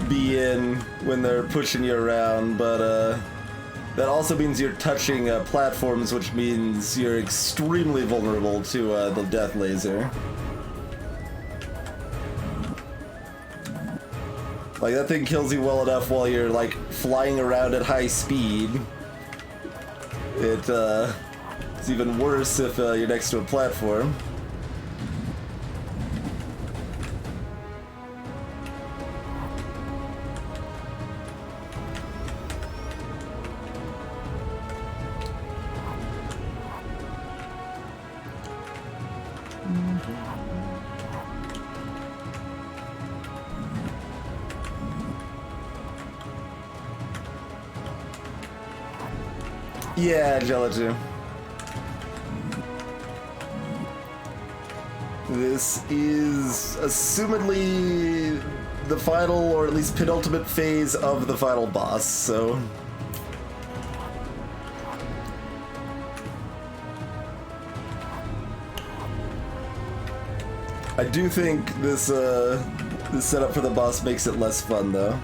be in when they're pushing you around, but, that also means you're touching, platforms, which means you're extremely vulnerable to, the death laser. Like, that thing kills you well enough while you're, like, flying around at high speed. It's even worse if, you're next to a platform. Yeah, Gelatin. This is assumedly the final, or at least penultimate phase of the final boss, so... I do think this, this setup for the boss makes it less fun, though.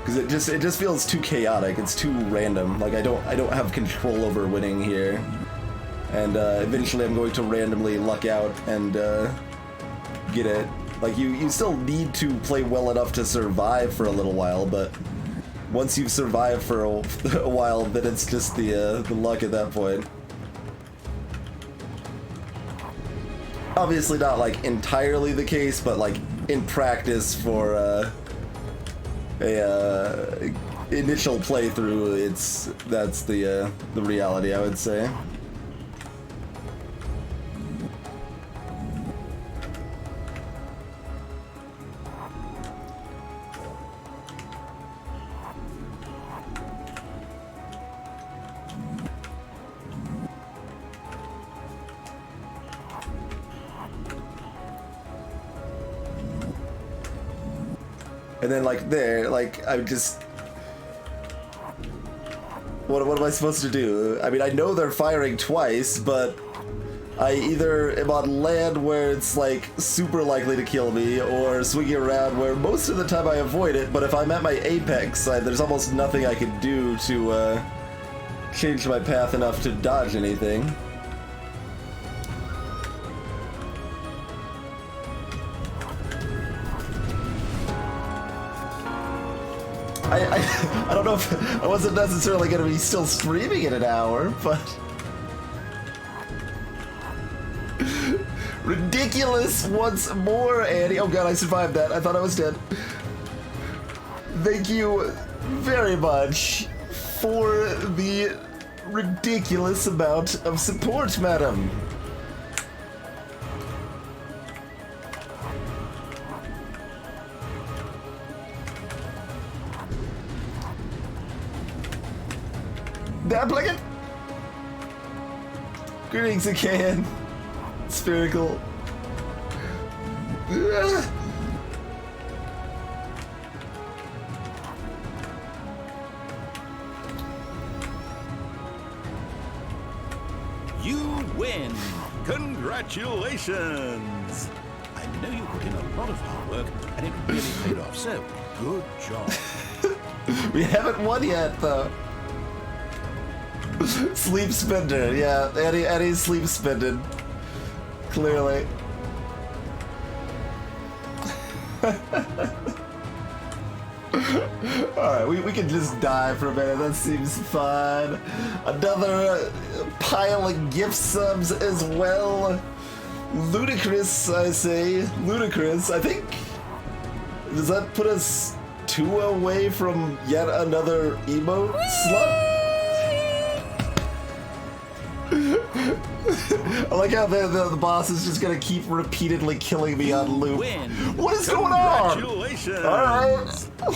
Because it just feels too chaotic. It's too random. Like I don't have control over winning here, and eventually I'm going to randomly luck out and get it. Like you still need to play well enough to survive for a little while, but once you've survived for a while, then it's just the luck at that point. Obviously not like entirely the case, but like in practice for a initial playthrough, that's the reality, I would say. And then, like, there, like, I'm just... What am I supposed to do? I mean, I know they're firing twice, but I either am on land where it's, like, super likely to kill me, or swinging around where most of the time I avoid it, but if I'm at my apex, there's almost nothing I can do to, change my path enough to dodge anything. I don't know if I wasn't necessarily going to be still streaming in an hour, but ridiculous once more, Annie. Oh god, I survived that. I thought I was dead. Thank you very much for the ridiculous amount of support, madam. Applicant? Greetings again. Spherical.
You win! Congratulations! I know you put in a lot of hard work, and it really paid off, so good job.
We haven't won yet, though. Sleep spender, yeah. Eddie's sleep spending. Clearly. Alright, we can just die for a minute. That seems fun. Another pile of gift subs as well. Ludicrous, I say. Ludicrous. I think... Does that put us 2 away from yet another emote slump? I like how the boss is just gonna keep repeatedly killing me on loop.
Win.
What is going on?
Congratulations!
Alright.
I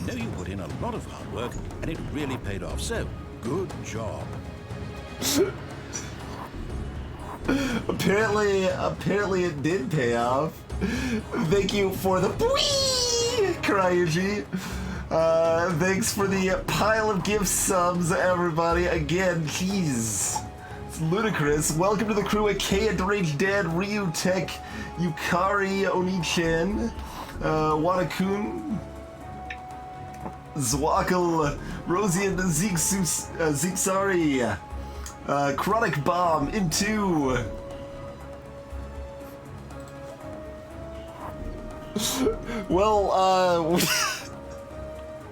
know you put in a lot of hard work, and it really paid off, so good job.
Apparently it did pay off. Thank you for the Bwee! Cryuji. Thanks for the pile of gift subs, everybody. Again, jeez. It's ludicrous. Welcome to the crew at K Deranged Dad, Ryu Tech, Yukari Onichan, Wanakun, Zwakal, Rosian Zixari, Chronic Bomb, Into. Well,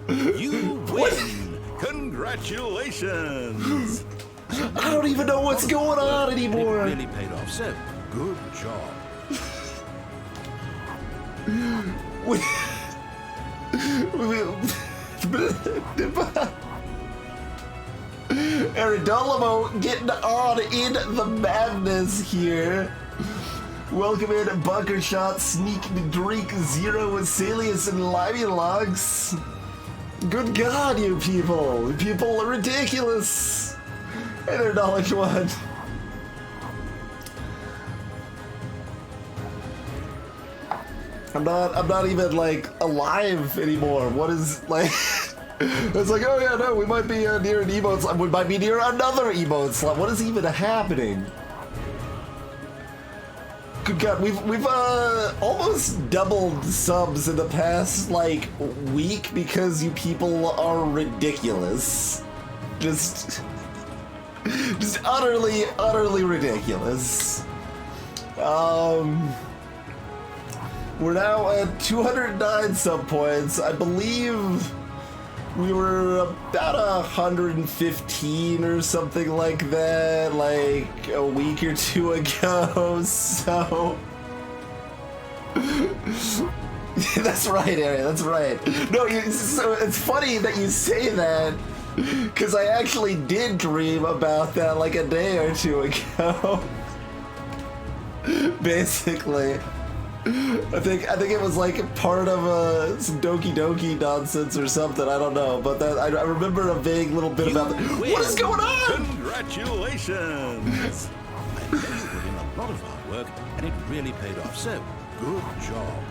You win! Congratulations!
I don't even know what's going on anymore.
It really paid off, so good job.
Aridolamo getting on in the madness here. Welcome in Bunker Shot, Sneak, Drake, Zero, Salius, and Limey Logs. Good God, you people! People are ridiculous! Hey there, Knowledge One. I'm not even like alive anymore. What is like? It's like, oh yeah, no, we might be near an emote slot. We might be near another emote slot. What is even happening? Good God, we've almost doubled subs in the past like week because you people are ridiculous. Just utterly ridiculous. We're now at 209 sub points. I believe we were about 115 or something like that, like a week or two ago, so... That's right, Ari, that's right. No, so it's funny that you say that, because I actually did dream about that like a day or two ago. Basically. I think it was like part of some Doki Doki nonsense or something. I don't know, but that I remember a vague little bit about that. What is going on?
Congratulations! I know you put in a lot of hard work, and it really paid off. So good job.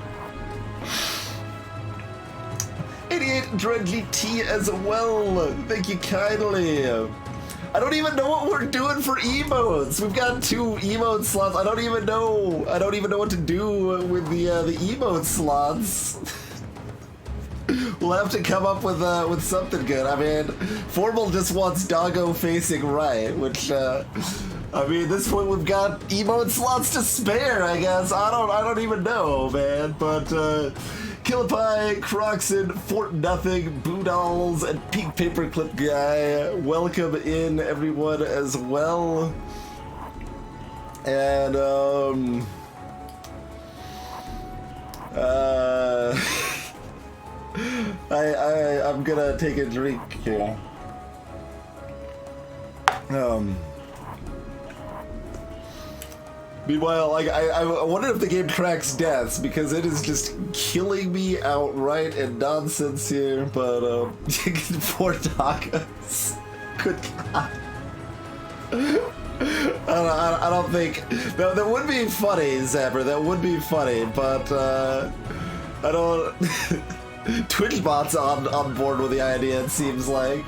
Idiot Dreadly T as well. Thank you kindly. I don't even know what we're doing for emotes. We've got 2 emote slots. I don't even know what to do with the emote slots. We'll have to come up with something good. I mean, Formal just wants Doggo facing right, which I mean, at this point we've got emote slots to spare, I guess. I don't even know, man. But Killipie, Croxon, Fort Nothing, Boodalls, and Pink Paperclip Guy, welcome in everyone as well. And I'm gonna take a drink here. Meanwhile, like I wonder if the game tracks deaths because it is just killing me outright and nonsense here. But 4 tacos. Good God. I don't think that would be funny, Zapper. That would be funny, but I don't. Twitchbot's on board with the idea. It seems like.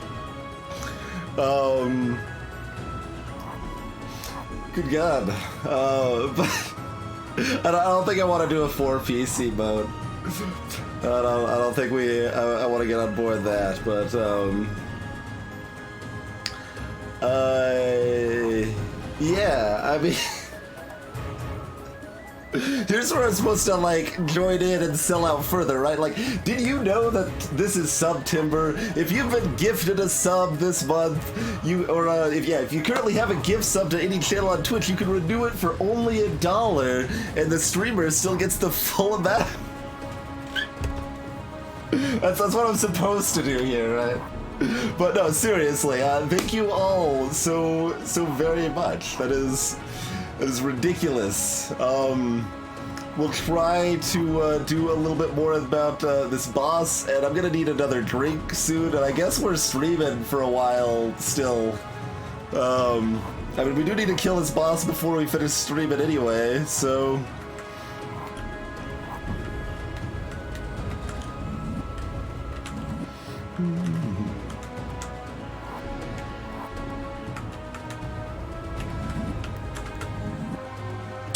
Good God. But I don't think I want to do a 4 PC mode. I don't think I want to get on board that, but yeah, I mean, here's where I'm supposed to like join in and sell out further, right? Like, did you know that this is Subtimber? If you've been gifted a sub this month, if you currently have a gift sub to any channel on Twitch, you can renew it for only $1, and the streamer still gets the full amount. That's what I'm supposed to do here, right? But no, seriously, thank you all so very much. That is ridiculous. We'll try to do a little bit more about this boss, and I'm gonna need another drink soon, and I guess we're streaming for a while still. I mean, we do need to kill this boss before we finish streaming anyway, so...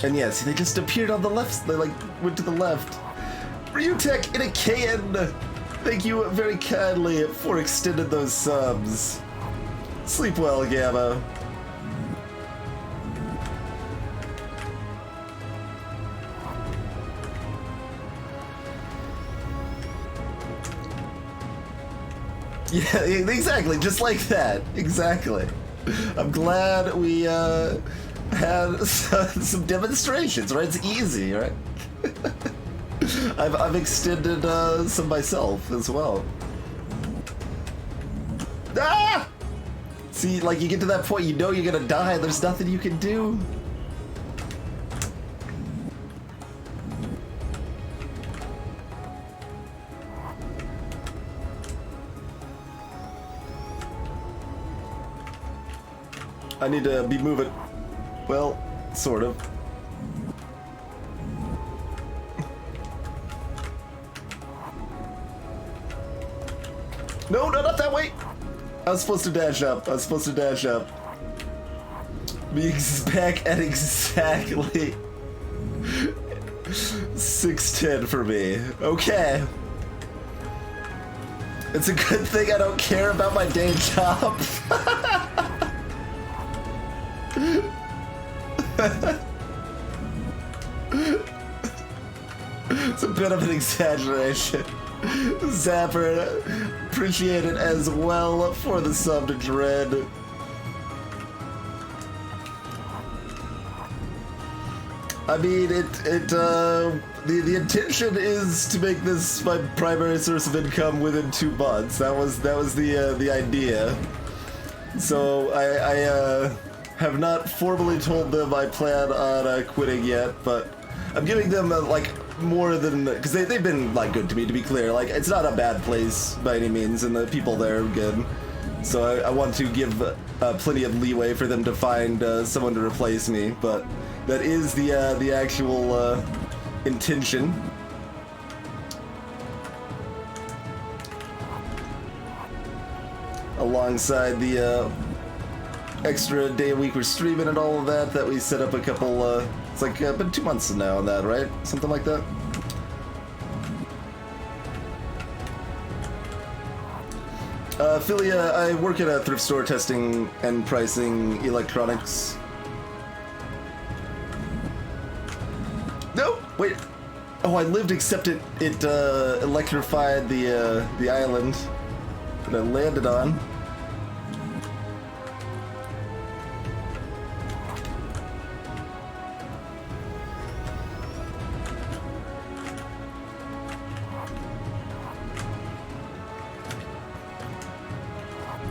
And yeah, see, they just appeared on the left. They, like, went to the left. Ryutek in a can! Thank you very kindly for extending those subs. Sleep well, Gamma. Yeah, exactly, just like that. Exactly. I'm glad we had some demonstrations, right? It's easy, right? I've extended some myself as well. Ah! See, like, you get to that point, you know you're gonna die, there's nothing you can do. I need to be moving. Well, sort of. No, not that way! I was supposed to dash up. Being back at exactly 6:10 for me. Okay. It's a good thing I don't care about my day job. It's a bit of an exaggeration. Zapper, appreciate it as well for the sub to Dread. I mean, the intention is to make this my primary source of income within 2 months. That was the idea. So I have not formally told them I plan on quitting yet, but I'm giving them like more than, because they've been like good to me, to be clear. Like, it's not a bad place by any means, and the people there are good. So I want to give plenty of leeway for them to find someone to replace me, but that is the actual intention. Alongside the extra day a week we're streaming and all of that we set up a couple, it's like been 2 months now on that, right? Something like that. Philia, I work at a thrift store testing and pricing electronics. No, wait. Oh, I lived except it electrified the island that I landed on.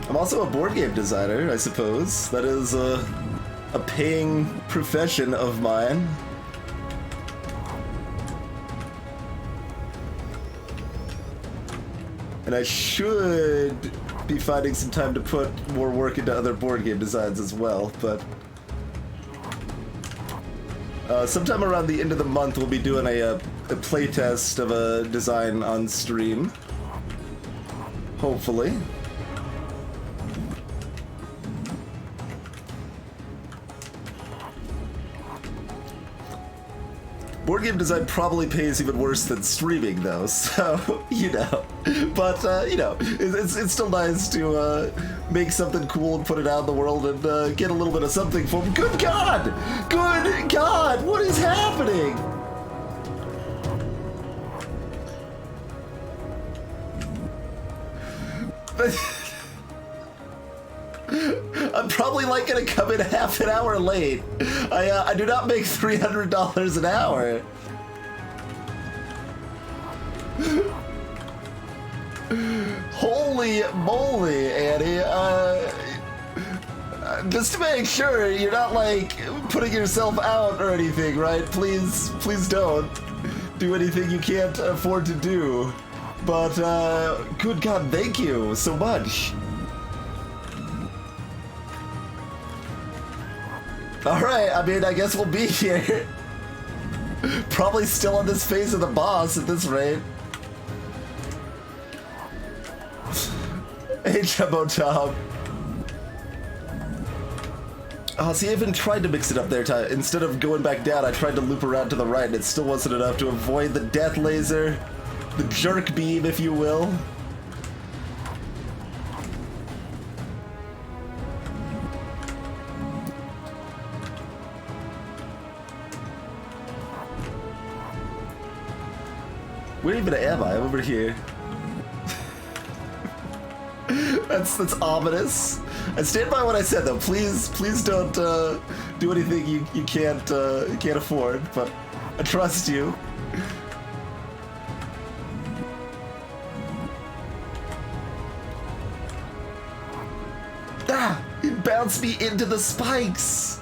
I'm also a board game designer, I suppose. That is a paying profession of mine. And I should be finding some time to put more work into other board game designs as well, but sometime around the end of the month we'll be doing a playtest of a design on stream. Hopefully. Board game design probably pays even worse than streaming, though, so, you know. But, you know, it's still nice to make something cool and put it out in the world and get a little bit of something from. Good God! Good God! What is happening? I'm probably like gonna come in half an hour late. I do not make $300 an hour. Holy moly, Annie. Just to make sure you're not like putting yourself out or anything, right? Please don't do anything you can't afford to do. But good God, thank you so much. Alright, I mean, I guess we'll be here. Probably still on this phase of the boss at this rate. Hey, Jumbo Tom. Oh, see, I even tried to mix it up there, Ty. Instead of going back down, I tried to loop around to the right, and it still wasn't enough to avoid the death laser, the jerk beam, if you will. Where even am I? I'm over here. That's ominous. I stand by what I said, though. Please don't do anything you can't afford. But I trust you. Ah! It bounced me into the spikes.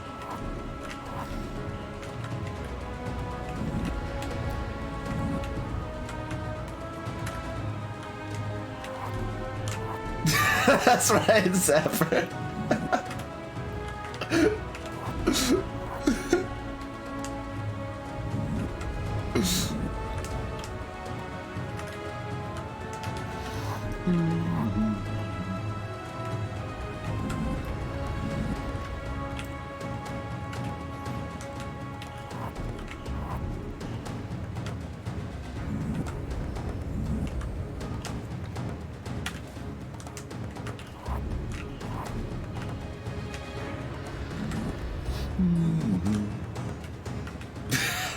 That's right, Zephyr.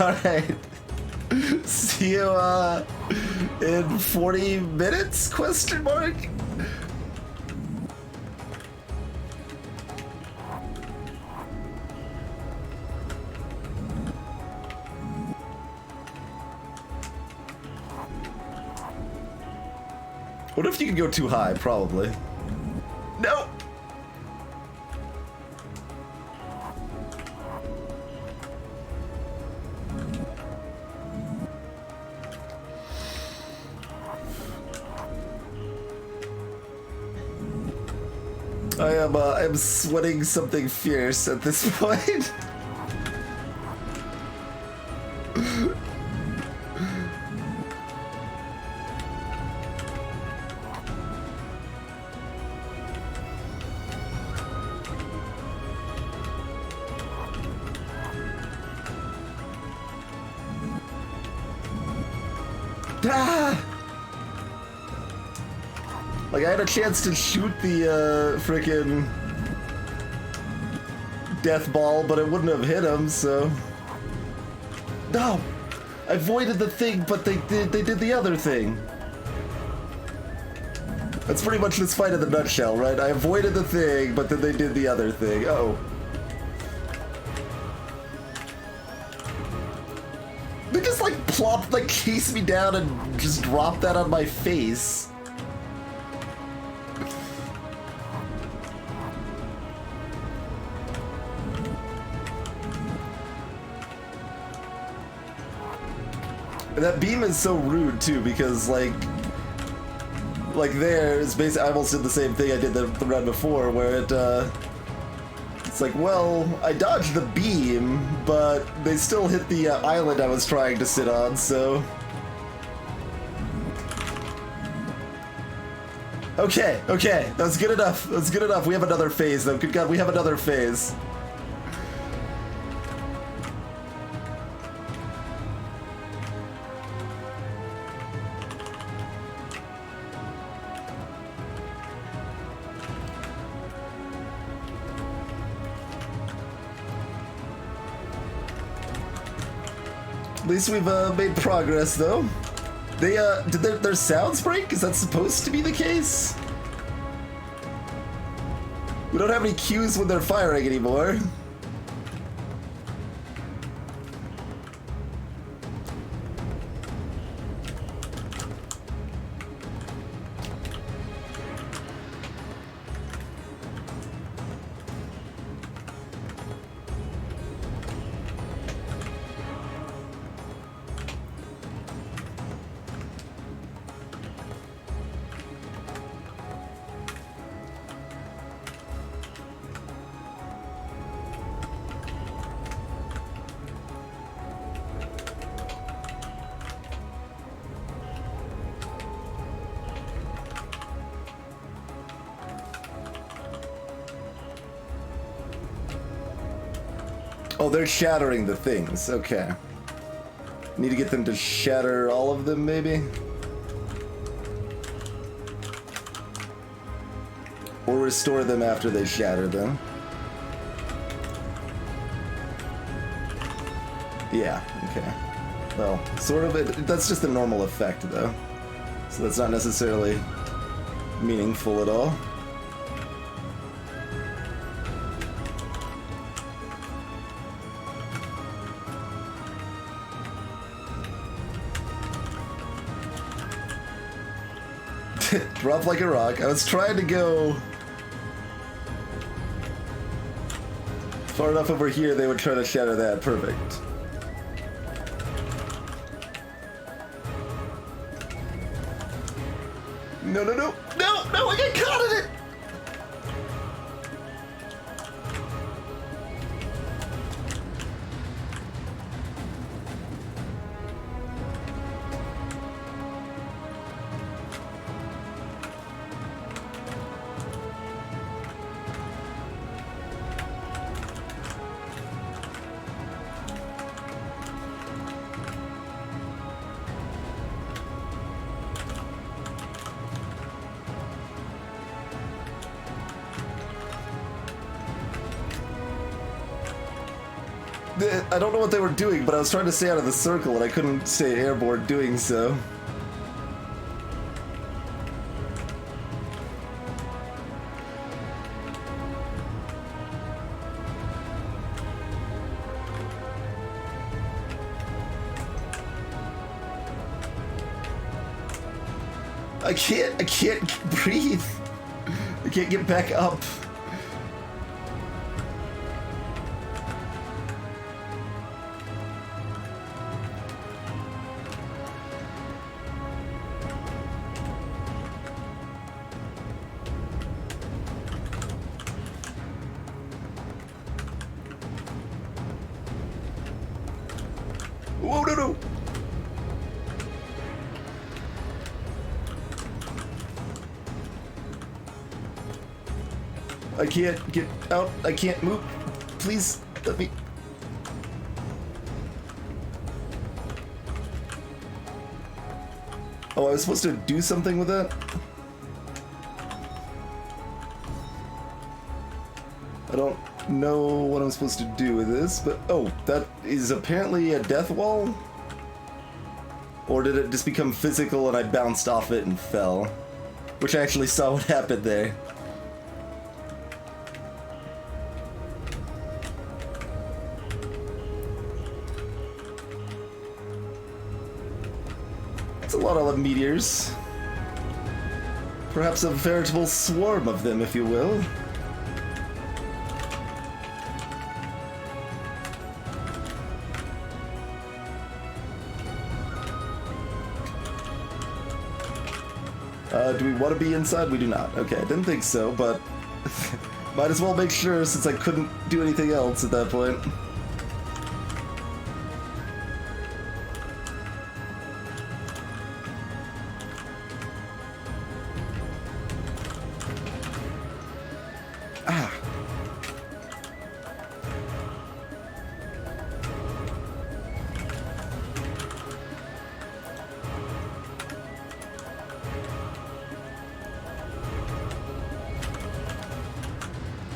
Alright. See you in 40 minutes? Question mark? What if you could go too high? Probably. No! I am sweating something fierce at this point. Ah! Like, I had a chance to shoot the, frickin' death ball, but it wouldn't have hit him, so... No! I avoided the thing, but they did the other thing. That's pretty much this fight in the nutshell, right? I avoided the thing, but then they did the other thing. Uh-oh. They just, like, plopped, like, chased me down and just dropped that on my face. And that beam is so rude too, because like there is basically, I almost did the same thing I did the run before, where it's like, well, I dodged the beam, but they still hit the island I was trying to sit on, so. Okay, that's good enough. That's good enough. We have another phase though. Good God, we have another phase. At least we've made progress, though. They did their sounds break? Is that supposed to be the case? We don't have any cues when they're firing anymore. Oh, they're shattering the things. Okay. Need to get them to shatter all of them, maybe? Or restore them after they shatter them. Yeah, okay. Well, sort of. That's just a normal effect, though. So that's not necessarily meaningful at all. Drop like a rock. I was trying to go far enough over here, they would try to shatter that. Perfect. No, no, no. No, no, I got caught in it! I don't know what they were doing, but I was trying to stay out of the circle and I couldn't stay airborne doing so. I can't breathe. I can't get back up. Whoa, no, no! I can't get out. I can't move. Please, let me... Oh, I was supposed to do something with that? I don't know what I'm supposed to do with this, but oh, that is apparently a death wall? Or did it just become physical and I bounced off it and fell? Which I actually saw what happened there. That's a lot of meteors. Perhaps a veritable swarm of them, if you will. Do we want to be inside? We do not. Okay, I didn't think so, but might as well make sure since I couldn't do anything else at that point. Ah.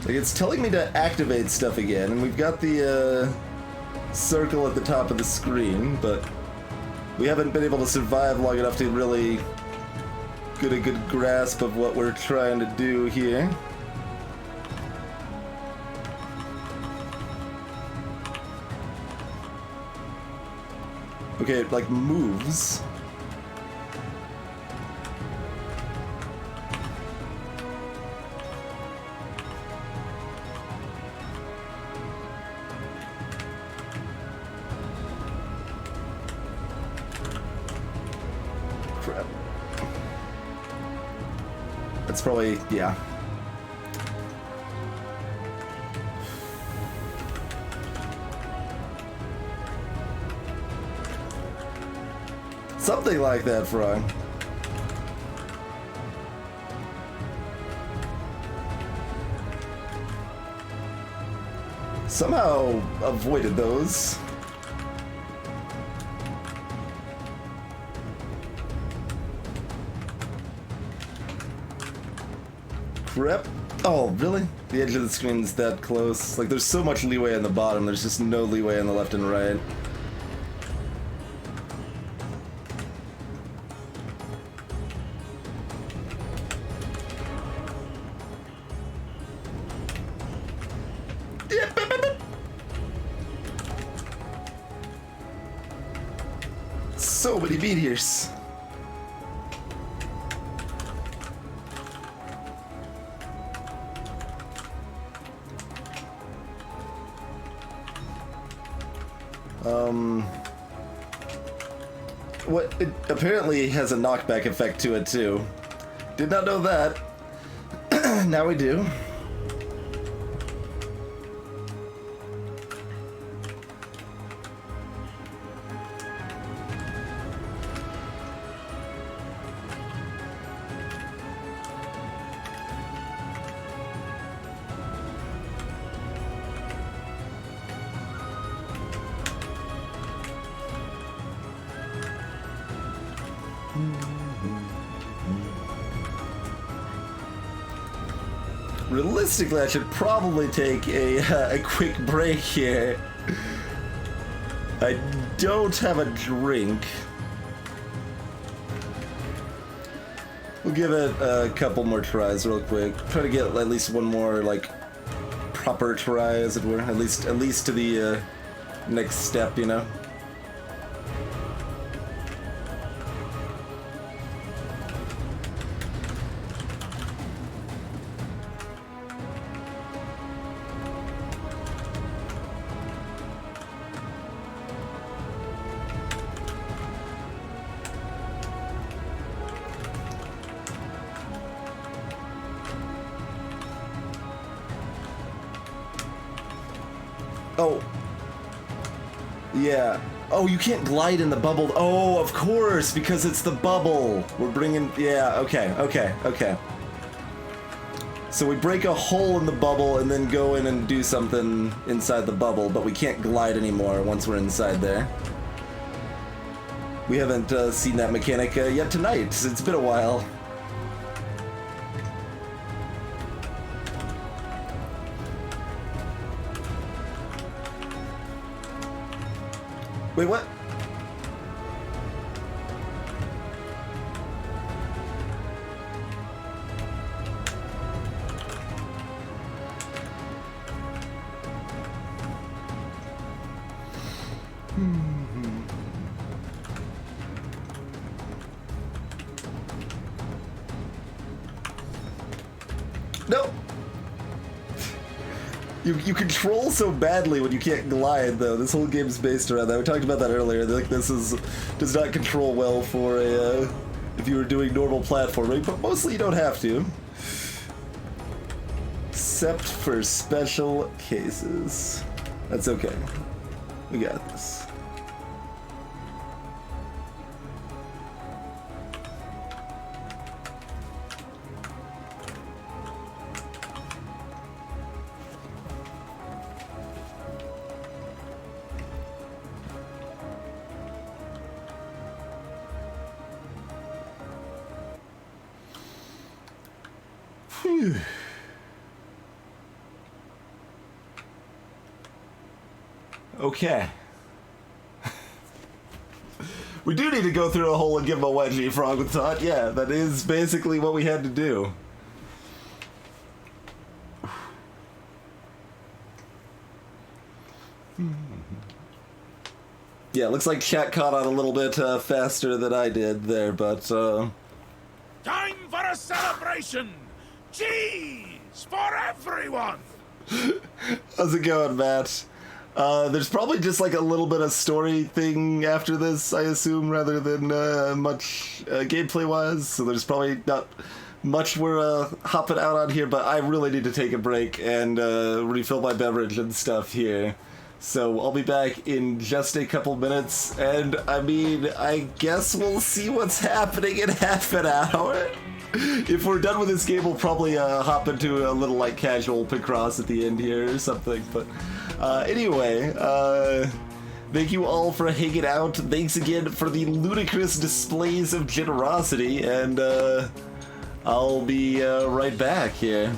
Like, it's telling me to activate stuff again, and we've got the circle at the top of the screen, but we haven't been able to survive long enough to really get a good grasp of what we're trying to do here. Okay, it, like, moves. Crap. That's probably, yeah. Something like that, Frog. Somehow avoided those. Crap. Oh, really? The edge of the screen's that close? Like, there's so much leeway on the bottom, there's just no leeway on the left and right. So many meteors. What? It apparently has a knockback effect to it too. Did not know that. Now we do. Realistically, I should probably take a quick break here. I don't have a drink. We'll give it a couple more tries real quick. Try to get at least one more, like, proper try, as it were. At least to the next step, you know? Oh. Yeah. Oh, you can't glide in the bubble. Oh, of course, because it's the bubble. We're bringing... Yeah, okay. So we break a hole in the bubble and then go in and do something inside the bubble, but we can't glide anymore once we're inside there. We haven't seen that mechanic yet tonight. It's been a while. Wait, what? No! You control so badly when you can't glide, though. This whole game's based around that. We talked about that earlier. Like, this does not control well for a if you were doing normal platforming, but mostly you don't have to. Except for special cases. That's okay. We got this. Okay. We do need to go through a hole and give him a wedgie, Frog with Thought. Yeah, that is basically what we had to do. Yeah, looks like chat caught on a little bit faster than I did there, but
Time for a celebration! Cheese for everyone!
how's it going, Matt? There's probably just like a little bit of story thing after this, I assume, rather than much gameplay-wise. So there's probably not much we're hopping out on here, but I really need to take a break and refill my beverage and stuff here. So I'll be back in just a couple minutes, and I mean, I guess we'll see what's happening in half an hour. If we're done with this game, we'll probably hop into a little like casual Picross at the end here or something. But anyway, thank you all for hanging out. Thanks again for the ludicrous displays of generosity, and I'll be right back here.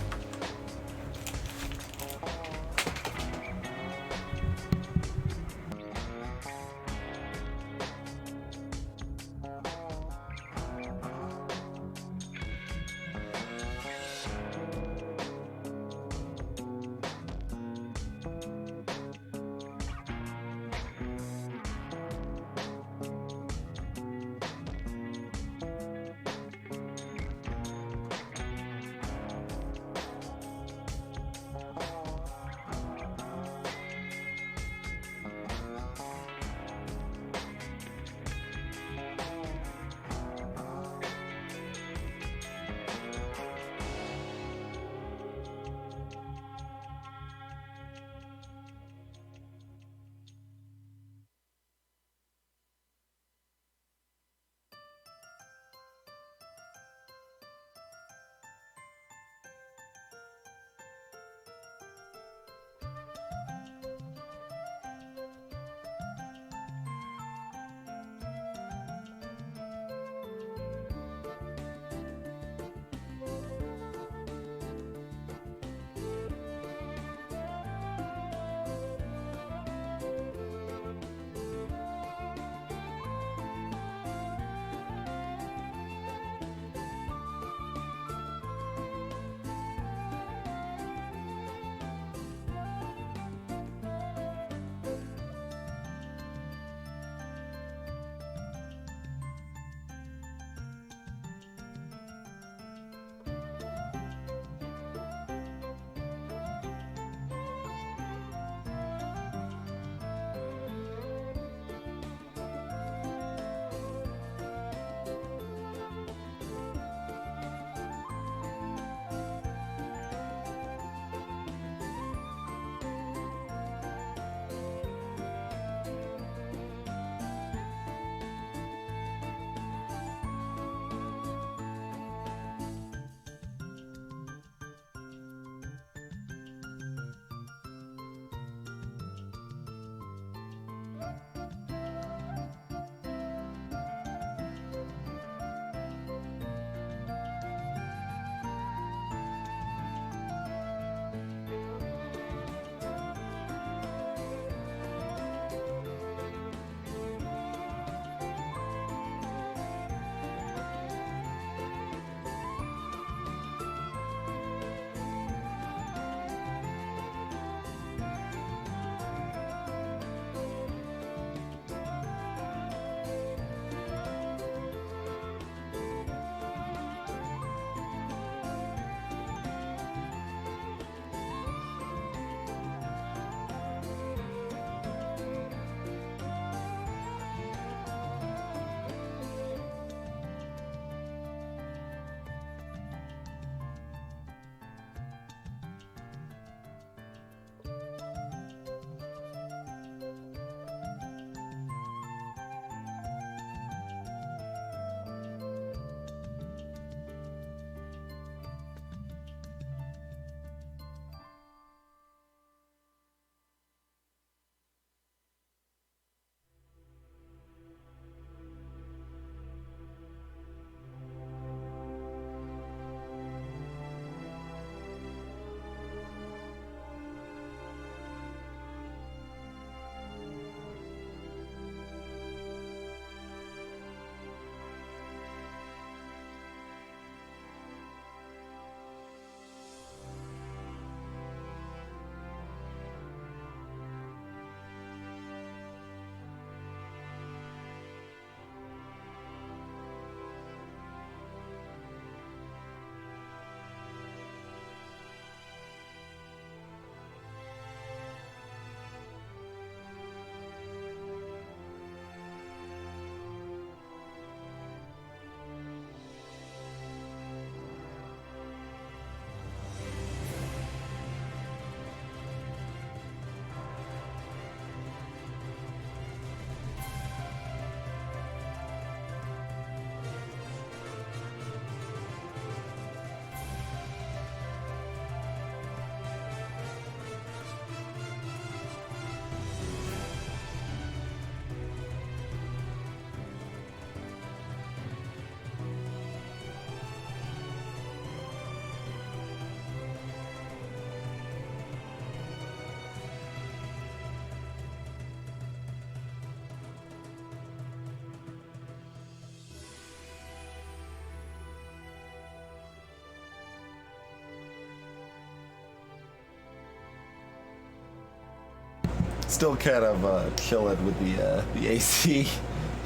Still kind of chilling with the AC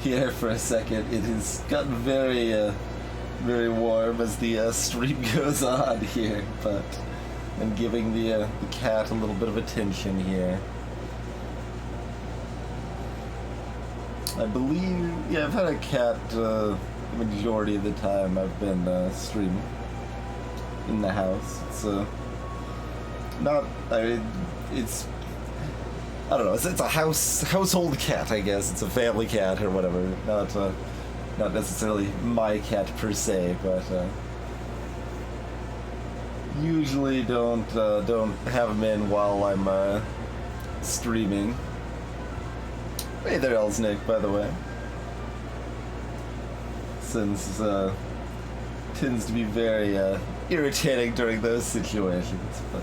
here for a second. It has gotten very warm as the stream goes on here, but I'm giving the cat a little bit of attention here. I believe, yeah, I've had a cat the majority of the time I've been streaming in the house. It's not, I mean, it's, I don't know, it's a household cat, I guess. It's a family cat or whatever. Not necessarily my cat per se, but usually don't have him in while I'm streaming. Hey there, Elsnick, by the way. Since tends to be very irritating during those situations, but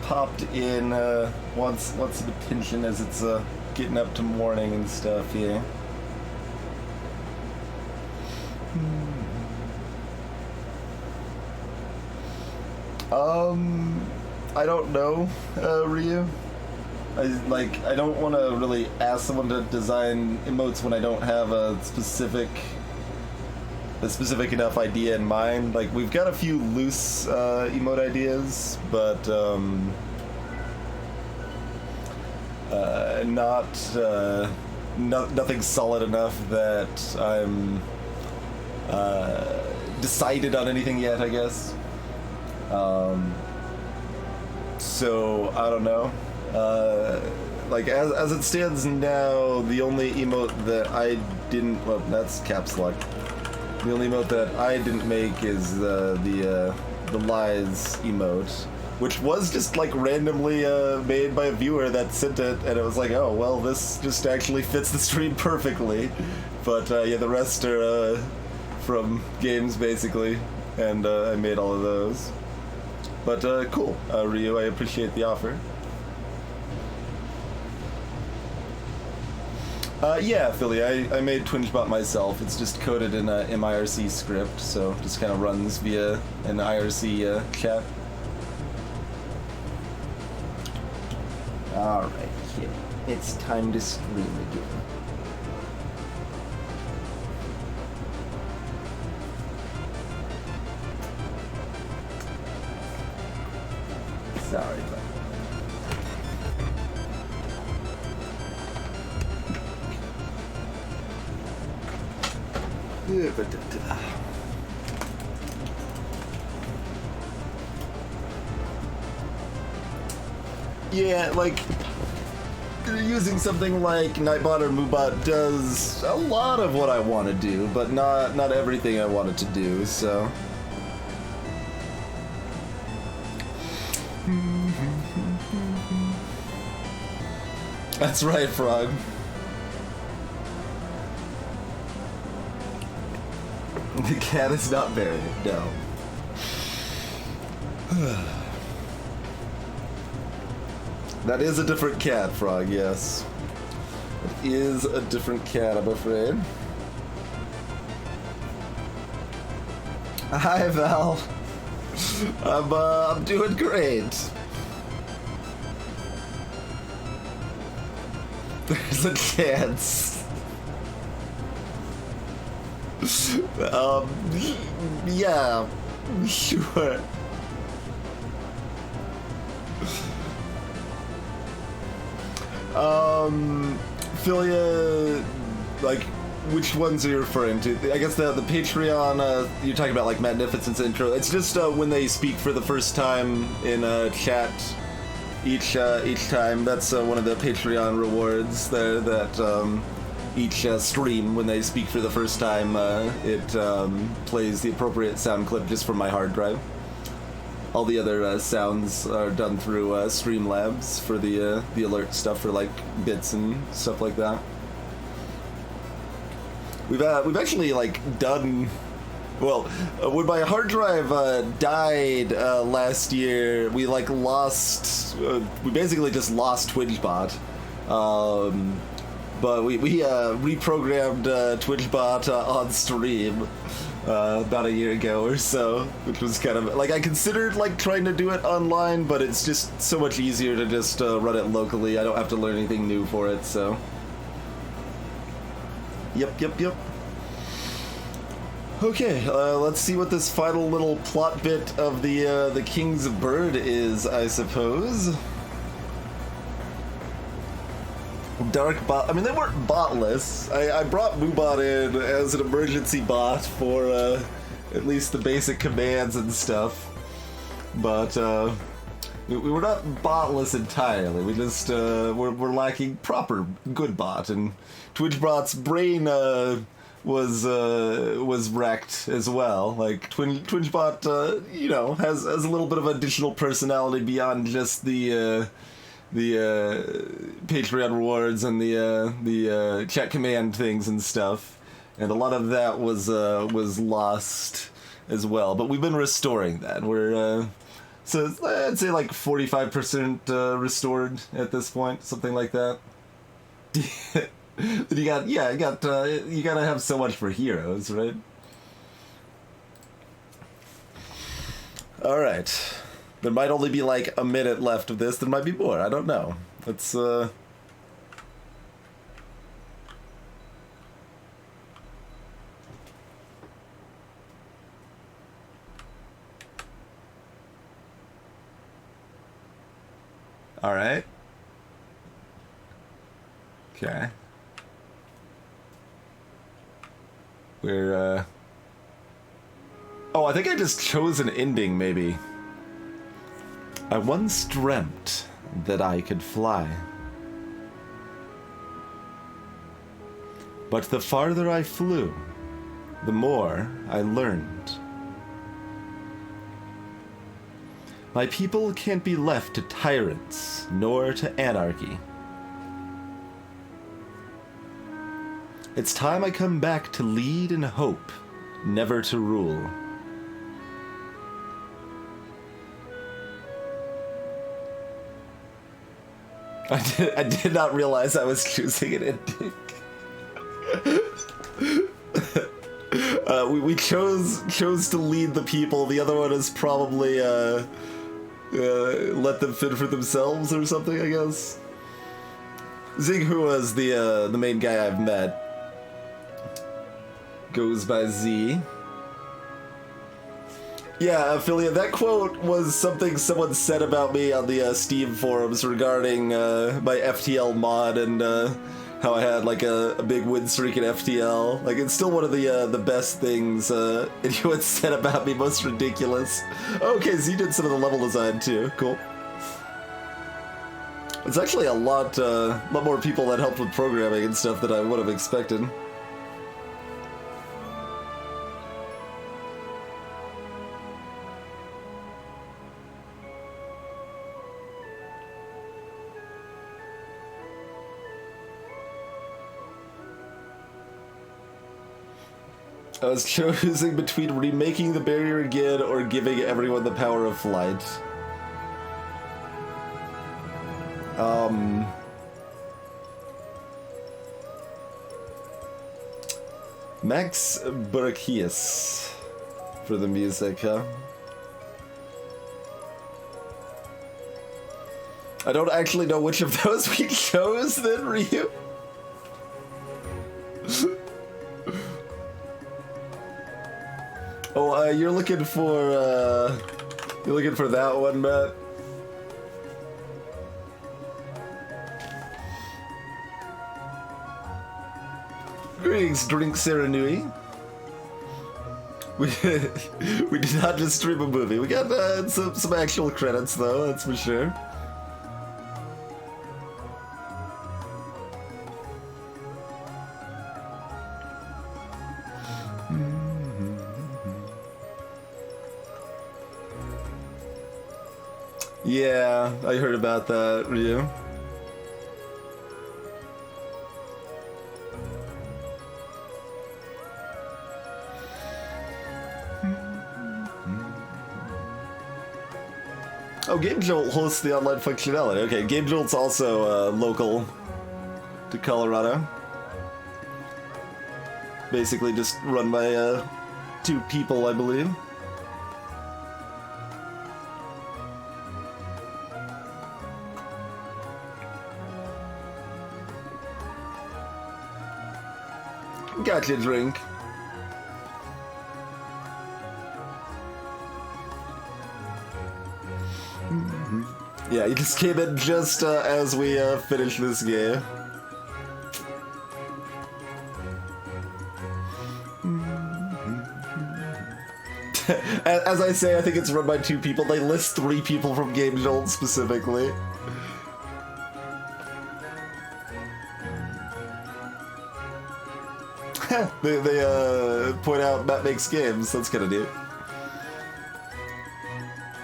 popped in wants some attention as it's getting up to morning and stuff here. I don't know, Ryu. I don't want to really ask someone to design emotes when I don't have a specific enough idea in mind. Like, we've got a few loose emote ideas, but nothing solid enough that I'm decided on anything yet, I guess. So I don't know. Like, as it stands now, the only emote that I didn't, well, that's caps lock. The only emote that I didn't make is the lies emote, which was just like randomly made by a viewer that sent it, and it was like, oh well, this just actually fits the stream perfectly. But yeah, the rest are from games basically, and I made all of those. But cool, Ryu, I appreciate the offer. Yeah, Philly, I made TwingeBot myself. It's just coded in a MIRC script, so just kind of runs via an IRC chat. Alright, kid. It's time to stream again. Sorry, bud. Yeah, like, using something like Nightbot or Moobot does a lot of what I want to do, but not everything I wanted to do, so. That's right, Frog. The cat is not buried, no. That is a different cat, Frog, yes. It is a different cat, I'm afraid. Hi, Val. I'm doing great. There's a chance. Yeah, sure. Philia, like, which ones are you referring to? I guess the Patreon, you're talking about, like, Magnificence intro. It's just when they speak for the first time in chat each time. That's one of the Patreon rewards there, that each stream, when they speak for the first time, it plays the appropriate sound clip just from my hard drive. All the other sounds are done through Streamlabs for the alert stuff for, like, bits and stuff like that. We've actually, like, done, well, when my hard drive died last year, we, like, we basically just lost TwingeBot. But we reprogrammed TwingeBot on stream, about a year ago or so, which was kind of like I considered like trying to do it online, but it's just so much easier to just run it locally. I don't have to learn anything new for it, so. Yep. Okay, let's see what this final little plot bit of the King's Bird is, I suppose. Dark bot. I mean, they weren't botless. I brought Moobot in as an emergency bot for at least the basic commands and stuff, but we were not botless entirely. We just we're lacking proper good bot, and TwingeBot's brain was wrecked as well. Like TwingeBot, you know, has a little bit of additional personality beyond just the Patreon rewards and the chat command things and stuff, and a lot of that was lost as well. But we've been restoring that. We're so I'd say like 45% restored at this point, something like that. You gotta have so much for heroes, right? All right. There might only be like a minute left of this. There might be more. I don't know. Let's all right. Okay. We're oh, I think I just chose an ending, maybe. I once dreamt that I could fly. But the farther I flew, the more I learned. My people can't be left to tyrants, nor to anarchy. It's time I come back to lead and hope, never to rule. I did not realize I was choosing an ending. We chose to lead the people. The other one is probably let them fend for themselves or something, I guess. Zinghua is the main guy I've met. Goes by Z. Yeah, Affiliate, that quote was something someone said about me on the Steam forums regarding my FTL mod and how I had like a big win streak in FTL. Like, it's still one of the best things anyone said about me, most ridiculous. Okay, so you did some of the level design too, cool. It's actually a lot more people that helped with programming and stuff than I would have expected. I was choosing between remaking the barrier again or giving everyone the power of flight. Max Burakias for the music, huh? I don't actually know which of those we chose then, Ryu. Oh, you're looking for that one, Matt? Greetings, Drink Serenui. We did not just stream a movie. We got some actual credits, though, that's for sure. Yeah, I heard about that, Ryu. Oh, GameJolt hosts the online functionality. Okay, GameJolt's also local to Colorado. Basically just run by 2 people, I believe. Got your drink. Yeah, he just came in just as we finished this game. As I say, I think it's run by 2 people. They list 3 people from Game Jolt specifically. they point out Matt makes games. That's kind of neat.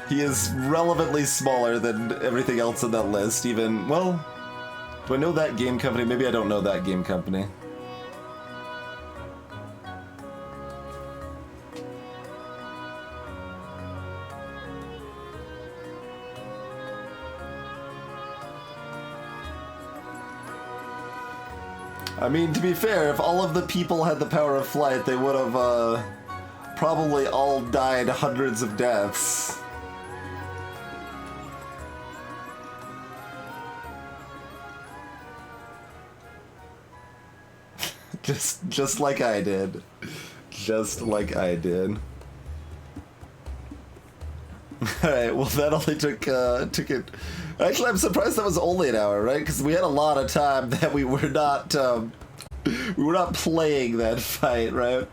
He is relevantly smaller than everything else on that list, even... Well, do I know that game company? Maybe I don't know that game company. I mean, to be fair, if all of the people had the power of flight, they would have, probably all died hundreds of deaths. Just like I did. Just like I did. Alright, well that only took it... Actually, I'm surprised that was only an hour, right? Because we had a lot of time that we were not playing that fight, right?